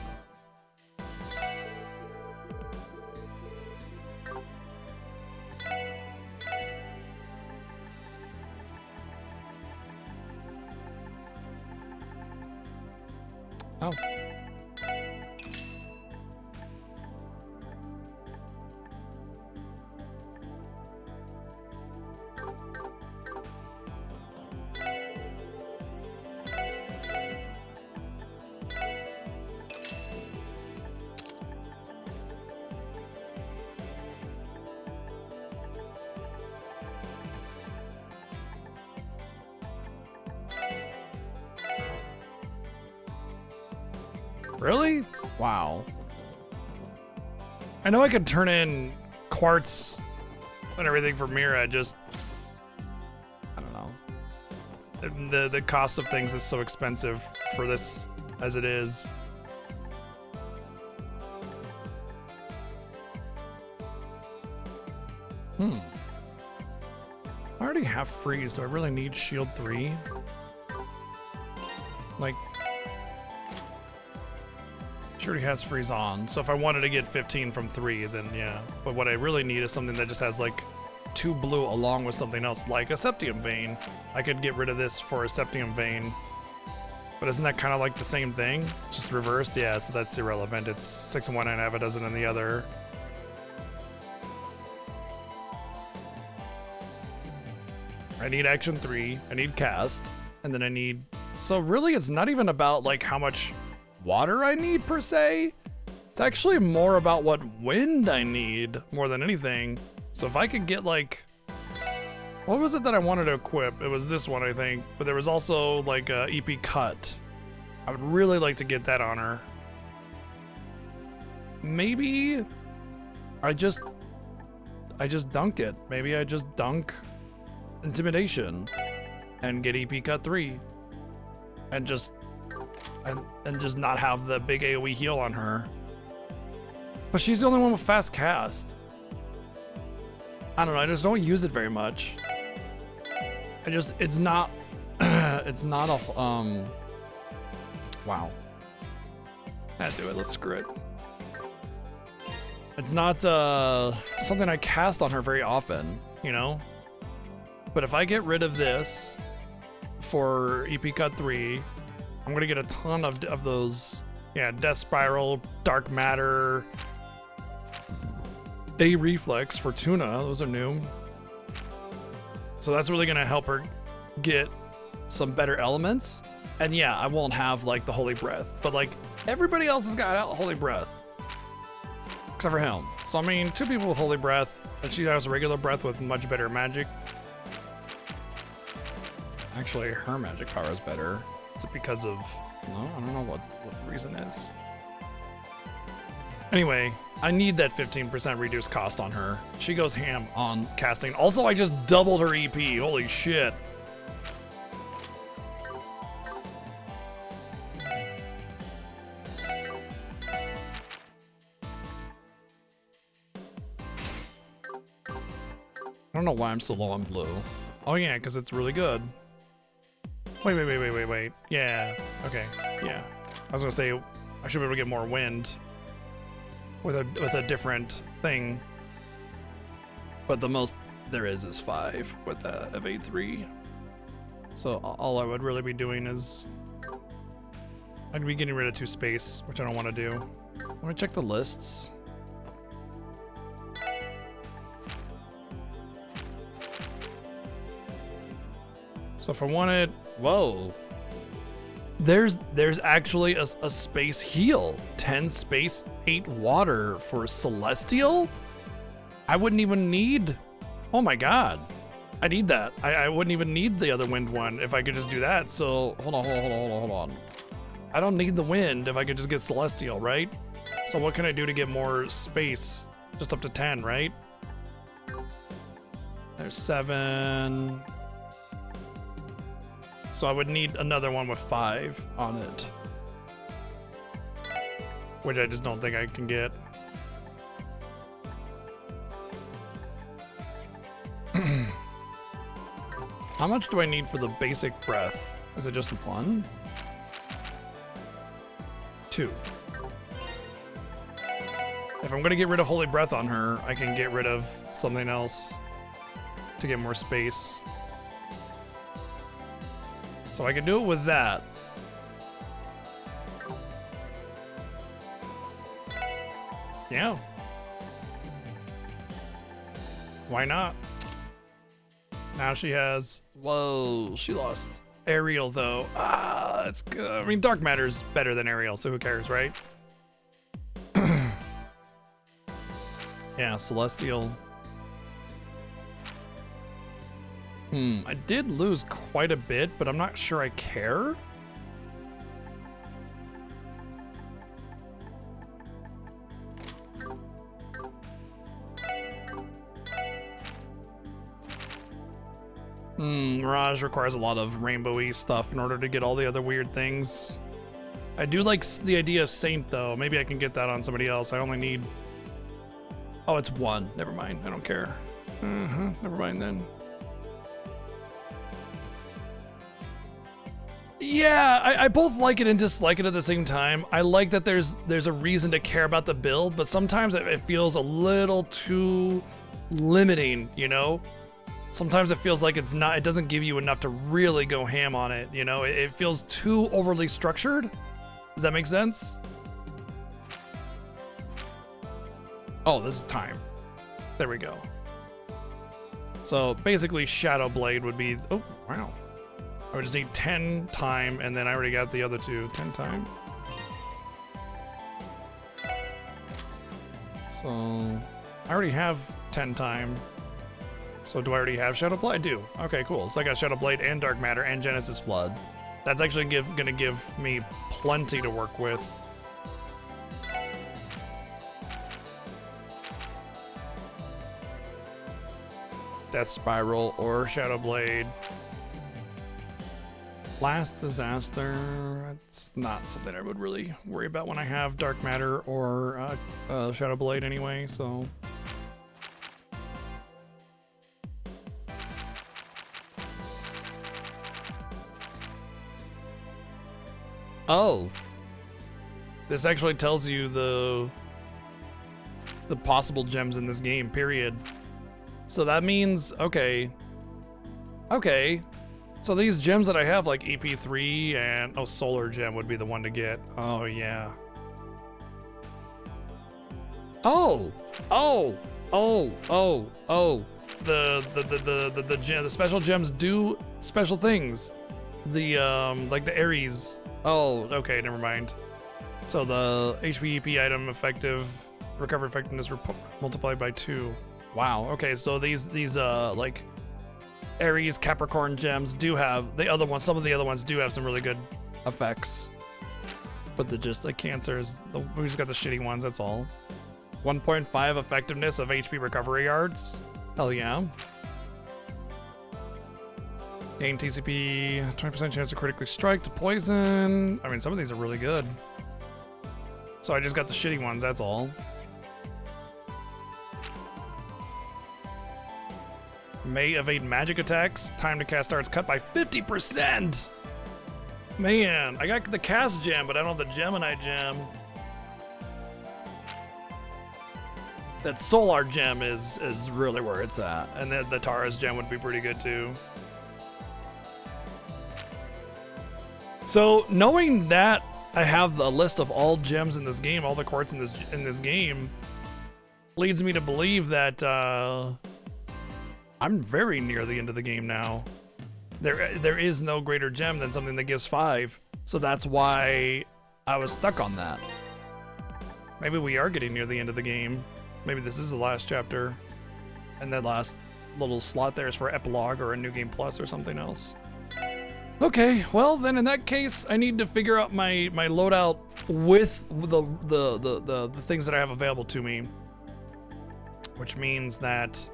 Oh. Really? Wow. I know I could turn in quartz and everything for Mira, just... I don't know. The cost of things is so expensive for this as it is. I already have freeze. Do I really need shield 3? Like... She already has freeze on, so if I wanted to get 15 from 3, then yeah. But what I really need is something that just has like 2 blue along with something else, like a Septium Vein. I could get rid of this for a Septium Vein. But isn't that kind of like the same thing? Just reversed? Yeah, so that's irrelevant. It's 6 in one and have a dozen in the other. I need action 3, I need cast, and then I need... So really it's not even about like how much water I need per se. It's actually more about what wind I need more than anything. So if I could get like, what was it that I wanted to equip? It was this one, I think, but there was also like a EP cut. I would really like to get that on her. Maybe I just dunk it. Maybe I just dunk intimidation and get EP cut 3. and just not have the big AoE heal on her. But she's the only one with fast cast. I don't know, I just don't use it very much. It's not it's not a wow. I had to do it, let's screw it. It's not something I cast on her very often, you know? But if I get rid of this for EP Cut 3, I'm gonna get a ton of those, yeah, Death Spiral, Dark Matter, A Reflex, Fortuna, those are new. So that's really gonna help her get some better elements. And yeah, I won't have like the Holy Breath, but like everybody else has got Holy Breath. Except for him. So I mean, 2 people with Holy Breath, and she has regular breath with much better magic. Actually, her magic power is better. Is it because of... No, I don't know what the reason is. Anyway, I need that 15% reduced cost on her. She goes ham on casting. Also, I just doubled her EP. Holy shit. I don't know why I'm so low on blue. Oh yeah, because it's really good. Wait. Yeah, okay, yeah. I was gonna say, I should be able to get more wind with a different thing. But the most there is 5 with a FA3. So all I would really be doing is, I'd be getting rid of 2 space, which I don't want to do. I want to check the lists. So if I wanted, whoa, there's actually a space heal, 10 space, 8 water for Celestial. I wouldn't even need, oh my god, I need that. I wouldn't even need the other wind one if I could just do that. So hold on. I don't need the wind if I could just get Celestial, right? So what can I do to get more space? Just up to 10, right? There's 7. So I would need another one with 5 on it. Which I just don't think I can get. How much do I need for the basic breath? Is it just 1? 2. If I'm gonna get rid of Holy Breath on her, I can get rid of something else to get more space. So I can do it with that. Yeah. Why not? Now she has, whoa, she lost Aerial though. Ah, that's good. I mean, Dark Matter's better than Aerial, so who cares, right? Yeah, Celestial. I did lose quite a bit, but I'm not sure I care. Mirage requires a lot of rainbowy stuff in order to get all the other weird things. I do like the idea of Saint though. Maybe I can get that on somebody else. I only need... Oh, it's 1. Never mind. I don't care. Never mind then. Yeah, I both like it and dislike it at the same time. I like that there's a reason to care about the build, but sometimes it feels a little too limiting, you know? Sometimes it feels like it doesn't give you enough to really go ham on it, you know? It feels too overly structured. Does that make sense? Oh, this is time. There we go. So basically Shadow Blade would be, oh, wow. I would just need 10 time, and then I already got the other 2. 10 time. So I already have 10 time. So do I already have Shadow Blade? I do. Okay, cool. So I got Shadow Blade and Dark Matter and Genesis Flood. That's actually gonna give me plenty to work with. Death Spiral or Shadow Blade. Last disaster. It's not something I would really worry about when I have Dark Matter or Shadow Blade anyway, so. Oh. This actually tells you the possible gems in this game, period. So that means, okay. Okay. So these gems that I have, like EP3 and, oh, Solar Gem would be the one to get. Oh, yeah. Oh! Oh! Oh! Oh! Oh! The special gems do special things. The, like the Ares. Oh, okay, never mind. So the HP EP item effective, recovery effectiveness multiplied by 2. Wow, okay, so these like, Ares, Capricorn gems do have, the other ones, some of the other ones do have some really good effects. But the just like cancers, we just got the shitty ones, that's all. 1.5 effectiveness of HP recovery yards. Hell yeah. Gain TCP, 20% chance to critically strike to poison. I mean, some of these are really good. So I just got the shitty ones, that's all. May evade magic attacks. Time to cast arts cut by 50%. Man, I got the cast gem, but I don't have the Gemini gem. That Solar gem is really where it's at. And then the Taurus gem would be pretty good too. So knowing that I have the list of all gems in this game, all the quartz in this game, leads me to believe that I'm very near the end of the game now. There is no greater gem than something that gives 5, so that's why I was stuck on that. Maybe we are getting near the end of the game. Maybe this is the last chapter, and that last little slot there is for epilogue or a new game plus or something else. Okay, well then in that case, I need to figure out my loadout with the things that I have available to me, which means that.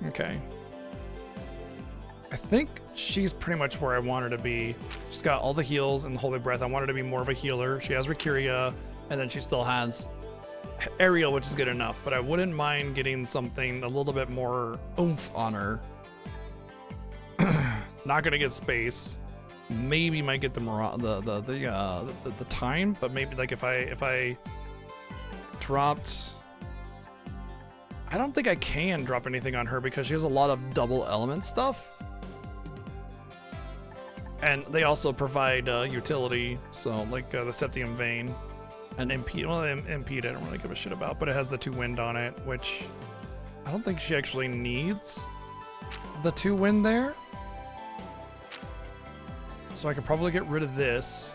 Okay. I think she's pretty much where I want her to be. She's got all the heals and the Holy Breath. I want her to be more of a healer. She has Rikuria, and then she still has Aerial, which is good enough, but I wouldn't mind getting something a little bit more oomph on her. Not gonna get space. Maybe might get the time, but maybe like if I dropped. I don't think I can drop anything on her because she has a lot of double element stuff. And they also provide utility, so like the Septium Vein and Impede. Well, Impede I don't really give a shit about, but it has the 2 wind on it, which I don't think she actually needs the 2 wind there. So I could probably get rid of this.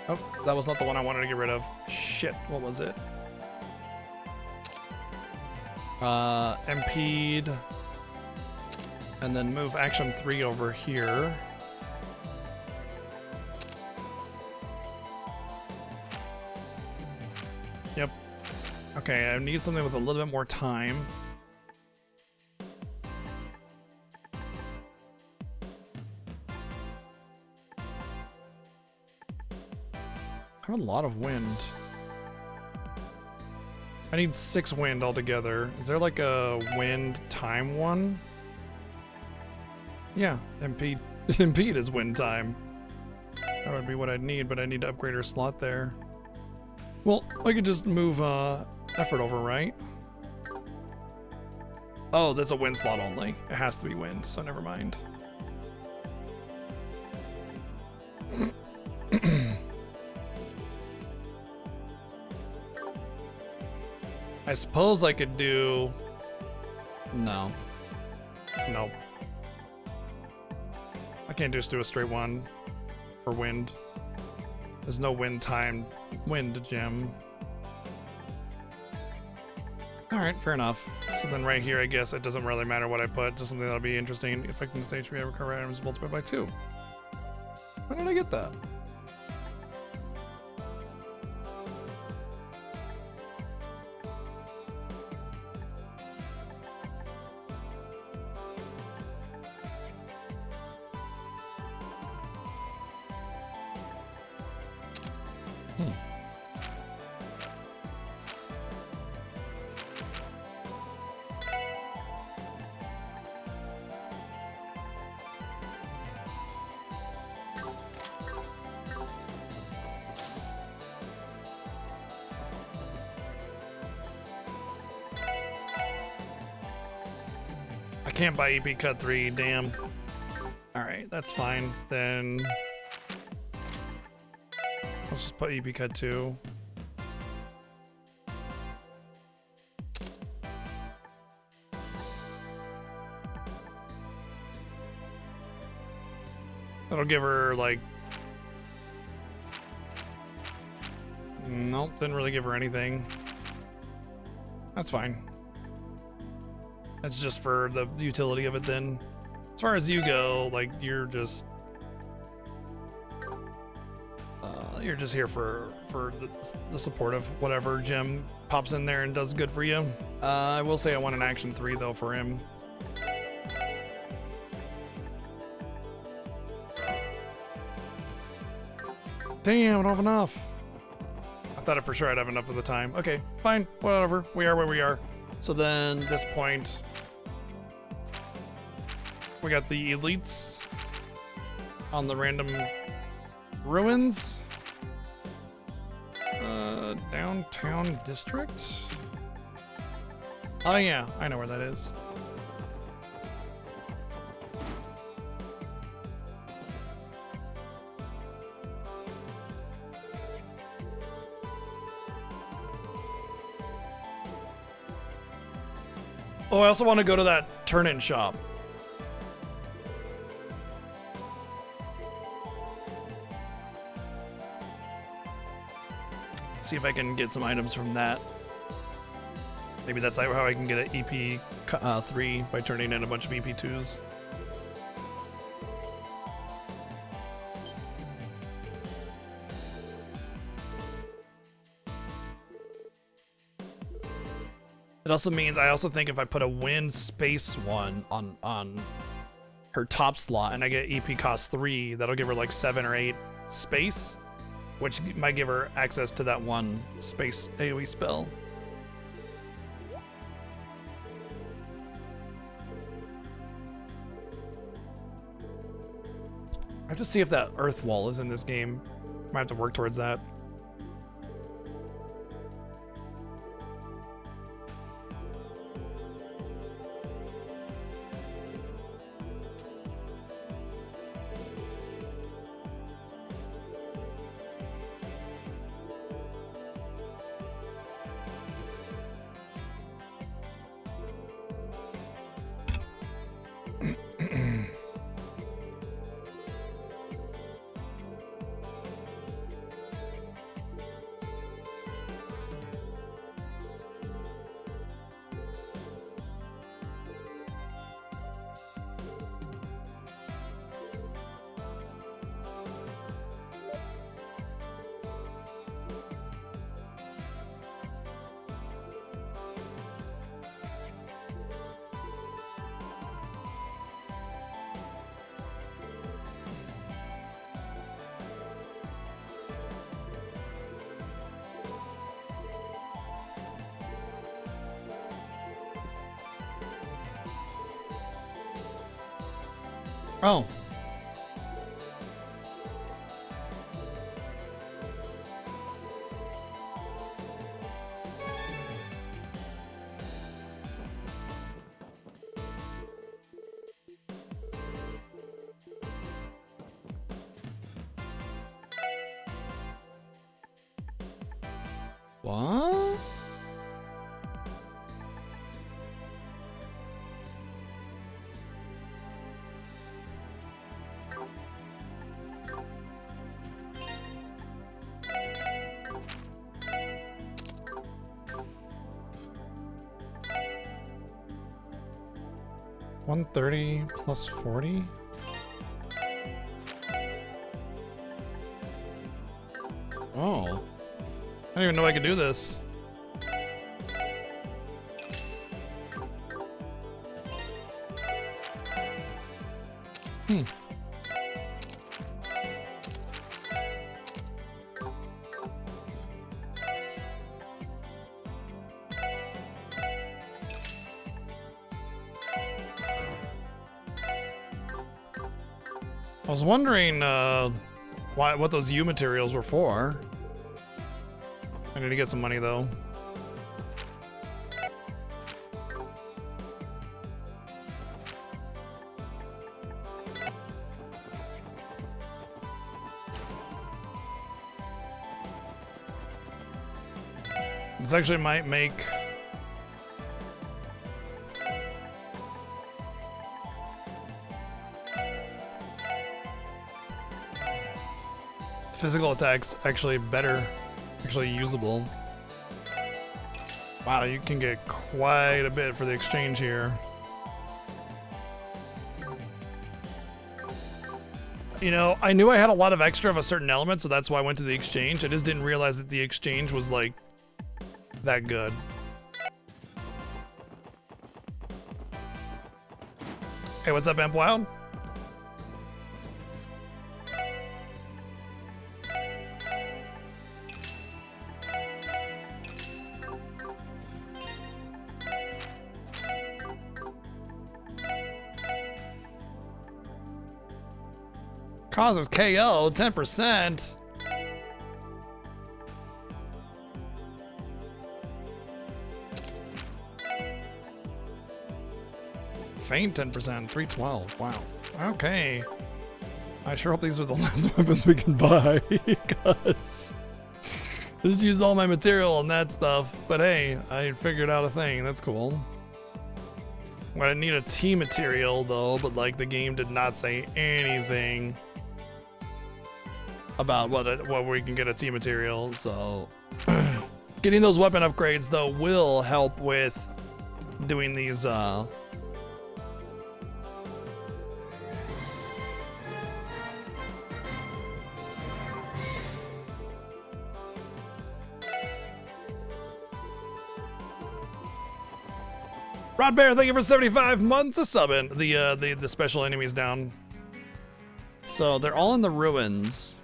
Oh, that was not the one I wanted to get rid of. Shit, what was it? Impede, and then move action 3 over here. Yep. Okay, I need something with a little bit more time. I have a lot of wind. I need 6 wind altogether. Is there like a wind time one? Yeah, Impede. Impede is wind time. That would be what I'd need, but I need to upgrade her slot there. Well, I could just move effort over, right? Oh, that's a wind slot only. It has to be wind, so never mind. I suppose I could do... No. Nope. I can't just do a straight one for wind. There's no wind time, wind gem. Alright, fair enough. So then right here, I guess it doesn't really matter what I put. Just something that'll be interesting. Affecting the HP recovery items multiplied by 2. Why did I get that? I can't buy EP Cut 3, damn. Alright, that's fine. Then let's just put EP Cut 2. That'll give her like... Nope, didn't really give her anything. That's fine. That's just for the utility of it then. As far as you go, like, you're just here for the support of whatever gem pops in there and does good for you. I will say I want an action 3 though for him. Damn, I don't have enough. I thought for sure I'd have enough of the time. Okay, fine, whatever. We are where we are. So then, this point, we got the elites on the random ruins. Downtown district? Oh yeah, I know where that is. Oh, I also want to go to that turn-in shop. See if I can get some items from that. Maybe that's how I can get an EP 3 by turning in a bunch of EP 2s. It also means I also think if I put a win space 1 on her top slot and I get EP cost 3, that'll give her like 7 or 8 space, which might give her access to that one space AoE spell. I have to see if that earth wall is in this game. Might have to work towards that. Oh. What? $130 plus 40? Oh. I didn't even know I could do this. I was wondering what those U materials were for. I need to get some money though. This actually might make physical attacks actually better, actually usable. Wow, you can get quite a bit for the exchange here. You know, I knew I had a lot of extra of a certain element, so that's why I went to the exchange. I just didn't realize that the exchange was like that good. Hey, what's up, Amp Wild? Causes KO 10%. Faint 10%, 312. Wow. Okay. I sure hope these are the last weapons we can buy, because I just used all my material on that stuff. But hey, I figured out a thing. That's cool. Well, I need a T material though, but like the game did not say anything about what we can get a T material. So getting those weapon upgrades though will help with doing these Rod Bear, thank you for 75 months of subbing. The special enemies down. So they're all in the ruins.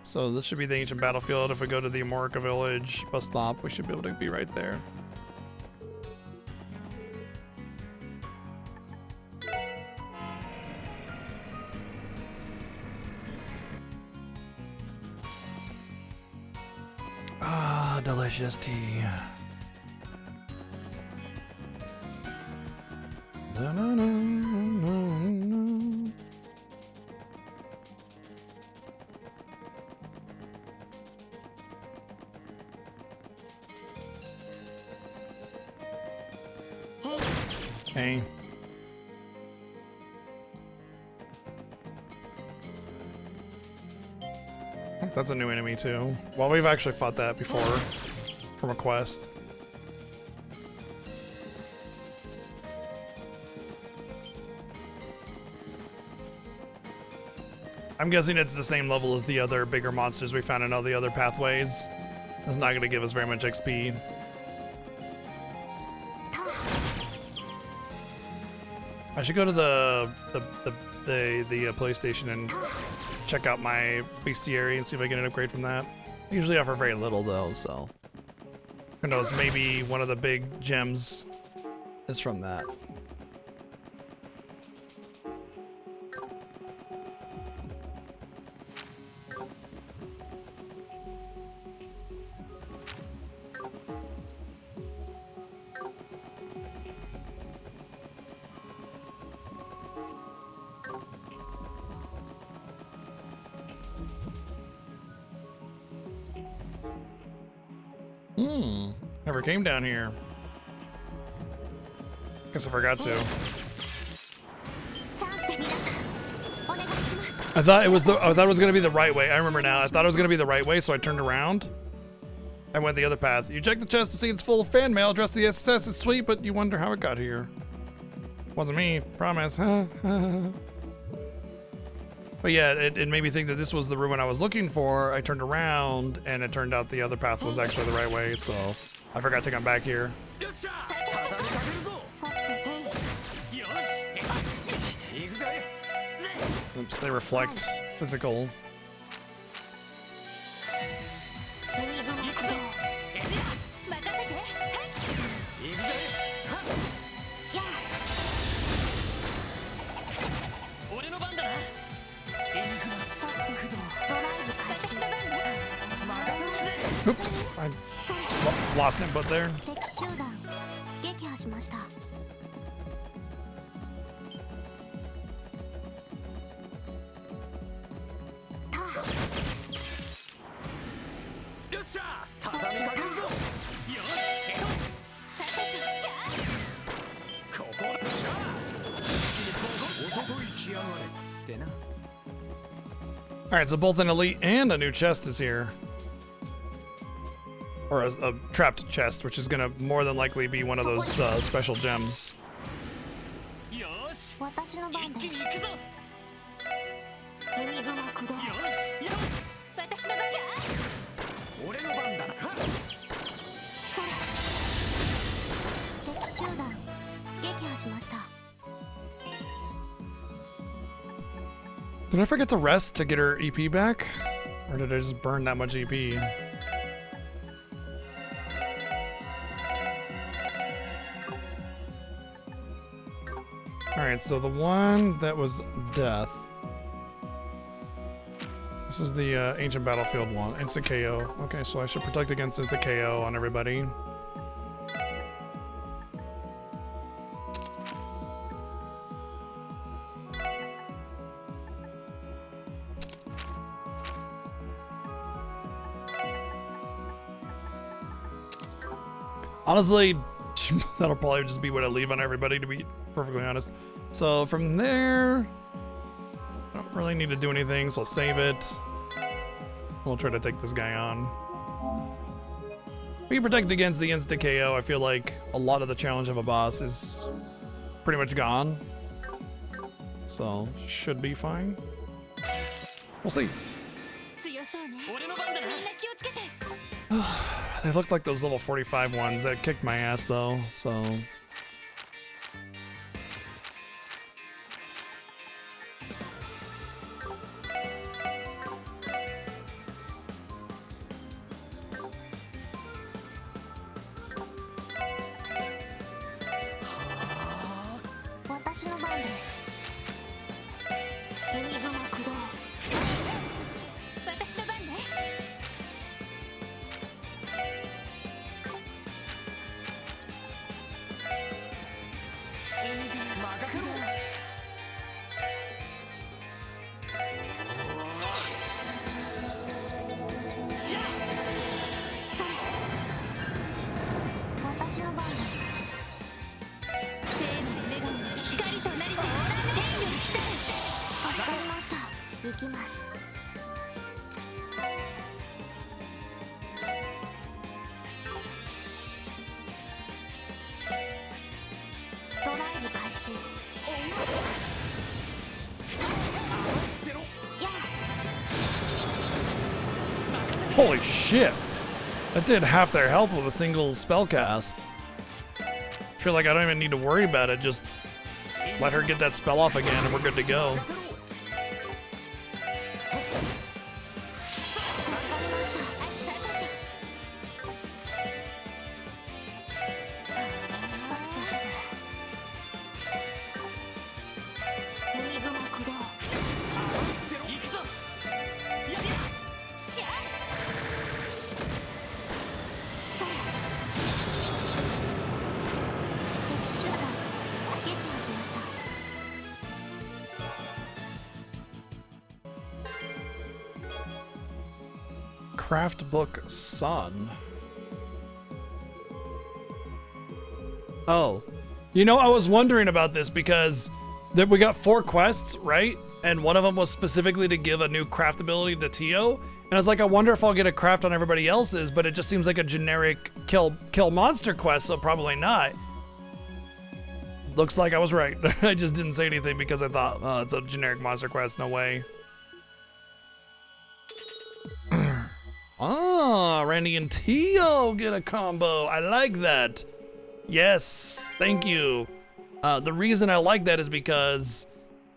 So this should be the ancient battlefield. If we go to the Amorica village bus stop, we should be able to be right there. Ah, delicious tea. No, no, no, no, no. Hey. That's a new enemy too. Well, we've actually fought that before from a quest. I'm guessing it's the same level as the other bigger monsters we found in all the other pathways. It's not going to give us very much XP. I should go to the PlayStation and check out my bestiary and see if I get an upgrade from that. I usually offer very little though, so who knows? Maybe one of the big gems is from that. Never came down here. Guess I forgot to. I thought it was gonna be the right way. I remember now. I thought it was gonna be the right way, so I turned around. I went the other path. You check the chest to see it's full of fan mail addressed to the SSS. It's sweet, but you wonder how it got here. Wasn't me, promise. But yeah, it made me think that this was the ruin I was looking for. I turned around, and it turned out the other path was actually the right way, so I forgot to come back here. Oops, they reflect physical. Oops, I lost input there. 敵集団撃破しました。よっしゃ畳みかけるぞ。よしここだ。よっしゃおととい来やがれってな。 Alright, so both an elite and a new chest is here. Or a trapped chest, which is gonna more than likely be one of those special gems. 私の番です。エニグマ駆動。私の番や。俺の番だな。それ。敵集団撃破しました。 Did I forget to rest to get her EP back? Or did I just burn that much EP? Alright, so the one that was death. This is the ancient battlefield one. Instant KO. Okay, so I should protect against instant KO on everybody. Honestly, that'll probably just be what I leave on everybody, to be perfectly honest. So from there, I don't really need to do anything, so I'll save it. We'll try to take this guy on. We protect against the insta KO. I feel like a lot of the challenge of a boss is pretty much gone. So should be fine. We'll see. They look like those little 45 ones that kicked my ass though, so. Holy shit! That did half their health with a single spell cast. I feel like I don't even need to worry about it, just let her get that spell off again and we're good to go. Craft book Sun. Oh, you know, I was wondering about this because we got 4 quests, right? And one of them was specifically to give a new craft ability to Tio. And I was like, I wonder if I'll get a craft on everybody else's, but it just seems like a generic kill monster quest, so probably not. Looks like I was right. I just didn't say anything because I thought, oh, it's a generic monster quest, no way. Ah, Randy and Tio get a combo. I like that. Yes, thank you. The reason I like that is because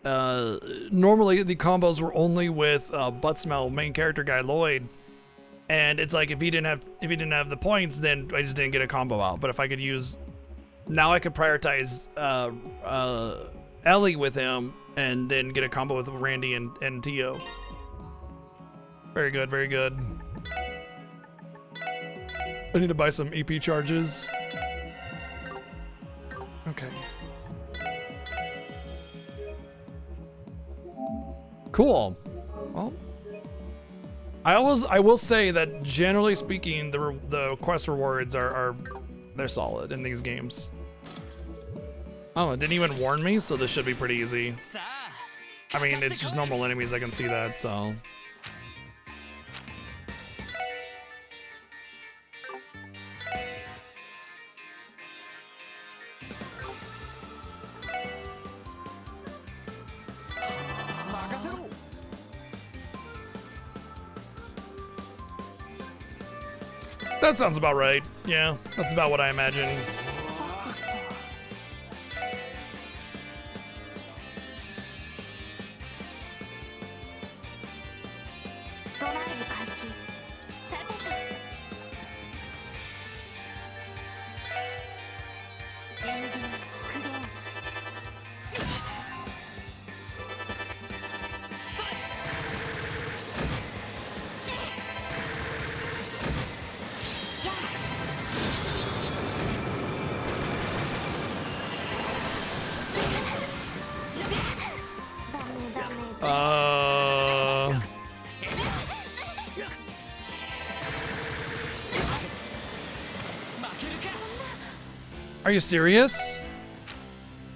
normally the combos were only with butt smell main character guy Lloyd, and it's like if he didn't have the points, then I just didn't get a combo out. But if I could use, now I could prioritize Ellie with him and then get a combo with Randy and Tio. Very good, very good. I need to buy some EP charges. Okay. Cool. Well, I will say that generally speaking, the quest rewards are they're solid in these games. Oh, it didn't even warn me, so this should be pretty easy. I mean, it's just normal enemies, I can see that, so. That sounds about right. Yeah, that's about what I imagine. Are you serious?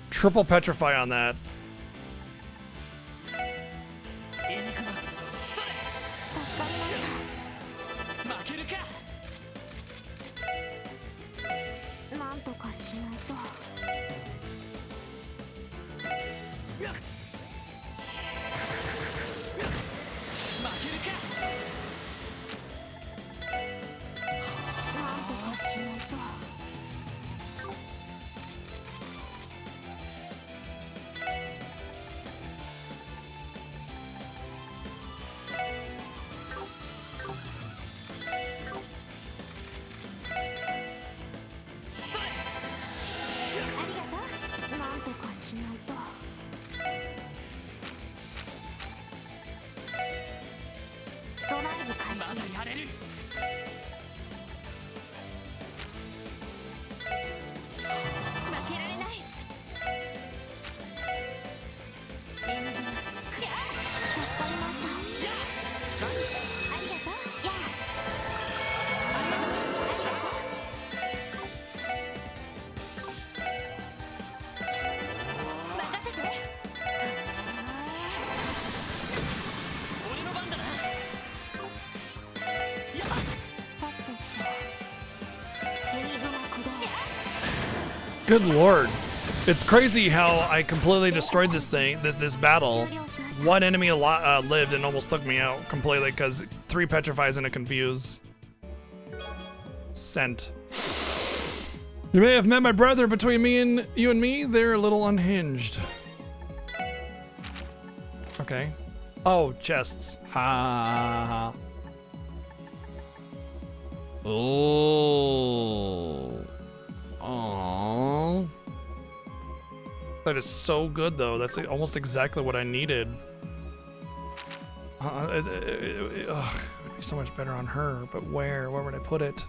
Triple petrify on that. Good lord. It's crazy how I completely destroyed this thing, this battle. One enemy lived and almost took me out completely because 3 petrifies and a confuse. Sent. You may have met my brother. Between you and me, they're a little unhinged. Okay. Oh, chests. Ha ha ha. Oh. Aww. That is so good, though. That's almost exactly what I needed. It would be so much better on her, but where? Where would I put it?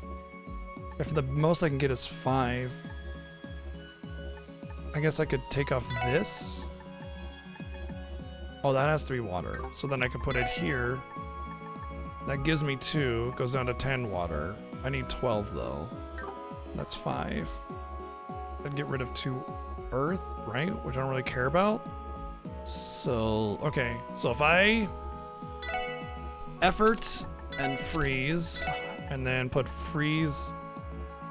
If the most I can get is 5. I guess I could take off this. Oh, that has to be water. So then I can put it here. That gives me 2. Goes down to 10 water. I need 12, though. That's 5. I'd get rid of 2 earth, right? Which I don't really care about. So, okay. So if I effort and freeze, and then put freeze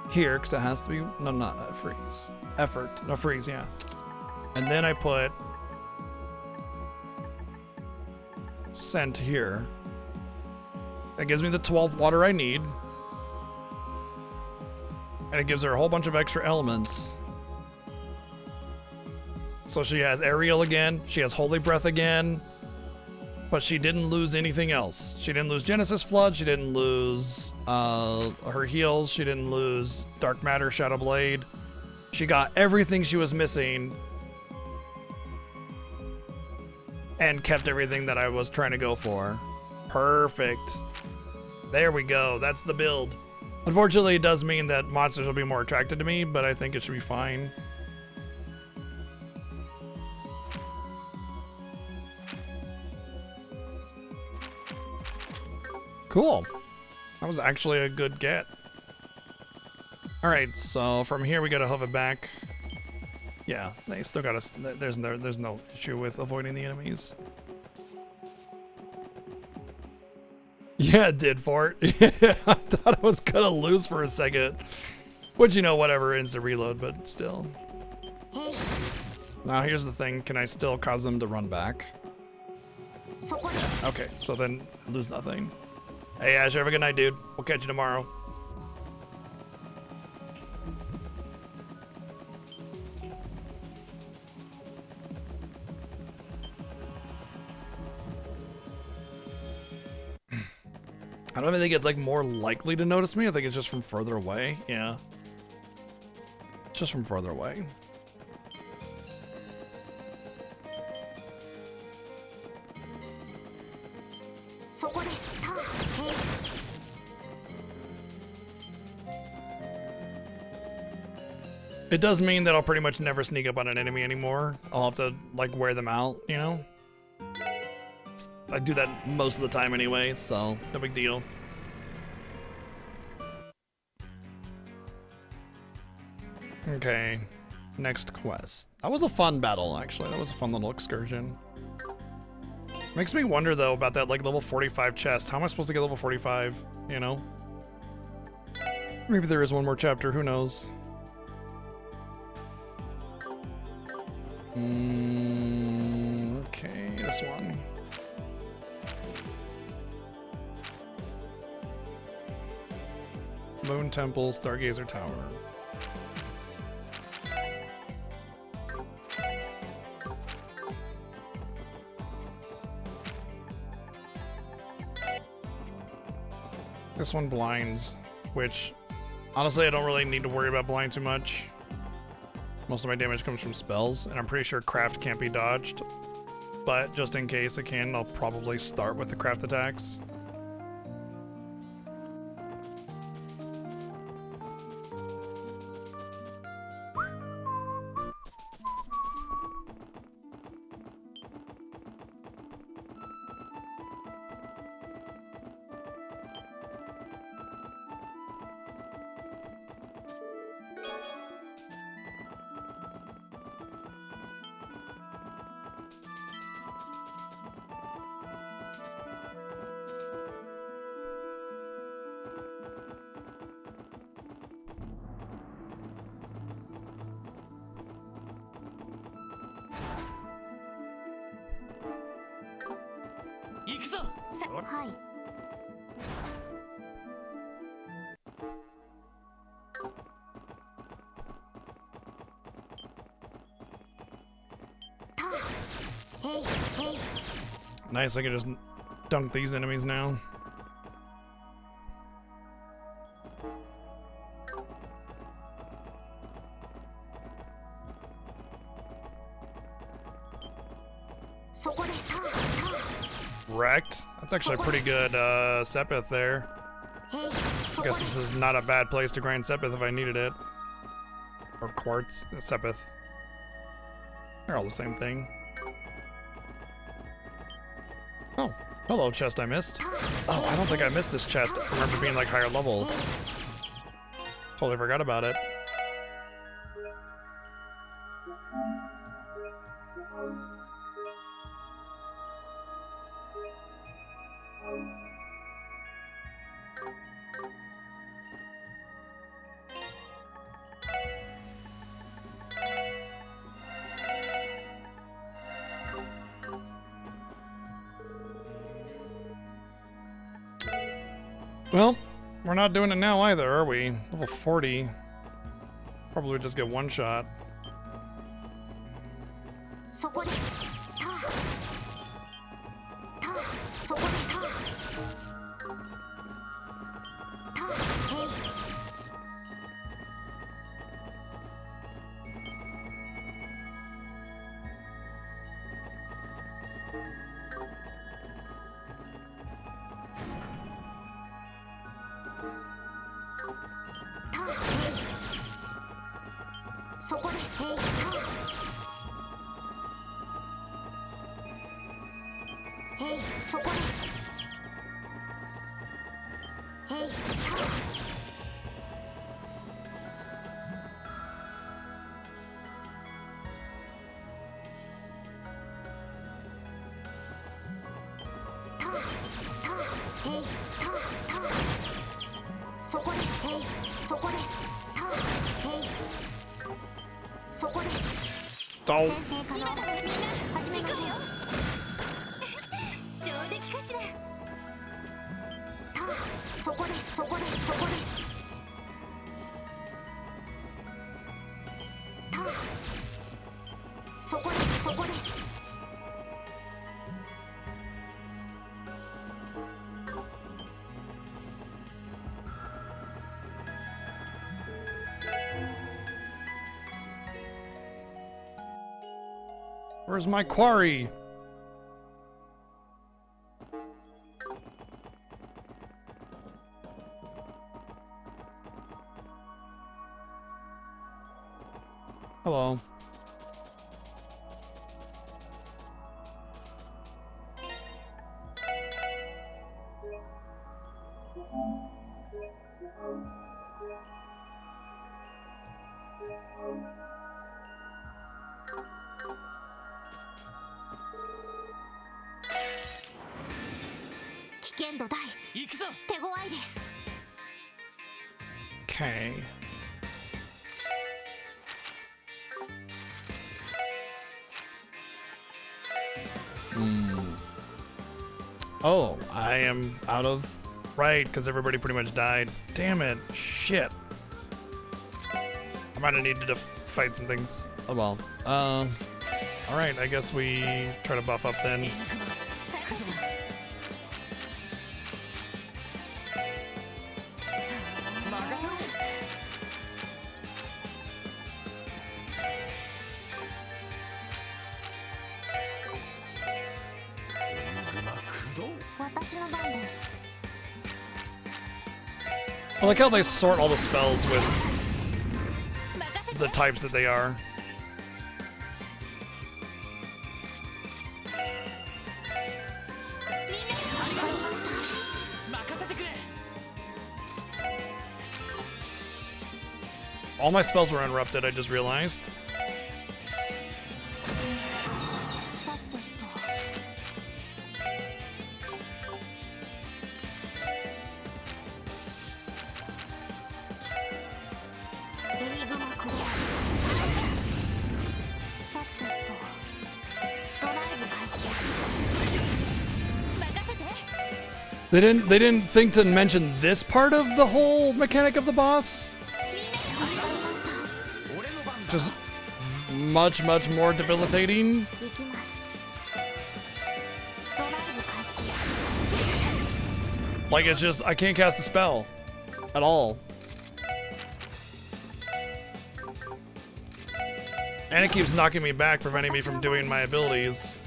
here, because it has to be, no, not freeze. Effort, no, freeze, yeah. And then I put scent here. That gives me the 12th water I need. And it gives her a whole bunch of extra elements. So she has aerial again, she has holy breath again, but she didn't lose anything else. She didn't lose Genesis Flood, she didn't lose her heals, she didn't lose Dark Matter, Shadow Blade. She got everything she was missing and kept everything that I was trying to go for. Perfect. There we go, that's the build. Unfortunately, it does mean that monsters will be more attracted to me, but I think it should be fine. Cool. That was actually a good get. Alright, so from here we gotta hoof it back. Yeah, they still got us. There's no issue with avoiding the enemies. Yeah, it did, Fort. Yeah, I thought I was gonna lose for a second. Which, you know, whatever, instant reload, but still. Now, here's the thing. Can I still cause them to run back? Okay, so then lose nothing. Hey, Ash, have a good night, dude. We'll catch you tomorrow. I don't even think it's like more likely to notice me. I think it's just from further away. Yeah. It's just from further away. It does mean that I'll pretty much never sneak up on an enemy anymore. I'll have to like wear them out, you know? I do that most of the time anyway, so no big deal. Okay, next quest. That was a fun battle, actually. That was a fun little excursion. Makes me wonder, though, about that like level 45 chest. How am I supposed to get level 45, you know? Maybe there is one more chapter, who knows? Okay, this one. Moon Temple, Stargazer Tower. This one blinds, which honestly I don't really need to worry about blind too much. Most of my damage comes from spells, and I'm pretty sure craft can't be dodged. But just in case it can, I'll probably start with the craft attacks.はい。Nice, I can just dunk these enemies now. Wrecked. That's actually a pretty good Sepith there. I guess this is not a bad place to grind Sepith if I needed it. Or Quartz. Sepith. They're all the same thing. Oh, hello, chest I missed. Oh, I don't think I missed this chest. I remember being like higher level. Totally forgot about it. Well, we're not doing it now either, are we? Level 40. Probably would just get one shot. そこです。そこです。そこです。そこです。そこです。Don't. 先生からみんな始めましょう。上出来かしら。そこです。そこです。そこです。そこです。そこです。Where's my quarry? Hello. Okay. Oh, I am out of... Right, because everybody pretty much died. Damn it. Shit. I might have needed to fight some things. Oh well. Alright, I guess we try to buff up then. I like how they sort all the spells with the types that they are. All my spells were interrupted, I just realized. They didn't think to mention this part of the whole mechanic of the boss. Just much more debilitating. Like it's just I can't cast a spell at all. And it keeps knocking me back, preventing me from doing my abilities.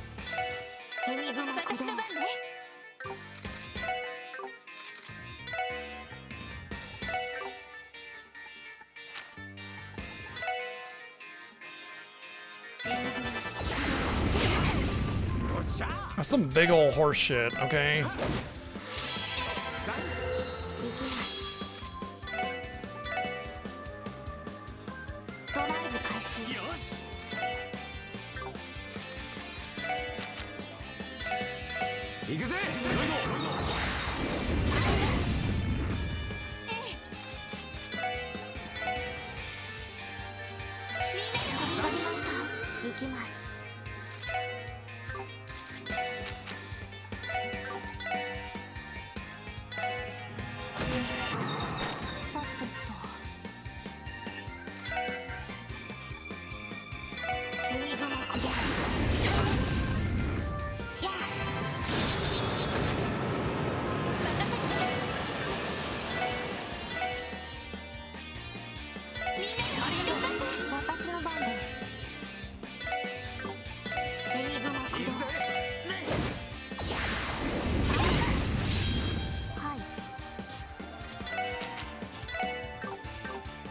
That's some big old horse shit, okay?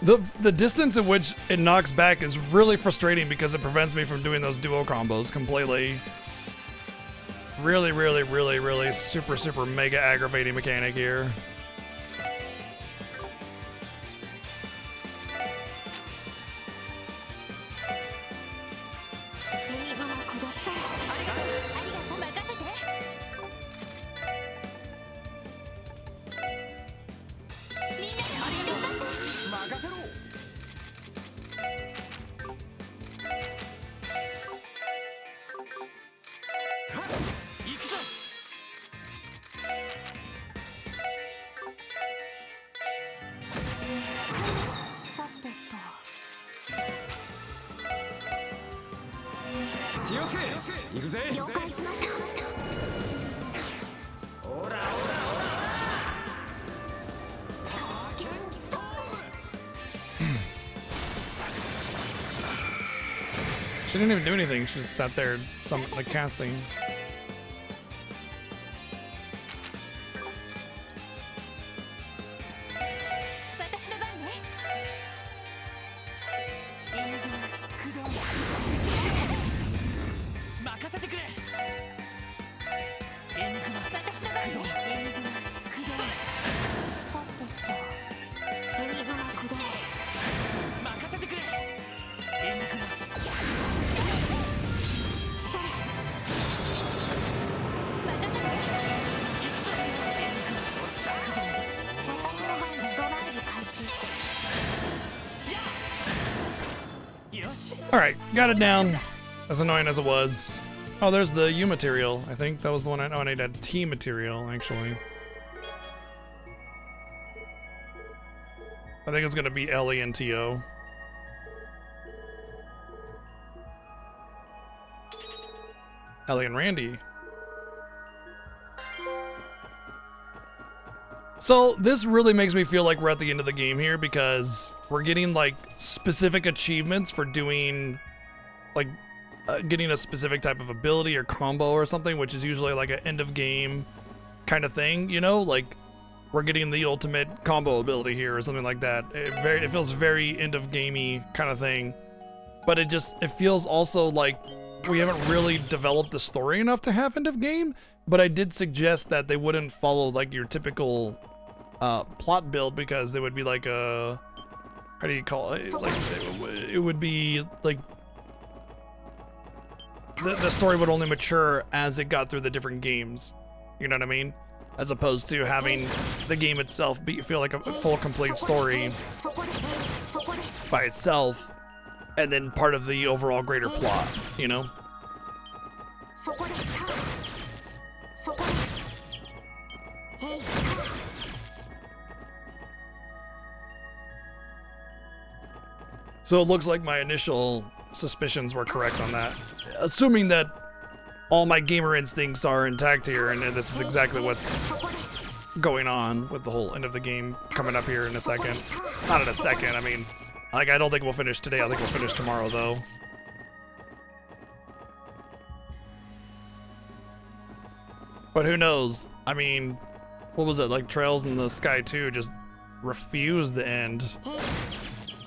The distance in which it knocks back is really frustrating because it prevents me from doing those duo combos completely. Really, really, really, really super mega aggravating mechanic here. She didn't even do anything. She just sat there, like casting. Alright, got it down. As annoying as it was. Oh, there's the U material. I think that was the one I know. I needed T material, actually. I think it's gonna be Ellie and T.O. Ellie and Randy. So this really makes me feel like we're at the end of the game here because we're getting like specific achievements for doing like getting a specific type of ability or combo or something, which is usually like an end of game kind of thing, you know, like we're getting the ultimate combo ability here or something like that. It feels very end of gamey kind of thing, but it feels also like we haven't really developed the story enough to have end of game. But I did suggest that they wouldn't follow like your typical plot build because they would be like a, how do you call it? Like it would be like the story would only mature as it got through the different games. You know what I mean? As opposed to having the game itself feel like a full complete story by itself, and then part of the overall greater plot. You know? So it looks like my initial suspicions were correct on that. Assuming that all my gamer instincts are intact here, and this is exactly what's going on with the whole end of the game coming up here in a second. Not in a second, I mean, like I don't think we'll finish today, I think we'll finish tomorrow though. But who knows? I mean, what was it, like Trails in the Sky 2 just refused the end.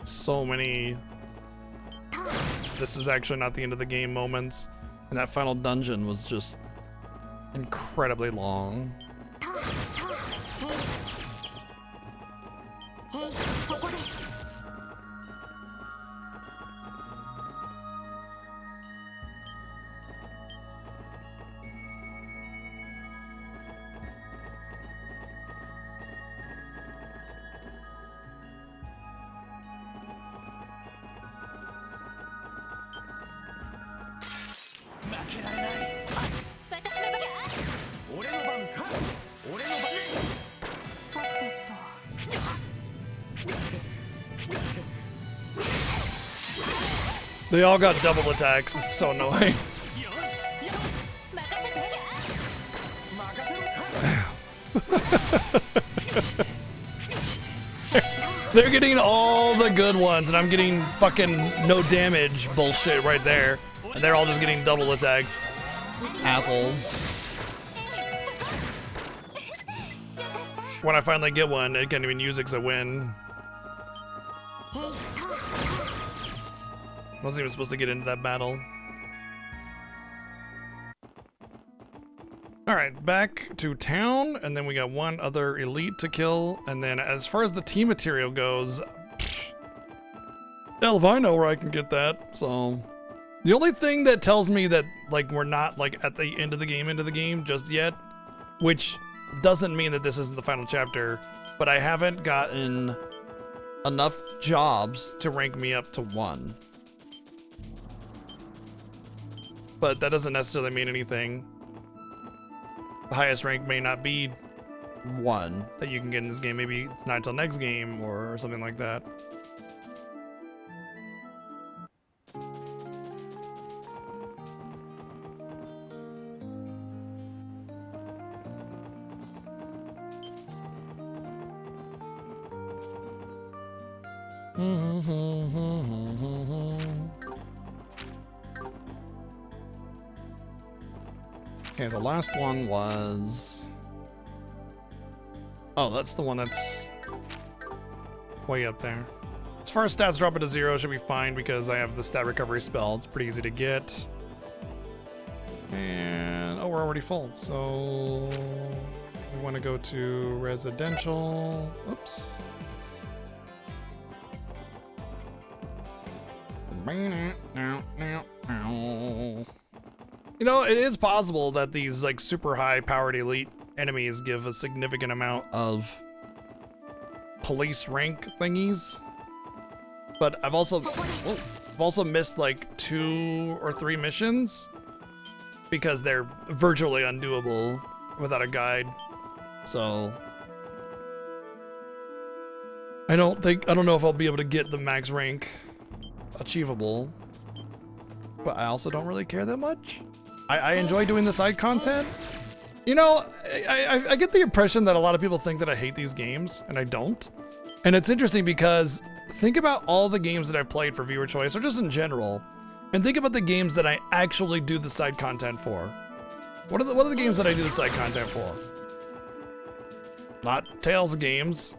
So many this is actually not the end of the game moments, and that final dungeon was just incredibly long. They all got double attacks. It's so annoying. They're getting all the good ones, and I'm getting fucking no damage bullshit right there. And they're all just getting double attacks. Assholes. When I finally get one, I can't even use it because I win. Wasn't even supposed to get into that battle. Alright, back to town, and then we got one other elite to kill, and then as far as the team material goes, hell if I know where I can get that, so... The only thing that tells me that, like, we're not, like, at the end of the game just yet, which doesn't mean that this isn't the final chapter, but I haven't gotten enough jobs to rank me up to 1. But that doesn't necessarily mean anything. The highest rank may not be 1 that you can get in this game. Maybe it's not until next game or something like that. Okay, the last one was... Oh, that's the one that's way up there. As far as stats drop it to 0, should be fine because I have the stat recovery spell. It's pretty easy to get. And, oh, we're already full. So we want to go to residential. Oops. You know, it is possible that these like super high powered elite enemies give a significant amount of police rank thingies, but I've also missed like 2 or 3 missions because they're virtually undoable without a guide. So I don't know if I'll be able to get the max rank achievable, but I also don't really care that much. I enjoy doing the side content. You know, I get the impression that a lot of people think that I hate these games, and I don't. And it's interesting because think about all the games that I've played for viewer choice, or just in general, and think about the games that I actually do the side content for. What are the games that I do the side content for? Not Tales games.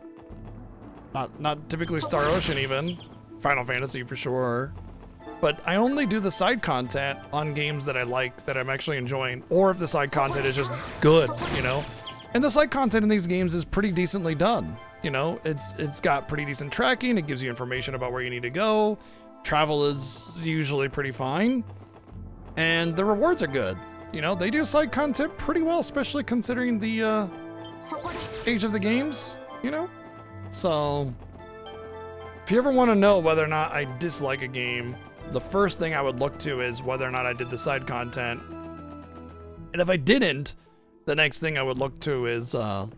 Not typically Star Ocean even. Final Fantasy for sure. But I only do the side content on games that I like, that I'm actually enjoying, or if the side content is just good, you know? And the side content in these games is pretty decently done. You know, it's got pretty decent tracking, it gives you information about where you need to go, travel is usually pretty fine, and the rewards are good. You know, they do side content pretty well, especially considering the age of the games, you know? So, if you ever want to know whether or not I dislike a game, the first thing I would look to is whether or not I did the side content. And if I didn't, the next thing I would look to is how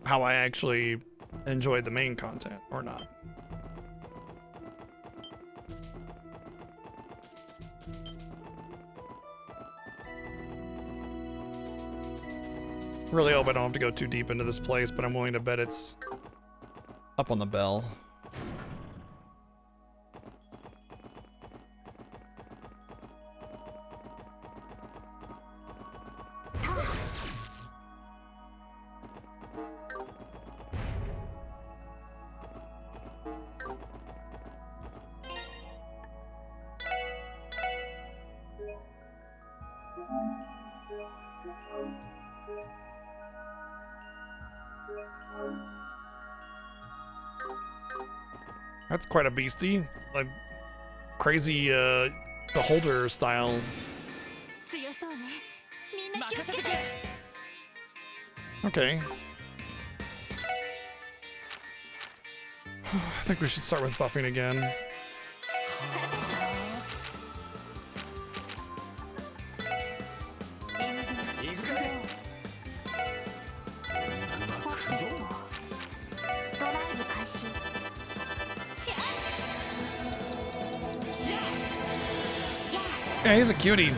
I actually enjoyed the main content or not. Really hope I don't have to go too deep into this place, but I'm willing to bet it's up on the bell. That's quite a beastie, like crazy beholder style. Okay. I think we should start with buffing again. Yeah, he's a cutie.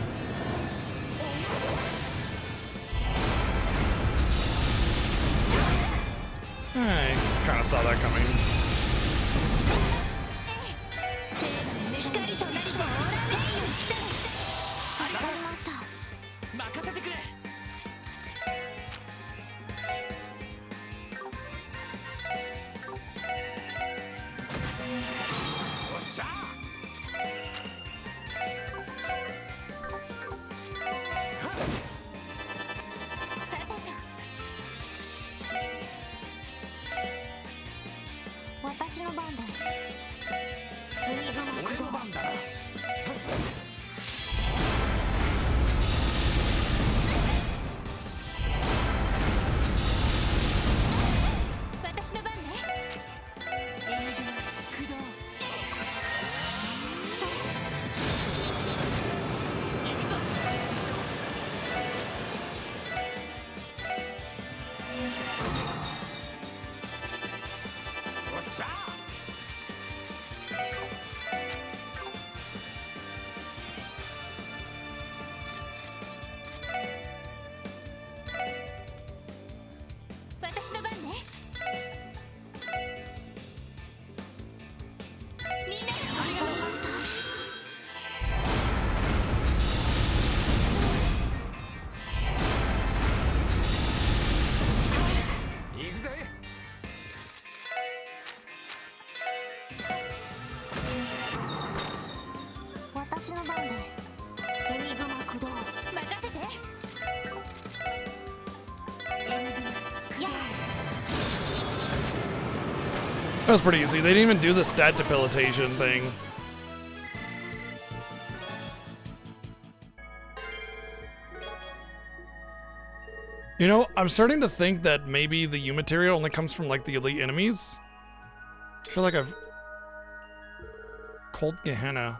I kind of saw that coming. 私の番です。エニグマ俺の番だな。私の番ね。エニグマ駆動。行くぞ。よっしゃ。私の番ね。みんなありがとうございました。行くぜ。私の番です。エニグマ駆動。任せて。エニグマやあ。 That was pretty easy. They didn't even do the stat debilitation thing. You know, I'm starting to think that maybe the U material only comes from like the elite enemies. I feel like I've Cold Gehenna.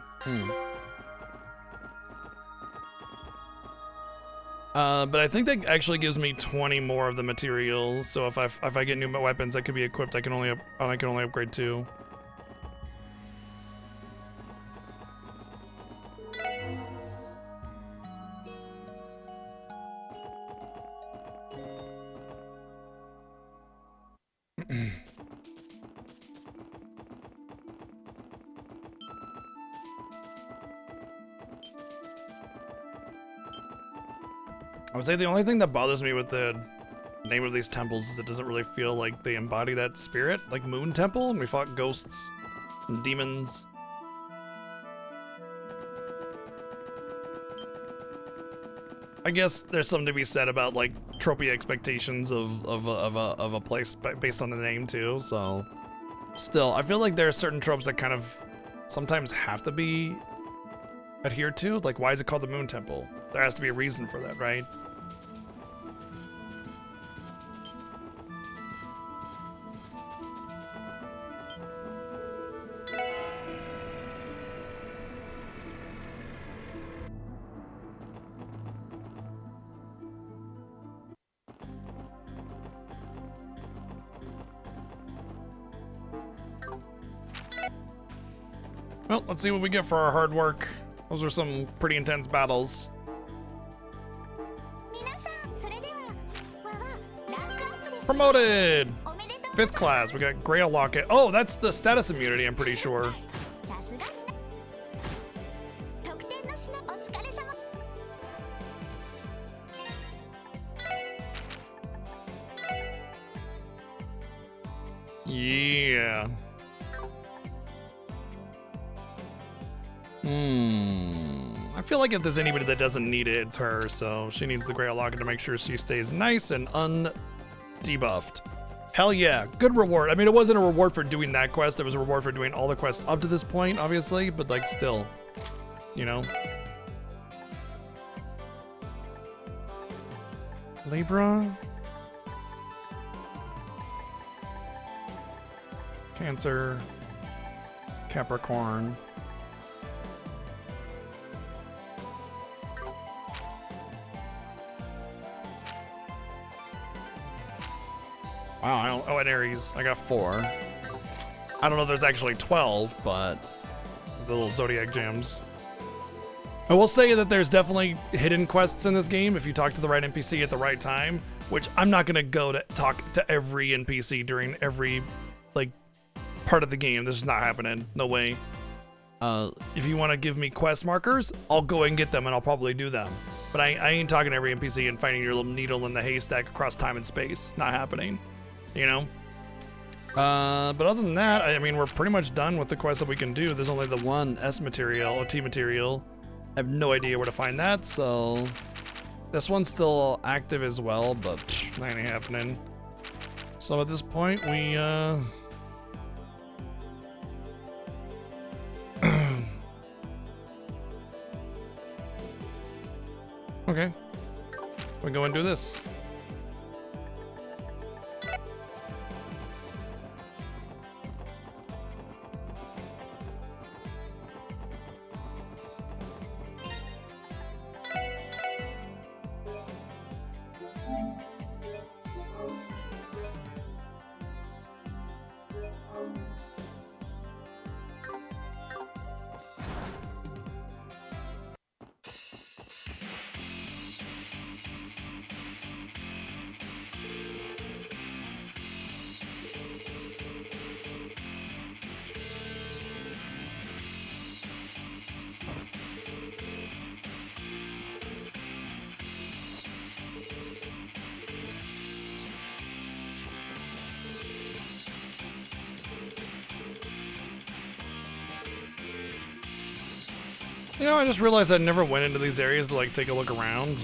But I think that actually gives me 20 more of the materials. So if I get new weapons that could be equipped, I can only upgrade 2. I would say the only thing that bothers me with the name of these temples is it doesn't really feel like they embody that spirit, like Moon Temple, and we fought ghosts and demons. I guess there's something to be said about like tropey expectations of a place based on the name too. So, still, I feel like there are certain tropes that kind of sometimes have to be adhered to. Like, why is it called the Moon Temple? There has to be a reason for that, right? Well, let's see what we get for our hard work. Those were some pretty intense battles. Promoted! 5th class, we got Grail Locket. Oh, that's the status immunity, I'm pretty sure. Yeah. I feel like if there's anybody that doesn't need it, it's her, so she needs the Grail Locket to make sure she stays nice and undebuffed. Hell yeah, good reward. I mean, it wasn't a reward for doing that quest, it was a reward for doing all the quests up to this point, obviously, but like still, you know. Libra? Cancer. Capricorn. Wow, I don't, oh, and Aries. I got 4. I don't know if there's actually 12, but the little Zodiac gems. I will say that there's definitely hidden quests in this game if you talk to the right NPC at the right time, which I'm not going to go to talk to every NPC during every, like, part of the game. This is not happening. No way. If you want to give me quest markers, I'll go and get them and I'll probably do them. But I ain't talking to every NPC and finding your little needle in the haystack across time and space. Not happening. You know? But other than that, I mean, we're pretty much done with the quests that we can do. There's only the one S material, or T material. I have no idea where to find that, so... This one's still active as well, but that ain't happening. So at this point, we Okay. We go and do this. You know, I just realized I never went into these areas to like take a look around.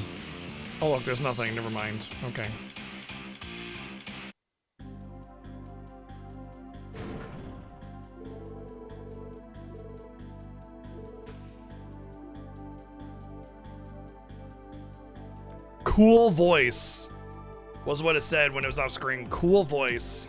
Oh look, there's nothing, never mind. Okay. Cool voice was what it said when it was off screen. Cool voice.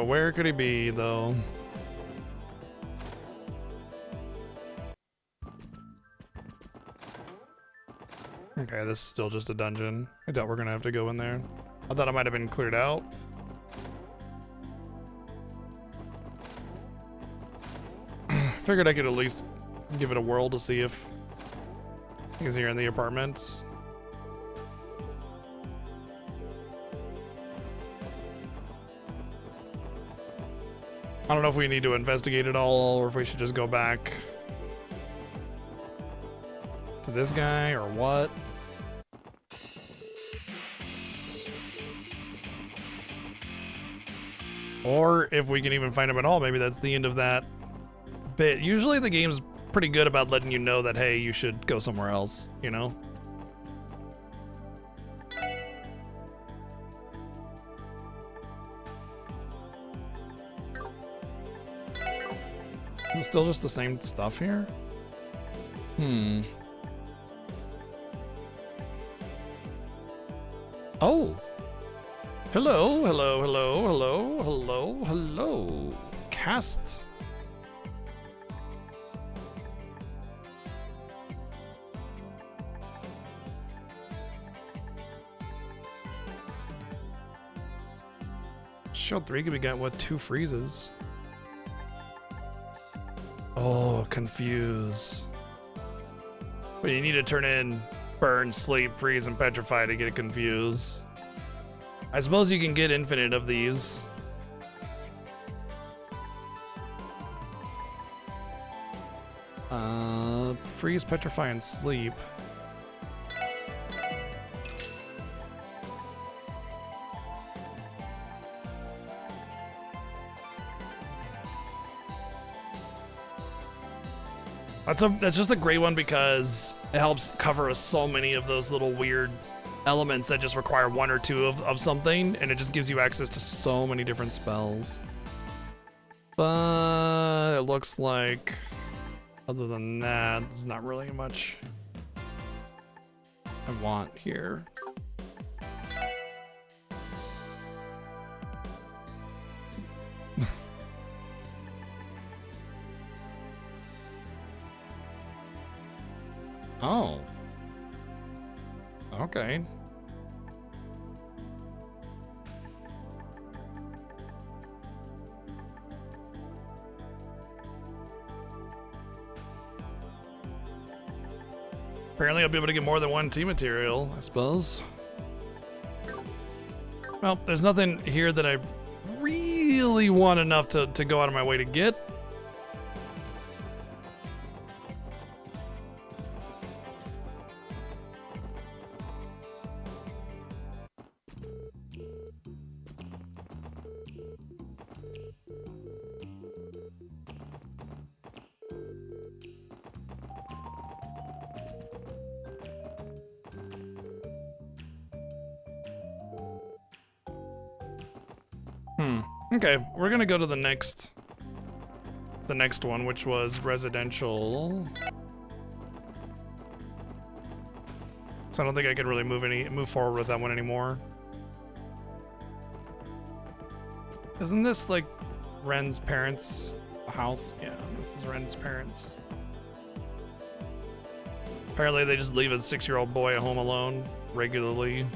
Where could he be, though? Okay, this is still just a dungeon. I doubt we're gonna have to go in there. I thought it might have been cleared out. Figured I could at least give it a whirl to see if he's here in the apartments. I don't know if we need to investigate it all or if we should just go back to this guy or what. Or if we can even find him at all, maybe that's the end of that bit. Usually the game's pretty good about letting you know that, hey, you should go somewhere else, you know? Is it still just the same stuff here? Oh. Hello, hello, hello, hello, hello, hello. Cast. Shield 3 could be got what, 2 freezes. Oh, confuse. But you need to turn in burn, sleep, freeze, and petrify to get confuse. I suppose you can get infinite of these. Freeze, petrify, and sleep. That's just a great one because it helps cover so many of those little weird elements that just require one or two of something, and it just gives you access to so many different spells. But it looks like, other than that, there's not really much I want here. Oh. Okay. Apparently I'll be able to get more than one team material, I suppose. Well, there's nothing here that I really want enough to go out of my way to get. Okay, we're gonna go to the next one, which was residential. So I don't think I can really move forward with that one anymore. Isn't this like Ren's parents' house? Yeah, this is Ren's parents. Apparently they just leave a 6-year-old boy at home alone regularly.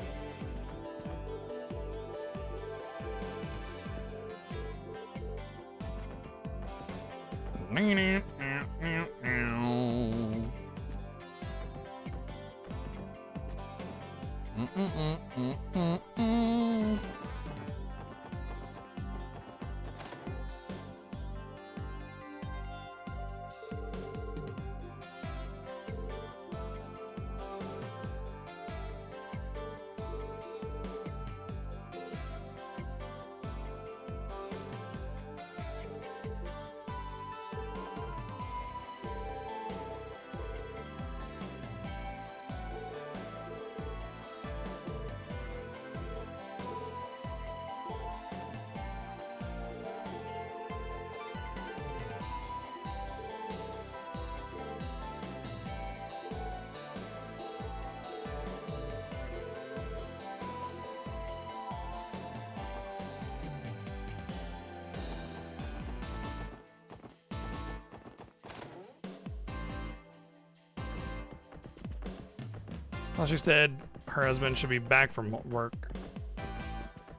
Well, she said her husband should be back from work.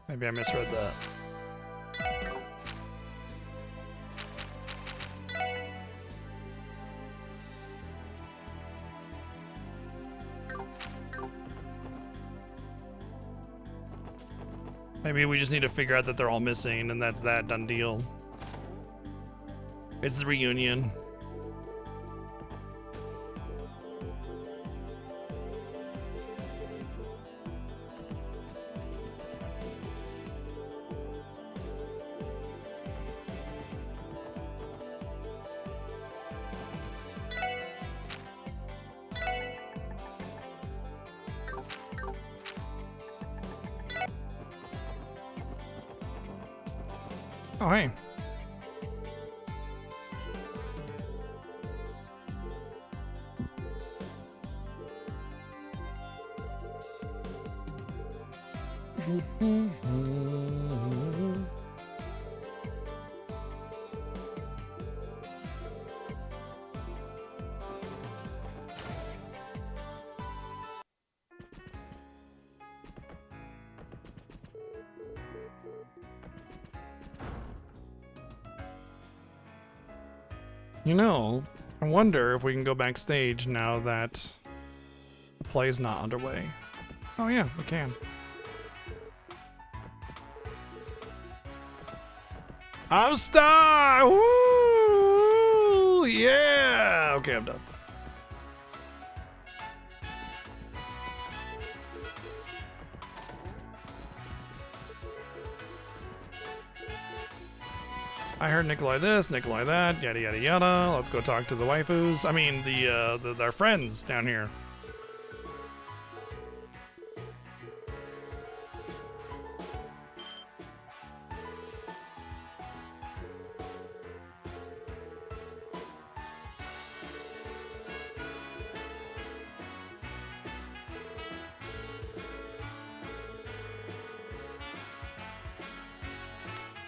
Maybe I misread that. Maybe we just need to figure out that they're all missing, and that's that, done deal. It's the reunion. Oh, hey. You know, I wonder if we can go backstage now that the play is not underway. Oh yeah, we can. I'm Star! Woo! Ooh, yeah! Okay, I'm done. I heard Nikolai this, Nikolai that, yada yada yada. Let's go talk to the waifus. I mean, their friends down here.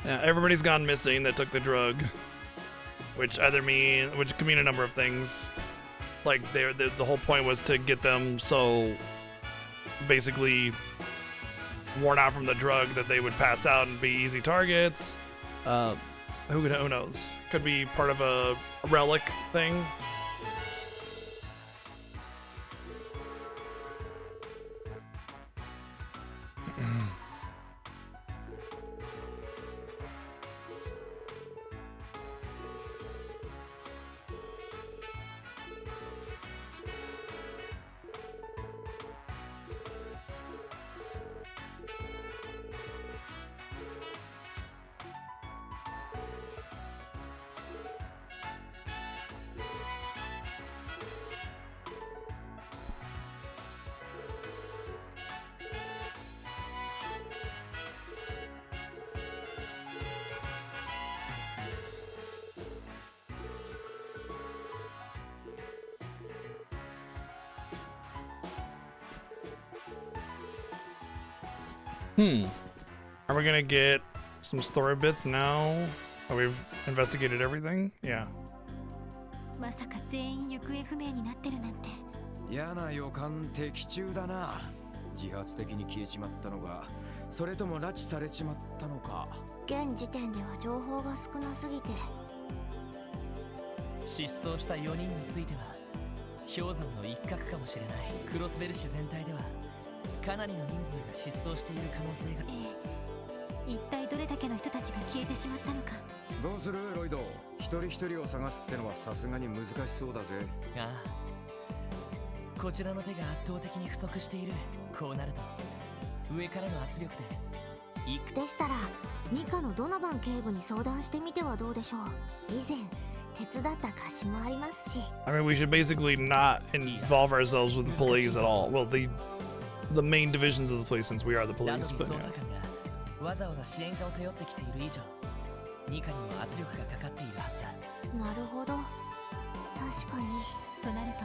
Yeah, everybody's gone missing that took the drug, which could mean a number of things. Like the whole point was to get them so basically worn out from the drug that they would pass out and be easy targets. Who knows? Could be part of a relic thing. Are we gonna get some story bits now that we've investigated everything? Yeah. まさか全員行方不明になってるなんて。嫌な予感的中だな。自発的に消えちまったのか、それとも拉致されちまったのか。現時点では情報が少なすぎて。失踪した4人については氷山の一角かもしれない。クロスベル市全体ではかなりの人数が失踪している可能性が。一体どれだけの人たちが消えてしまったのか。どうするロイド、一人一人を探すってのはさすがに難しそうだぜ。ああ、こちらの手が圧倒的に不足している。こうなると上からの圧力ででしたらニカのドナバン警部に相談してみてはどうでしょう。以前手伝った貸しもありますし。I mean, we should basically not involve ourselves with the police at all. Well, the main divisions of the police, since we are the police. But yeah. わざわざ支援課を頼ってきている以上、ニカにも圧力がかかっているはずだ。なるほど。確かに。となると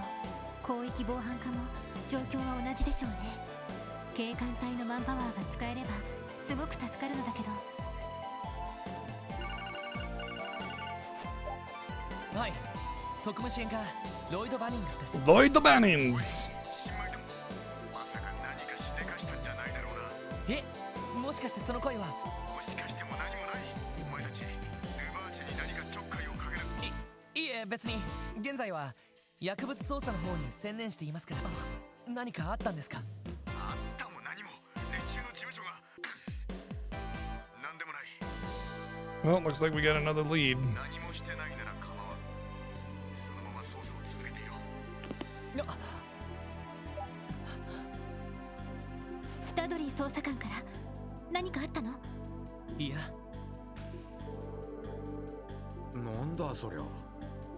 広域防犯課も状況は同じでしょうね。警官隊のマンパワーが使えればすごく助かるのだけど。はい、特務支援課ロイド・バニングスです。ロイド・バニングス。え、もしかしてその声は。もしかしても何もない。お前たちルバーチェに何かちょっかいをかける。いえ、別に現在は薬物捜査の方に専念していますから。何かあったんですか。あったも何も。連中の事務所が何でもない。 Well, looks like we got another lead. 何もしてないなら構わん。そのまま捜査を続けていろ。ダドリー捜査官から何かあったの？いや。なんだそりゃ。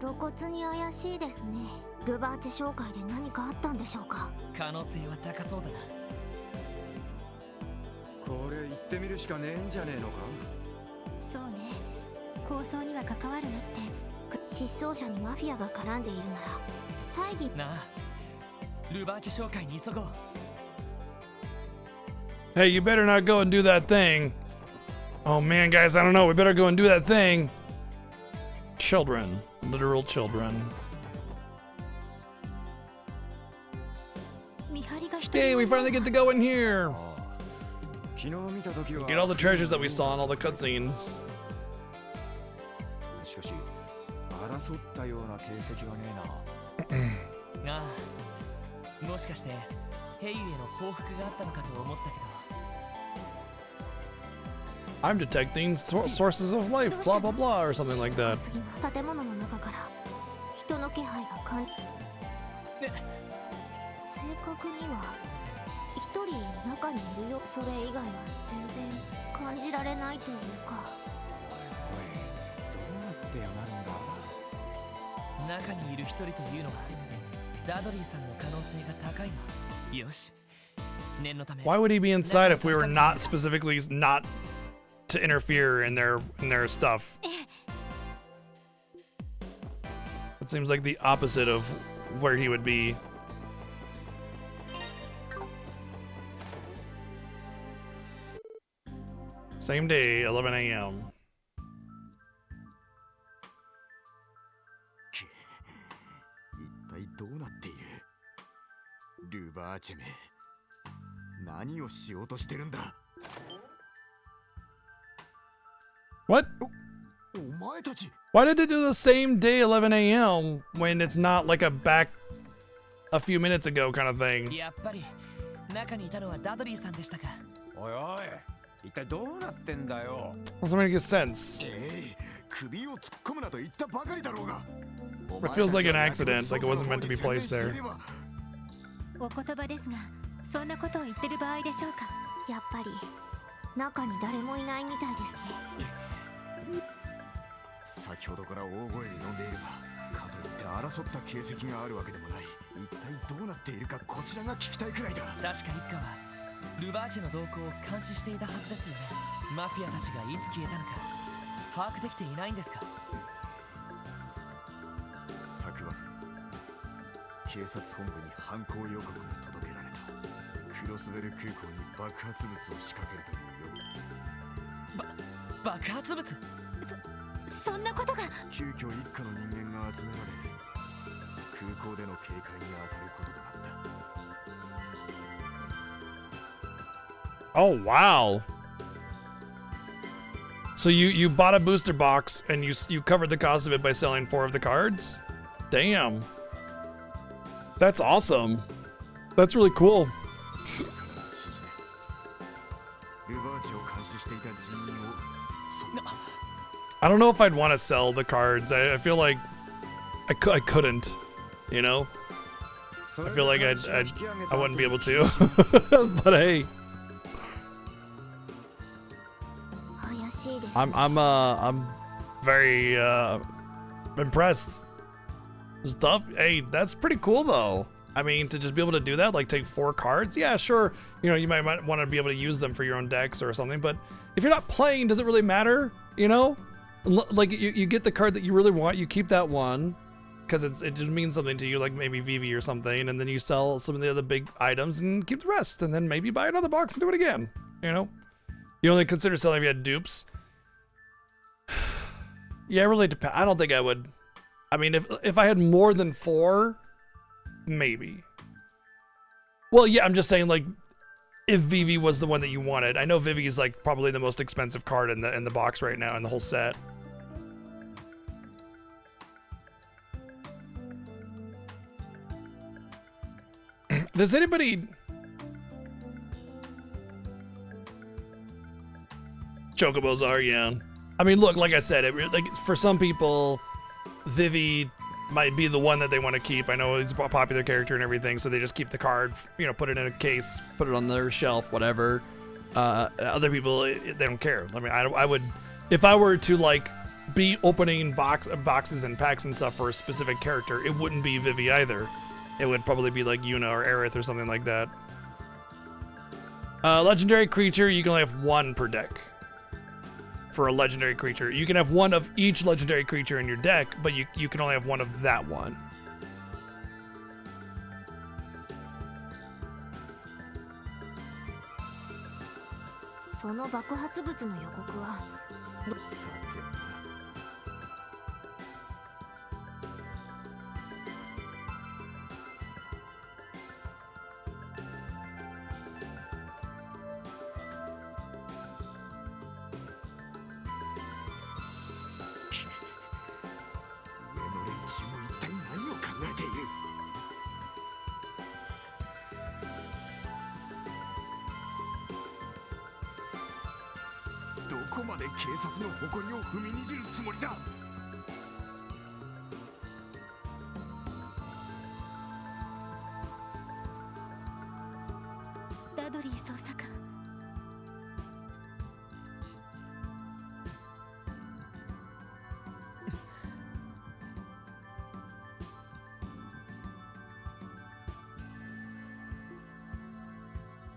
露骨に怪しいですね。ルバーチェ紹介で何かあったんでしょうか。可能性は高そうだな。これ行ってみるしかねえんじゃねえのか。そうね。構想には関わるなって。失踪者にマフィアが絡んでいるなら大義。なあ、ルバーチェ紹介に急ごう。Hey, you better not go and do that thing. Oh man, guys, I don't know. We better go and do that thing. Children. Literal children. Hey, we finally get to go in here. Get all the treasures that we saw in all the cutscenes. しかし、争ったような形跡はねえな。ああ、もしかしてヘイユへの報復があったのかと思ったけど。I'm detecting sources of life, blah blah blah, or something like that. 人の気配が正確には一人中にいるよ。それ以外は全然感じられないというか。どうなってやがるんだ。中にいる一人というのはダドリーさんの可能性が高いの。よし、念のため。 Why would he be inside if we were not specifically not to interfere in their stuff? It seems like the opposite of where he would be. Same day, 11 a.m. 一体どうなっている？ルバーチェめ、何をしようとしてるんだ？ What? お前たち。 Why did it do the same day, 11 a.m. when it's not like a back a few minutes ago kind of thing? やっぱり中にいたのはダドリーさんでしたか。おいおい、一体どうなってんだよ。 Doesn't make sense. 首を突っ込むなと言ったばかりだろうが。 It feels like an accident, like it wasn't meant to be placed there. お言葉ですが、そんなことを言ってる場合でしょうか。やっぱり中に誰もいないみたいですね。先ほどから大声で呼んでいるが、かといって争った形跡があるわけでもない。一体どうなっているかこちらが聞きたいくらいだ。確か一家はルバーチェの動向を監視していたはずですよね。マフィアたちがいつ消えたのか把握できていないんですか。昨晩警察本部に犯行予告が届けられた。クロスベル空港に爆発物を仕掛けるというよ。爆発物？そんなことが。急遽一家の人間が集められ、空港での警戒に当たることとなった。 Oh wow. So you bought a booster box and you covered the cost of it by selling 4 of the cards? Damn. That's awesome. That's really cool. I don't know if I'd want to sell the cards. I feel like I couldn't, you know? I feel like I wouldn't be able to. But hey. I'm very impressed. It was tough. Hey, that's pretty cool though. I mean, to just be able to do that, like take 4 cards, yeah, sure. You know, you might want to be able to use them for your own decks or something, but if you're not playing, does it really matter? You know, like you get the card that you really want, you keep that one because it just means something to you, like maybe Vivi or something, and then you sell some of the other big items and keep the rest, and then maybe buy another box and do it again. You know, you only consider selling if you had dupes. Yeah, it really depends. I don't think I would. I mean, if I had more than 4, maybe. Well, yeah, I'm just saying, like, if Vivi was the one that you wanted. I know Vivi is like probably the most expensive card in the box right now in the whole set. Does anybody? Chocobos are, yeah. I mean, look, like I said, like for some people, Vivi might be the one that they want to keep. I know he's a popular character and everything, so they just keep the card, you know, put it in a case, put it on their shelf, whatever. Other people, they don't care. I mean, I would, if I were to like be opening boxes and packs and stuff for a specific character, it wouldn't be Vivi either. It would probably be like Yuna or Aerith or something like that. Legendary creature, you can only have 1 per deck. For a legendary creature, you can have 1 of each legendary creature in your deck, but you can only have 1 of that one.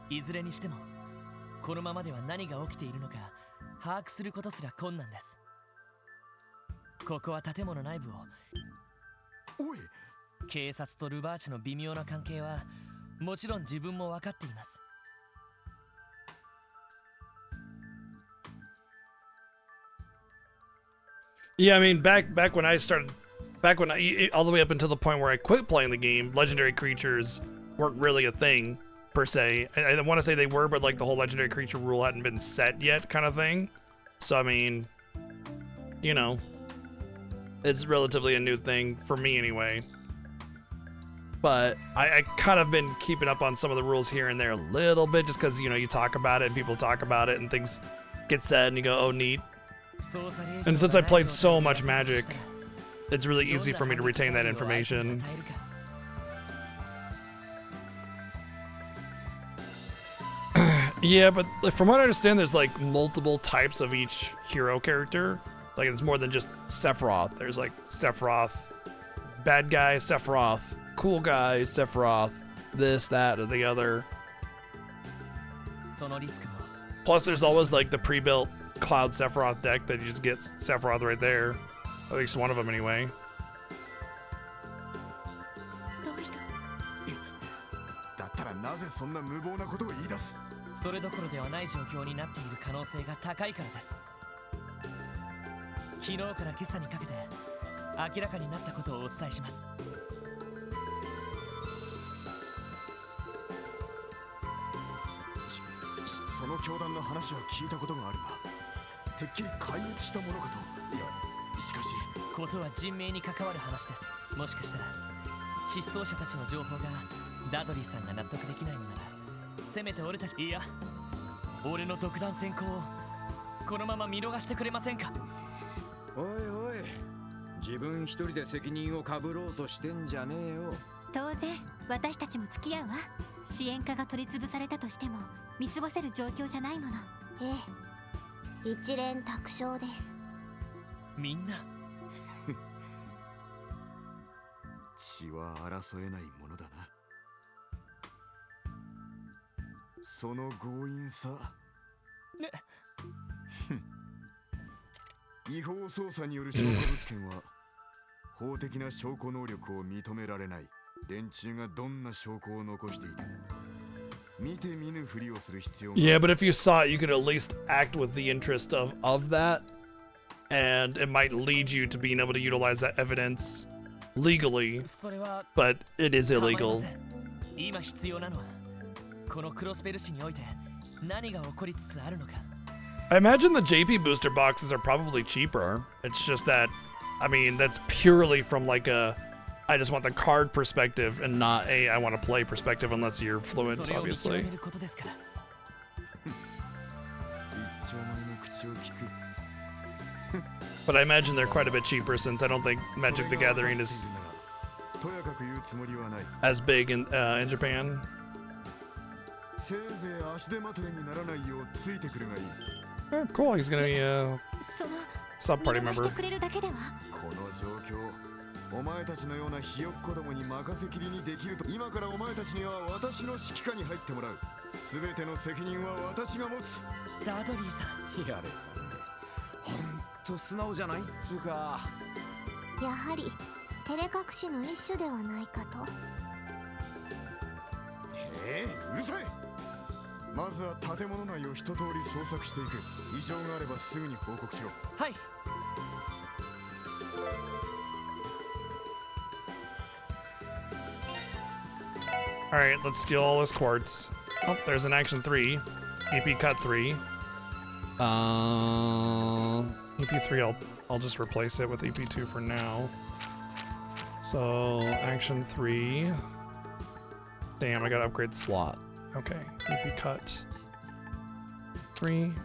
いずれにしてもこのままでは何が起きているのか把握することすら困難です。ここは建物内部を。おい、警察とルバーチの微妙な関係はもちろん自分も分かっています。Yeah, I mean, back when I started, all the way up until the point where I quit playing the game, legendary creatures weren't really a thing per se. I want to say they were, but like the whole legendary creature rule hadn't been set yet, kind of thing. So I mean, you know, it's relatively a new thing for me anyway. But I kind of been keeping up on some of the rules here and there a little bit, just because, you know, you talk about it and people talk about it and things get said and you go, oh, neat. And since I played so much Magic, it's really easy for me to retain that information. Yeah, but from what I understand, there's like multiple types of each hero character. Like it's more than just Sephiroth. There's like Sephiroth, bad guy Sephiroth, cool guy Sephiroth, this, that, or the other. Plus there's always like the pre-built Cloud Sephiroth deck that you just get Sephiroth right there. At least one of them anyway. だったらなぜそんな無謀なことを言い出す？それどころではない状況になっている可能性が高いからです。昨日から今朝にかけて明らかになったことをお伝えします。その教団の話は聞いたことがあるが、てっきり壊滅したものかと。いや、しかしことは人命に関わる話です。もしかしたら失踪者たちの情報がダドリーさんが納得できないのなら、せめて俺たち、いや俺の独断専行をこのまま見逃してくれませんか？おいおい、自分一人で責任をかぶろうとしてんじゃねえよ。当然私たちも付き合うわ。支援課が取り潰されたとしても見過ごせる状況じゃないもの。ええ、一連卓勝です。みんな血は争えないものだな。その強引さ、ね、違法捜査による証拠物件は法的な証拠能力を認められない。連中がどんな証拠を残していたのか見て見ぬふりをする必要が。 Yeah, but if you saw it, you could at least act with the interest of that, and it might lead you to being able to utilize that evidence legally, but it is illegal. 今必要なのはこのクロスベル市において何が起こりつつあるのか。 I imagine the JP booster boxes are probably cheaper. It's just that, I mean, that's purely from like a I just want the card perspective and not a I want to play perspective unless you're fluent, obviously. But I imagine they're quite a bit cheaper since I don't think Magic the Gathering is as big in Japan. Oh, cool, he's gonna be a sub-party member. お前たちのようなひよっこどもに任せきりにできると。今からお前たちには私の指揮下に入ってもらう。すべての責任は私が持つ。ダドリーさん、やれほんと素直じゃないっつうか。やはり照れ隠しの一種ではないかと。うるさい。まずは建物内を一通り捜索していく。異常があればすぐに報告しろ。はい。Alright, let's steal all this quartz. Oh, there's an action 3. EP cut 3. EP 3, I'll just replace it with EP 2 for now. So, action 3. Damn, I gotta upgrade the slot. Okay, EP cut 3.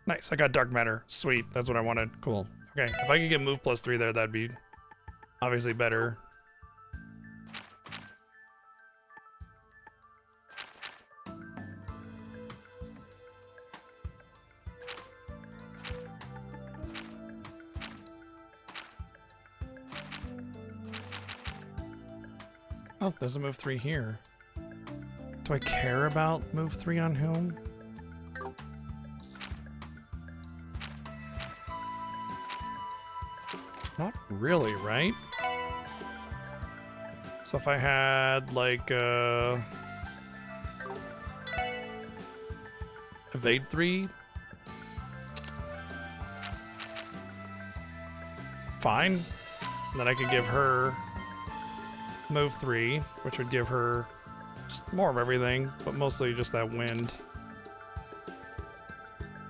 Nice, I got dark matter. Sweet, that's what I wanted. Cool. Okay, if I could get move +3 there, that'd be obviously better. Oh, there's a move 3 here. Do I care about move 3 on whom? Not really, right? So if I had like evade 3, fine. And then I could give her move 3, which would give her just more of everything, but mostly just that wind.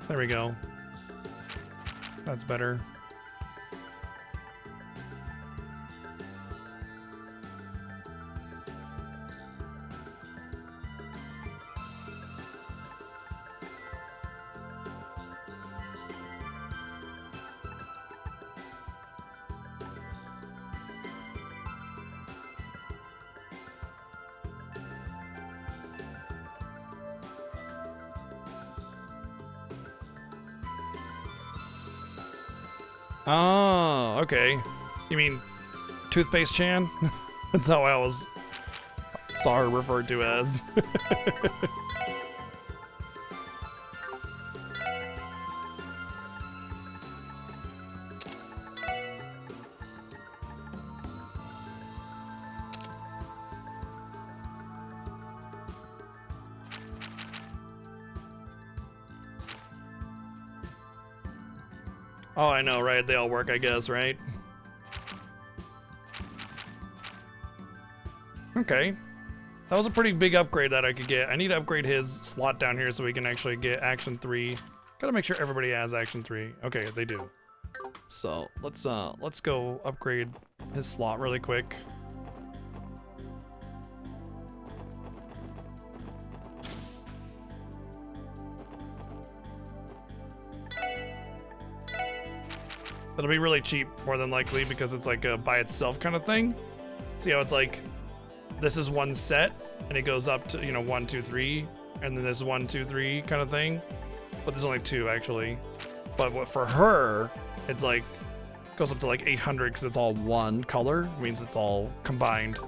There we go. That's better. Oh, okay. You mean Toothpaste Chan? That's how I always saw her referred to as. Oh, I know, right? They all work, I guess, right? Okay. That was a pretty big upgrade that I could get. I need to upgrade his slot down here so we can actually get Action 3. Gotta make sure everybody has Action 3. Okay, they do. So, let's go upgrade his slot really quick. It'll be really cheap, more than likely, because it's like a by itself kind of thing. See how it's like, this is one set, and it goes up to, you know, 1, 2, 3, and then this 1, 2, 3 kind of thing. But there's only 2 actually. But what for her, it's like goes up to like 800 because it's all one color. It means it's all combined.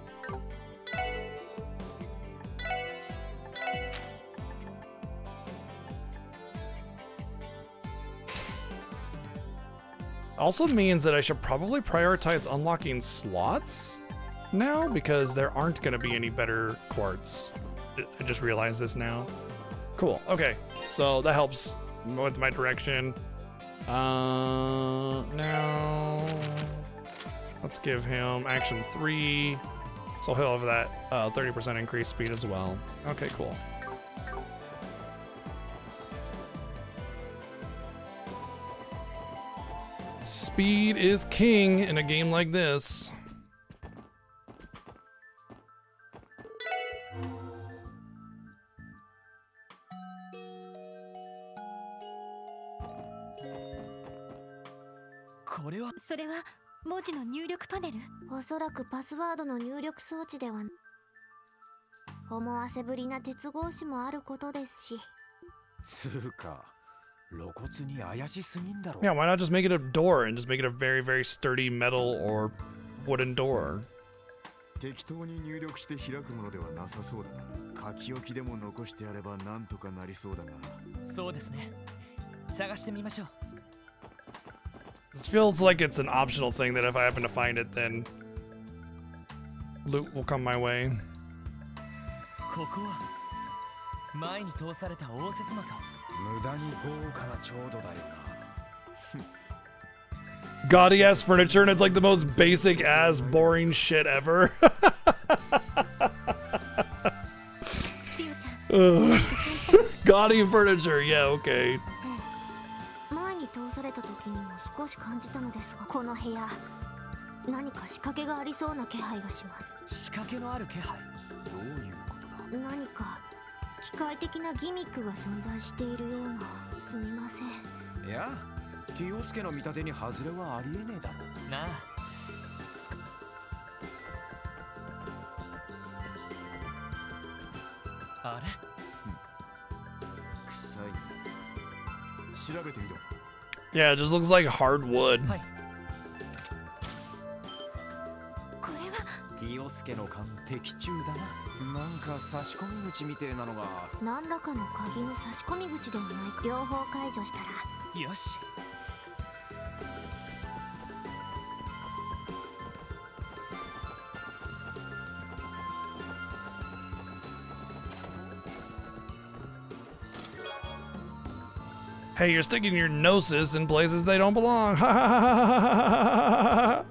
Also means that I should probably prioritize unlocking slots now because there aren't going to be any better quartz. I just realized this now. Cool. Okay, so that helps with my direction. Now let's give him Action 3, so he'll have that 30% increased speed as well. Okay, cool. Speed is king in a game like this.それは文字の入力パネル？おそらくパスワードの入力装置では。思わせぶりな鉄格子もあることですし。つうか、露骨に怪しすぎんだろ。 Yeah, why not just make it a door and just make it a very, very sturdy metal or wooden door? 適当に入力して開くものではなさそうだな。書き置きでも残してあればなんとかなりそうだが。そうですね。探してみましょう。 This feels like it's an optional thing that if I happen to find it, then loot will come my way. ここは前に通された応接間か。無駄に豪華な調度だよな。 Gaudy ass furniture, and it's like the most basic ass boring shit ever. Gaudy furniture, yeah, okay. 前に通された時にも少し感じたのですが、この部屋何か仕掛けがありそうな気配がします。仕掛けのある気配？どういうことだ？何か機械的なギミックが存在しているような。すみません。いや、ティオスケの見立てに外れはありえねえだろ。なあ。あれ？臭い。調べてみろ。 Yeah, it just looks like hardwood. ティオスケけの勘的中だな。なんか差し込み口みてえなのが。何らかの鍵の差し込み口ではないか。両方解除したら。よし。Hey, you're sticking your noses in places they don't belong. Ha ha ha ha ha ha.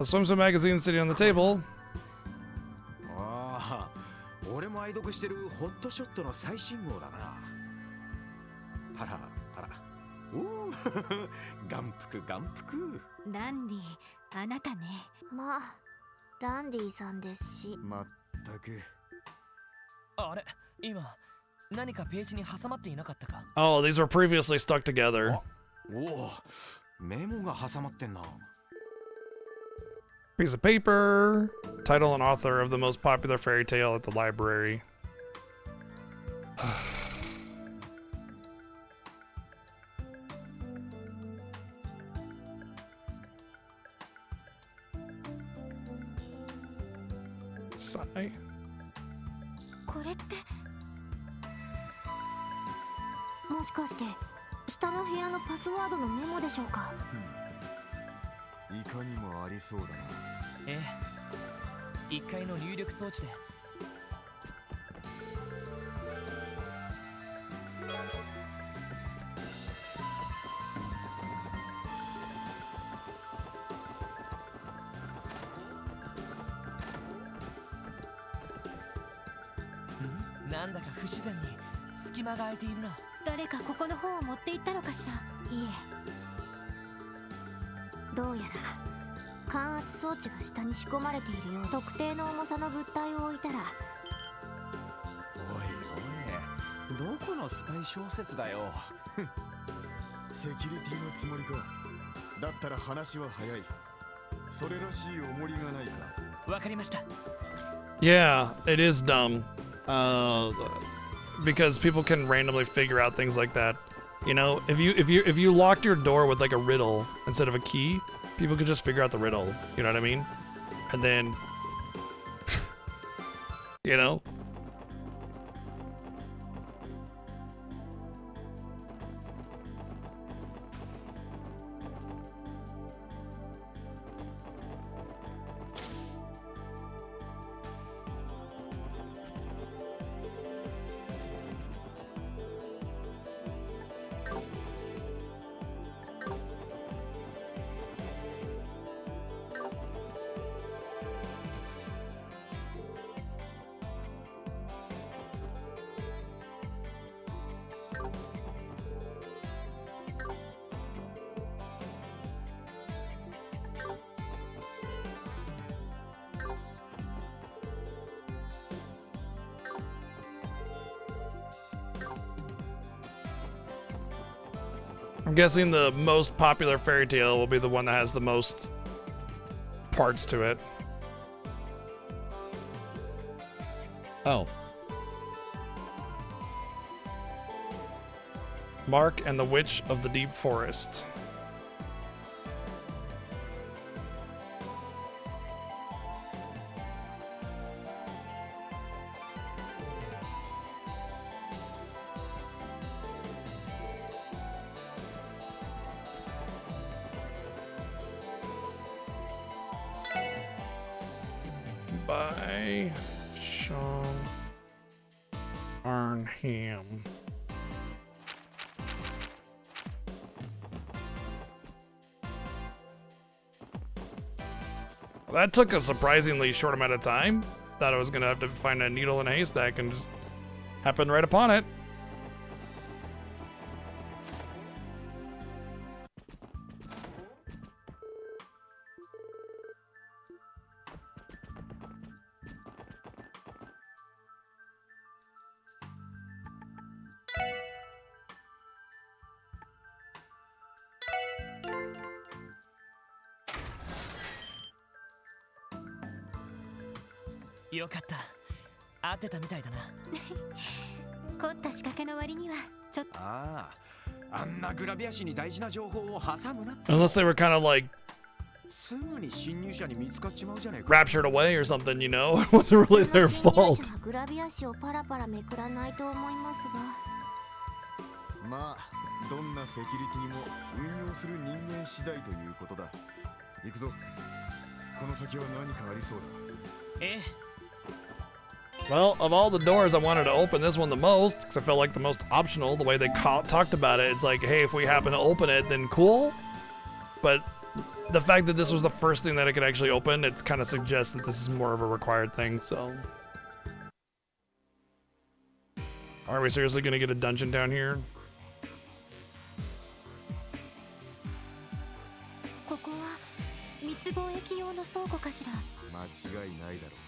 A swimsuit magazine sitting on the table. ああ、俺も愛読してるホットショットの最新号だな。パラパラ。おお、眼福眼福。ランディ、あなたね。まあ、ランディさんですし。まったく。あれ、今何かページに挟まっていなかったか。Oh, these were previously stuck together. おお、メモが挟まってんな。Piece of paper, title and author of the most popular fairy tale at the library. Sigh. これってもしかして下の部屋のパスワードのメモでしょうか。いかにもありそうだな。ええ、1階の入力装置で。なんだか不自然に隙間が空いているな。誰かここの本を持って行ったのかしら。いえ、どうやら感圧装置が下に仕込まれているよう。特定の重さの物体を置いたら。おいおい、どこのスパイ小説だよ。セキュリティのつもりか。だったら話は早い。それらしい重りがないか。わかりました。Yeah, it is dumb. Because people can randomly figure out things like that. You know, if you locked your door with like a riddle instead of a key, people could just figure out the riddle. You know what I mean? And then, you know. I'm guessing the most popular fairy tale will be the one that has the most parts to it. Oh. Mark and the Witch of the Deep Forest. By Sean Arnham. Well, that took a surprisingly short amount of time. Thought I was gonna have to find a needle in a haystack and just happened right upon it.よかった。合ってたみたいだな。凝った仕掛けの割にはちょっと。ああ、あんなグラビア誌に大事な情報を挟むなって。 Unless they were kind of like すぐに侵入者に見つかっちまうじゃねえか。 raptured away or something, you know? It wasn't really their fault. グラビア紙をパラパラめくらないと思いますが。まあどんなセキュリティも運用する人間次第ということだ。行くぞ。この先は何かありそうだ。ええ。 Well, of all the doors, I wanted to open this one the most because I felt like the most optional. The way they talked about it, it's like, hey, if we happen to open it, then cool. But the fact that this was the first thing that it could actually open, it kind of suggests that this is more of a required thing. So, are we seriously gonna get a dungeon down here? ここは密貿易用の倉庫かしら。間違いないだろう。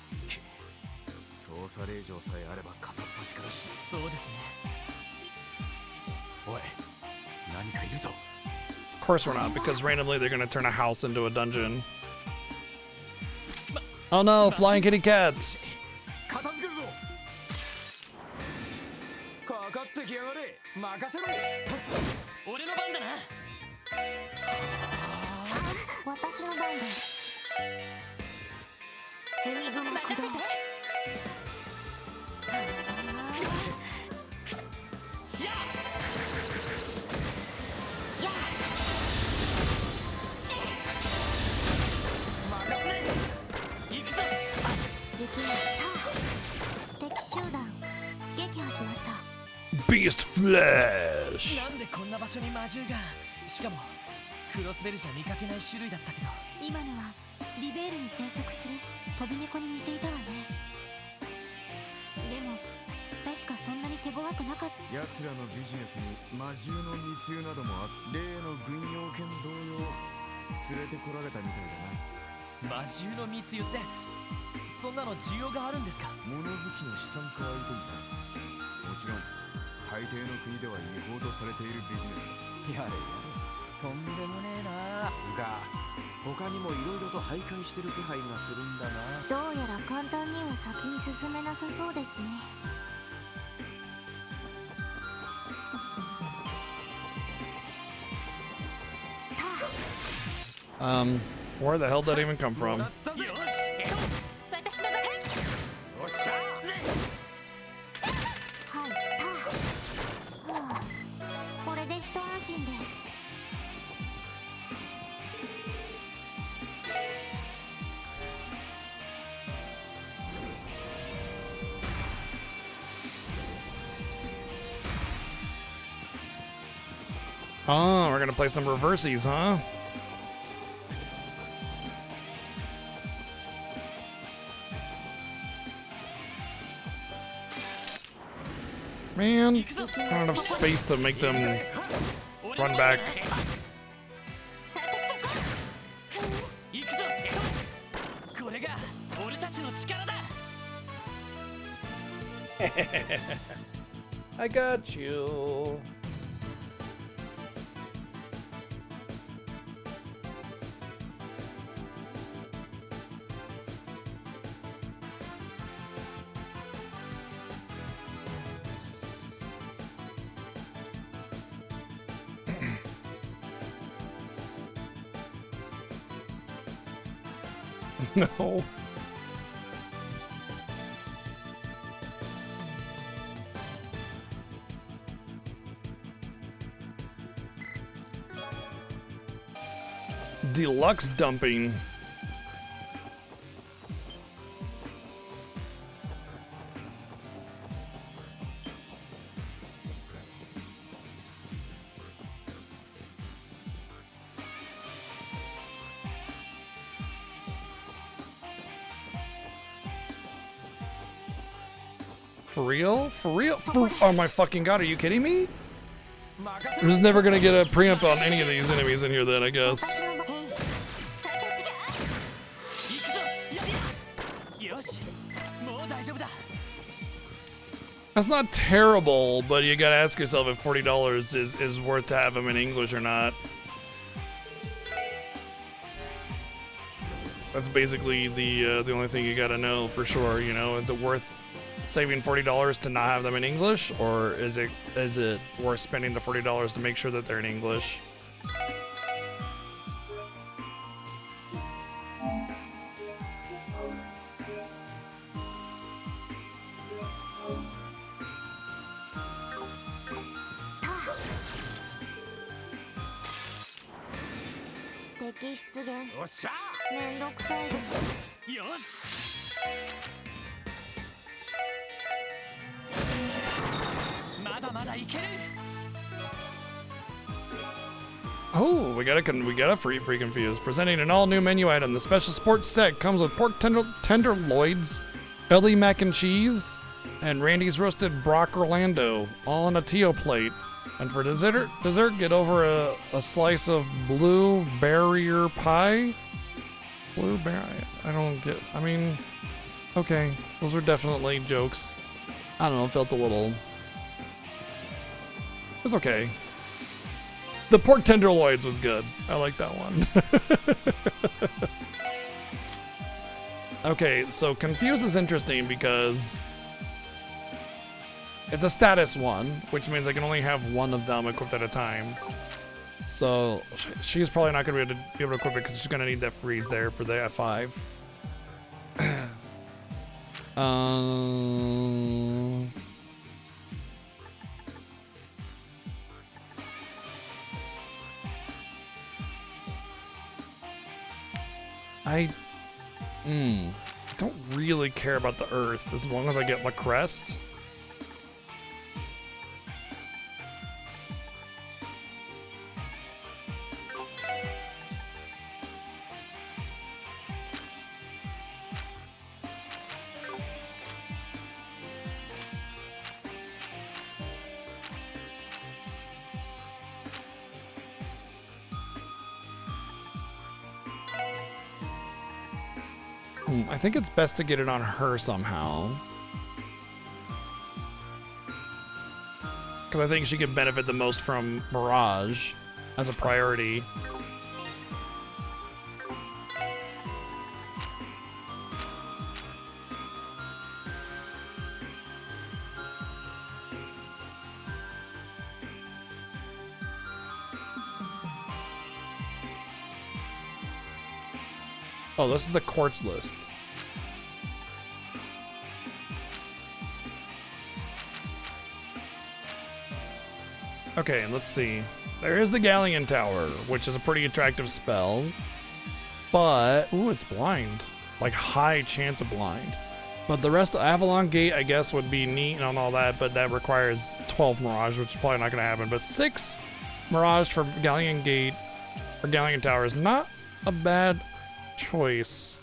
操作令状さえあれば片っ端からし。そうですね。おい、何かいるぞ。 Of course we're not, because randomly they're gonna turn a house into a dungeon. Oh no, flying kitty cats! 片付けるぞ。かかってきやがれ。任せろ。俺の番だな。私の番です。海雲くどい。 Beast flesh. なんでこんな場所に魔獣が。しかもクロスベルじゃ見かけない種類だったけど。今のはリベールに生息する飛び猫に似ていたわね。でも確かそんなに手強くなかった。奴らのビジネスに魔獣の密輸などもあって、例の軍用犬同様連れてこられたみたいだな。魔獣の密輸ってそんなの需要があるんですか。物好きの資産家相手にな。もちろん大抵の国では違法とされているビジネスだ。やれやれ、とんでもねえな。つうか他にもいろいろと徘徊してる気配がするんだな。どうやら簡単には先に進めなさそうですね。 Where the hell did that even come from? これで一安心です。 Oh, we're gonna play some reversies, huh? Man, not enough space to make them run back. I got you. No. Deluxe dumping. For real? For real? Oh my fucking god, are you kidding me? I'm just never gonna get a preamp on any of these enemies in here then, I guess. That's not terrible, but you gotta ask yourself if $40 is worth to have them in English or not. That's basically the only thing you gotta know for sure, you know. Is it worth saving $40 to not have them in English, or is it worth spending the $40 to make sure that they're in English? 出現。おっしゃめんどくさいです。よし Oh, we got a free confused. Presenting an all new menu item. The special sports set comes with pork tenderloins, belly mac and cheese, and Randy's roasted Brock Orlando, all on a Tio plate. And for dessert get over a slice of blue barrier pie. Blueberry, I don't get. I mean, okay, those were definitely jokes. I don't know, it felt a little. It was okay. The pork tenderloins was good. I like that one. Okay, so Confuse is interesting because it's a status one, which means I can only have one of them equipped at a time. So she's probably not going to be able to equip it because she's going to need that freeze there for the F5. I don't really care about the Earth as long as I get my crest. I think it's best to get it on her somehow. Because I think she can benefit the most from Mirage as a priority. Oh, this is the quartz list. Okay, let's see. There is the Galleon Tower, which is a pretty attractive spell. But, ooh, it's blind. Like, high chance of blind. But the rest of Avalon Gate, I guess, would be neat and all that, but that requires 12 Mirage, which is probably not going to happen. But 6 Mirage for Galleon Gate, or Galleon Tower, is not a bad choice.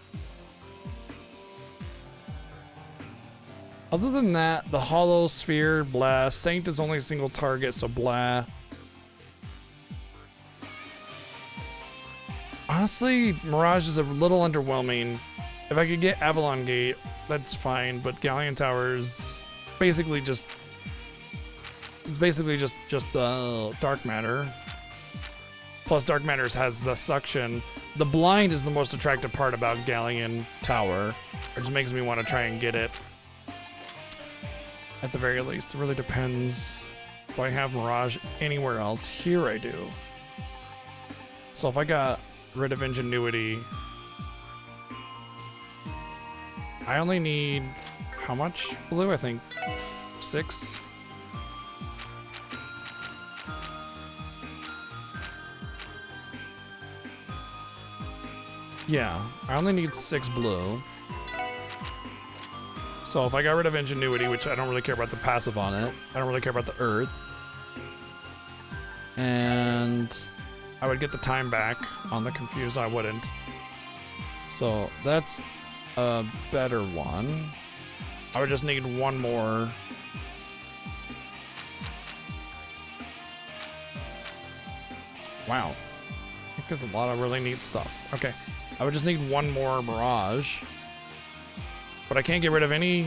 Other than that, the Hollow Sphere, blah. Saint is only a single target, so blah. Honestly, Mirage is a little underwhelming. If I could get Avalon Gate, that's fine, but Galleon Tower is basically just... It's basically just Dark Matter. Plus Dark Matter has the suction. The blind is the most attractive part about Galleon Tower. It just makes me want to try and get it. At the very least, it really depends. Do I have Mirage anywhere else? Here I do. So if I got rid of Ingenuity, I only need how much blue? I think 6. Yeah, I only need 6 blue. So if I got rid of Ingenuity, which I don't really care about the passive on it, I don't really care about the Earth, and I would get the time back on the Confuse, I wouldn't. So that's a better one. I would just need one more. Wow. Because a lot of really neat stuff. Okay. I would just need one more Mirage. But I can't get rid of any.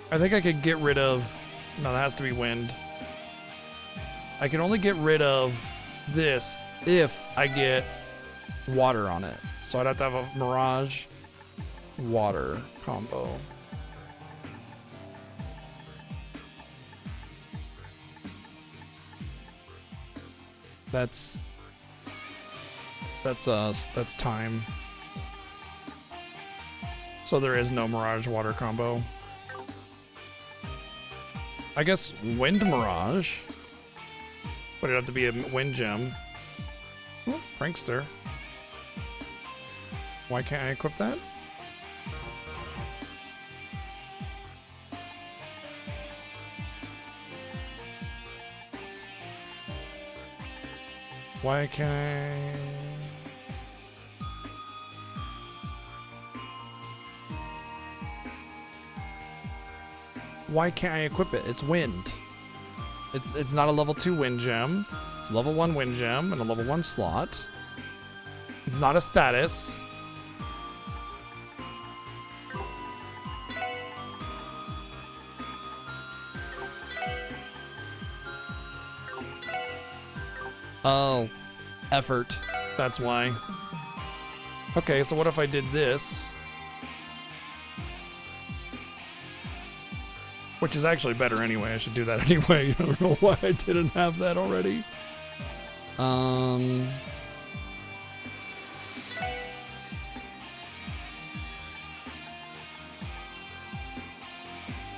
I think I could get rid of. No, that has to be wind. I can only get rid of this if I get water on it. So I'd have to have a Mirage water combo. That's time. So there is no Mirage water combo. I guess Wind Mirage. But it'd have to be a Wind Gem. Oh, prankster. Why can't I equip that? Why can't I? Why can't I equip it? It's wind. It's not a level 2 wind gem. It's a level 1 wind gem and a level 1 slot. It's not a status. Oh, effort. That's why. Okay, so what if I did this? Which is actually better anyway. I should do that anyway. I don't know why I didn't have that already.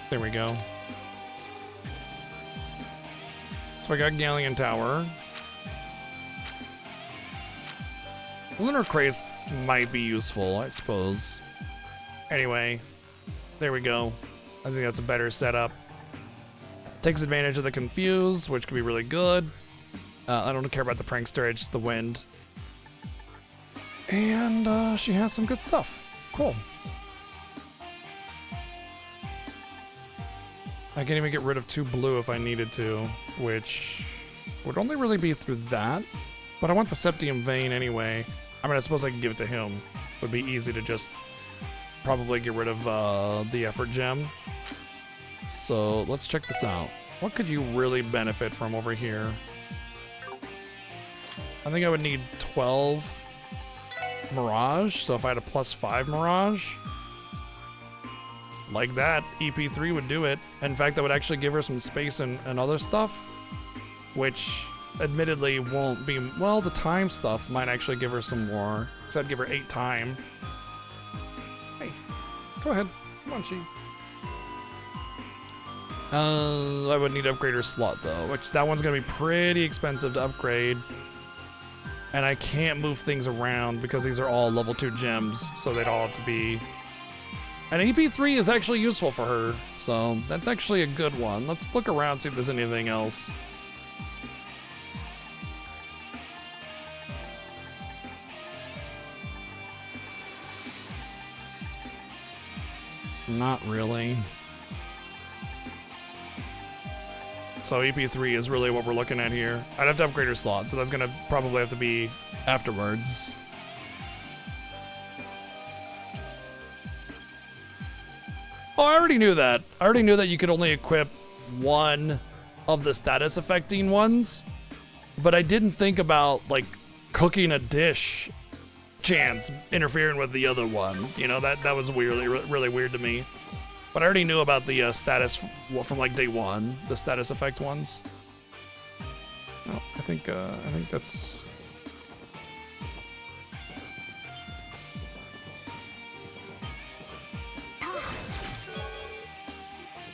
There we go. So I got Galleon Tower. Lunar Craze might be useful, I suppose. Anyway, there we go. I think that's a better setup. Takes advantage of the Confused, which can be really good. I don't care about the Prankster, it's just the wind. And she has some good stuff. Cool. I can even get rid of 2 blue if I needed to, which would only really be through that. But I want the Septium Vein anyway. I mean, I suppose I can give it to him. Would be easy to just probably get rid of the Effort Gem. So let's check this out. What could you really benefit from over here? I think I would need 12 Mirage. So if I had a +5 Mirage, like that, EP3 would do it. In fact, that would actually give her some space and other stuff, which admittedly won't be, well, the time stuff might actually give her some more, because I'd give her 8 time. Hey, go ahead. Come on, Chi. I would need to upgrade her slot though, which that one's gonna be pretty expensive to upgrade. And I can't move things around because these are all level 2 gems, so they'd all have to be. And EP3 is actually useful for her, so that's actually a good one. Let's look around, see if there's anything else. Not really. So EP3 is really what we're looking at here. I'd have to upgrade her slot, so that's gonna probably have to be afterwards. Oh, I already knew that. I already knew that you could only equip one of the status affecting ones, but I didn't think about like cooking a dish chance interfering with the other one. You know, that was really weird to me. But I already knew about the status from like day 1, the status effect ones. Oh, I think that's.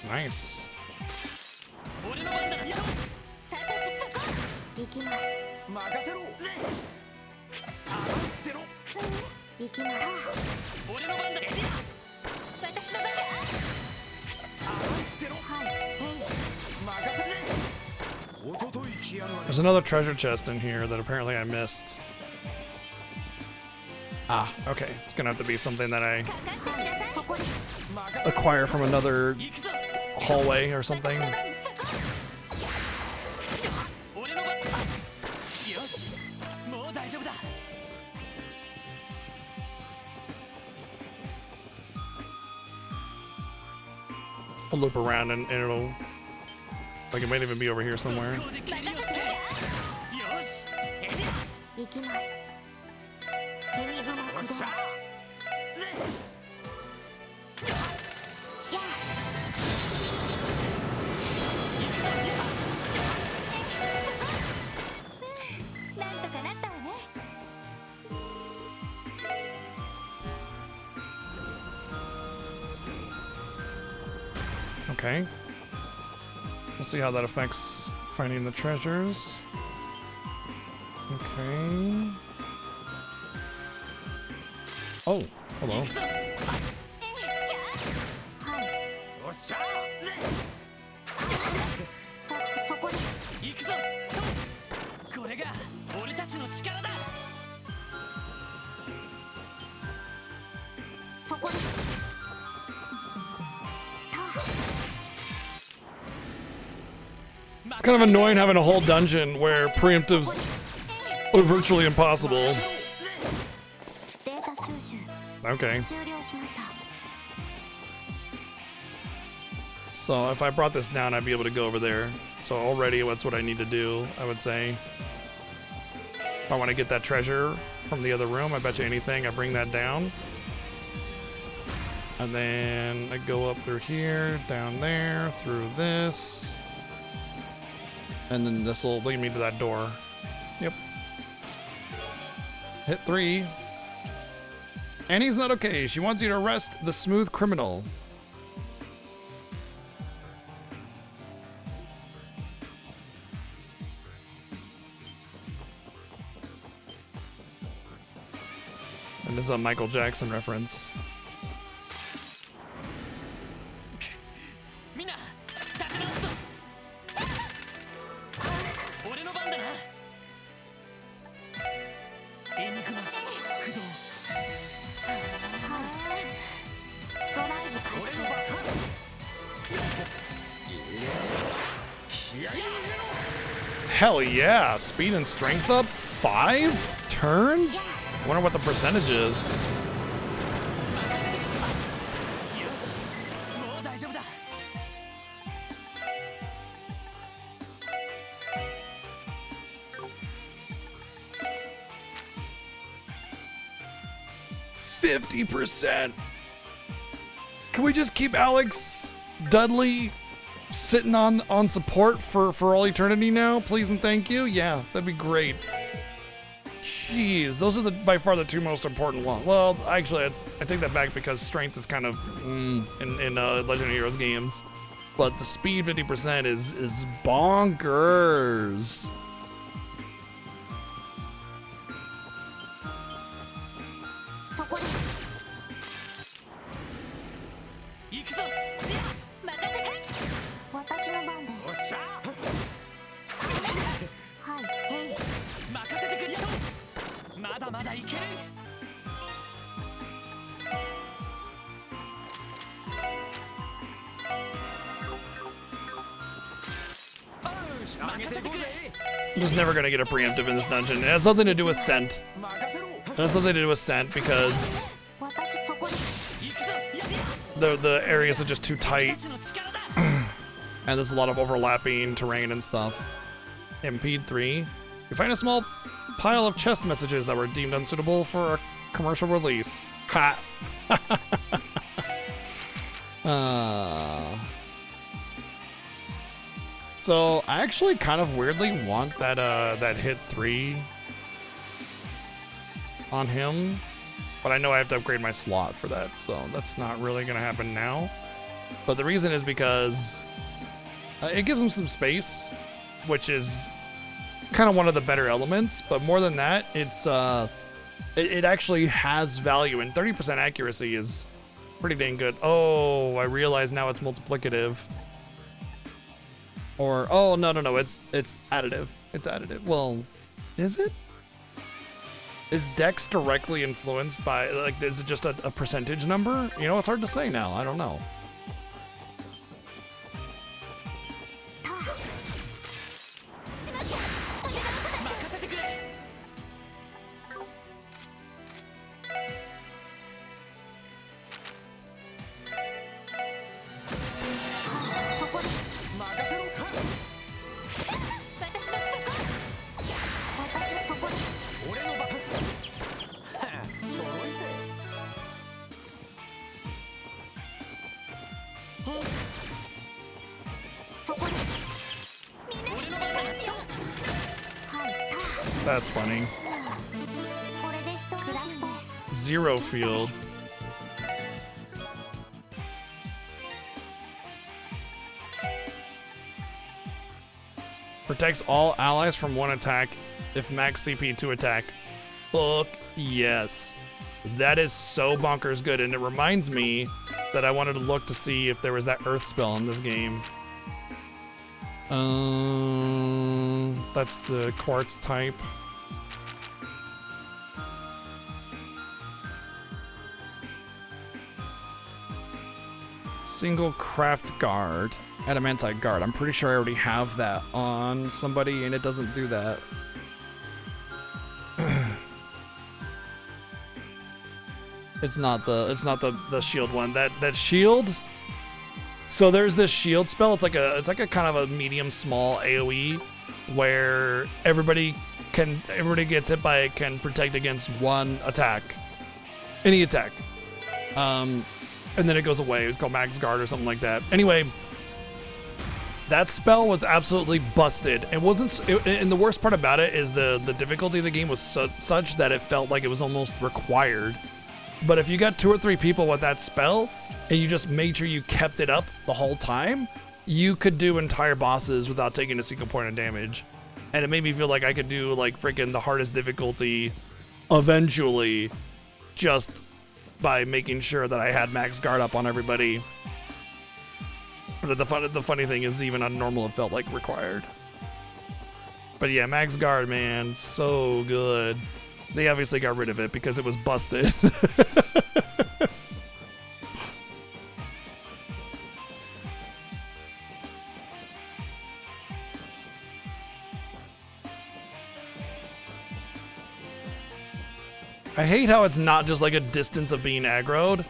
Nice. There's another treasure chest in here that apparently I missed. Ah, okay. It's gonna have to be something that I acquire from another hallway or something. I'll loop around and it'll, like, it might even be over here somewhere. Okay. We'll see how that affects finding the treasures. Okay. Okay. Oh, hello. おっしゃそこです行くぞそうこれが俺たちの力だそこです It's kind of annoying having a whole dungeon where preemptives are virtually impossible. Okay. So if I brought this down, I'd be able to go over there. So already that's what I need to do, I would say. If I want to get that treasure from the other room, I bet you anything, I bring that down. And then I go up through here, down there, through this. And then this will lead me to that door. Yep. Hit 3. Annie's not okay. She wants you to arrest the smooth criminal. And this is a Michael Jackson reference. みんな立ち直すぞ俺の番だなエニグマ駆動ドライブ開始 Hell yeah! Speed and strength up 5 turns? Wonder what the percentage is. %. Can we just keep Alex Dudley sitting on support for all eternity now, please and thank you? Yeah, that'd be great. Jeez, those are by far the 2 most important ones. Well, actually, I take that back because strength is kind of in Legend of Heroes games, but the speed 50% is bonkers. I'm just never gonna get a preemptive in this dungeon. It has nothing to do with scent. It has nothing to do with scent because the areas are just too tight. And there's a lot of overlapping terrain and stuff. Impede 3. You find a small pile of chest messages that were deemed unsuitable for a commercial release. Ha! So I actually kind of weirdly want that hit 3 on him, but I know I have to upgrade my slot for that, so that's not really gonna happen now. But the reason is because it gives him some space, which is kind of one of the better elements. But more than that, it actually has value, and 30% accuracy is pretty dang good. Oh, I realize now it's multiplicative. Or, oh, no, it's additive. It's additive. Well, is it? Is Dex directly influenced by, like, is it just a percentage number? You know, it's hard to say now. I don't know. That's funny. Zero field. Protects all allies from one attack if max CP to attack. Fuck yes. That is so bonkers good, and it reminds me that I wanted to look to see if there was that earth spell in this game. That's the quartz type. Single craft guard. Adamantite guard. I'm pretty sure I already have that on somebody and it doesn't do that. It's not the shield one. That shield. So there's this shield spell. It's like a kind of a medium small AoE where everybody gets hit by it can protect against one attack. Any attack. And then it goes away. It's called Max Guard or something like that. Anyway, that spell was absolutely busted. And the worst part about it is the difficulty of the game was such that it felt like it was almost required. But if you got 2 or 3 people with that spell and you just made sure you kept it up the whole time, you could do entire bosses without taking a single point of damage. And it made me feel like I could do like freaking the hardest difficulty eventually just by making sure that I had max guard up on everybody. But the funny thing is, even on normal, it felt like required. But yeah, max guard, man, so good. They obviously got rid of it because it was busted. I hate how it's not just like a distance of being aggroed.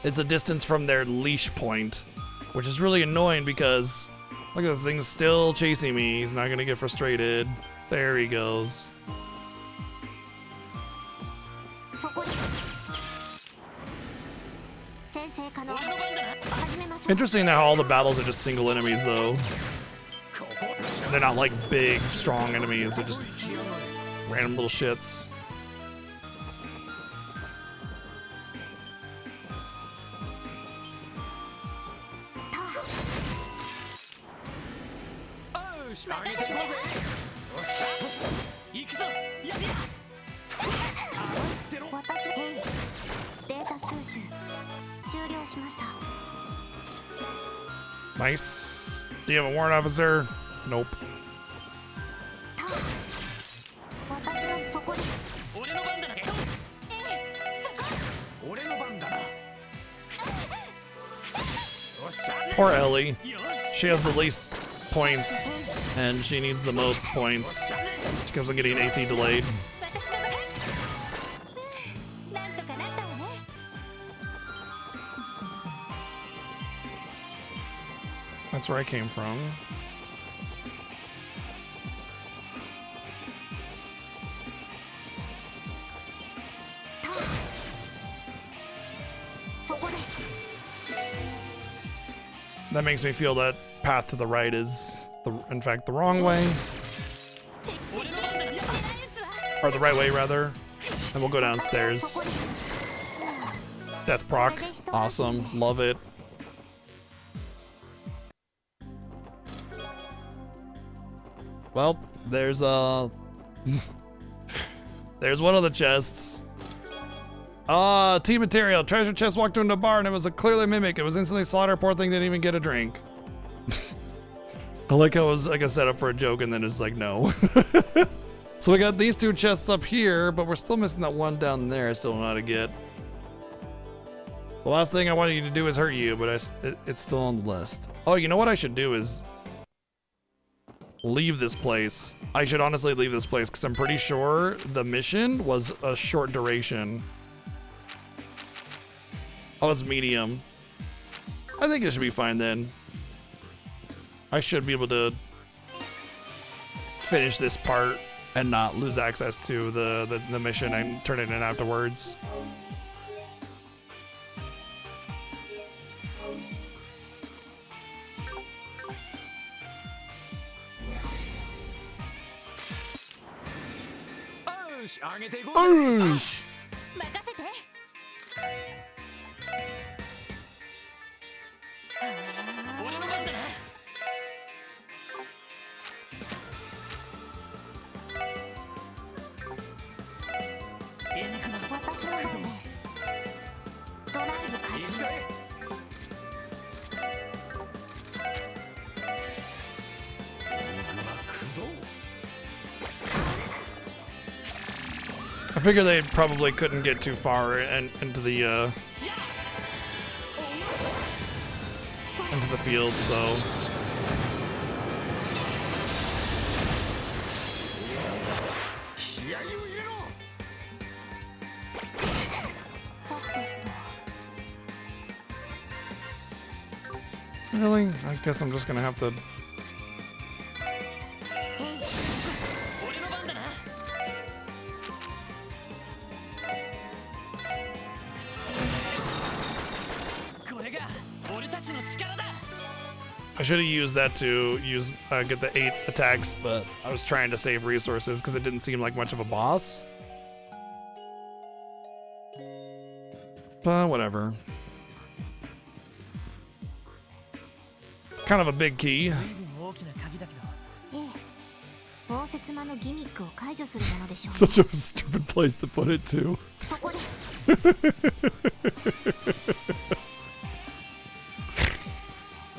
It's a distance from their leash point, which is really annoying because look at this thing's still chasing me. He's not gonna get frustrated. There he goes. Interesting how all the battles are just single enemies though. They're not like big, strong enemies. They're just random little shits. Nice. Do you have a warrant officer? Nope. Poor Ellie. She has the least points, and she needs the most points. She comes on getting AC delayed. That's where I came from. That makes me feel that path to the right is, in fact, the wrong way. Or the right way, rather. And we'll go downstairs. Death proc. Awesome. Love it. Well, there's there's one of the chests. Tea material. Treasure chest walked into a bar and it was a clearly mimic. It was instantly slaughtered. Poor thing didn't even get a drink. I like how it was like a setup for a joke and then it's like, no. So we got these 2 chests up here, but we're still missing that one down there. I still don't know how to get. The last thing I wanted you to do is hurt you, but it's still on the list. Oh, you know what I should do is leave this place. I should honestly leave this place because I'm pretty sure the mission was a short duration. Oh, it's medium. I think it should be fine then. I should be able to finish this part and not lose access to the mission and turn it in afterwards. Oosh. figure they probably couldn't get too far into the field, so. Really? I guess I'm just gonna have to. I should have used that to get the 8 attacks, but I was trying to save resources because it didn't seem like much of a boss. But whatever. It's kind of a big key. ええ、応接間のギミックを解除するものでしょうね。 Such a stupid place to put it too. そこです。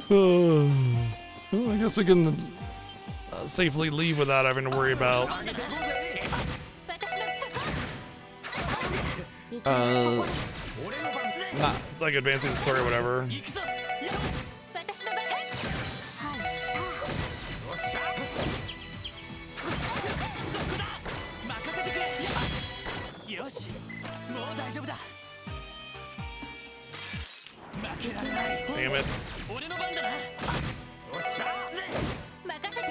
Well, I guess we can safely leave without having to worry about not like advancing the story or whatever. よし、もう大丈夫だ。負けられない。 Damn it. 俺の番だな。よっしゃ。任せて。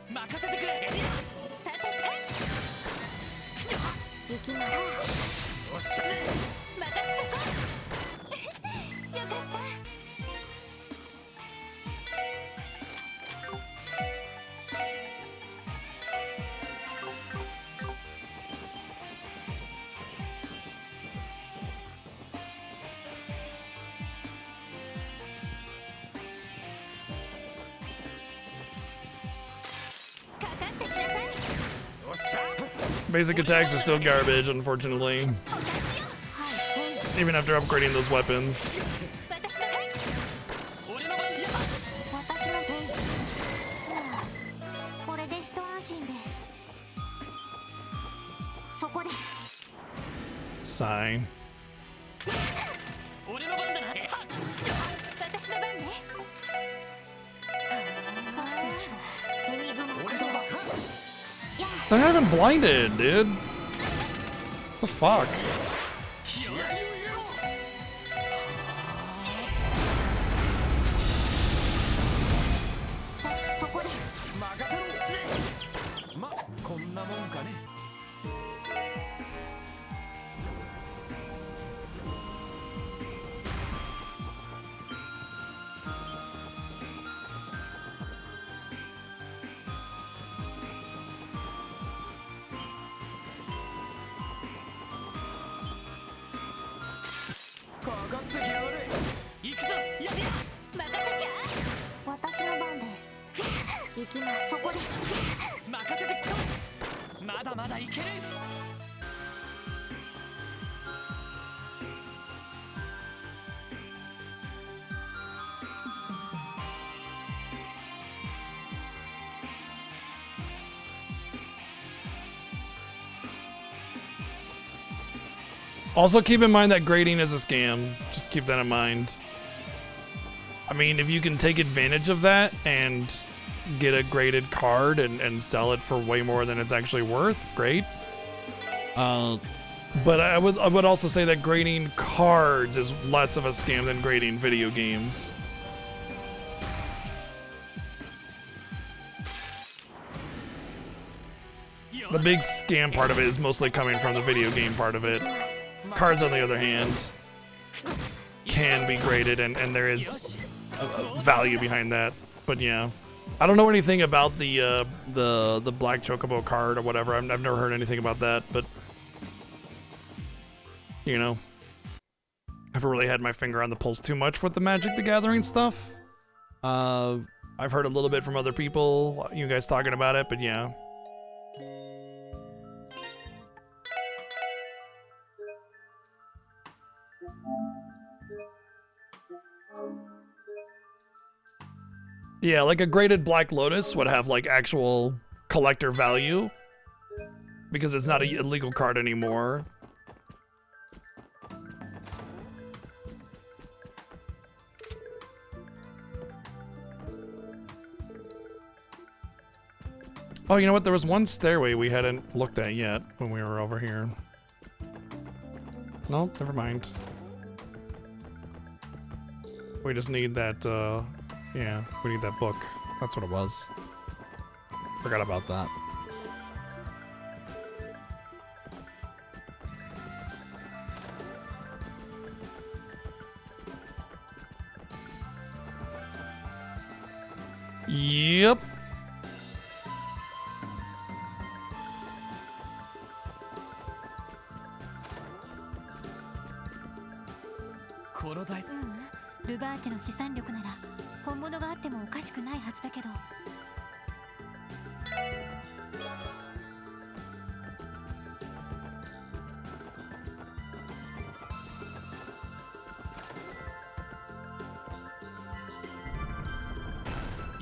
任せてくれ。さて行きましょう。よっしゃ。任せて。よかった。 Basic attacks are still garbage, unfortunately. Even after upgrading those weapons. これで一安心です。そこです。 Sigh. 俺の番だな。私の番ね。さて、エニグマ駆動。 They're not even blinded, dude. What the fuck? Also, keep in mind that grading is a scam. Just keep that in mind. I mean, if you can take advantage of that and get a graded card and sell it for way more than it's actually worth, great. But I would also say that grading cards is less of a scam than grading video games. The big scam part of it is mostly coming from the video game part of it. Cards, on the other hand, can be graded, and there is a value behind that. But yeah, I don't know anything about the Black Chocobo card or whatever. I've never heard anything about that, but you know, I haven't really had my finger on the pulse too much with the Magic the Gathering stuff. I've heard a little bit from other people, you guys talking about it, but yeah. Yeah, like a graded Black Lotus would have like actual collector value, because it's not a legal card anymore. Oh, you know what? There was one stairway we hadn't looked at yet when we were over here. Nope, never mind. We just need that, yeah, we need that book. That's what it was. Forgot about that. Yep.ううん、ルバーチェの資産力なら本物があってもおかしくないはずだけど。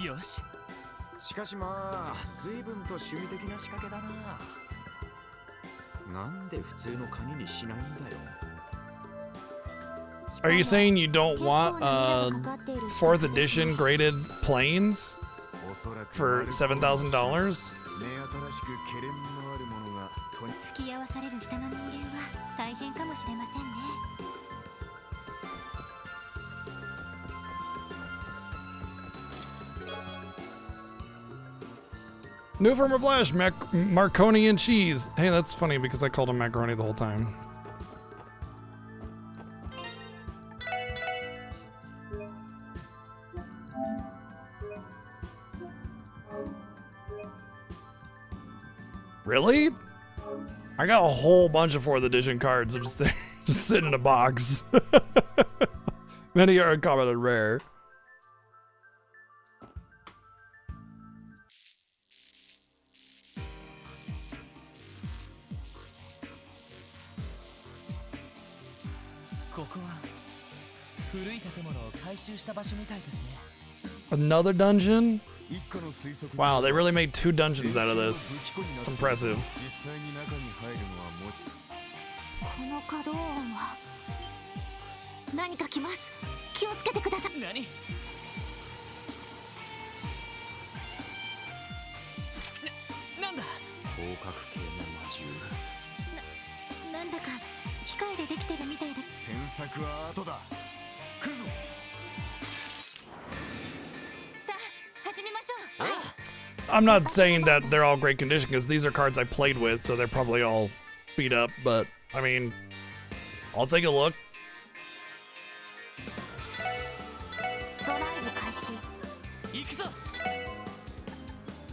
よし。しかしまあ随分と趣味的な仕掛けだな。なんで普通の鍵にしないんだよ。Are you saying you don't want 4th edition graded planes for $7,000? 付き合わされる下の人間は大変かもしれませんね。New from Flash, Marconi and cheese. Hey, that's funny because I called him macaroni the whole time. Really? I got a whole bunch of 4th edition cards upstairs, just sitting in a box. Many are uncommon and rare. Another dungeon? Wow, they really made 2 dungeons out of this. It's impressive. この可動音は何か来ます。気をつけてください。何？なんだ？広角系の魔獣。なんだか機械でできてるみたいだ。詮索は後だ。来るぞ。さあ始めましょう。I'm not saying that they're all great condition because these are cards I played with, so they're probably all beat up, but I mean, I'll take a look.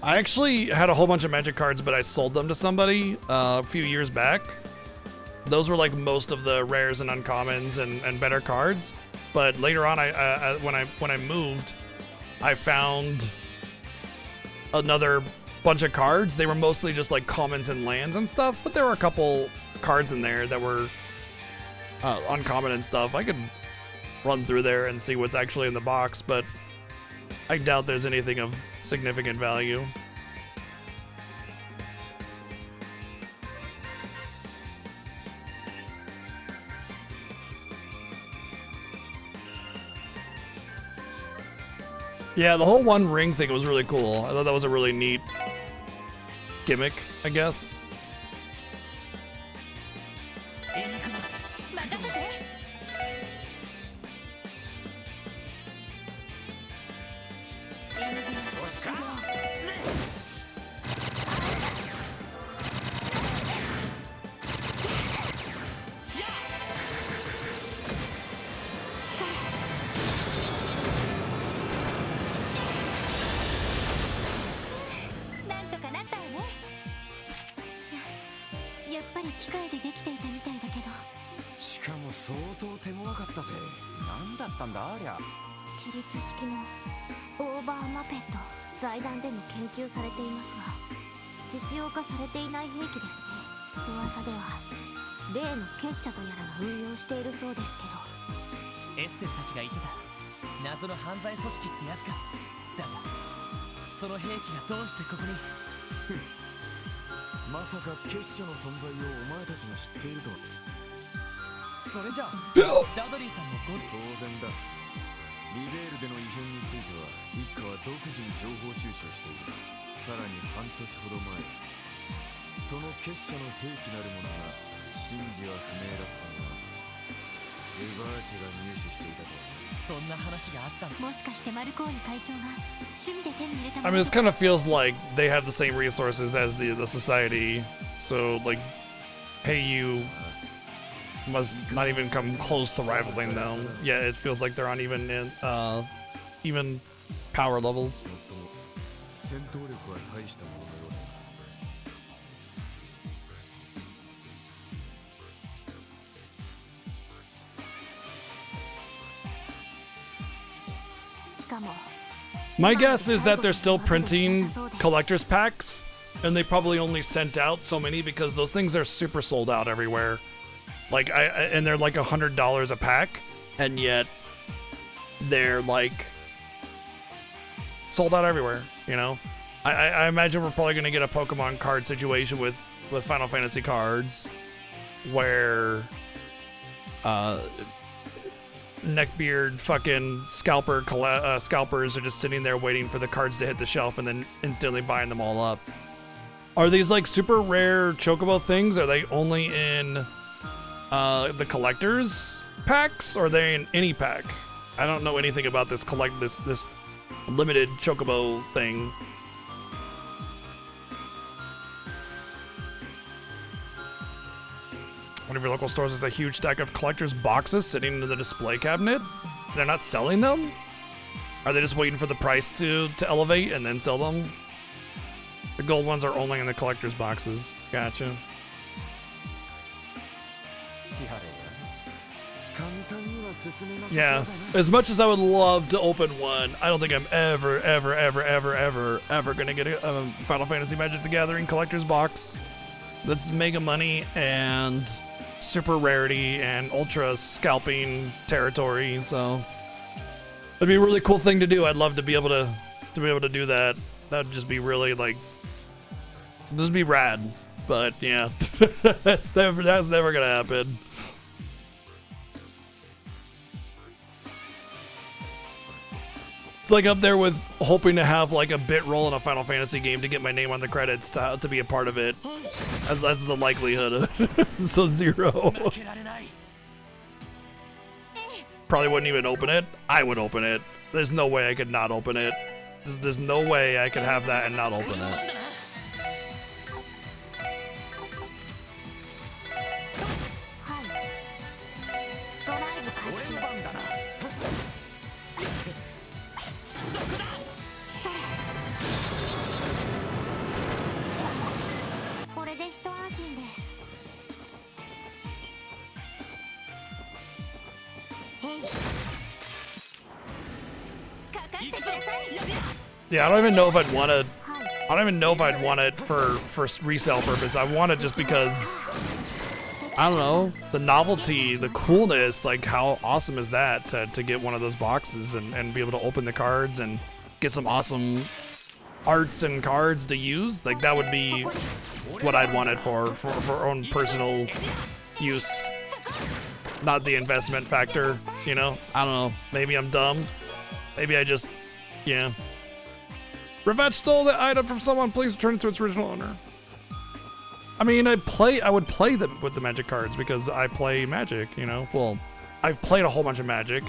I actually had a whole bunch of Magic cards, but I sold them to somebody a few years back. Those were like most of the rares and uncommons and better cards. But later on, when I moved, I found another bunch of cards. They were mostly just like commons and lands and stuff, but there were a couple cards in there that were uncommon and stuff. I could run through there and see what's actually in the box, but I doubt there's anything of significant value. Yeah, the whole One Ring thing was really cool. I thought that was a really neat gimmick, I guess. まさか結社の存在をお前たちが知っているとは。それじゃあダドリーさんもご当然だ。リベールでの異変については一家は独自に情報収集している。さらに半年ほど前、その結社の兵器なるものが真偽は不明だったが、ルバーチェが入手していたとは。そんな話があったの。もしかしてマルコーニ会長が趣味で手に入れた I mean, this kind of feels like they have the same resources as the society, so like, Heiyu must not even come close to rivaling them. Yeah, it feels like they're on even power levels. 戦闘力は大したもののようだ。しかも My guess is that they're still printing collector's packs, and they probably only sent out so many because those things are super sold out everywhere. Like and they're like $100 a pack, and yet they're like sold out everywhere. You know, I imagine we're probably gonna get a Pokemon card situation with Final Fantasy cards, where neckbeard fucking scalpers are just sitting there waiting for the cards to hit the shelf and then instantly buying them all up. Are these like super rare Chocobo things? Are they only in the collectors packs, or are they in any pack? I don't know anything about this this limited Chocobo thing. One of your local stores has a huge stack of collector's boxes sitting in the display cabinet. They're not selling them? Are they just waiting for the price to elevate and then sell them? The gold ones are only in the collector's boxes. Gotcha. Yeah, as much as I would love to open one, I don't think I'm ever gonna get a Final Fantasy Magic the Gathering collector's box that's mega money and super rarity and ultra scalping territory. So it'd be a really cool thing to do. I'd love to be able to do that. That'd just be really like, just be rad. But yeah, that's never gonna happen. It's like up there with hoping to have like a bit roll in a Final Fantasy game to get my name on the credits to be a part of it. That's the likelihood of so 0. Probably wouldn't even open it. I would open it. There's no way I could not open it. There's no way I could have that and not open it. Yeah, I don't even know if I'd want to. I don't even know if I'd want it for resale purpose. I want it just because, I don't know, the novelty, the coolness. Like, how awesome is that to get one of those boxes and be able to open the cards and get some awesome arts and cards to use? Like, that would be what I'd want it for own personal use, not the investment factor. You know, I don't know. Maybe I'm dumb. Maybe I just, yeah. Revenge stole the item from someone. Please return it to its original owner. I mean, I would play them with the Magic cards because I play Magic, you know? Well, I've played a whole bunch of Magic,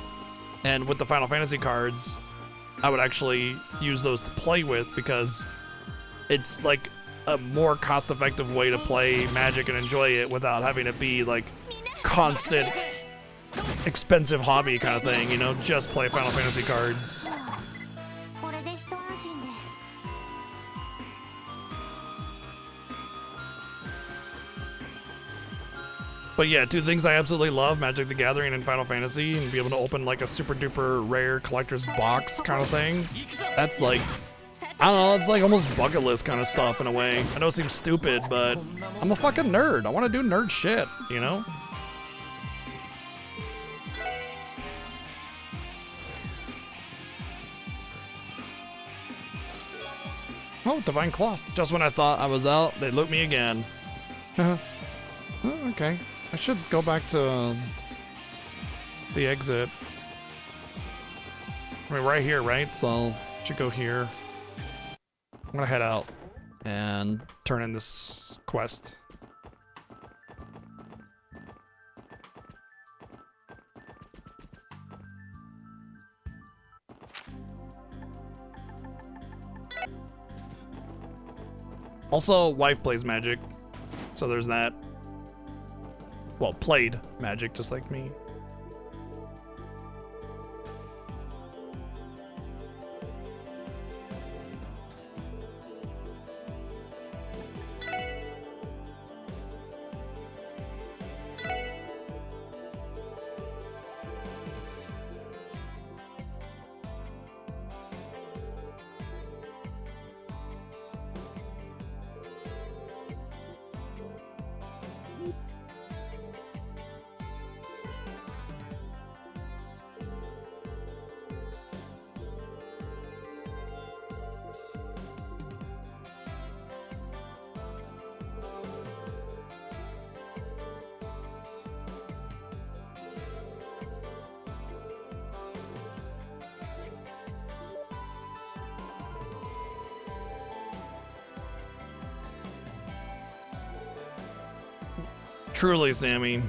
and with the Final Fantasy cards, I would actually use those to play with because it's like a more cost-effective way to play Magic and enjoy it without having it be like constant, expensive hobby kind of thing, you know? Just play Final Fantasy cards. But yeah, two things I absolutely love, Magic the Gathering and Final Fantasy, and be able to open like a super duper rare collector's box kind of thing. That's like, I don't know, it's like almost bucket list kind of stuff in a way. I know it seems stupid, but I'm a fucking nerd. I want to do nerd shit, you know? Oh, divine cloth. Just when I thought I was out, they loot me again. Oh, okay. I should go back to the exit. I mean, right here, right? So, I should go here. I'm gonna head out and turn in this quest. Also, wife plays Magic, so there's that. Well, played Magic just like me. Truly, Sammy.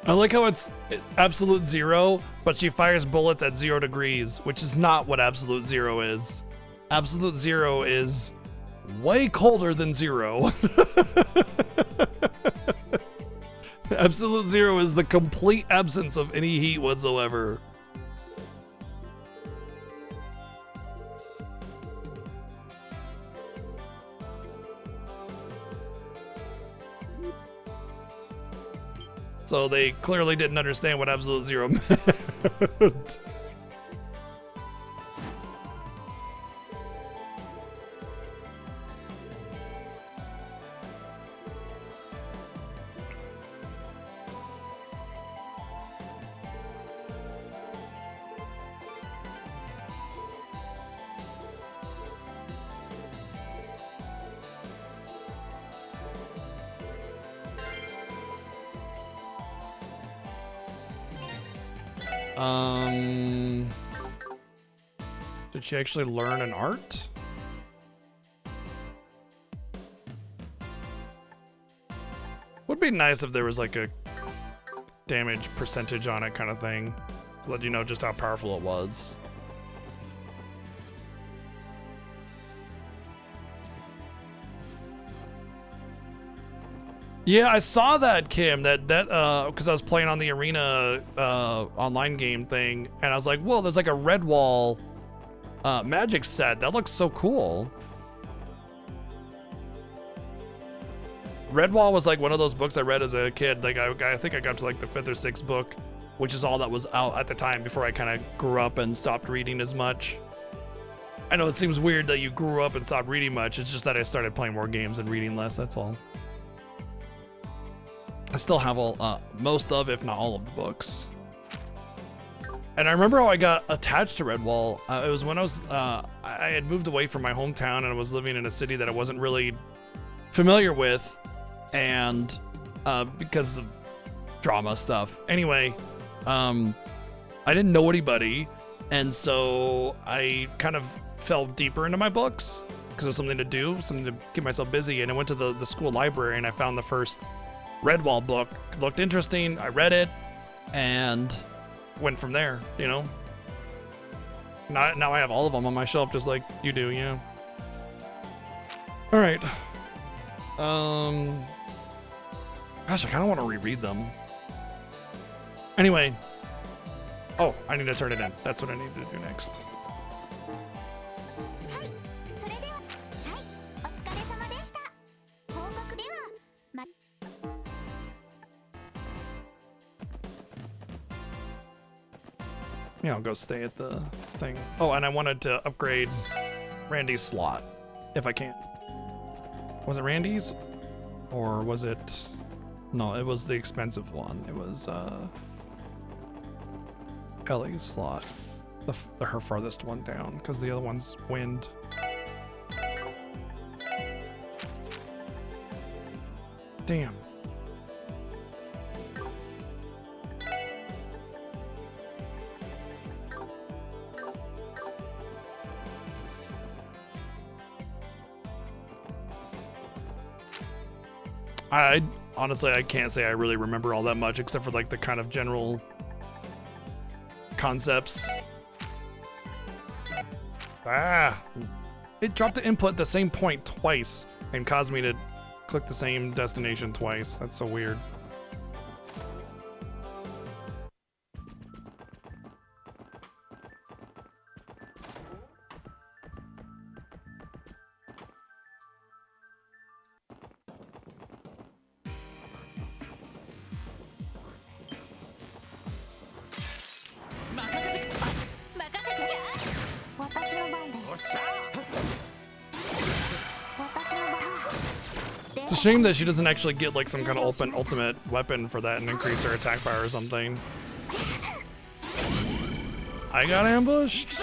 I like how it's absolute zero, but she fires bullets at 0 degrees, which is not what absolute zero is. Absolute zero is way colder than 0. Absolute zero is the complete absence of any heat whatsoever. So they clearly didn't understand what absolute zero meant. Did she actually learn an art? Would be nice if there was like a damage percentage on it kind of thing to let you know just how powerful it was. Yeah, I saw that, Kim, that because I was playing on the Arena online game thing, and I was like, whoa, there's like a Redwall magic set. That looks so cool. Redwall was like one of those books I read as a kid. Like I think I got to like the 5th or 6th book, which is all that was out at the time before I kind of grew up and stopped reading as much. I know it seems weird that you grew up and stopped reading much. It's just that I started playing more games and reading less, that's all. I still have all, most of, if not all of the books. And I remember how I got attached to Redwall. It was when I was, I had moved away from my hometown and I was living in a city that I wasn't really familiar with, and because of drama stuff. Anyway, I didn't know anybody, and so I kind of fell deeper into my books because it was something to do, something to keep myself busy. And I went to the school library and I found the first Redwall book. It looked interesting. I read it and went from there, you know. Now I have all of them on my shelf just like you do, yeah. All right. Gosh, I kind of want to reread them. Anyway. Oh, I need to turn it in. That's what I need to do next. Yeah, I'll go stay at the thing. Oh, and I wanted to upgrade Randy's slot, if I can. Was it Randy's? Or was it... No, it was the expensive one. It was, Ellie's slot. Her farthest one down, because the other one's wind. Damn. Honestly, I can't say I really remember all that much, except for like the kind of general concepts. Ah! It dropped the input at the same point twice and caused me to click the same destination twice. That's so weird. It's a shame that she doesn't actually get like some kind of ultimate weapon for that and increase her attack power or something. I got ambushed?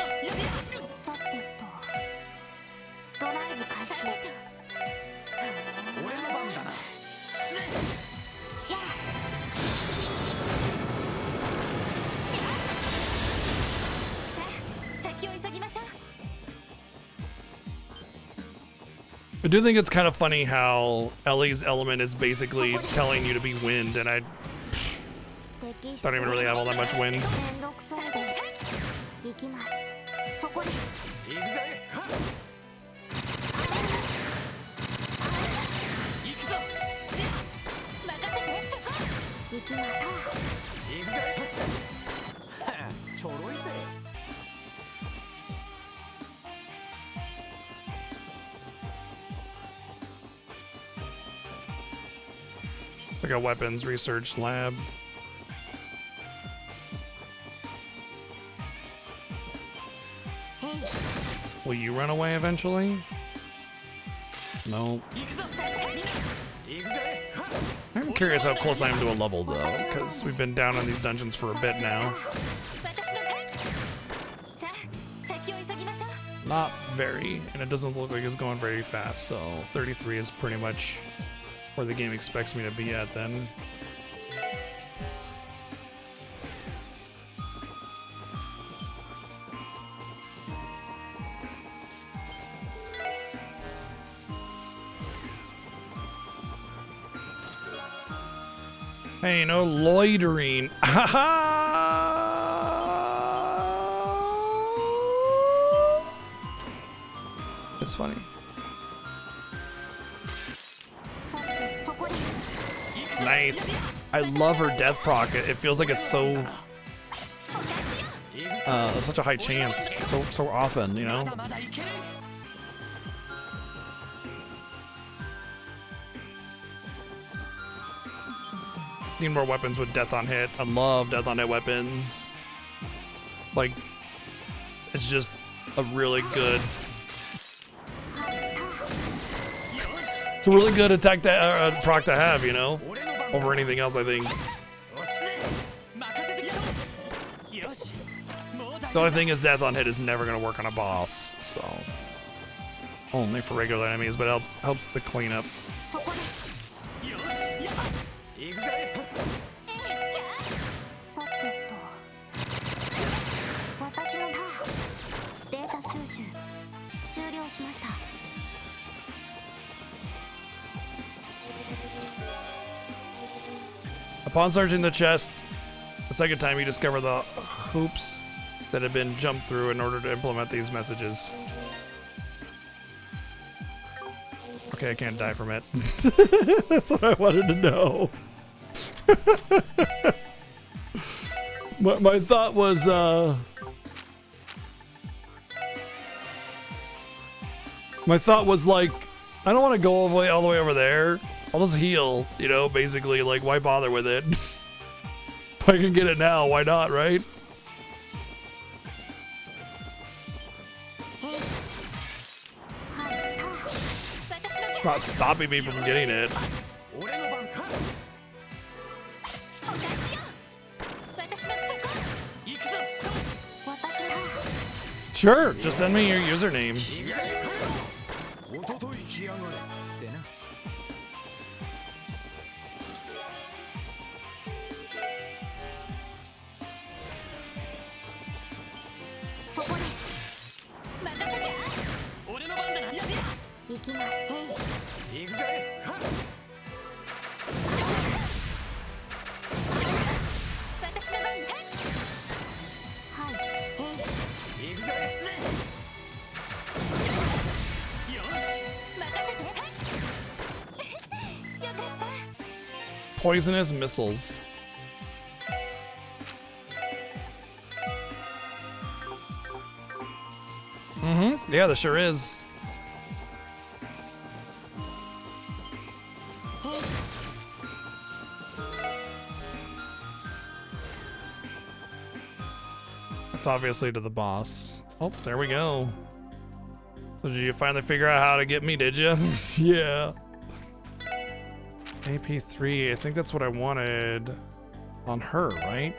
I do think it's kind of funny how Ellie's element is basically telling you to be wind, and I don't even really have all that much wind. It's like a weapons research lab. Will you run away eventually? No. I'm curious how close I am to a level though, because we've been down on these dungeons for a bit now. Not very, and it doesn't look like it's going very fast, so 33 is pretty much where the game expects me to be at then. Hey, no loitering. It's funny. Nice. I love her death proc. It feels like it's so such a high chance so often, you know. Need more weapons with death on hit. I love death on hit weapons. Like, it's just a really good. It's a really good attack to, proc to have, you know, over anything else, I think. The only thing is death on hit is never going to work on a boss, so only for regular enemies, but it helps the cleanup. Upon searching the chest, the second time you discover the hoops that have been jumped through in order to implement these messages. Okay, I can't die from it. That's what I wanted to know. My thought was, like, I don't want to go all the way over there. I'll just heal, you know, basically, like, why bother with it? If I can get it now, why not, right? Not stopping me from getting it. Sure, just send me your username. Poisonous missiles. Mm-hmm. Yeah, there sure is. It's obviously to the boss. Oh, there we go. So did you finally figure out how to get me, did you? Yeah. AP3, I think that's what I wanted on her, right?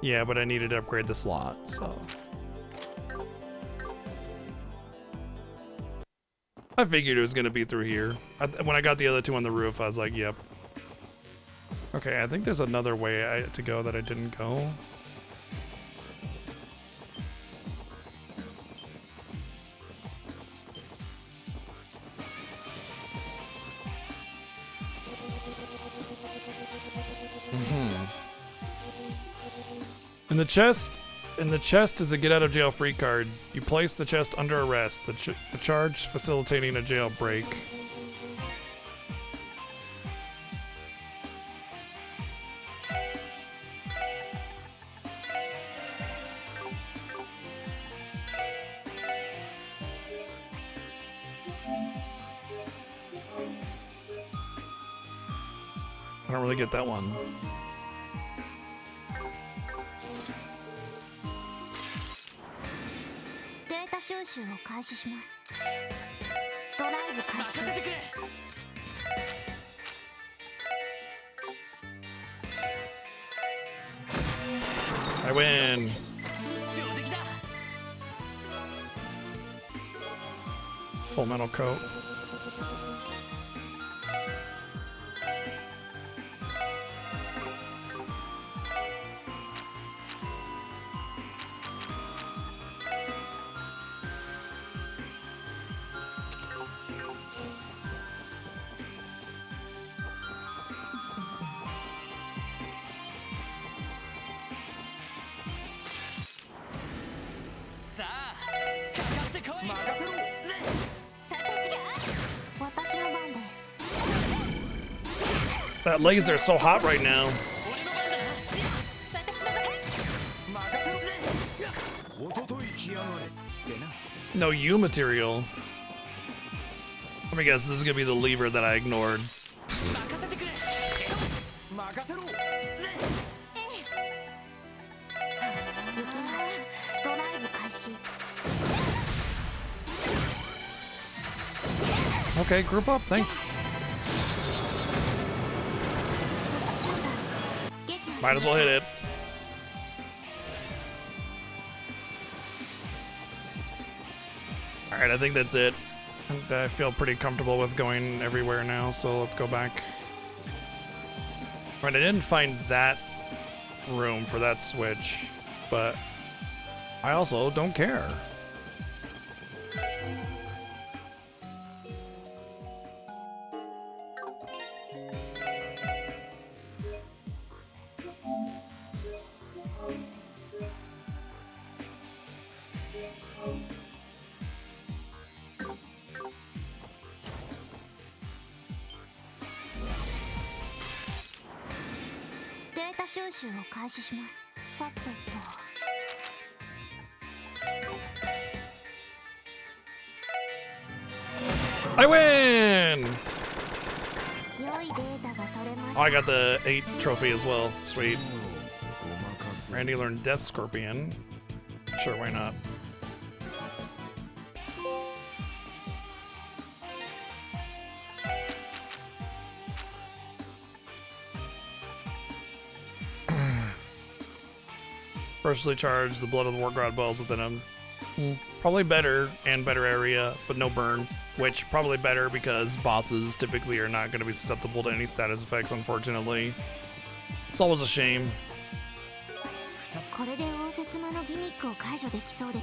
Yeah, but I needed to upgrade the slot, so. I figured it was gonna be through here. When I got the other two on the roof, I was like, yep. Okay, I think there's another way to go that I didn't go. In the chest is a get out of jail free card. You place the chest under arrest. The charge facilitating a jailbreak. I don't really get that one. I win. Full metal coat. That laser is so hot right now. No U material. Let me guess, this is gonna be the lever that I ignored. Okay, group up, thanks. Might as well hit it. Alright, I think that's it. I feel pretty comfortable with going everywhere now, so let's go back. Right, I didn't find that room for that switch, but I also don't care. 収集を開始します。さてと I win! 良いデータが取れまし Oh, た。 I got the 8 trophy as well. Sweet. Randy learned Death Scorpion. Sure, why not? Personally charged, the blood of the war god wells within him. Probably better and better area, but no burn. Which probably better because bosses typically are not going to be susceptible to any status effects, unfortunately. It's always a shame. これで応接間のギミックを解除できそうで。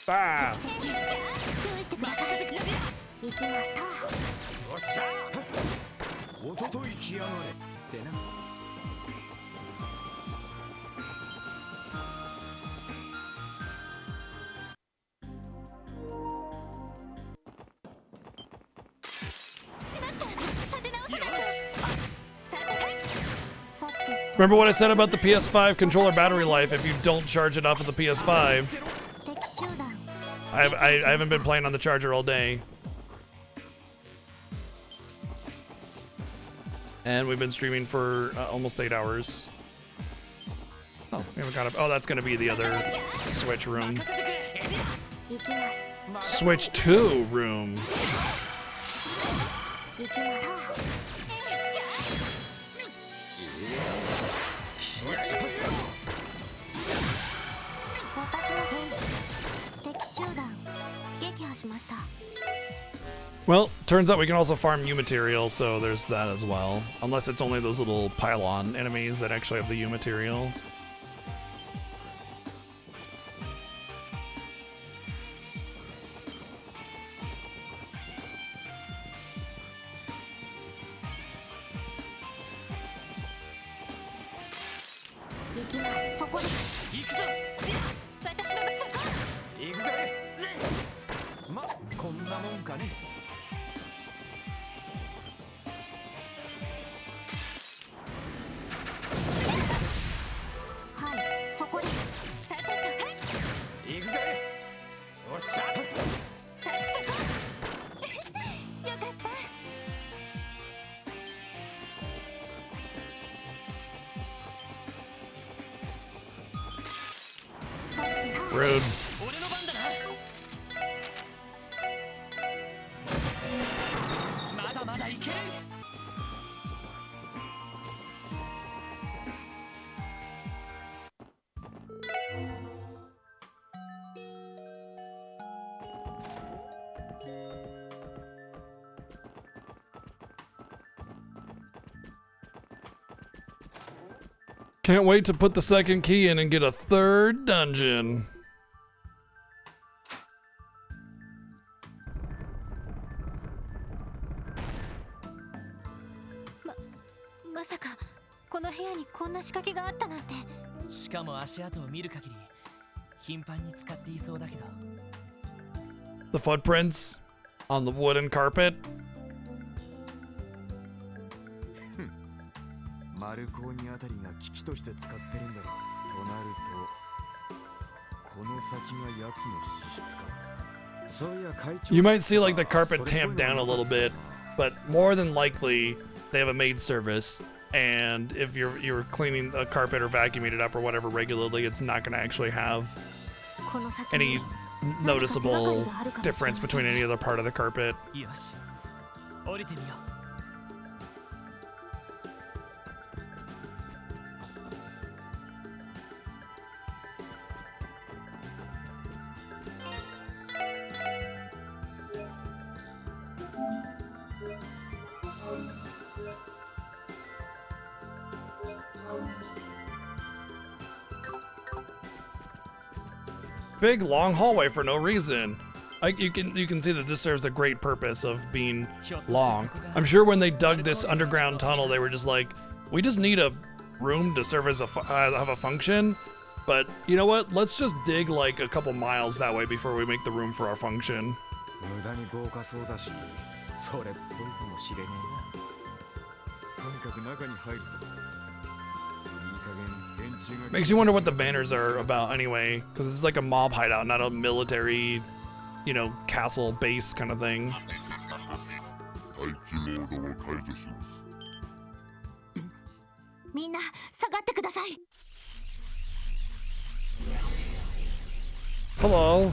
Ah! 注意してください。行きます。おっしゃおととい来やがれってな。Remember what I said about the PS5 controller battery life if you don't charge it up with the PS5? I haven't been playing on the charger all day. And we've been streaming for almost 8 hours. Oh, we haven't got up. Oh, that's going to be the other Switch room. Switch 2 room. Well, turns out we can also farm U material, so there's that as well. Unless it's only those little pylon enemies that actually have the U material. Rude. Can't wait to put the second key in and get a third dungeon. The footprints on the wooden carpet. マルコーニあたりが機器として使ってるんだろう。となると、この先が奴の資質か。そういや会長。 You might see like the carpet tamped down a little bit, but more than likely they have a maid service. And if you're cleaning a carpet or vacuuming it up or whatever regularly, it's not going to actually have any noticeable difference between any other part of the carpet. Big long hallway for no reason. You can see that this serves a great purpose of being long. I'm sure when they dug this underground tunnel, they were just like, we just need a room to serve as have a function. But you know what? Let's just dig like a couple miles that way before we make the room for our function. 無駄に豪華そうだし、それっぽいかもしれねえな。とにかく中に入るぞ。いい加減連中が Makes you wonder what the banners are about anyway, because this is like a mob hideout, not a military, you know, castle base kind of thing. 待機モードを解除します。みんな下がってください。 Hello.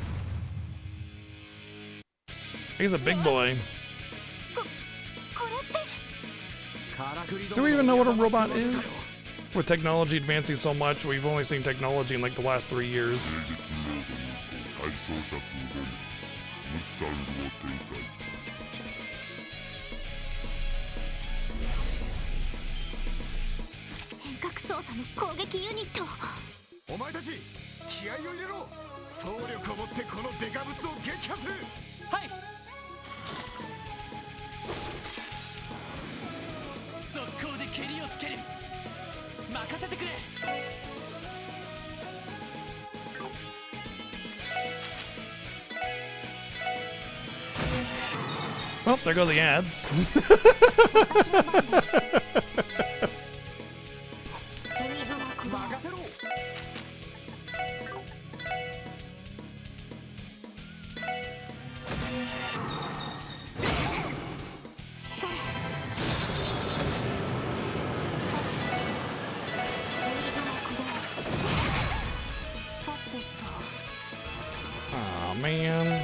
He's a big boy. Do we even know what a robot is? With technology advancing so much, we've only seen technology in like the last 3 years. 対象者数でムスタングを展開。遠隔操作の攻撃ユニット。お前たち気合を入れろ。総力を持ってこのデカブツを撃破する。はい。速攻で蹴りをつける。任せてくれ。 Well, there go the ads. Oh man.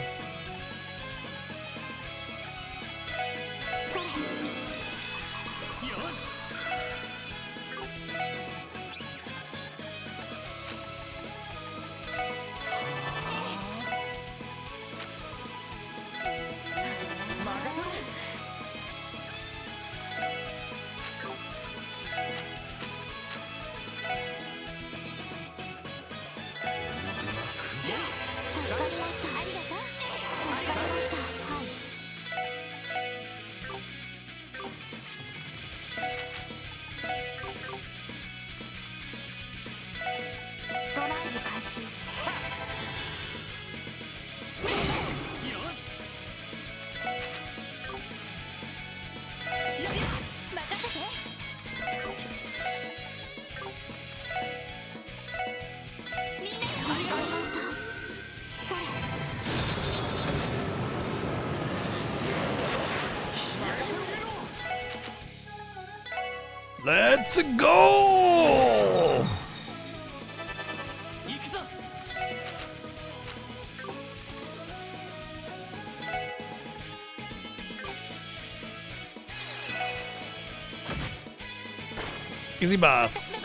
Let's go! Easy boss.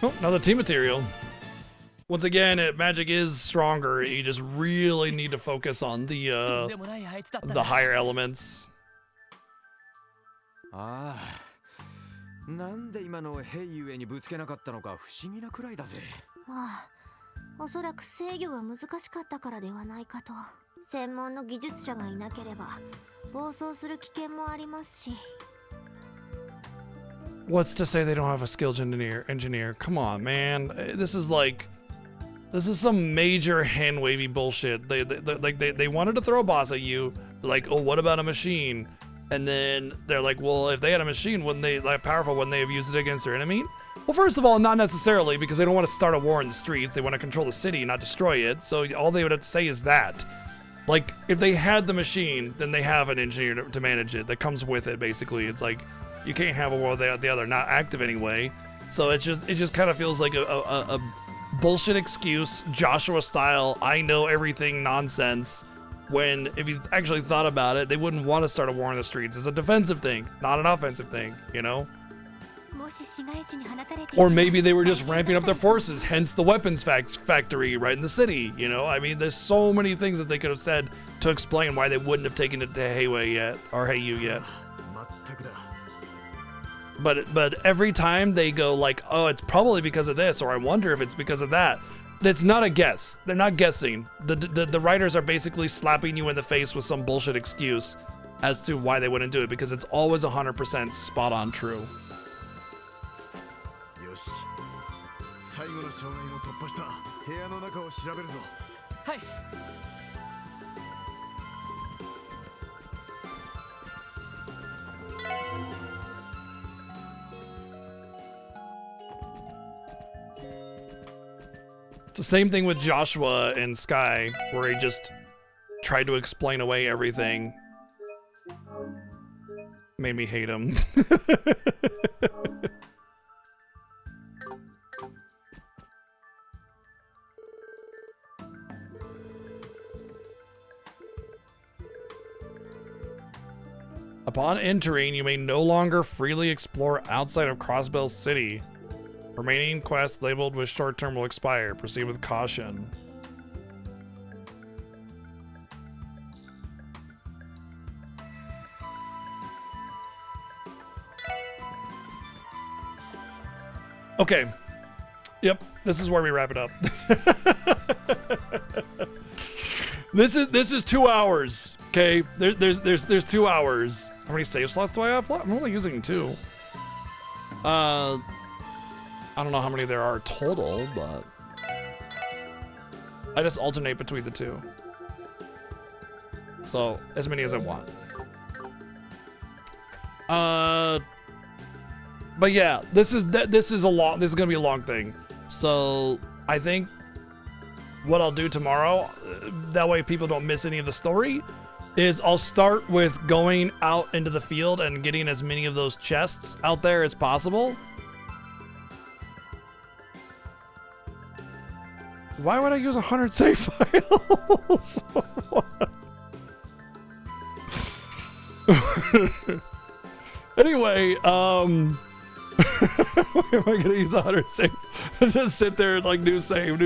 Oh, another team material. Once again, magic is stronger. You just really need to focus on the higher elements. ああ、なんで今のヘイゆえにぶつけなかったのか不思議なくらいだぜ。ああ、おそらく制御が難しかったからではないかと。専門の技術者がいなければ暴走する危険もありますし。 What's to say they don't have a skilled engineer? Come on, man. This is some major hand wavy bullshit. They wanted to throw a boss at you. They're like, oh, what about a machine? And then they're like, well, if they had a machine, wouldn't they like powerful? Wouldn't they have used it against their enemy? Well, first of all, not necessarily, because they don't want to start a war in the streets. They want to control the city, not destroy it. So all they would have to say is that. Like, if they had the machine, then they have an engineer to manage it. That comes with it, basically. It's like, you can't have a war without the other, not active anyway. So it just kind of feels like a bullshit excuse, Joshua style, I know everything nonsense. When if you actually thought about it, they wouldn't want to start a war in the streets. It's a defensive thing, not an offensive thing, you know? もし市街地に放たれて Or maybe they were just ramping up their forces, hence the weapons factory right in the city, you know? I mean, there's so many things that they could have said to explain why they wouldn't have taken it to Heiwei yet, or Heiyu yet. But every time they go like, oh, it's probably because of this, or I wonder if it's because of that, that's not a guess. They're not guessing. The writers are basically slapping you in the face with some bullshit excuse as to why they wouldn't do it, because it's always 100% spot on true. 最後の障害も突破した。部屋の中を調べるぞ。はい。It's the same thing with Joshua and Sky, where he just tried to explain away everything. Made me hate him. Upon entering, you may no longer freely explore outside of Crossbell City. Remaining quests labeled with short term will expire. Proceed with caution. Okay. Yep, this is where we wrap it up. This is 2 hours. Okay, there's 2 hours. How many save slots do I have? I'm only using 2. I don't know how many there are total, but I just alternate between the 2. So as many as I want. But yeah, this is gonna be a long thing. So I think what I'll do tomorrow, that way people don't miss any of the story, is I'll start with going out into the field and getting as many of those chests out there as possible. Why would I use 100 save files? Anyway, why am I gonna use 100 save? Just sit there and like new save.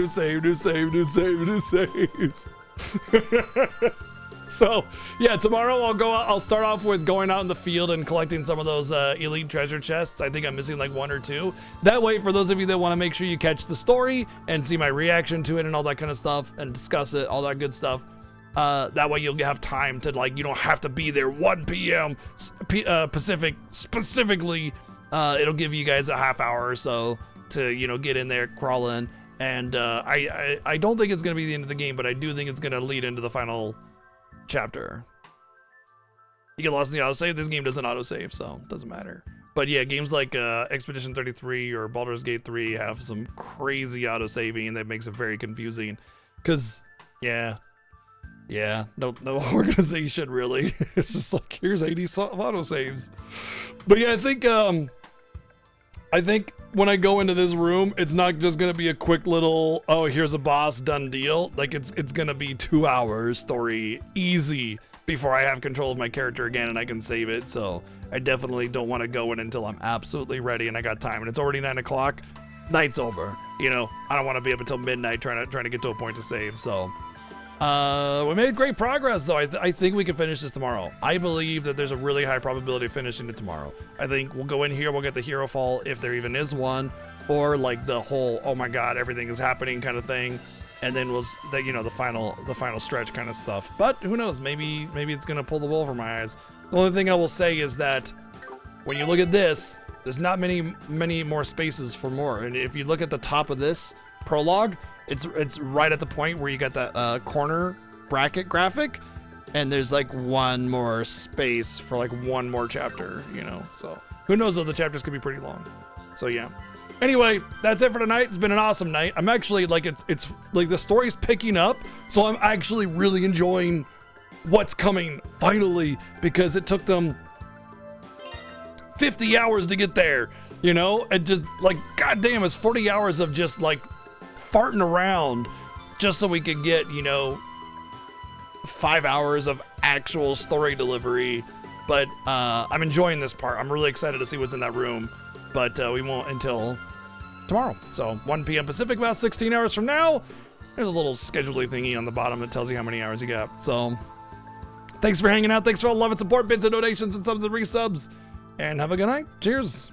So yeah, tomorrow I'll start off with going out in the field and collecting some of those elite treasure chests. I think I'm missing like 1 or 2. That way, for those of you that want to make sure you catch the story and see my reaction to it and all that kind of stuff and discuss it, all that good stuff. That way you'll have time to, like, you don't have to be there 1 p.m. Pacific specifically. It'll give you guys a half hour or so to, you know, get in there, crawl in. And I don't think it's going to be the end of the game, but I do think it's going to lead into the final chapter. You get lost in the autosave. This game doesn't autosave, so it doesn't matter. But yeah, games like Expedition 33 or Baldur's Gate 3 have some crazy autosaving that makes it very confusing. Because, yeah, no organization really. It's just like, here's 80 autosaves. But yeah, I think when I go into this room, it's not just gonna be a quick little, oh, here's a boss, done deal. Like it's gonna be 2 hours story easy before I have control of my character again and I can save it. So I definitely don't want to go in until I'm absolutely ready and I got time. And it's already 9 o'clock. Night's over. You know, I don't want to be up until midnight trying to get to a point to save. So we made great progress though. I think we can finish this tomorrow. I believe that there's a really high probability of finishing it tomorrow. I think we'll go in here, we'll get the hero fall if there even is one, or like the whole, oh my god, everything is happening kind of thing, and then the final stretch kind of stuff. But who knows, maybe it's gonna pull the wool over my eyes. The only thing I will say is that when you look at this, there's not many more spaces for more. And if you look at the top of this prologue, it's right at the point where you got that corner bracket graphic, and there's like 1 more space for like 1 more chapter, you know. So who knows, though, the chapters could be pretty long. So yeah. Anyway, that's it for tonight. It's been an awesome night. I'm actually like, it's like the story's picking up, so I'm actually really enjoying what's coming finally, because it took them 50 hours to get there, you know. And just like, goddamn, it's 40 hours of just like farting around just so we could get, you know, 5 hours of actual story delivery. But I'm enjoying this part. I'm really excited to see what's in that room. but we won't until tomorrow. So 1 p.m. Pacific, about 16 hours from now. There's a little schedule thingy on the bottom that tells you how many hours you got. So thanks for hanging out. Thanks for all the love and support, bits and donations and subs and resubs. And have a good night. Cheers.